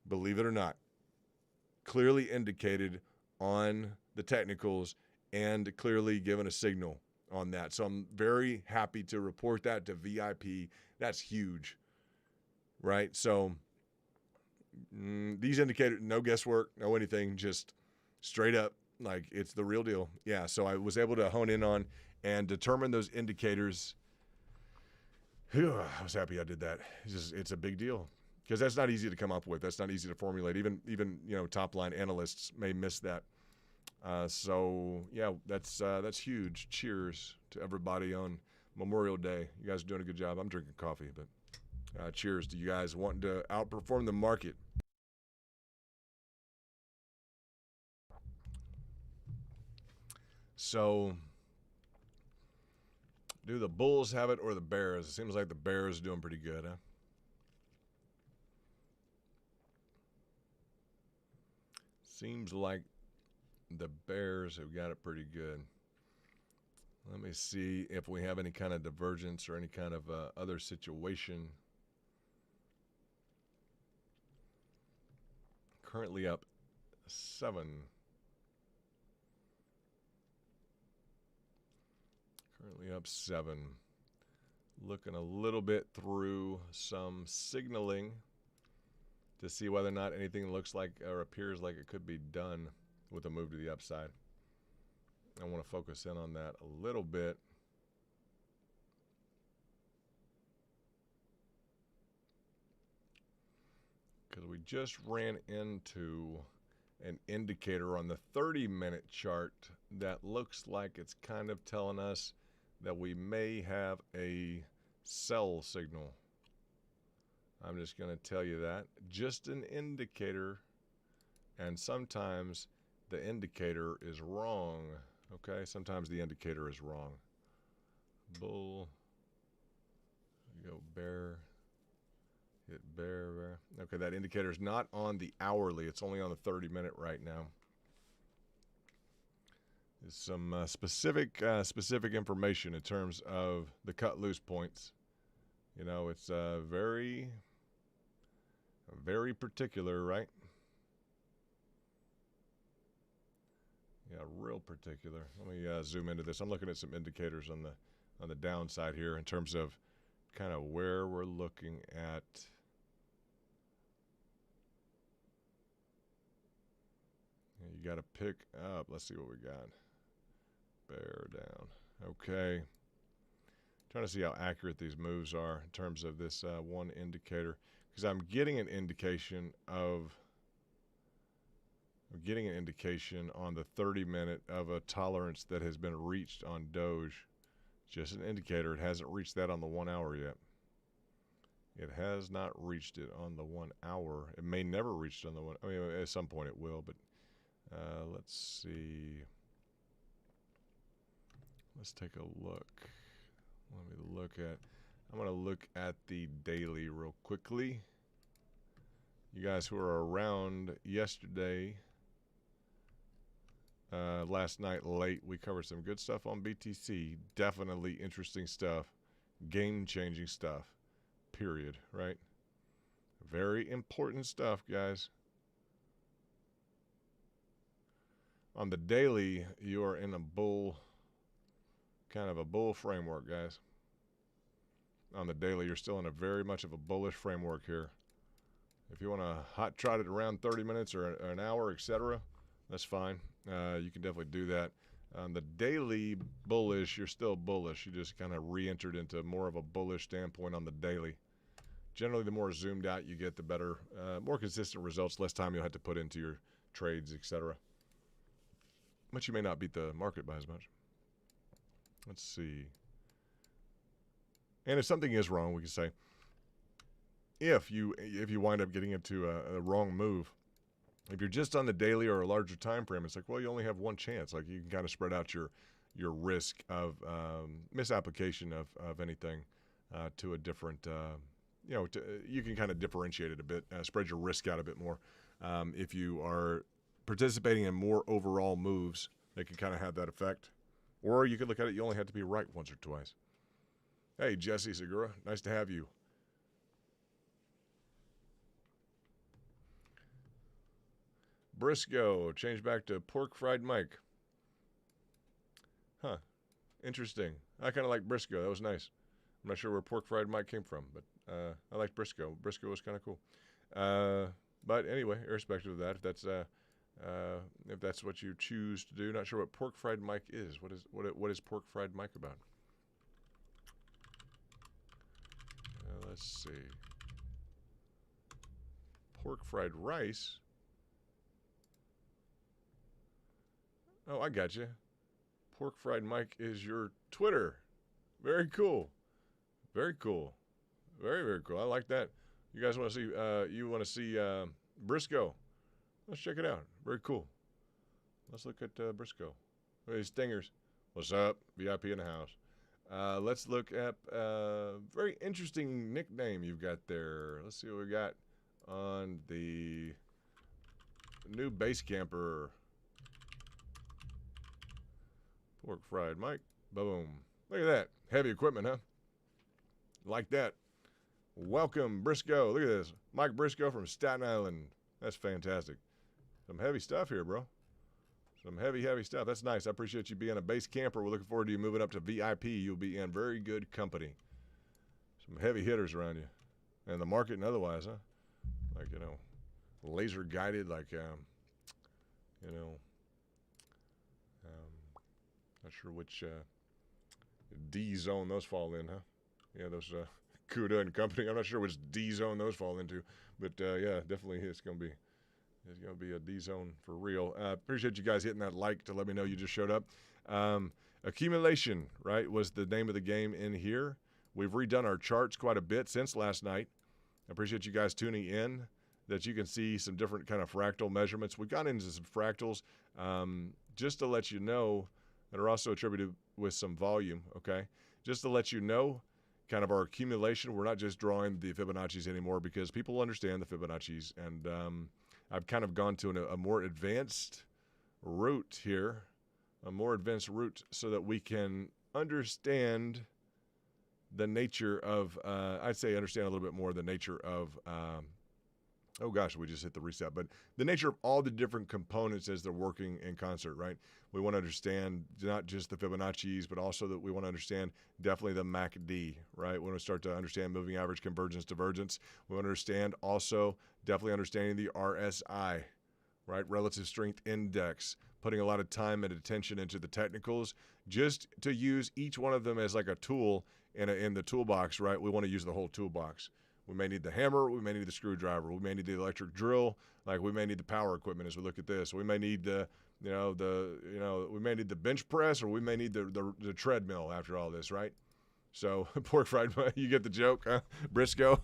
Speaker 2: Believe it or not, clearly indicated on the technicals and clearly given a signal on that. So I'm very happy to report that to VIP. That's huge, right? So these indicators, no guesswork, no anything, just straight up, like it's the real deal. Yeah, so I was able to hone in on and determine those indicators Whew, I was happy I did that. It's a big deal because that's not easy to come up with. That's not easy to formulate. Even top line analysts may miss that. So yeah, that's huge. Cheers to everybody on Memorial Day. You guys are doing a good job. I'm drinking coffee, but cheers to you guys wanting to outperform the market. So, do the Bulls have it or the Bears? It seems like the Bears are doing pretty good, huh? Seems like the Bears have got it pretty good. Let me see if we have any kind of divergence or any kind of other situation. Currently up 7. Currently up 7. Looking a little bit through some signaling to see whether or not anything looks like or appears like it could be done with a move to the upside. I want to focus in on that a little bit. Because we just ran into an indicator on the 30-minute chart that looks like it's kind of telling us that we may have a sell signal. I'm just going to tell you that. Just an indicator, and sometimes the indicator is wrong. Okay, sometimes the indicator is wrong. Bull. Go bear. Hit bear. Okay, that indicator is not on the hourly. It's only on the 30-minute right now. There's some specific information in terms of the cut loose points. You know, it's very particular, right? Yeah, real particular. Let me zoom into this. I'm looking at some indicators on the downside here in terms of kind of where we're looking at. You got to pick up. Let's see what we got. Bear down. Okay. Trying to see how accurate these moves are in terms of this one indicator, because I'm getting an indication on the 30-minute of a tolerance that has been reached on Doge. Just an indicator. It hasn't reached that on the 1 hour yet. It has not reached it on the 1 hour. It may never reach it on the one. I mean, at some point it will, but let's see. Let's take a look. I'm going to look at the daily real quickly. You guys who were around yesterday, last night late, we covered some good stuff on BTC. Definitely interesting stuff. Game-changing stuff. Period, right? Very important stuff, guys. On the daily, you are in a bull, kind of a bull framework, guys. On the daily, you're still in a very much of a bullish framework here. If you want to hot trot it around 30 minutes or an hour, etc., that's fine. You can definitely do that. On the daily bullish, you're still bullish. You just kind of re-entered into more of a bullish standpoint on the daily. Generally, the more zoomed out you get, the better, more consistent results, less time you'll have to put into your trades, etc. But you may not beat the market by as much. Let's see. And if something is wrong, we can say, if you wind up getting into a wrong move, if you're just on the daily or a larger time frame, it's like, well, you only have one chance. Like, you can kind of spread out your risk of misapplication of anything to a different, you can kind of differentiate it a bit, spread your risk out a bit more. If you are participating in more overall moves, they can kind of have that effect. Or you could look at it, you only have to be right once or twice. Hey, Jesse Segura, nice to have you. Briscoe, change back to pork fried Mike. Huh, interesting. I kind of like Briscoe. That was nice. I'm not sure where pork fried Mike came from, but I like Briscoe. Briscoe was kind of cool. But anyway, irrespective of that, if that's what you choose to do, not sure what pork fried Mike is. What is pork fried Mike about? Let's see. Pork fried rice. Oh, I got you. Pork fried Mike is your Twitter. Very cool. Very cool. Very, very cool. I like that. You guys want to see, Briscoe. Let's check it out. Very cool. Let's look at Briscoe. Hey, Stingers. What's up? VIP in the house. Let's look at very interesting nickname you've got there. Let's see what we got on the new base camper. Pork fried Mike. Boom. Look at that. Heavy equipment, huh? Like that. Welcome, Briscoe. Look at this. Mike Briscoe from Staten Island. That's fantastic. Some heavy stuff here, bro. Some heavy, heavy stuff. That's nice. I appreciate you being a base camper. We're looking forward to you moving up to VIP. You'll be in very good company. Some heavy hitters around you. And the market and otherwise, huh? Like, laser guided, like, not sure which D zone those fall in, huh? Yeah, those CUDA and company. I'm not sure which D zone those fall into, but yeah, definitely it's gonna be a D zone for real. Appreciate you guys hitting that like to let me know you just showed up. Accumulation, right, was the name of the game in here. We've redone our charts quite a bit since last night. I appreciate you guys tuning in, that you can see some different kind of fractal measurements. We've gone into some fractals just to let you know, that are also attributed with some volume, okay? Just to let you know kind of our accumulation. We're not just drawing the Fibonacci's anymore because people understand the Fibonacci's, and I've kind of gone to a more advanced route here, so that we can understand the nature of, I'd say understand a little bit more the nature of, oh gosh, we just hit the reset, but the nature of all the different components as they're working in concert, right? We want to understand not just the Fibonacci's, but also that we want to understand definitely the MACD, right? We want to start to understand moving average convergence, divergence. We want to understand also definitely understanding the RSI, right? Relative Strength Index, putting a lot of time and attention into the technicals, just to use each one of them as like a tool in the toolbox, right? We want to use the whole toolbox. We may need the hammer, we may need the screwdriver, we may need the electric drill, like we may need the power equipment as we look at this. We may need we may need the bench press, or we may need the treadmill after all this, right? So, pork fried, you get the joke, huh? Briscoe.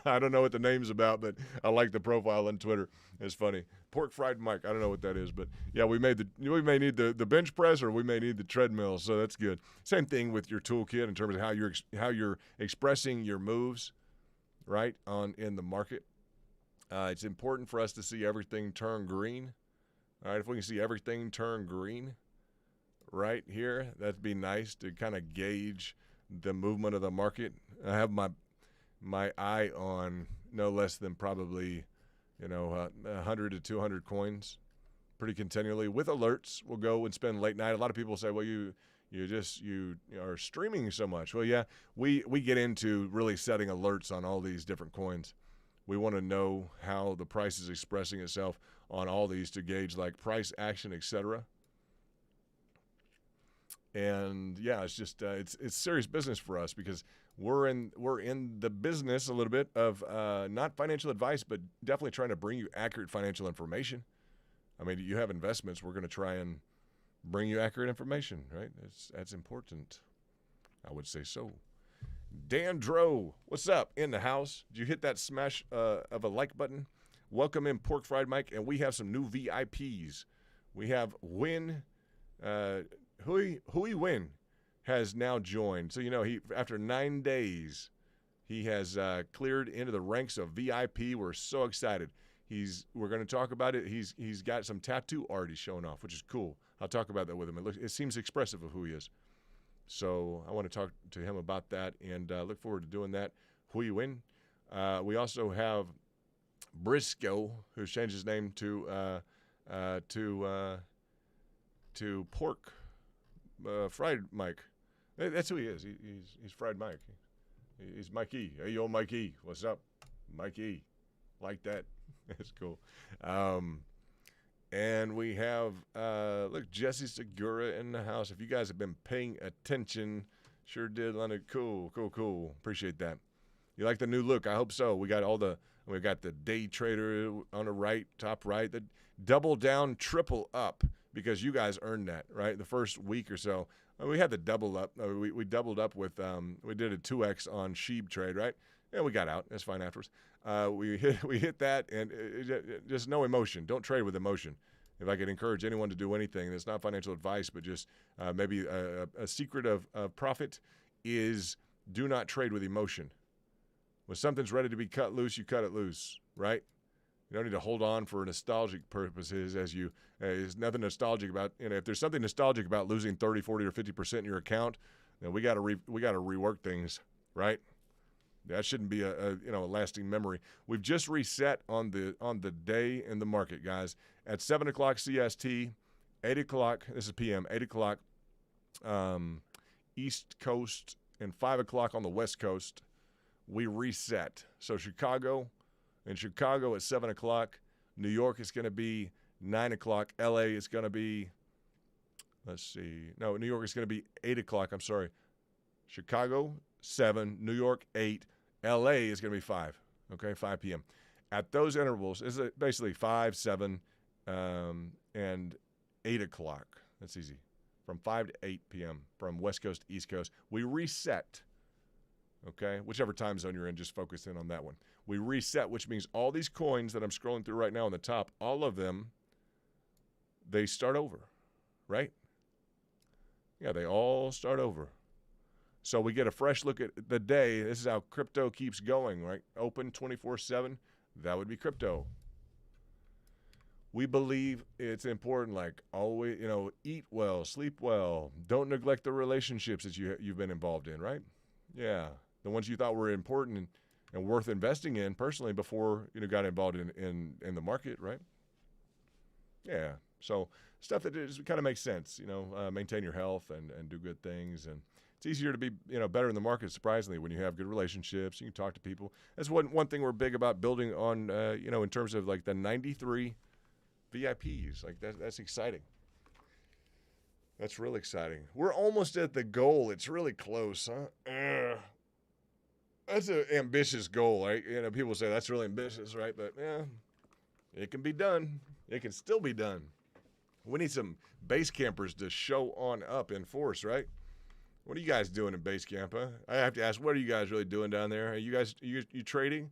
Speaker 2: I don't know what the name's about, but I like the profile on Twitter. It's funny. Pork fried Mike. I don't know what that is, but yeah, we may need the bench press, or we may need the treadmill. So that's good. Same thing with your toolkit in terms of how you're expressing your moves, right, in the market. It's important for us to see everything turn green. All right, if we can see everything turn green right here, that'd be nice to kind of gauge the movement of the market. I have my eye on no less than probably 100 to 200 coins pretty continually with alerts. We'll go and spend late night. A lot of people say, well, you are streaming so much. Well, yeah, we get into really setting alerts on all these different coins. We want to know how the price is expressing itself on all these to gauge like price action, etc. And yeah, it's just it's serious business for us because we're in the business a little bit of not financial advice, but definitely trying to bring you accurate financial information. I mean, you have investments. We're going to try and bring you accurate information, right? That's important. I would say so. Dan Dro, what's up? In the house. Did you hit that smash of a like button? Welcome in, Pork Fried Mike, and we have some new VIPs. We have Win, Hui Win has now joined. So, he after 9 days, he has cleared into the ranks of VIP. We're so excited. We're going to talk about it. He's got some tattoo art he's showing off, which is cool. I'll talk about that with him. It seems expressive of who he is. So I want to talk to him about that and look forward to doing that. Hui Win. We also have Briscoe, who's changed his name to Pork Fried Mike. That's who he is. He's Fried Mike. He's Mikey. Hey, yo, Mikey. What's up? Mikey. Like that. That's cool. And we have, look, Jesse Segura in the house. If you guys have been paying attention, sure did, Leonard. Cool. Appreciate that. You like the new look? I hope so. We got the day trader on the right, top right. The double down, triple up, because you guys earned that, right? The first week or so, we had the double up. We doubled up with we did a 2x on Sheeb trade, right? Yeah, we got out. That's fine afterwards. We hit that, and just no emotion. Don't trade with emotion. If I could encourage anyone to do anything, it's not financial advice, but just maybe a secret of profit is do not trade with emotion. When something's ready to be cut loose, you cut it loose, right? You don't need to hold on for nostalgic purposes there's nothing nostalgic about, if there's something nostalgic about losing 30, 40, or 50% in your account, then we got to rework things, right? That shouldn't be a lasting memory. We've just reset on the day in the market, guys. At 7 o'clock CST, 8 o'clock, this is PM, 8 o'clock East Coast, and 5 o'clock on the West Coast, we reset. So Chicago at 7 o'clock. New York is going to be 9 o'clock. LA is going to be, New York is going to be 8 o'clock. I'm sorry. Chicago, 7. New York, 8. LA is going to be 5. Okay, 5 p.m. At those intervals, is basically 5, 7, and 8 o'clock. That's easy. From 5 to 8 p.m. from West Coast to East Coast. We reset. Okay, whichever time zone you're in, just focus in on that one. We reset, which means all these coins that I'm scrolling through right now on the top, all of them, they start over, right? Yeah, they all start over. So we get a fresh look at the day. This is how crypto keeps going, right? Open 24/7. That would be crypto. We believe it's important, like always, eat well, sleep well. Don't neglect the relationships that you've been involved in, right? Yeah. The ones you thought were important and worth investing in personally before got involved in the market, right? Yeah. So stuff that just kind of makes sense, maintain your health and do good things. And it's easier to be, better in the market, surprisingly, when you have good relationships. You can talk to people. That's one thing we're big about building on, in terms of like the 93 VIPs. Like that's exciting. That's really exciting. We're almost at the goal. It's really close, huh? That's an ambitious goal, right? People say that's really ambitious, right? But yeah, it can be done. It can still be done. We need some base campers to show on up in force, right? What are you guys doing in base camp, huh? I have to ask, what are you guys really doing down there? Are you guys you trading,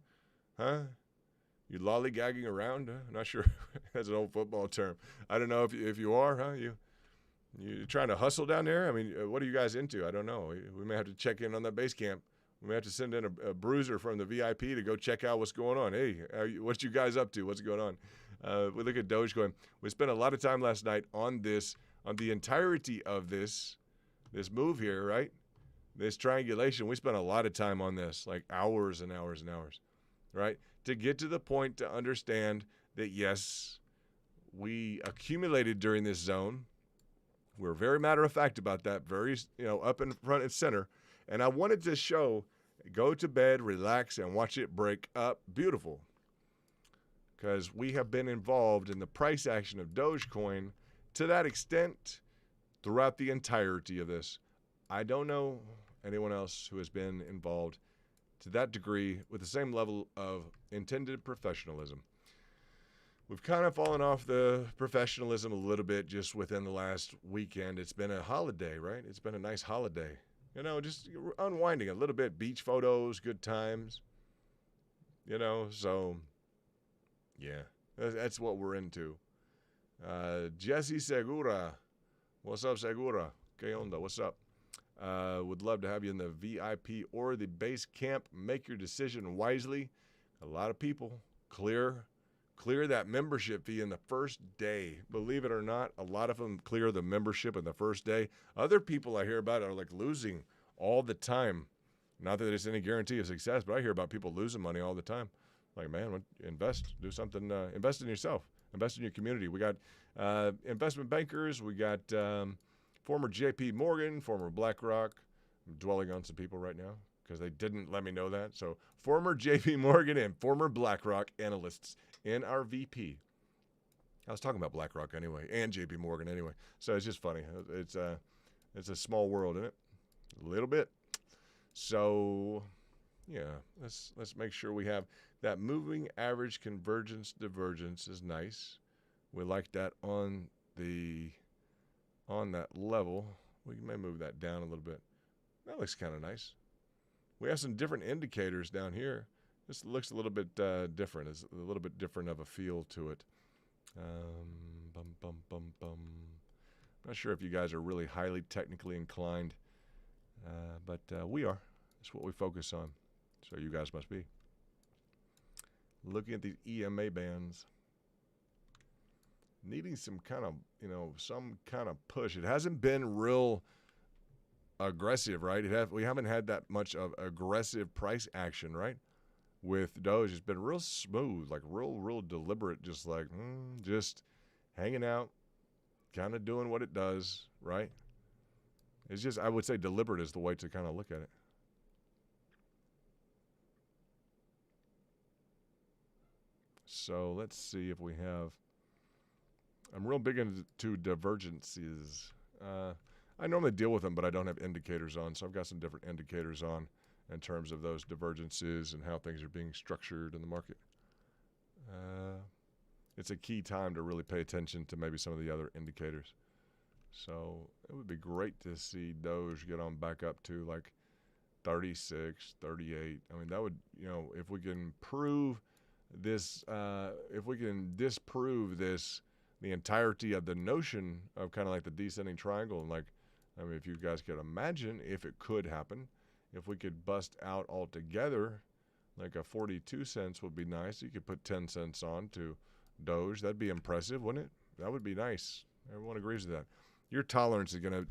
Speaker 2: huh? You lollygagging around? Huh? I'm not sure. That's an old football term. I don't know if you are, huh? You trying to hustle down there? I mean, what are you guys into? I don't know. We may have to check in on that base camp. We may have to send in a bruiser from the VIP to go check out what's going on. Hey, what you guys up to? What's going on? We look at Dogecoin. We spent a lot of time last night on the entirety of this move here, right? This triangulation. We spent a lot of time on this, like hours and hours and hours, right? To get to the point to understand that, yes, we accumulated during this zone. We're very matter of fact about that, very, up in front and center. And I wanted to show, go to bed, relax, and watch it break up. Beautiful. Because we have been involved in the price action of Dogecoin to that extent throughout the entirety of this. I don't know anyone else who has been involved to that degree with the same level of intended professionalism. We've kind of fallen off the professionalism a little bit just within the last weekend. It's been a holiday, right? It's been a nice holiday. Just unwinding a little bit, beach photos, good times, so, yeah, that's what we're into. Jesse Segura, what's up, Segura? Que onda, what's up? Would love to have you in the VIP or the base camp. Make your decision wisely. A lot of people clear that membership fee in the first day. Believe it or not, a lot of them clear the membership in the first day. Other people I hear about are like losing all the time. Not that it's any guarantee of success, but I hear about people losing money all the time. Like, man, invest, do something, invest in yourself, invest in your community. We got investment bankers. We got former JP Morgan, former BlackRock. I'm dwelling on some people right now because they didn't let me know that. So former JP Morgan and former BlackRock analysts in our VP. I was talking about BlackRock anyway, and JP Morgan anyway. So it's just funny. It's a small world, isn't it? A little bit. So Yeah, let's make sure we have that moving average convergence divergence is nice. We like that on that level. We may move that down a little bit. That looks kind of nice. We have some different indicators down here. This looks a little bit different. It's a little bit different of a feel to it. Not sure if you guys are really highly technically inclined, but we are. That's what we focus on. So you guys must be. Looking at these EMA bands. Needing some kind of push. It hasn't been real aggressive, right? We haven't had that much of aggressive price action, right? With Doge, it's been real smooth, like real deliberate, just like just hanging out, kind of doing what it does, right? It's just, I would say deliberate is the way to kind of look at it. So let's see if we have, I'm real big into divergences. I normally deal with them, but I don't have indicators on, so I've got some different indicators on in terms of those divergences and how things are being structured in the market. It's a key time to really pay attention to maybe some of the other indicators. So it would be great to see Doge get on back up to like 36, 38. I mean, that would, if we can prove this, if we can disprove this, the entirety of the notion of kind of like the descending triangle, and like, I mean, if you guys could imagine if it could happen, if we could bust out altogether, like a 42 cents would be nice. You could put 10 cents on to Doge. That'd be impressive, wouldn't it? That would be nice. Everyone agrees with that. Your tolerance is going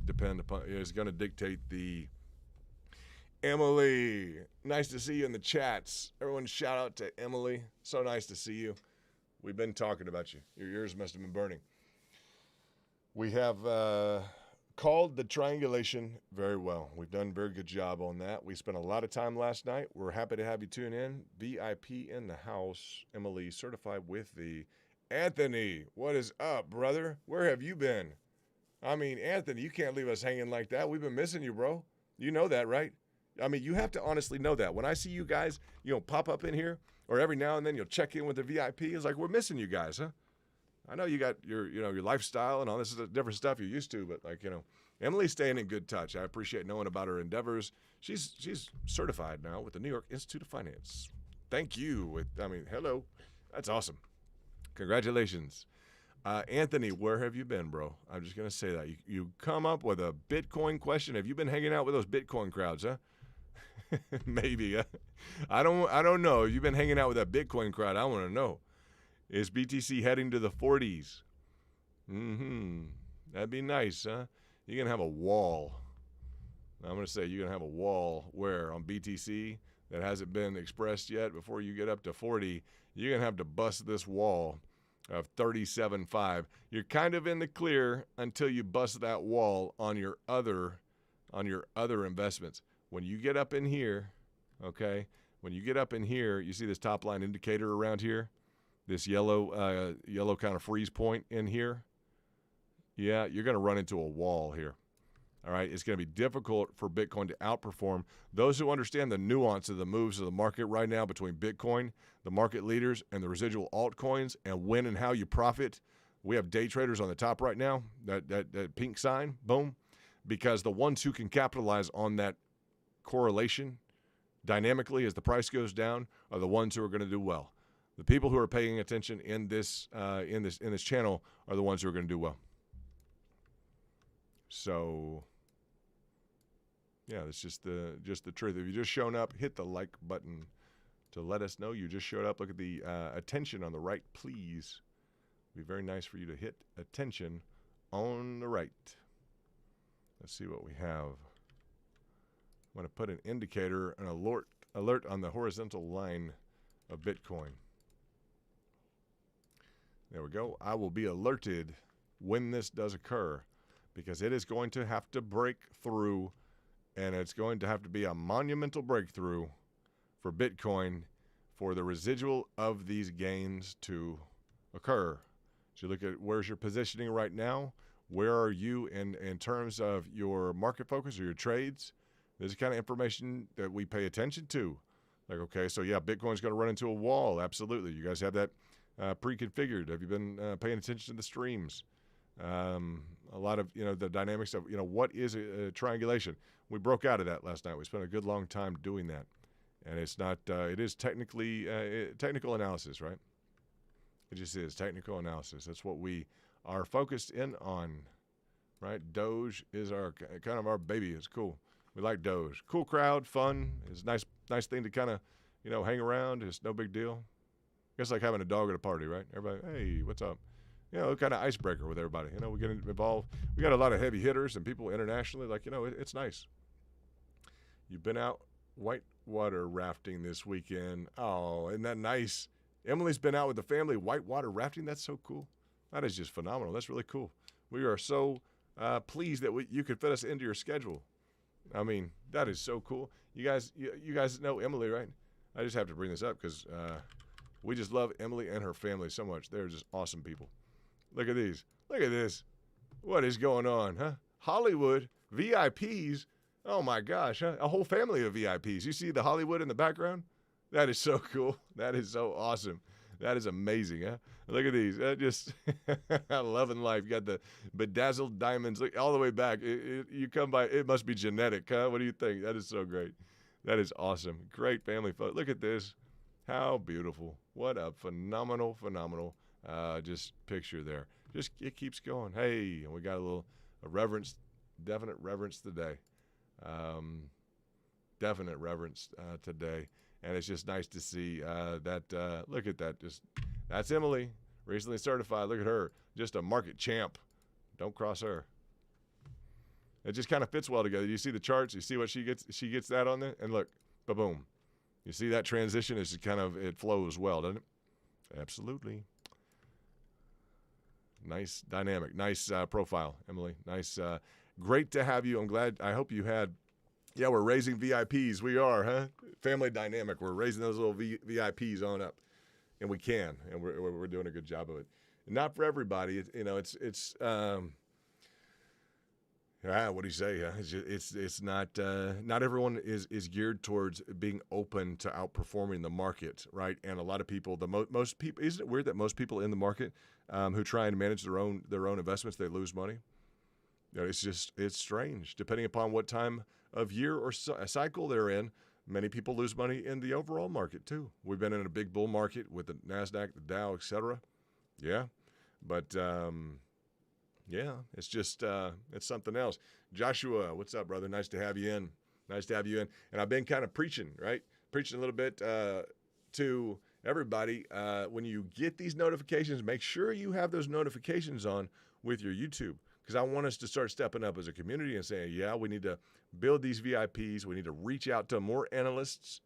Speaker 2: to dictate the. Emily, nice to see you in the chats. Everyone shout out to Emily. So nice to see you. We've been talking about you. Your ears must have been burning. We have called the triangulation very well. We've done a very good job on that. We spent a lot of time last night. We're happy to have you tune in. VIP in the house. Emily, certified with the Anthony. What is up, brother? Where have you been? I mean, Anthony, you can't leave us hanging like that. We've been missing you, bro. You know that, right? I mean, you have to honestly know that. When I see you guys, pop up in here, or every now and then you'll check in with the VIP, it's like, we're missing you guys, huh? I know you got your lifestyle and all this different stuff you're used to, but Emily's staying in good touch. I appreciate knowing about her endeavors. She's certified now with the New York Institute of Finance. Thank you. Hello. That's awesome. Congratulations. Anthony, where have you been, bro? I'm just going to say that. You come up with a Bitcoin question. Have you been hanging out with those Bitcoin crowds, huh? Maybe. I don't know. If you've been hanging out with that Bitcoin crowd, I want to know. Is BTC heading to the 40s? That'd be nice, huh? You're going to have a wall. I'm going to say you're going to have a wall where on BTC that hasn't been expressed yet. Before you get up to 40, you're going to have to bust this wall of 37.5. You're kind of in the clear until you bust that wall on your other investments. When you get up in here, okay? When you get up in here, you see this top line indicator around here, this yellow kind of freeze point in here. Yeah, you're going to run into a wall here. All right, it's going to be difficult for Bitcoin to outperform. Those who understand the nuance of the moves of the market right now between Bitcoin, the market leaders, and the residual altcoins, and when and how you profit. We have day traders on the top right now, that pink sign, boom, because the ones who can capitalize on that correlation dynamically as the price goes down are the ones who are going to do well. The people who are paying attention in this channel are the ones who are going to do well. So, yeah, it's just the truth. If you just shown up, hit the like button to let us know you just showed up. Look at the attention on the right, please. It'd be very nice for you to hit attention on the right. Let's see what we have. I'm going to put an indicator, an alert on the horizontal line of Bitcoin. There we go. I will be alerted when this does occur because it is going to have to break through, and it's going to have to be a monumental breakthrough for Bitcoin for the residual of these gains to occur. So you look at where's your positioning right now, where are you in terms of your market focus or your trades. This is the kind of information that we pay attention to. Like, okay, so yeah, Bitcoin's going to run into a wall. Absolutely. You guys have that pre-configured. Have you been paying attention to the streams? A lot of, the dynamics of, what is a triangulation? We broke out of that last night. We spent a good long time doing that. And it's not, it is technically, technical analysis, right? It just is technical analysis. That's what we are focused in on, right? Doge is kind of our baby. It's cool. We like Doge. Cool crowd, fun. It's nice thing to kind of, hang around. It's no big deal. It's like having a dog at a party, right? Everybody, hey, what's up? Kind of icebreaker with everybody. We get involved. We got a lot of heavy hitters and people internationally. Like, it's nice. You've been out whitewater rafting this weekend. Oh, isn't that nice? Emily's been out with the family whitewater rafting. That's so cool. That is just phenomenal. That's really cool. We are so pleased that you could fit us into your schedule. I mean, that is so cool. You guys know Emily, right? I just have to bring this up because we just love Emily and her family so much. They're just awesome people. Look at these. Look at this. What is going on, huh? Hollywood VIPs. Oh my gosh, huh? A whole family of VIPs. You see the Hollywood in the background? That is so cool. That is so awesome. That is amazing, huh? Look at these. Just loving life. You got the bedazzled diamonds. Look all the way back. You come by. It must be genetic, huh? What do you think? That is so great. That is awesome. Great family photo. Look at this. How beautiful. What a phenomenal just picture there. Just it keeps going. Hey, and we got a reverence, definite reverence today. Definite reverence today. And it's just nice to see that. Look at that. That's Emily, recently certified. Look at her. Just a market champ. Don't cross her. It just kind of fits well together. You see the charts. You see what she gets. She gets that on there. And look, ba-boom. You see that transition? It's kind of, it flows well, doesn't it? Absolutely. Nice dynamic. Nice profile, Emily. Nice. Great to have you. I'm glad. I hope you had. Yeah, we're raising VIPs. We are, huh? Family dynamic. We're raising those little VIPs on up, and we can, and we're doing a good job of it. Not for everybody. What do you say? It's not not everyone is geared towards being open to outperforming the market, right? And a lot of people, most people, isn't it weird that most people in the market who try and manage their own investments, they lose money? It's strange. Depending upon what time of year or cycle they're in, many people lose money in the overall market too. We've been in a big bull market with the NASDAQ, the Dow, etc. Yeah, but yeah, it's just it's something else. Joshua, what's up, brother? Nice to have you in. Nice to have you in. And I've been kind of preaching a little bit to everybody. When you get these notifications, make sure you have those notifications on with your YouTube. Because I want us to start stepping up as a community and saying, yeah, we need to build these VIPs. We need to reach out to more analysts,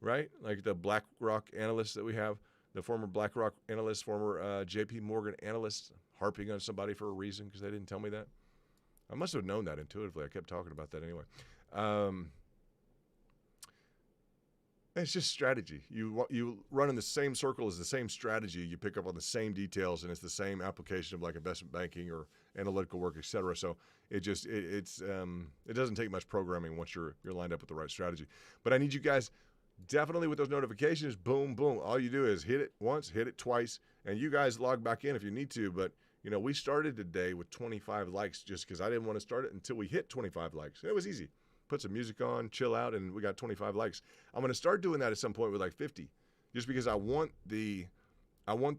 Speaker 2: right? Like the BlackRock analysts that we have, the former BlackRock analysts, former JP Morgan analysts, harping on somebody for a reason because they didn't tell me that. I must have known that intuitively. I kept talking about that anyway. It's just strategy. You run in the same circle as the same strategy. You pick up on the same details, and it's the same application of like investment banking or analytical work, et cetera. So it doesn't take much programming once you're lined up with the right strategy. But I need you guys definitely with those notifications. Boom, boom. All you do is hit it once, hit it twice, and you guys log back in if you need to. But we started today with 25 likes just because I didn't want to start it until we hit 25 likes. It was easy. Put some music on, chill out, and we got 25 likes. I'm going to start doing that at some point with like 50, just because I want the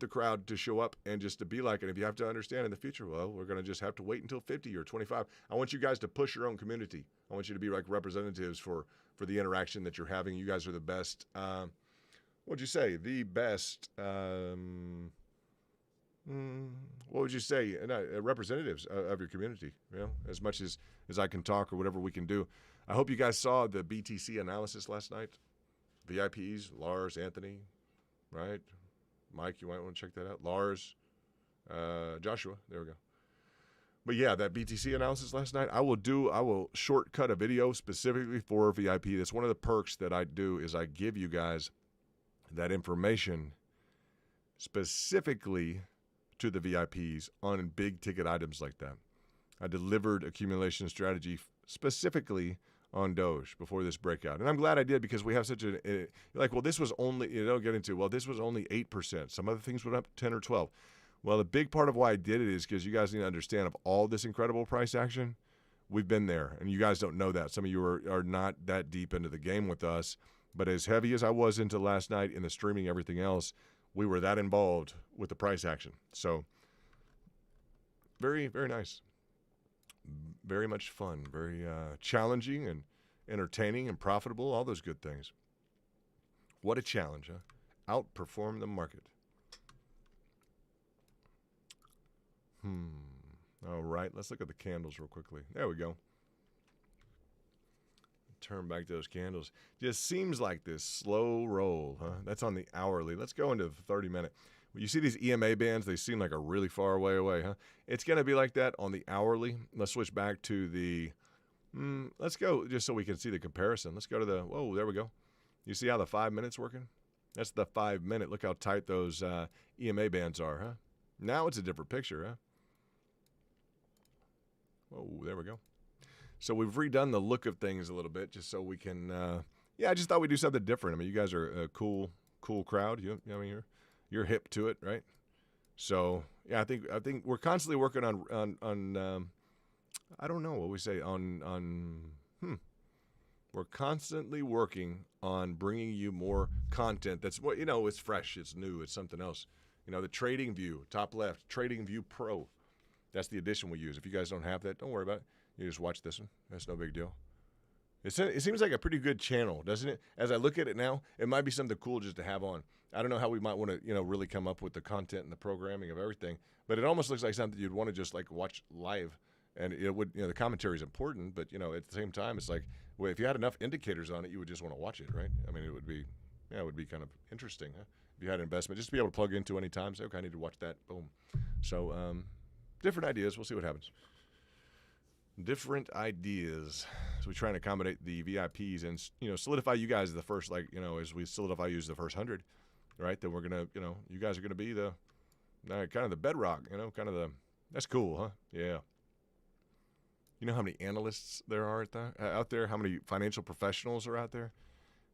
Speaker 2: crowd to show up and just to be like it. If you have to understand in the future, well, we're going to just have to wait until 50 or 25. I want you guys to push your own community. I want you to be like representatives for the interaction that you're having. You guys are the best. What'd you say? The best. What would you say? Representatives of your community. As much as I can talk or whatever we can do. I hope you guys saw the BTC analysis last night. VIPs, Lars, Anthony, right? Mike, you might want to check that out. Lars, Joshua, there we go. But yeah, that BTC analysis last night, I will shortcut a video specifically for VIP. That's one of the perks that I do is I give you guys that information specifically to the VIPs on big ticket items like that. I delivered accumulation strategy specifically on Doge before this breakout. And I'm glad I did because we have such a, you're like, well, this was only, you don't get into, well, this was only 8%. Some other things went up 10 or 12. Well, the big part of why I did it is because you guys need to understand of all this incredible price action, we've been there. And you guys don't know that. Some of you are not that deep into the game with us. But as heavy as I was into last night in the streaming, everything else, we were that involved with the price action. So very, very nice. Very much fun, very challenging and entertaining and profitable, all those good things. What a challenge, huh? Outperform the market. All right, let's look at the candles real quickly. There we go. Turn back those candles. Just seems like this slow roll, huh? That's on the hourly. Let's go into the 30-minute. You see these EMA bands, they seem like a really far away, huh? It's going to be like that on the hourly. Let's switch back to the, let's go just so we can see the comparison. Let's go to the, whoa, there we go. You see how the 5 minutes working? That's the 5 minute. Look how tight those EMA bands are, huh? Now it's a different picture, huh? Whoa, there we go. So we've redone the look of things a little bit just so we can, I just thought we'd do something different. I mean, you guys are a cool crowd. You know, I mean, you're hip to it, right? So yeah, I think we're constantly working on I don't know what we say we're constantly working on bringing you more content that's what, it's fresh, it's new, it's something else. The Trading View, top left, Trading View Pro. That's the edition we use. If you guys don't have that, don't worry about it. You just watch this one. That's no big deal. It seems like a pretty good channel, doesn't it? As I look at it now, it might be something cool just to have on. I don't know how we might want to, really come up with the content and the programming of everything, but it almost looks like something you'd want to just like watch live. And it would, the commentary is important, but at the same time, it's like, well, if you had enough indicators on it, you would just want to watch it, right? I mean, it would be kind of interesting, huh? If you had an investment, just to be able to plug into any time, say, okay, I need to watch that, boom. So, different ideas. We'll see what happens. Different ideas. So we try and accommodate the VIPs and, solidify you guys the first, as we solidify you as the first 100, right? Then we're going to, you guys are going to be the kind of the bedrock, that's cool, huh? Yeah. You know how many analysts there are out there? How many financial professionals are out there?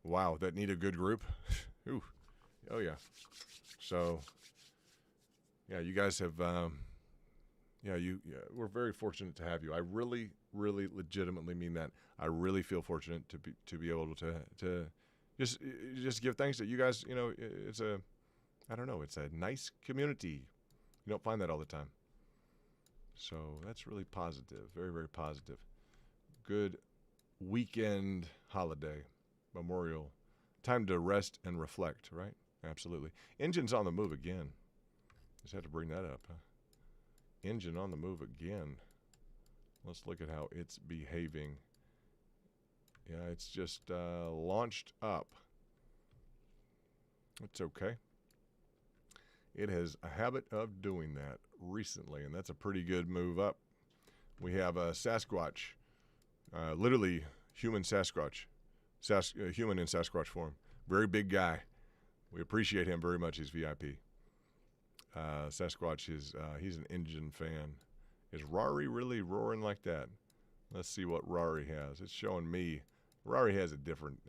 Speaker 2: Wow, that need a good group. Ooh. Oh, yeah. So, yeah, you guys have, we're very fortunate to have you. I really, really legitimately mean that. I really feel fortunate to be able to just give thanks that you guys, it's a nice community. You don't find that all the time. So that's really positive, very, very positive. Good weekend holiday, Memorial. Time to rest and reflect, right? Absolutely. Engine's on the move again. Just had to bring that up, huh? Engine on the move again. Let's look at how it's behaving. Yeah, it's just launched up. It's okay. It has a habit of doing that recently, and that's a pretty good move up. We have a Sasquatch, literally human Sasquatch, human in Sasquatch form. Very big guy. We appreciate him very much. He's VIP. Sasquatch he's an Engine fan. Is Rari really roaring like that? Let's see what Rari has. It's showing me. Rari has a different.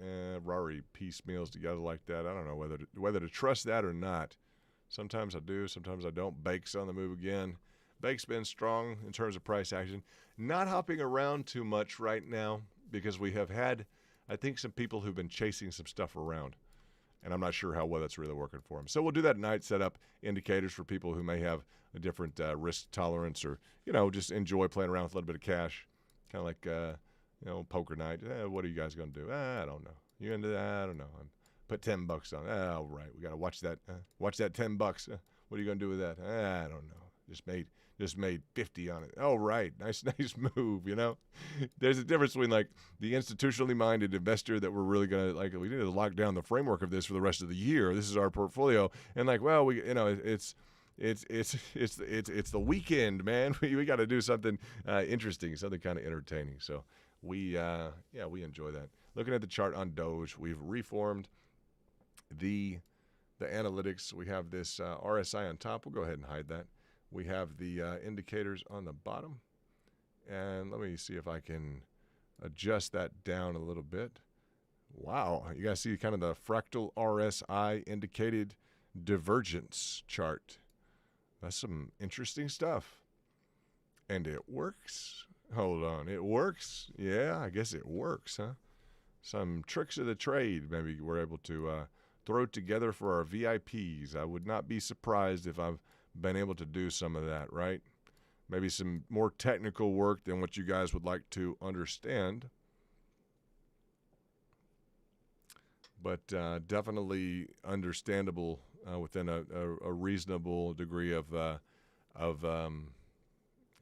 Speaker 2: Rari piecemeals together like that. I don't know whether to trust that or not. Sometimes I do, sometimes I don't. Bake's on the move again. Bake's been strong in terms of price action. Not hopping around too much right now because we have had, I think, some people who've been chasing some stuff around. And I'm not sure how well that's really working for them. So we'll do that at night, set up indicators for people who may have a different risk tolerance or, just enjoy playing around with a little bit of cash. Kind of like, poker night. What are you guys going to do? I don't know. You going to do that? I don't know. Put $10 on. Oh, right. We got to watch that. Watch that $10. What are you going to do with that? I don't know. Just made 50 on it. Oh, right. Nice move, There's a difference between like the institutionally minded investor that we're really going to we need to lock down the framework of this for the rest of the year. This is our portfolio. And it's the weekend, man. We got to do something interesting, something kind of entertaining. So we enjoy that. Looking at the chart on Doge, we've reformed the analytics. We have this RSI on top. We'll go ahead and hide that. We have the indicators on the bottom. And let me see if I can adjust that down a little bit. Wow, you guys see kind of the fractal RSI indicated divergence chart. That's some interesting stuff. And it works. Hold on, it works? Yeah, I guess it works, huh? Some tricks of the trade maybe we're able to throw together for our VIPs. I would not be surprised if I've been able to do some of that, right? Maybe some more technical work than what you guys would like to understand. But definitely understandable within a reasonable degree of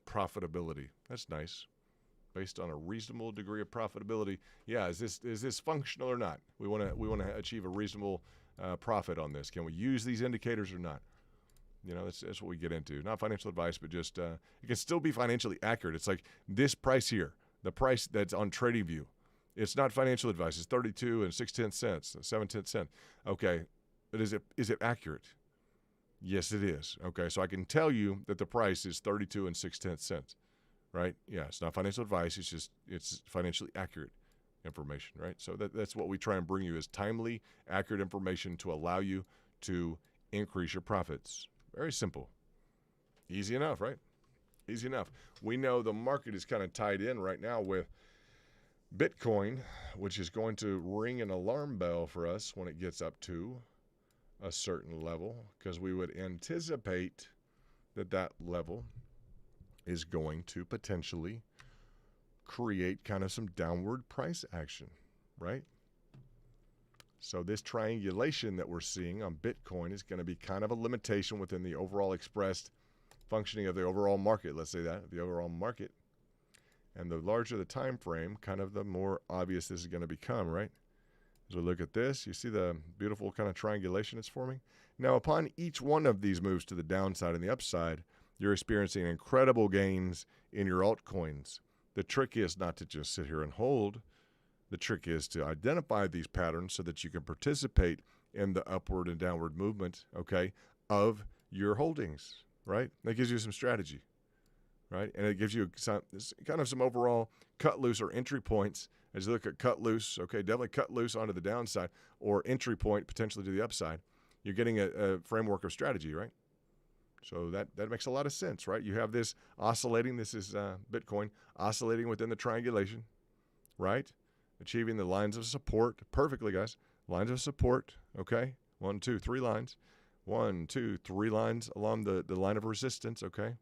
Speaker 2: profitability. That's nice. Based on a reasonable degree of profitability. Yeah, is this functional or not? We want to achieve a reasonable profit on this. Can we use these indicators or not? You know, that's what we get into. Not financial advice, but just it can still be financially accurate. It's like this price here, the price that's on TradingView. It's not financial advice. It's 32 and 6/10 cents, 7/10 cents. Okay, but is it accurate? Yes, it is. Okay, so I can tell you that the price is 32 and 6/10 cents, right? Yeah, it's not financial advice. It's financially accurate information, right? So that's what we try and bring you is timely, accurate information to allow you to increase your profits. Very simple. Easy enough, right? Easy enough. We know the market is kind of tied in right now with Bitcoin, which is going to ring an alarm bell for us when it gets up to a certain level, because we would anticipate that level is going to potentially create kind of some downward price action, right? So this triangulation that we're seeing on Bitcoin is going to be kind of a limitation within the overall expressed functioning of the overall market. Let's say that, the overall market. And the larger the time frame, kind of the more obvious this is going to become, right? As we look at this, you see the beautiful kind of triangulation it's forming. Now, upon each one of these moves to the downside and the upside, you're experiencing incredible gains in your altcoins. The trick is not to just sit here and hold. The trick is to identify these patterns so that you can participate in the upward and downward movement, okay, of your holdings, right? That gives you some strategy, right? And it gives you some overall cut loose or entry points as you look at cut loose, okay, definitely cut loose onto the downside or entry point potentially to the upside. You're getting a framework of strategy, right? So that makes a lot of sense, right? You have this oscillating, this is Bitcoin, oscillating within the triangulation, right? Achieving the lines of support perfectly, guys. Lines of support, okay? 1, 2, 3 lines. 1, 2, 3 lines along the line of resistance, okay?